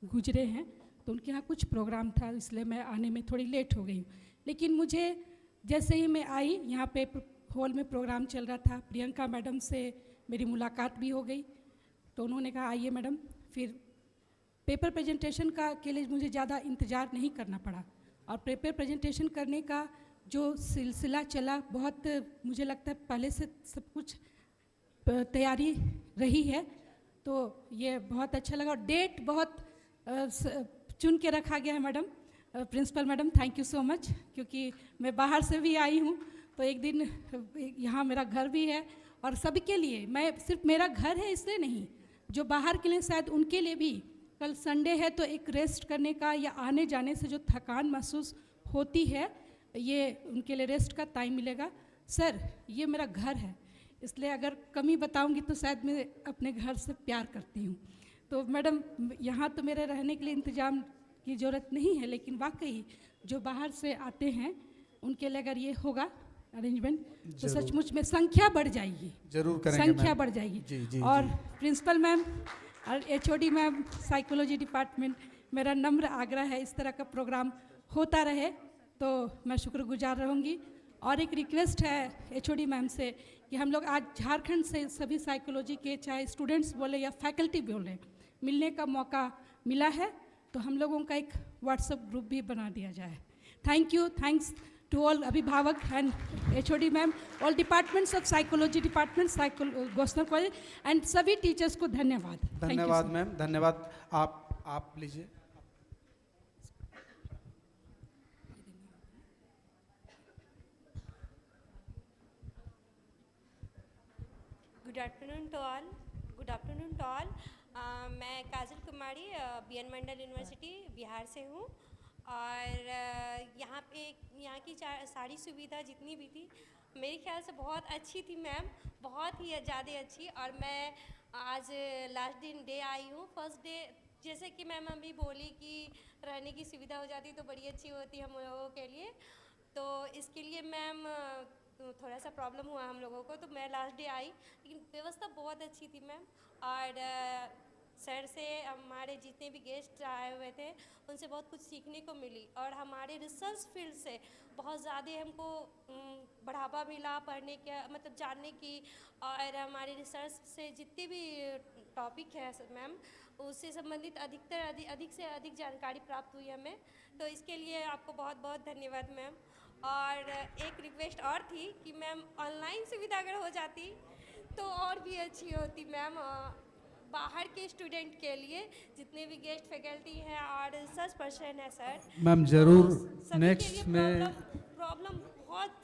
गुजरे हैं तो उनके यहाँ कुछ प्रोग्राम था, इसलिए मैं आने में थोड़ी लेट हो गई हूँ। लेकिन मुझे जैसे ही मैं आई, यहाँ पे हॉल में प्रोग्राम चल रहा था, प्रियंका मैडम से मेरी मुलाकात भी हो गई। तो उन्होंने कहा आइए मैडम। फिर पेपर प्रेजेंटेशन का के लिए मुझे ज़्यादा इंतज़ार नहीं करना पड़ा और पेपर प्रेजेंटेशन करने का जो सिलसिला चला, बहुत मुझे लगता है पहले से सब कुछ तैयारी रही है, तो ये बहुत अच्छा लगा। और डेट बहुत चुन के रखा गया है madam, principal madam, thank you so much. क्योंकि मैं बाहर से भी आई हूँ तो एक दिन यहाँ मेरा घर भी है और सभी के लिए, मैं सिर्फ मेरा घर है इसलिए नहीं, जो बाहर के लिए शायद उनके लिए भी कल संडे है तो एक रेस्ट करने का या आने जाने से जो थकान महसूस होती है, ये उनके लिए रेस्ट का टाइम मिलेगा। सर ये मेरा घर है, इसलिए अगर कमी बताऊंगी तो शायद मैं अपने घर से प्यार करती हूँ। तो मैडम यहाँ तो मेरे रहने के लिए इंतज़ाम की ज़रूरत नहीं है, लेकिन वाकई जो बाहर से आते हैं उनके लिए अगर ये होगा अरेंजमेंट तो सचमुच में संख्या बढ़ जाएगी, जरूर करेंगे, संख्या बढ़ जाएगी। जी, और प्रिंसिपल मैम और एचओडी मैम, साइकोलॉजी डिपार्टमेंट, मेरा नम्र आग्रह है इस तरह का प्रोग्राम होता रहे तो मैं शुक्रगुजार रहूँगी। और एक रिक्वेस्ट है एचओडी मैम से कि हम लोग आज झारखंड से सभी साइकोलॉजी के, चाहे स्टूडेंट्स बोले या फैकल्टी बोले, मिलने का मौका मिला है, तो हम लोगों का एक व्हाट्सएप ग्रुप भी बना दिया जाए। Thank you, thanks to all अभिभावक and HOD ma'am, all departments of psychology department, Gossner college and सभी टीचर्स को धन्यवाद। धन्यवाद मैम, धन्यवाद। आप लीजिए। Good afternoon to all. Good afternoon to all. मैं काजल कुमारी बीएन मंडल यूनिवर्सिटी बिहार से हूँ और यहाँ की सारी सुविधा जितनी भी थी मेरे ख्याल से बहुत अच्छी थी मैम, बहुत ही ज़्यादा अच्छी। और मैं आज लास्ट डे आई हूँ। फर्स्ट डे जैसे कि मैम अभी बोली कि रहने की सुविधा हो जाती तो बड़ी अच्छी होती हम लोगों के लिए, तो इसके लिए मैम थोड़ा सा प्रॉब्लम हुआ हम लोगों को, तो मैं लास्ट डे आई, लेकिन व्यवस्था बहुत अच्छी थी मैम। और सर से हमारे जितने भी गेस्ट आए हुए थे उनसे बहुत कुछ सीखने को मिली और हमारे रिसर्च फील्ड से बहुत ज़्यादा हमको बढ़ावा मिला पढ़ने का, मतलब जानने की। और हमारे रिसर्च से जितने भी टॉपिक है मैम, उससे संबंधित अधिक से अधिक जानकारी प्राप्त हुई हमें, तो इसके लिए आपको बहुत बहुत धन्यवाद मैम। और एक रिक्वेस्ट और थी कि मैम ऑनलाइन सुविधा अगर हो जाती तो और भी अच्छी होती मैम। बाहर के स्टूडेंट के लिए जितने भी गेस्ट फैकल्टी हैं और रिसर्च पर्सन है सर, मैम जरूर तो नेक्स्ट में प्रॉब्लम बहुत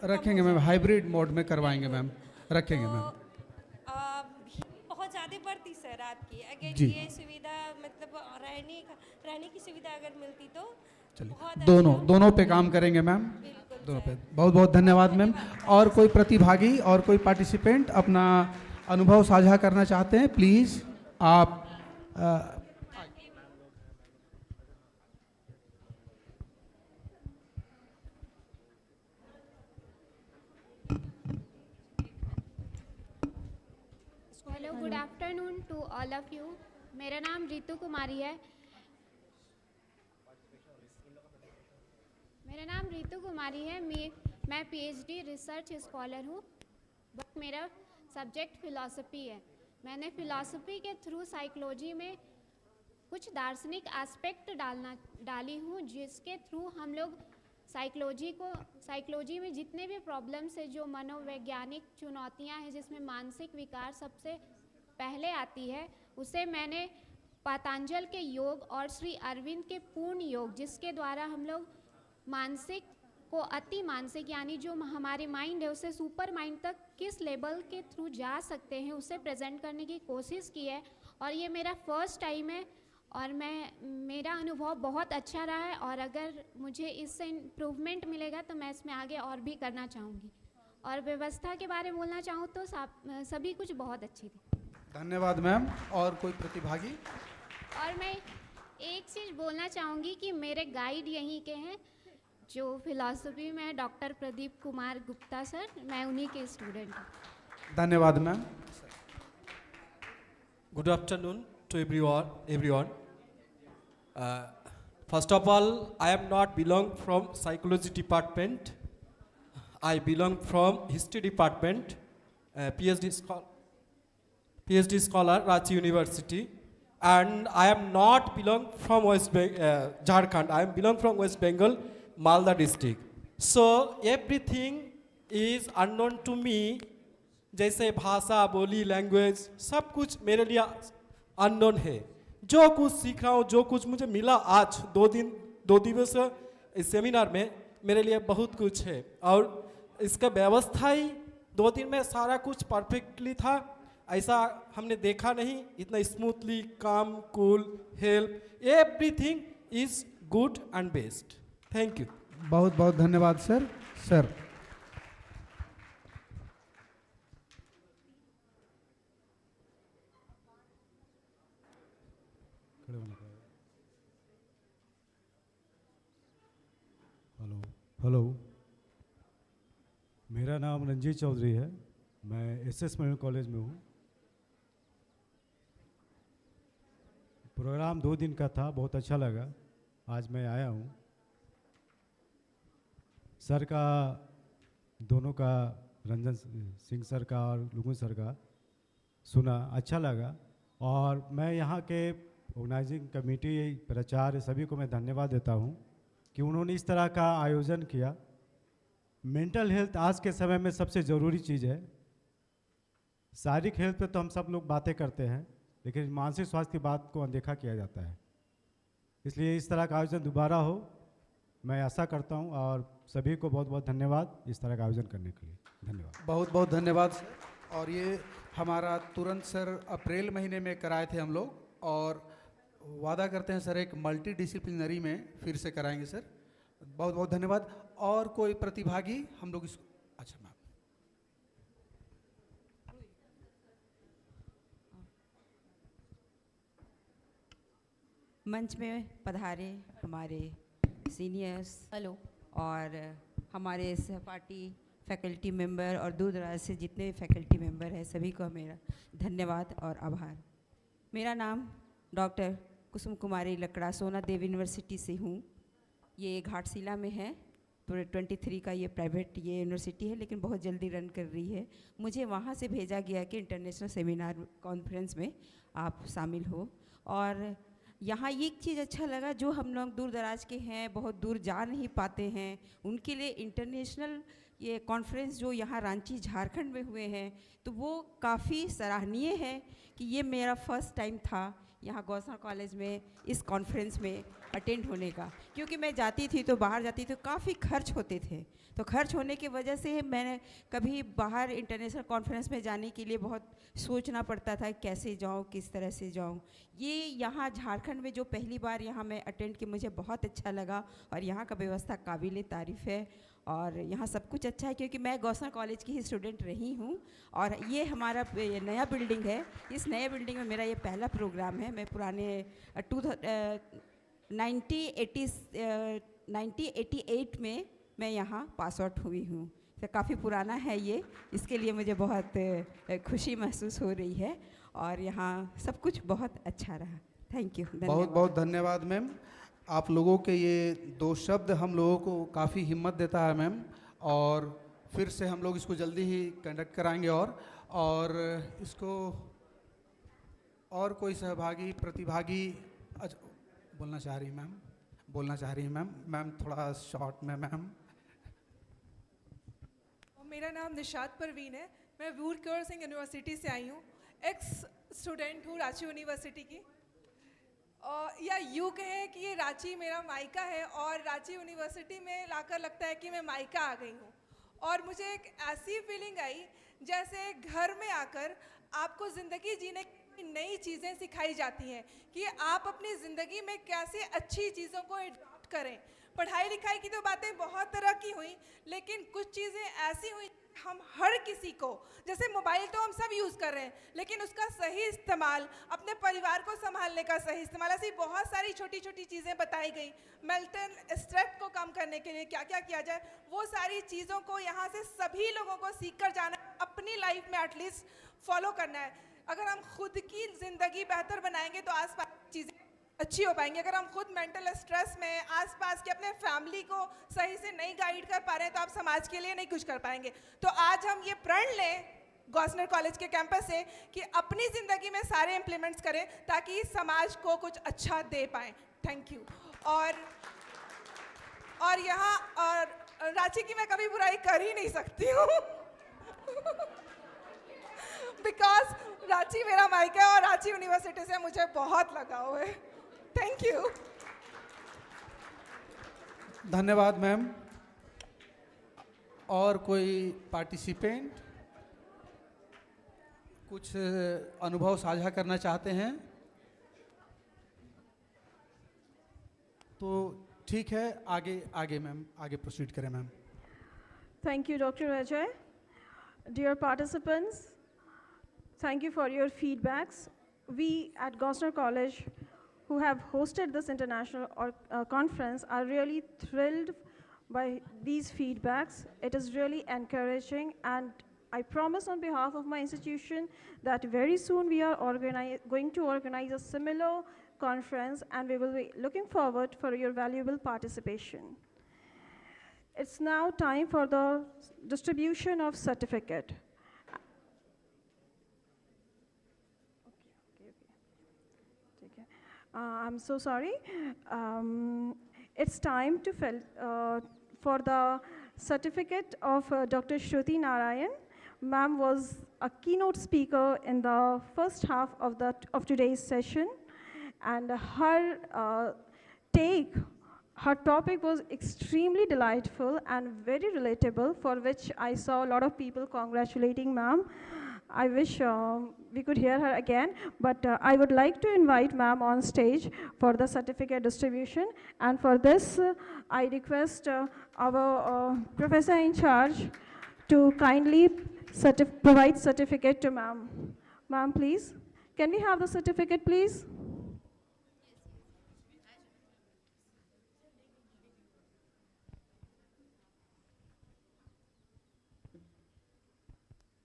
रखेंगे मैम, हाइब्रिड मोड में करवाएंगे मैम, रखेंगे मैम। बहुत ज़्यादा बढ़ती सर आपकी, अगर जी। ये सुविधा मतलब रहने की सुविधा अगर मिलती तो चलिए, दोनों पे काम करेंगे मैम, दोनों पे। बहुत बहुत धन्यवाद मैम। और कोई प्रतिभागी और कोई पार्टिसिपेंट अपना अनुभव साझा करना चाहते हैं, प्लीज़ आप hello, good afternoon to all of you. मेरा नाम रितु कुमारी है। मैं पीएचडी रिसर्च स्कॉलर हूँ, बट मेरा सब्जेक्ट फ़िलॉसफी है। मैंने फ़िलॉसफी के थ्रू साइकोलॉजी में कुछ दार्शनिक एस्पेक्ट डाली हूँ, जिसके थ्रू हम लोग साइकोलॉजी में जितने भी प्रॉब्लम्स है, जो मनोवैज्ञानिक चुनौतियाँ हैं, जिसमें मानसिक विकार सबसे पहले आती है, उसे मैंने पतंजल के योग और श्री अरविंद के पूर्ण योग, जिसके द्वारा हम लोग मानसिक को अति मानसिक यानी जो हमारे माइंड है उसे सुपर माइंड तक किस लेवल के थ्रू जा सकते हैं उसे प्रेजेंट करने की कोशिश की है। और ये मेरा फर्स्ट टाइम है और मेरा अनुभव बहुत अच्छा रहा है और अगर मुझे इससे इम्प्रूवमेंट मिलेगा तो मैं इसमें आगे और भी करना चाहूँगी। और व्यवस्था के बारे में बोलना चाहूँ तो सभी कुछ बहुत अच्छी थी। धन्यवाद मैम। और कोई प्रतिभागी? और मैं एक चीज़ बोलना चाहूँगी कि मेरे गाइड यहीं के हैं जो फिलॉसफी में डॉक्टर प्रदीप कुमार गुप्ता सर, मैं उन्हीं के स्टूडेंट हूँ। धन्यवाद ma'am. Good afternoon to everyone. First of all, I am not belong from psychology department. I belong from history department, PhD scholar, Ranchi University. And I am not belong from Jharkhand. I am belong from West Bengal, Malda district. So everything is unknown to me. जैसे भाषा, बोली, language सब कुछ मेरे लिए unknown है। जो कुछ सीख रहा हूँ, जो कुछ मुझे मिला आज 2 दिवस इस सेमिनार में, मेरे लिए बहुत कुछ है। और इसका व्यवस्था ही 2 दिन में सारा कुछ परफेक्टली था, ऐसा हमने देखा नहीं। इतना स्मूथली, काम, cool, help, everything is good and best. Thank you. बहुत बहुत धन्यवाद सर। सर हेलो, मेरा नाम रंजीत चौधरी है। मैं एसएस मेडिकल कॉलेज में हूँ। प्रोग्राम 2 दिन का था, बहुत अच्छा लगा। आज मैं आया हूँ। सर का, दोनों का, रंजन सिंह सर का और लुगुन सर का सुना, अच्छा लगा। और मैं यहाँ के ऑर्गेनाइजिंग कमेटी, प्राचार्य सभी को मैं धन्यवाद देता हूँ कि उन्होंने इस तरह का आयोजन किया। मेंटल हेल्थ आज के समय में सबसे ज़रूरी चीज़ है। शारीरिक हेल्थ पे तो हम सब लोग बातें करते हैं, लेकिन मानसिक स्वास्थ्य की बात को अनदेखा किया जाता है। इसलिए इस तरह का आयोजन दोबारा हो, मैं आशा करता हूं। और सभी को बहुत बहुत धन्यवाद इस तरह का आयोजन करने के लिए। धन्यवाद। बहुत बहुत धन्यवाद सर। और ये हमारा तुरंत सर अप्रैल महीने में कराए थे हम लोग, और वादा करते हैं सर एक मल्टी डिसिप्लिनरी में फिर से कराएंगे सर। बहुत बहुत धन्यवाद। और कोई प्रतिभागी हम लोग इसको? अच्छा मैम। मंच में पधारे हमारे सीनियर्स हेलो और हमारे सहपाठी फैकल्टी मेंबर और दूर दराज से जितने फैकल्टी मेंबर हैं सभी को मेरा धन्यवाद और आभार। मेरा नाम डॉक्टर कुसुम कुमारी लकड़ा, सोना देव यूनिवर्सिटी से हूँ। ये घाटशिला में है। 23 का ये प्राइवेट ये यूनिवर्सिटी है, लेकिन बहुत जल्दी रन कर रही है। मुझे वहाँ से भेजा गया कि इंटरनेशनल सेमिनार कॉन्फ्रेंस में आप शामिल हो। और यहाँ ये एक चीज़ अच्छा लगा, जो हम लोग दूर दराज के हैं, बहुत दूर जा नहीं पाते हैं, उनके लिए इंटरनेशनल ये कॉन्फ्रेंस जो यहाँ रांची झारखंड में हुए हैं, तो वो काफ़ी सराहनीय है कि ये मेरा फर्स्ट टाइम था यहाँ गौसना कॉलेज में इस कॉन्फ्रेंस में अटेंड होने का। क्योंकि मैं जाती थी तो बाहर जाती थी तो काफ़ी खर्च होते थे, तो खर्च होने की वजह से मैंने कभी बाहर इंटरनेशनल कॉन्फ्रेंस में जाने के लिए बहुत सोचना पड़ता था कैसे जाऊँ, किस तरह से जाऊँ। ये यहाँ झारखंड में जो पहली बार यहाँ मैं अटेंड की, मुझे बहुत अच्छा लगा और यहाँ का व्यवस्था काबिल तारीफ़ है और यहाँ सब कुछ अच्छा है। क्योंकि मैं गौसना कॉलेज की ही स्टूडेंट रही हूँ और ये हमारा ये नया बिल्डिंग है। इस नए बिल्डिंग में मेरा ये पहला प्रोग्राम है। मैं पुराने 1988 में मैं यहाँ पास आउट हुई हूँ, तो काफ़ी पुराना है ये। इसके लिए मुझे बहुत खुशी महसूस हो रही है और यहाँ सब कुछ बहुत अच्छा रहा। Thank you. बहुत बहुत धन्यवाद मैम। आप लोगों के ये 2 शब्द हम लोगों को काफ़ी हिम्मत देता है मैम। और फिर से हम लोग इसको जल्दी ही कंडक्ट कराएंगे। और इसको और कोई सहभागी प्रतिभागी बोलना चाह रही मैम? बोलना चाह रही हैं मैम? मैम थोड़ा शॉर्ट में मैम। मेरा नाम निशात परवीन है। मैं वीर केवर सिंह यूनिवर्सिटी से आई हूँ। एक्स स्टूडेंट हूँ रांची यूनिवर्सिटी की। या यूँ कहें कि ये रांची मेरा मायका है और रांची यूनिवर्सिटी में लाकर लगता है कि मैं मायका आ गई हूँ। और मुझे एक ऐसी फीलिंग आई जैसे घर में आकर आपको ज़िंदगी जीने की नई चीज़ें सिखाई जाती हैं कि आप अपनी ज़िंदगी में कैसे अच्छी चीज़ों को अडॉप्ट करें। पढ़ाई लिखाई की तो बातें बहुत तरह की हुई, लेकिन कुछ चीज़ें ऐसी हुई हम हर किसी को, जैसे मोबाइल तो हम सब यूज़ कर रहे हैं, लेकिन उसका सही इस्तेमाल, अपने परिवार को संभालने का सही इस्तेमाल, ऐसी बहुत सारी छोटी छोटी चीज़ें बताई गई। मेंटल स्ट्रेस को कम करने के लिए क्या क्या किया जाए, वो सारी चीज़ों को यहाँ से सभी लोगों को सीख कर जाना, अपनी लाइफ में एटलीस्ट फॉलो करना है। अगर हम खुद की ज़िंदगी बेहतर बनाएंगे तो आसपास चीज़ें अच्छी हो पाएंगी। अगर हम खुद मेंटल स्ट्रेस में आसपास के अपने फैमिली को सही से नहीं गाइड कर पा रहे हैं तो आप समाज के लिए नहीं कुछ कर पाएंगे। तो आज हम ये प्रण लें गॉस्नर कॉलेज के कैंपस से कि अपनी ज़िंदगी में सारे इम्प्लीमेंट्स करें ताकि समाज को कुछ अच्छा दे पाएँ। Thank you. और यहाँ और रांची की मैं कभी बुराई कर ही नहीं सकती हूँ बिकॉज रांची मेरा मायका है और रांची यूनिवर्सिटी से मुझे बहुत लगाव है। Thank you. धन्यवाद मैम। और कोई पार्टिसिपेंट कुछ अनुभव साझा करना चाहते हैं तो ठीक है, आगे मैम, आगे प्रोसीड करें ma'am. Thank you, Dr. Ajay. Dear participants, thank you for your feedbacks. We at Gosnell College, who have hosted this international conference, are really thrilled by these feedbacks. It is really encouraging, and I promise on behalf of my institution that very soon we are going to organize a similar conference, and we will be looking forward for your valuable participation. It's now time for the distribution of certificate. I'm so sorry. It's time to for the certificate of Dr. Shruti Narayan. Ma'am was a keynote speaker in the first half of today's session, and her her topic was extremely delightful and very relatable, for which I saw a lot of people congratulating ma'am. I wish we could hear her again, but I would like to invite ma'am on stage for the certificate distribution. And for this, I request our professor in charge to kindly provide certificate to ma'am. Ma'am, please. Can we have the certificate, please?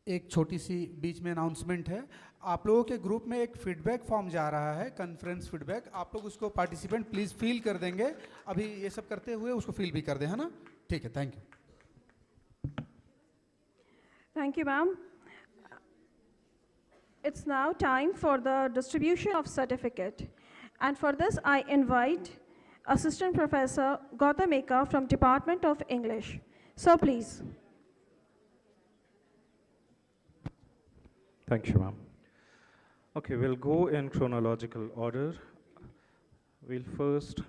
एक छोटी सी बीच में announcement है। आप लोगों के group में एक feedback form जा रहा है, कॉन्फ्रेंस फीडबैक। आप लोग उसको पार्टिसिपेंट प्लीज़ फिल कर देंगे। अभी ये सब करते हुए उसको फिल भी कर दें, है ना? ठीक है, thank you. Thank you, ma'am. It's now time for the distribution of certificate. And for this, I invite Assistant Professor Gautam Eka from Department of English. So please. Thank you, ma'am. Okay, we'll go in chronological order. We'll first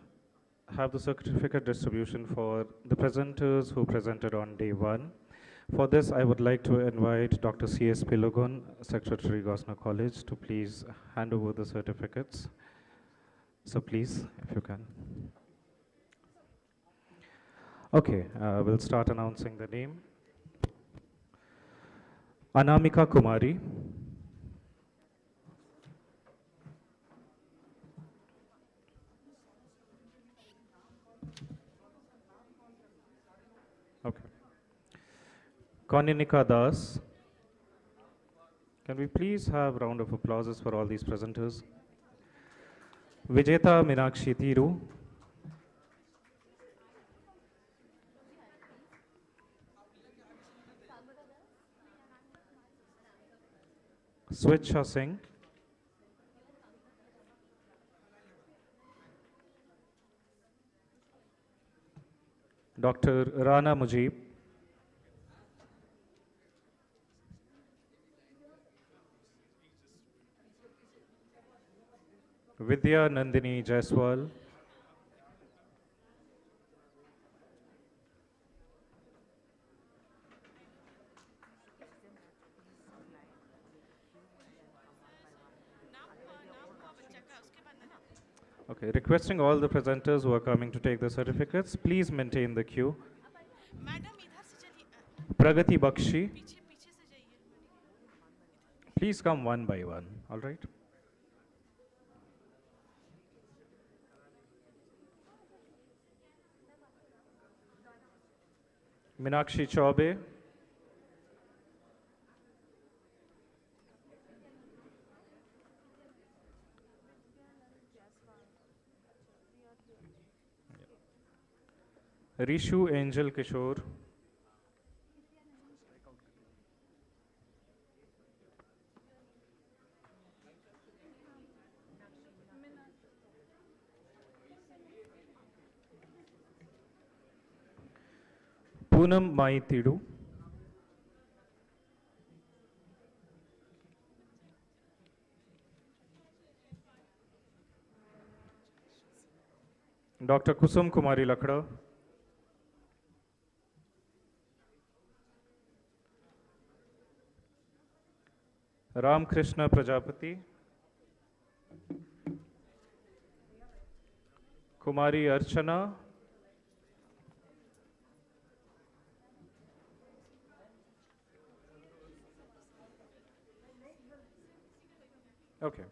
have the certificate distribution for the presenters who presented on day one. For this, I would like to invite Dr. C.S. Pilogon, Secretary, Gosnell College, to please hand over the certificates. So please, if you can. Okay, we'll start announcing the name. Anamika Kumari. Okay. Koninika Das. Can we please have a round of applause for all these presenters? Vijeta Minakshi Thiru. Switcha Singh. Dr. Rana Mujib. Vidya Nandini Jaiswal. Okay, requesting all the presenters who are coming to take the certificates, please maintain the queue. Pragati Bakshi. Please come one by one, all right? Minakshi Chaube. Rishu Angel Kishore. Poonam Mai Tidu. Dr. Kusum Kumari Lakda. Ram Krishna Prajapati. Kumari Archana. Okay.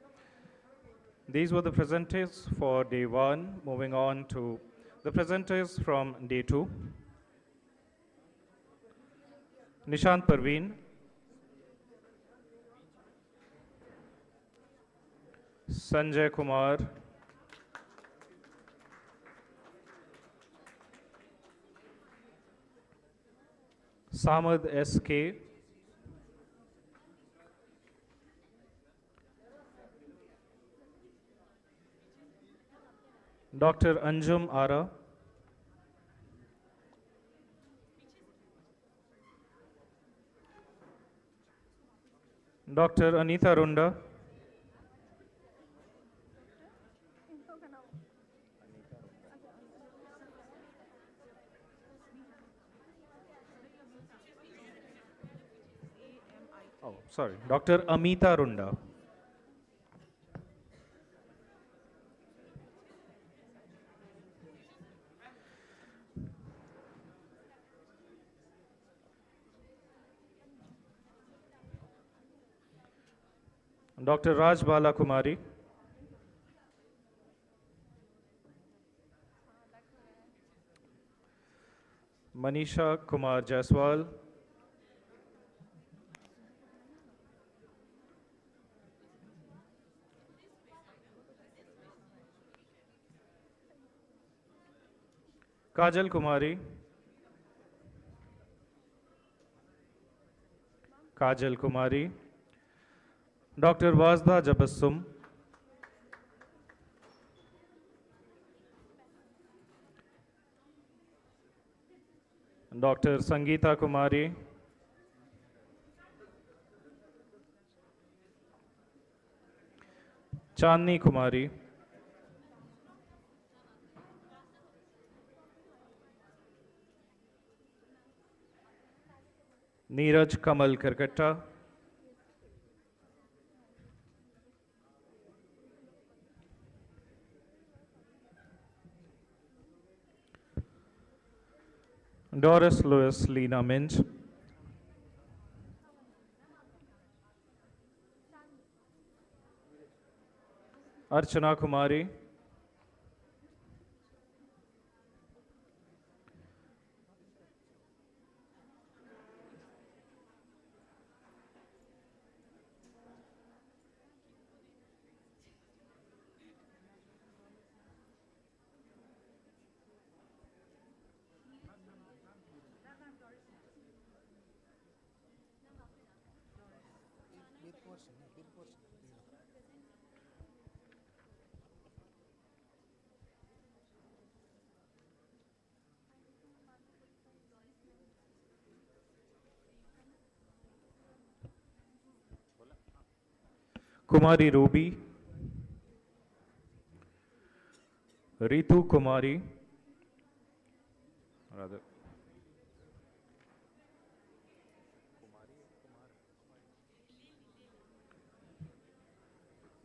These were the presenters for day 1. Moving on to the presenters from day 2. Nishant Parveen. Sanjay Kumar. Samad S.K. Dr. Anjum Ara. Dr. Anita Runda. Oh, sorry, Dr. Amita Runda. Dr. Raj Bala Kumari. Manisha Kumar Jaiswal. Kajal Kumari. Kajal Kumari. Dr. Vazda Jabassum. Dr. Sangeeta Kumari. Chandni Kumari. Neeraj Kamal Karkatta. Doris Lewis Lena Minch. Archana Kumari. Kumari Ruby. Ritu Kumari, rather.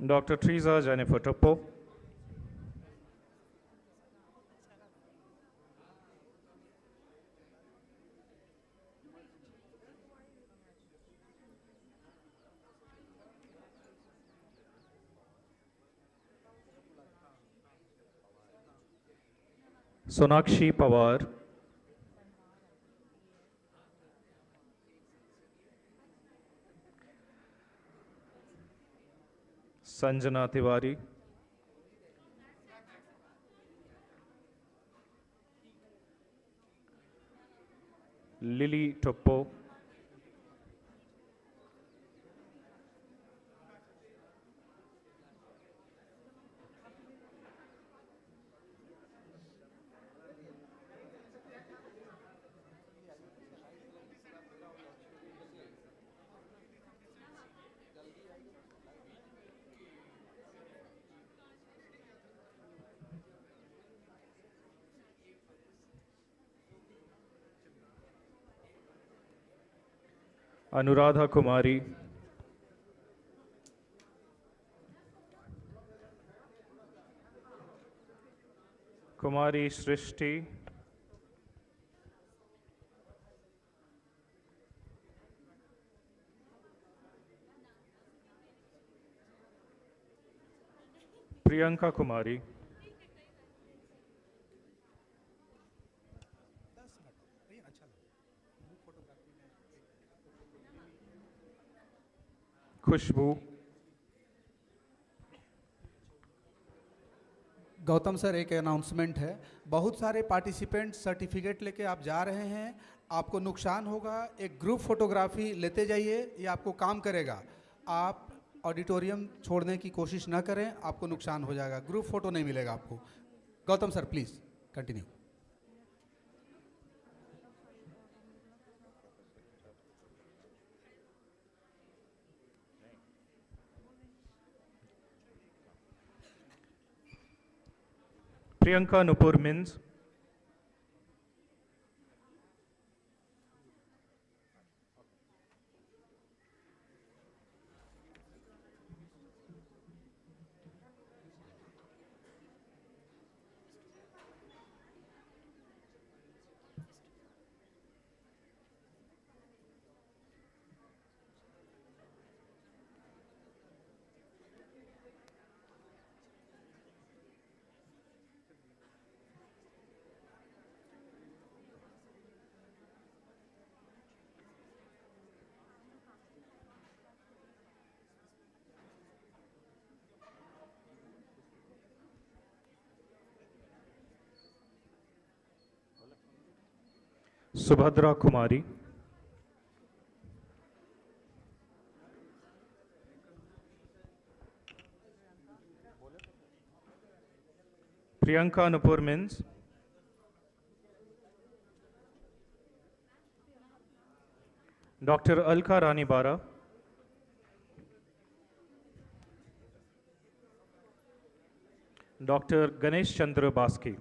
Dr. Teresa Jennifer Topo, Sonakshi Pawar, Sanjana Tiwari, Lily Topo, Anuradha Kumari, Kumari Srishti, Priyanka Kumari, Khushbu, Gautam sir, एक announcement है। बहुत सारे participant certificate लेके आप जा रहे हैं, आपको नुकसान होगा। एक ग्रुप फोटोग्राफी लेते जाइए, ये आपको काम करेगा। आप ऑडिटोरियम छोड़ने की कोशिश ना करें, आपको नुकसान हो जाएगा। ग्रुप फोटो नहीं मिलेगा आपको। Gautam sir please continue. Priyanka Nupur Mins, Subhadra Kumari, Priyanka Nupur Mins, Dr. Alka Rani Bara, Dr. Ganesh Chandra Baski.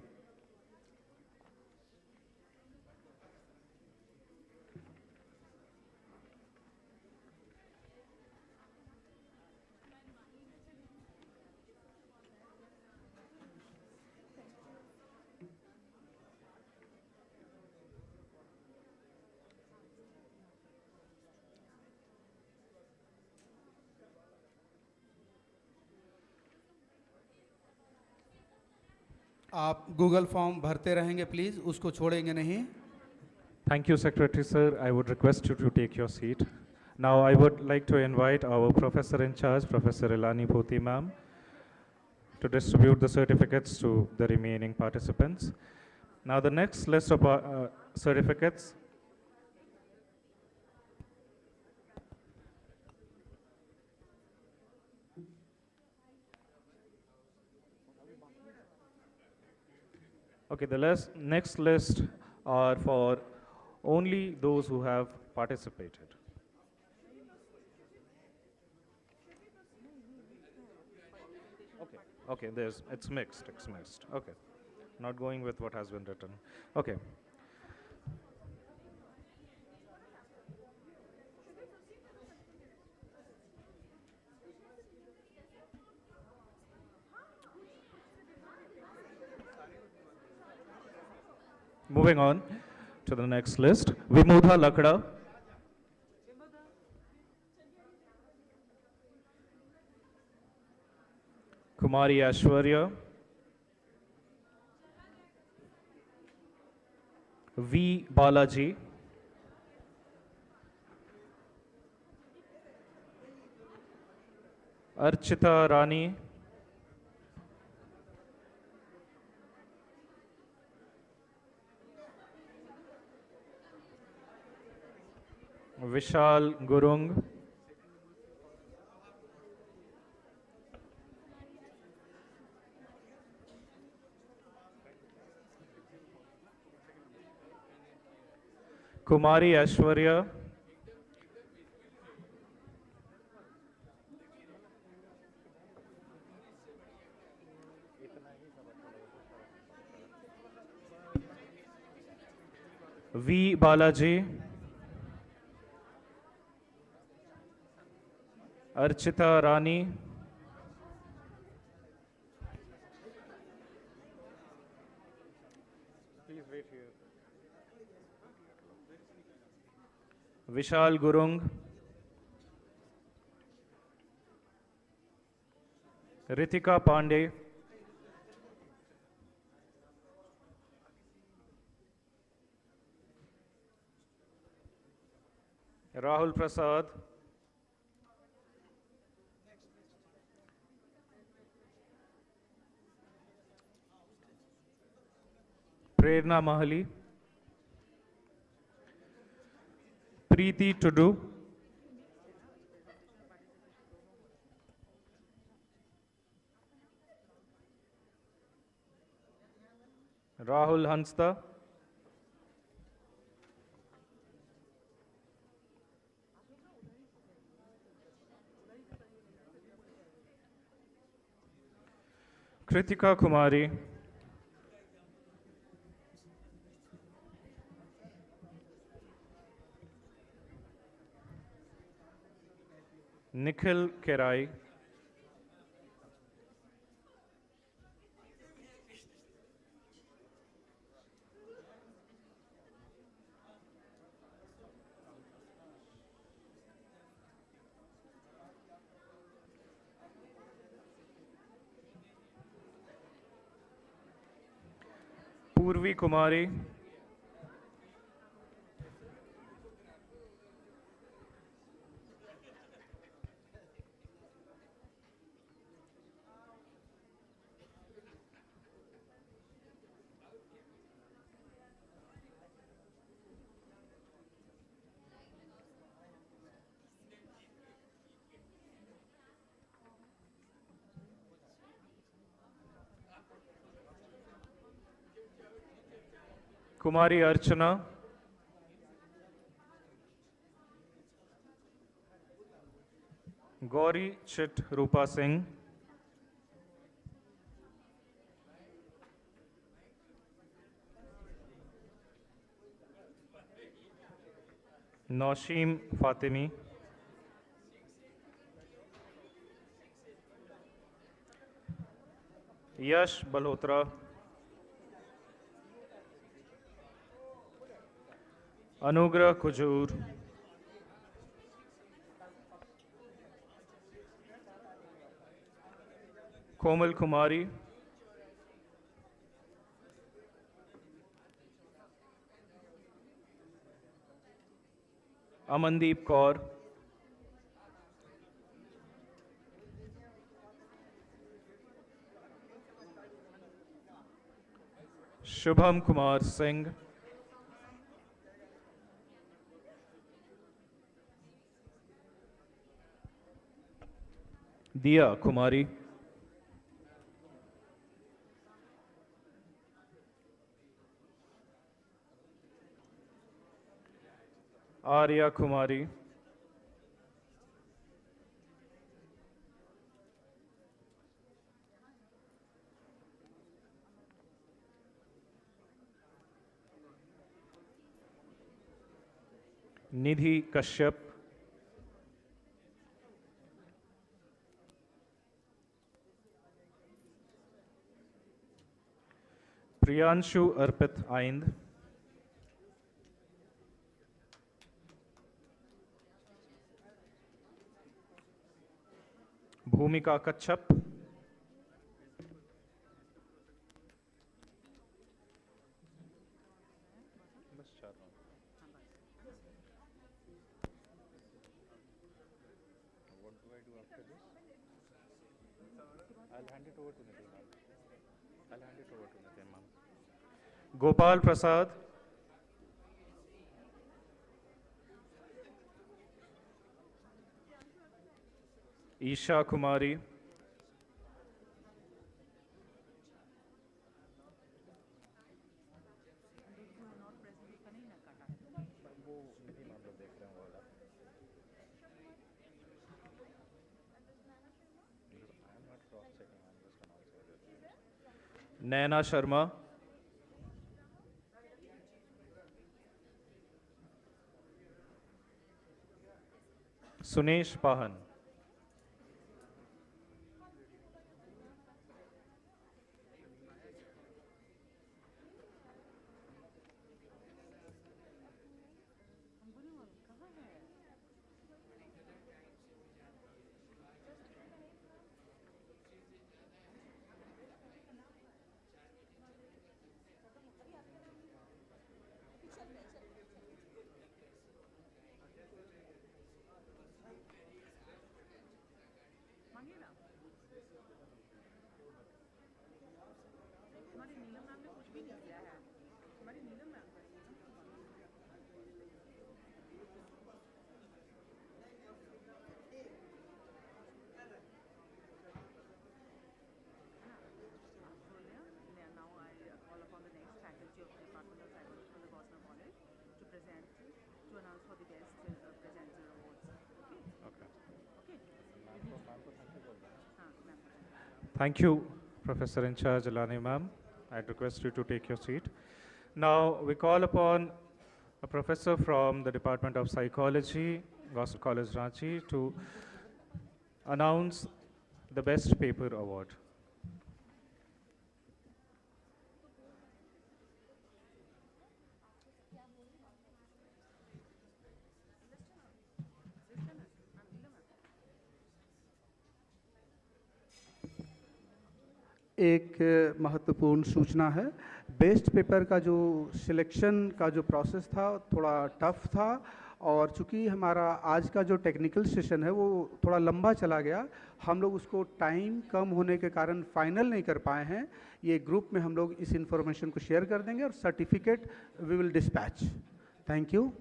आप गूगल फॉर्म भरते रहेंगे प्लीज़, उसको छोड़ेंगे नहीं। Thank you, Secretary Sir. I would request you to take your seat. Now I would like to invite our Professor in charge, Professor Ilani Poti ma'am, to distribute the certificates to the remaining participants. Now the next list of certificates Okay, the next list are for only those who have participated. Okay, it's mixed, it's mixed. Okay. Not going with what has been written. Okay. Moving on to the next list. Vimudha Lakda. Kumari Ashwarya. V. Balaji. Archita Rani. Vishal Gurung. Kumari Ashwarya. V. Balaji. Archita Rani. Please wait here. Vishal Gurung. Ritika Pandey. Rahul Prasad. Prerna Mahali. Preeti Tudu. Rahul Hansta. Kritika Kumari. Nikhil Kerai. Purvi Kumari. Kumari Archana. Gauri Chit Rupa Singh. Naushim Fatimi. Yash Balhotra. Anugrah Kujur. Komal Kumari. Amandeep Kaur. Shubham Kumar Singh. Diya Kumari. Arya Kumari. Nidhi Kashyap, Priyanshu Arpit Aind, Bhumika Kachap, what do I do after this? I'll hand it over to Nidhi, ma'am. I'll hand it over to Nidhi, ma'am. Gopal Prasad, Isha Kumari, Naina Sharma, Sunesh Pahan. Thank you, Professor in charge Alani ma'am. I'd request you to take your seat. Now we call upon a professor from the Department of Psychology, Gospel College Ranchi, to announce the Best Paper Award. एक महत्वपूर्ण सूचना है। Best paper का जो selection का जो process था थोड़ा टफ था, और चूंकि हमारा आज का जो टेक्निकल सेशन है वो थोड़ा लंबा चला गया, हम लोग उसको टाइम कम होने के कारण फाइनल नहीं कर पाए हैं। ये ग्रुप में हम लोग इस इंफॉर्मेशन को शेयर कर देंगे और certificate we will dispatch. Thank you.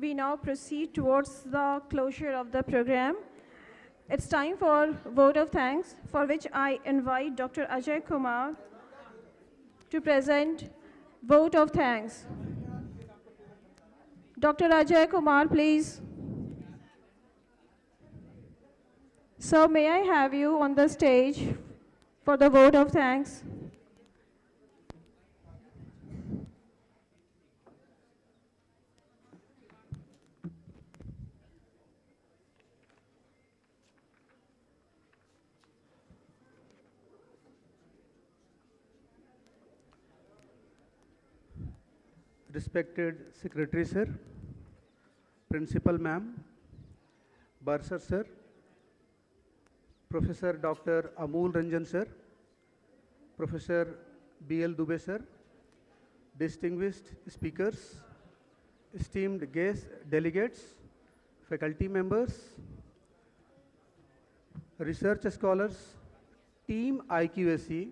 We now proceed towards the closure of the program. It's time for vote of thanks, for which I invite Dr. Ajay Kumar to present vote of thanks. Dr. Ajay Kumar, please. Sir, may I have you on the stage for the vote of thanks? Respected Secretary Sir, Principal Ma'am, Bursar Sir, Professor Dr. Amul Ranjan Sir, Professor B.L. Dubey Sir, distinguished speakers, esteemed guest delegates, faculty members, research scholars, team IQAC,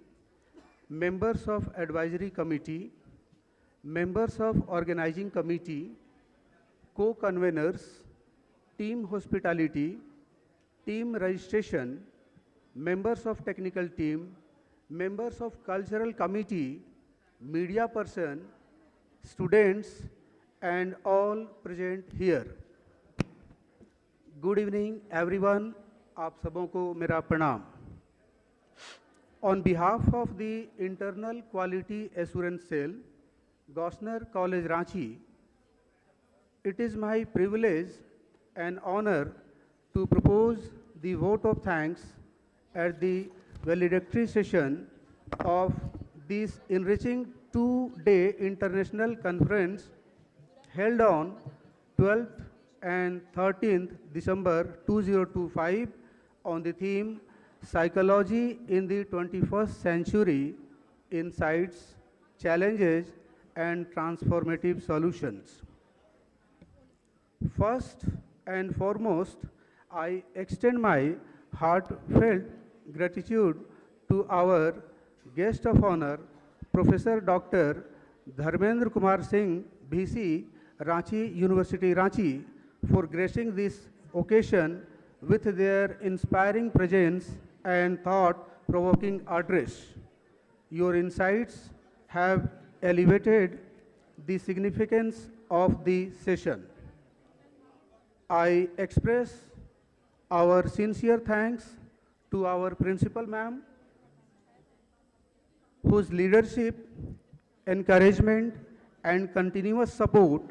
members of advisory committee, members of organizing committee, co-conveners, team hospitality, team registration, members of technical team, members of cultural committee, media person, students, and all present here. Good evening, everyone. आप सबों को मेरा प्रणाम। On behalf of the Internal Quality Assurance Cell, Gosner College Ranchi, it is my privilege and honor to propose the vote of thanks at the valedictory session of this enriching two-day international conference held on 12th and 13th December 2025 on the theme Psychology in the 21st Century, Insights, Challenges and Transformative Solutions. First and foremost, I extend my heartfelt gratitude to our guest of honor, Professor Dr. Dharmendra Kumar Singh, BC, Ranchi University, Ranchi, for gracing this occasion with their inspiring presence and thought-provoking address. Your insights have elevated the significance of the session. I express our sincere thanks to our principal ma'am, whose leadership, encouragement, and continuous support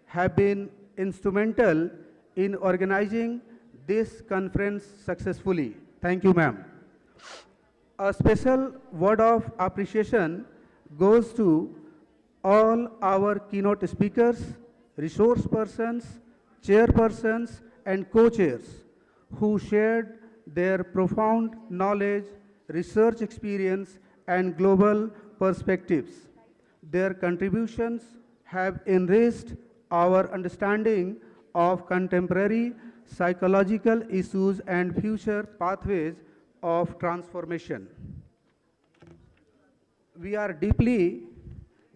have been instrumental in organizing this conference successfully. Thank you, ma'am. A special word of appreciation goes to all our keynote speakers, resource persons, chairpersons, and co-chairs who shared their profound knowledge, research experience, and global perspectives. Their contributions have enriched our understanding of contemporary psychological issues and future pathways of transformation. We are deeply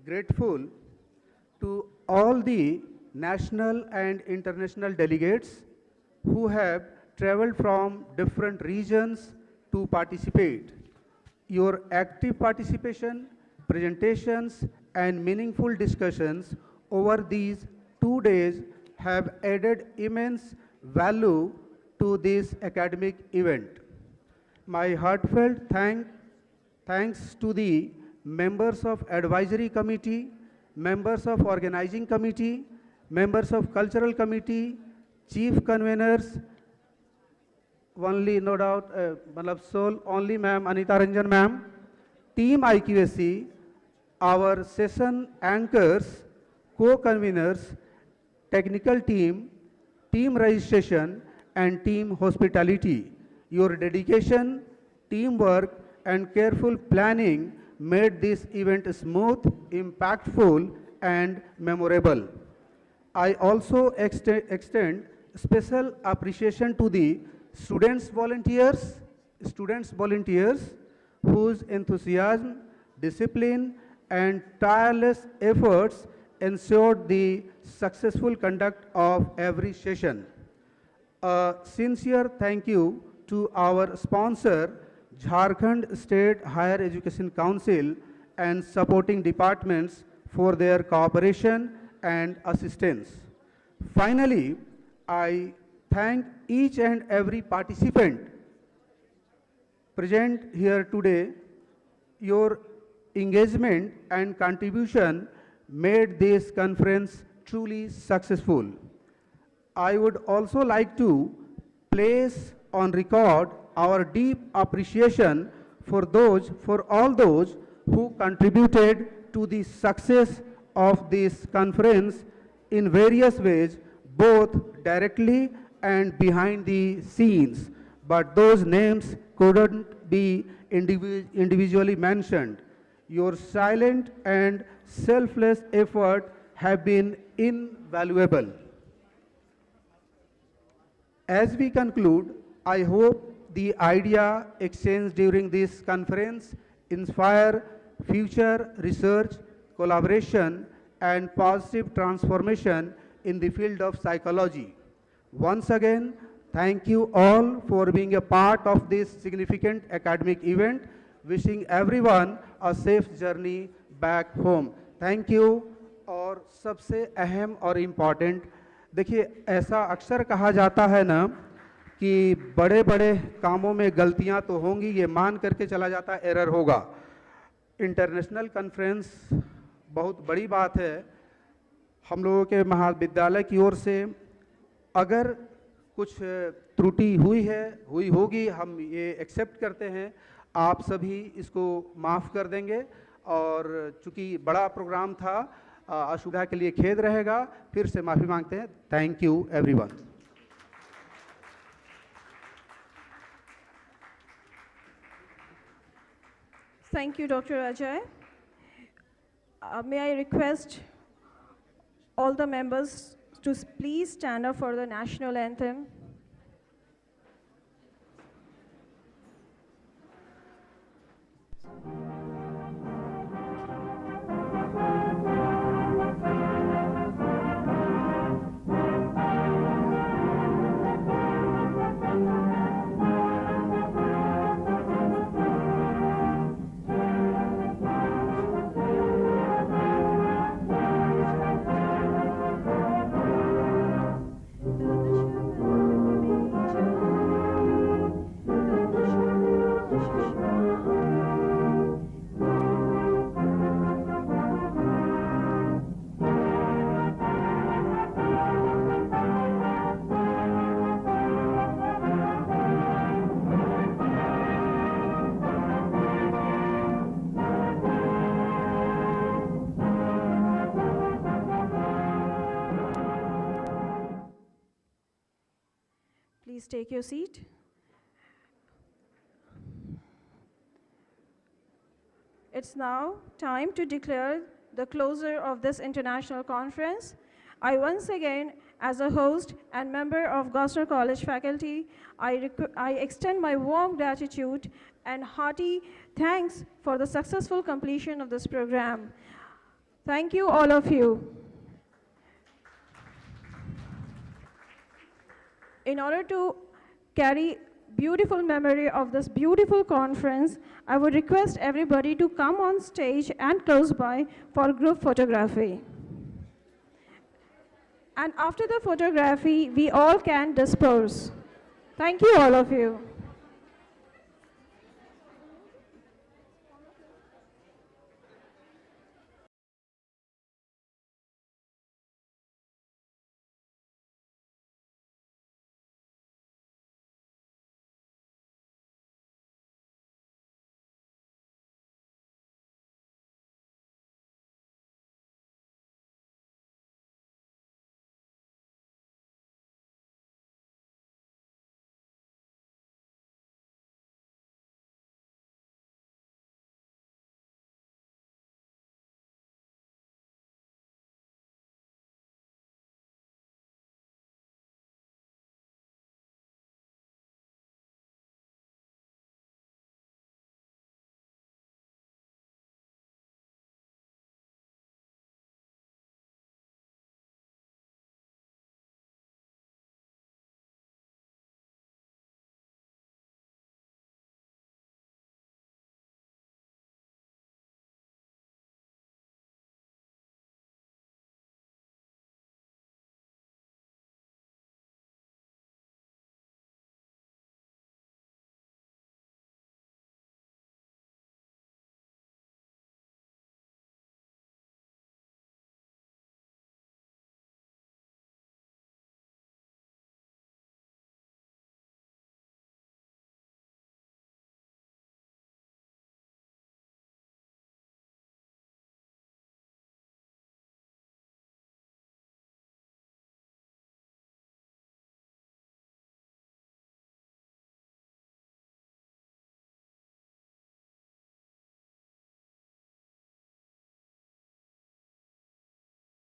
grateful to all the national and international delegates who have traveled from different regions to participate. Your active participation, presentations, and meaningful discussions over these 2 days have added immense value to this academic event. My heartfelt thanks to the members of advisory committee, members of organizing committee, members of cultural committee, chief conveners, only no doubt, sole only ma'am, Anita Ranjan ma'am, team IQSC, our session anchors, co-conveners, technical team, team registration, and team hospitality. Your dedication, teamwork, and careful planning made this event smooth, impactful, and memorable. I also extend special appreciation to the students volunteers whose enthusiasm, discipline, and tireless efforts ensured the successful conduct of every session. A sincere thank you to our sponsor, Jharkhand State Higher Education Council, and supporting departments for their cooperation and assistance. Finally, I thank each and every participant present here today. Your engagement and contribution made this conference truly successful. I would also like to place on record our deep appreciation for all those who contributed to the success of this conference in various ways, both directly and behind the scenes. But those names couldn't be individually mentioned. Your silent and selfless effort have been invaluable. As we conclude, I hope the idea exchanged during this conference inspire future research, collaboration, and positive transformation in the field of psychology. Once again, thank you all for being a part of this significant academic event. Wishing everyone a safe journey back home. Thank you. और सबसे अहम और important, देखिए ऐसा अक्सर कहा जाता है ना कि बड़े बड़े कामों में गलतियां तो होंगी, ये मान करके चला जाता, एरर होगा। इंटरनेशनल कॉन्फ्रेंस बहुत बड़ी बात है। हम लोगों के महाविद्यालय की ओर से अगर कुछ त्रुटि हुई होगी, हम ये एक्सेप्ट करते हैं। आप सभी इसको माफ़ कर देंगे। और चूंकि बड़ा प्रोग्राम था, असुविधा के लिए खेद रहेगा। फिर से माफ़ी मांगते हैं। Thank you everyone. Thank you, Dr. Ajay. May I request all the members to please stand up for the national anthem. Please take your seat. It's now time to declare the closure of this international conference. I once again, as a host and member of Gosnell College faculty, I extend my warm gratitude and hearty thanks for the successful completion of this program. Thank you, all of you. In order to carry beautiful memory of this beautiful conference, I would request everybody to come on stage and close by for group photography. And after the photography, we all can disperse. Thank you, all of you.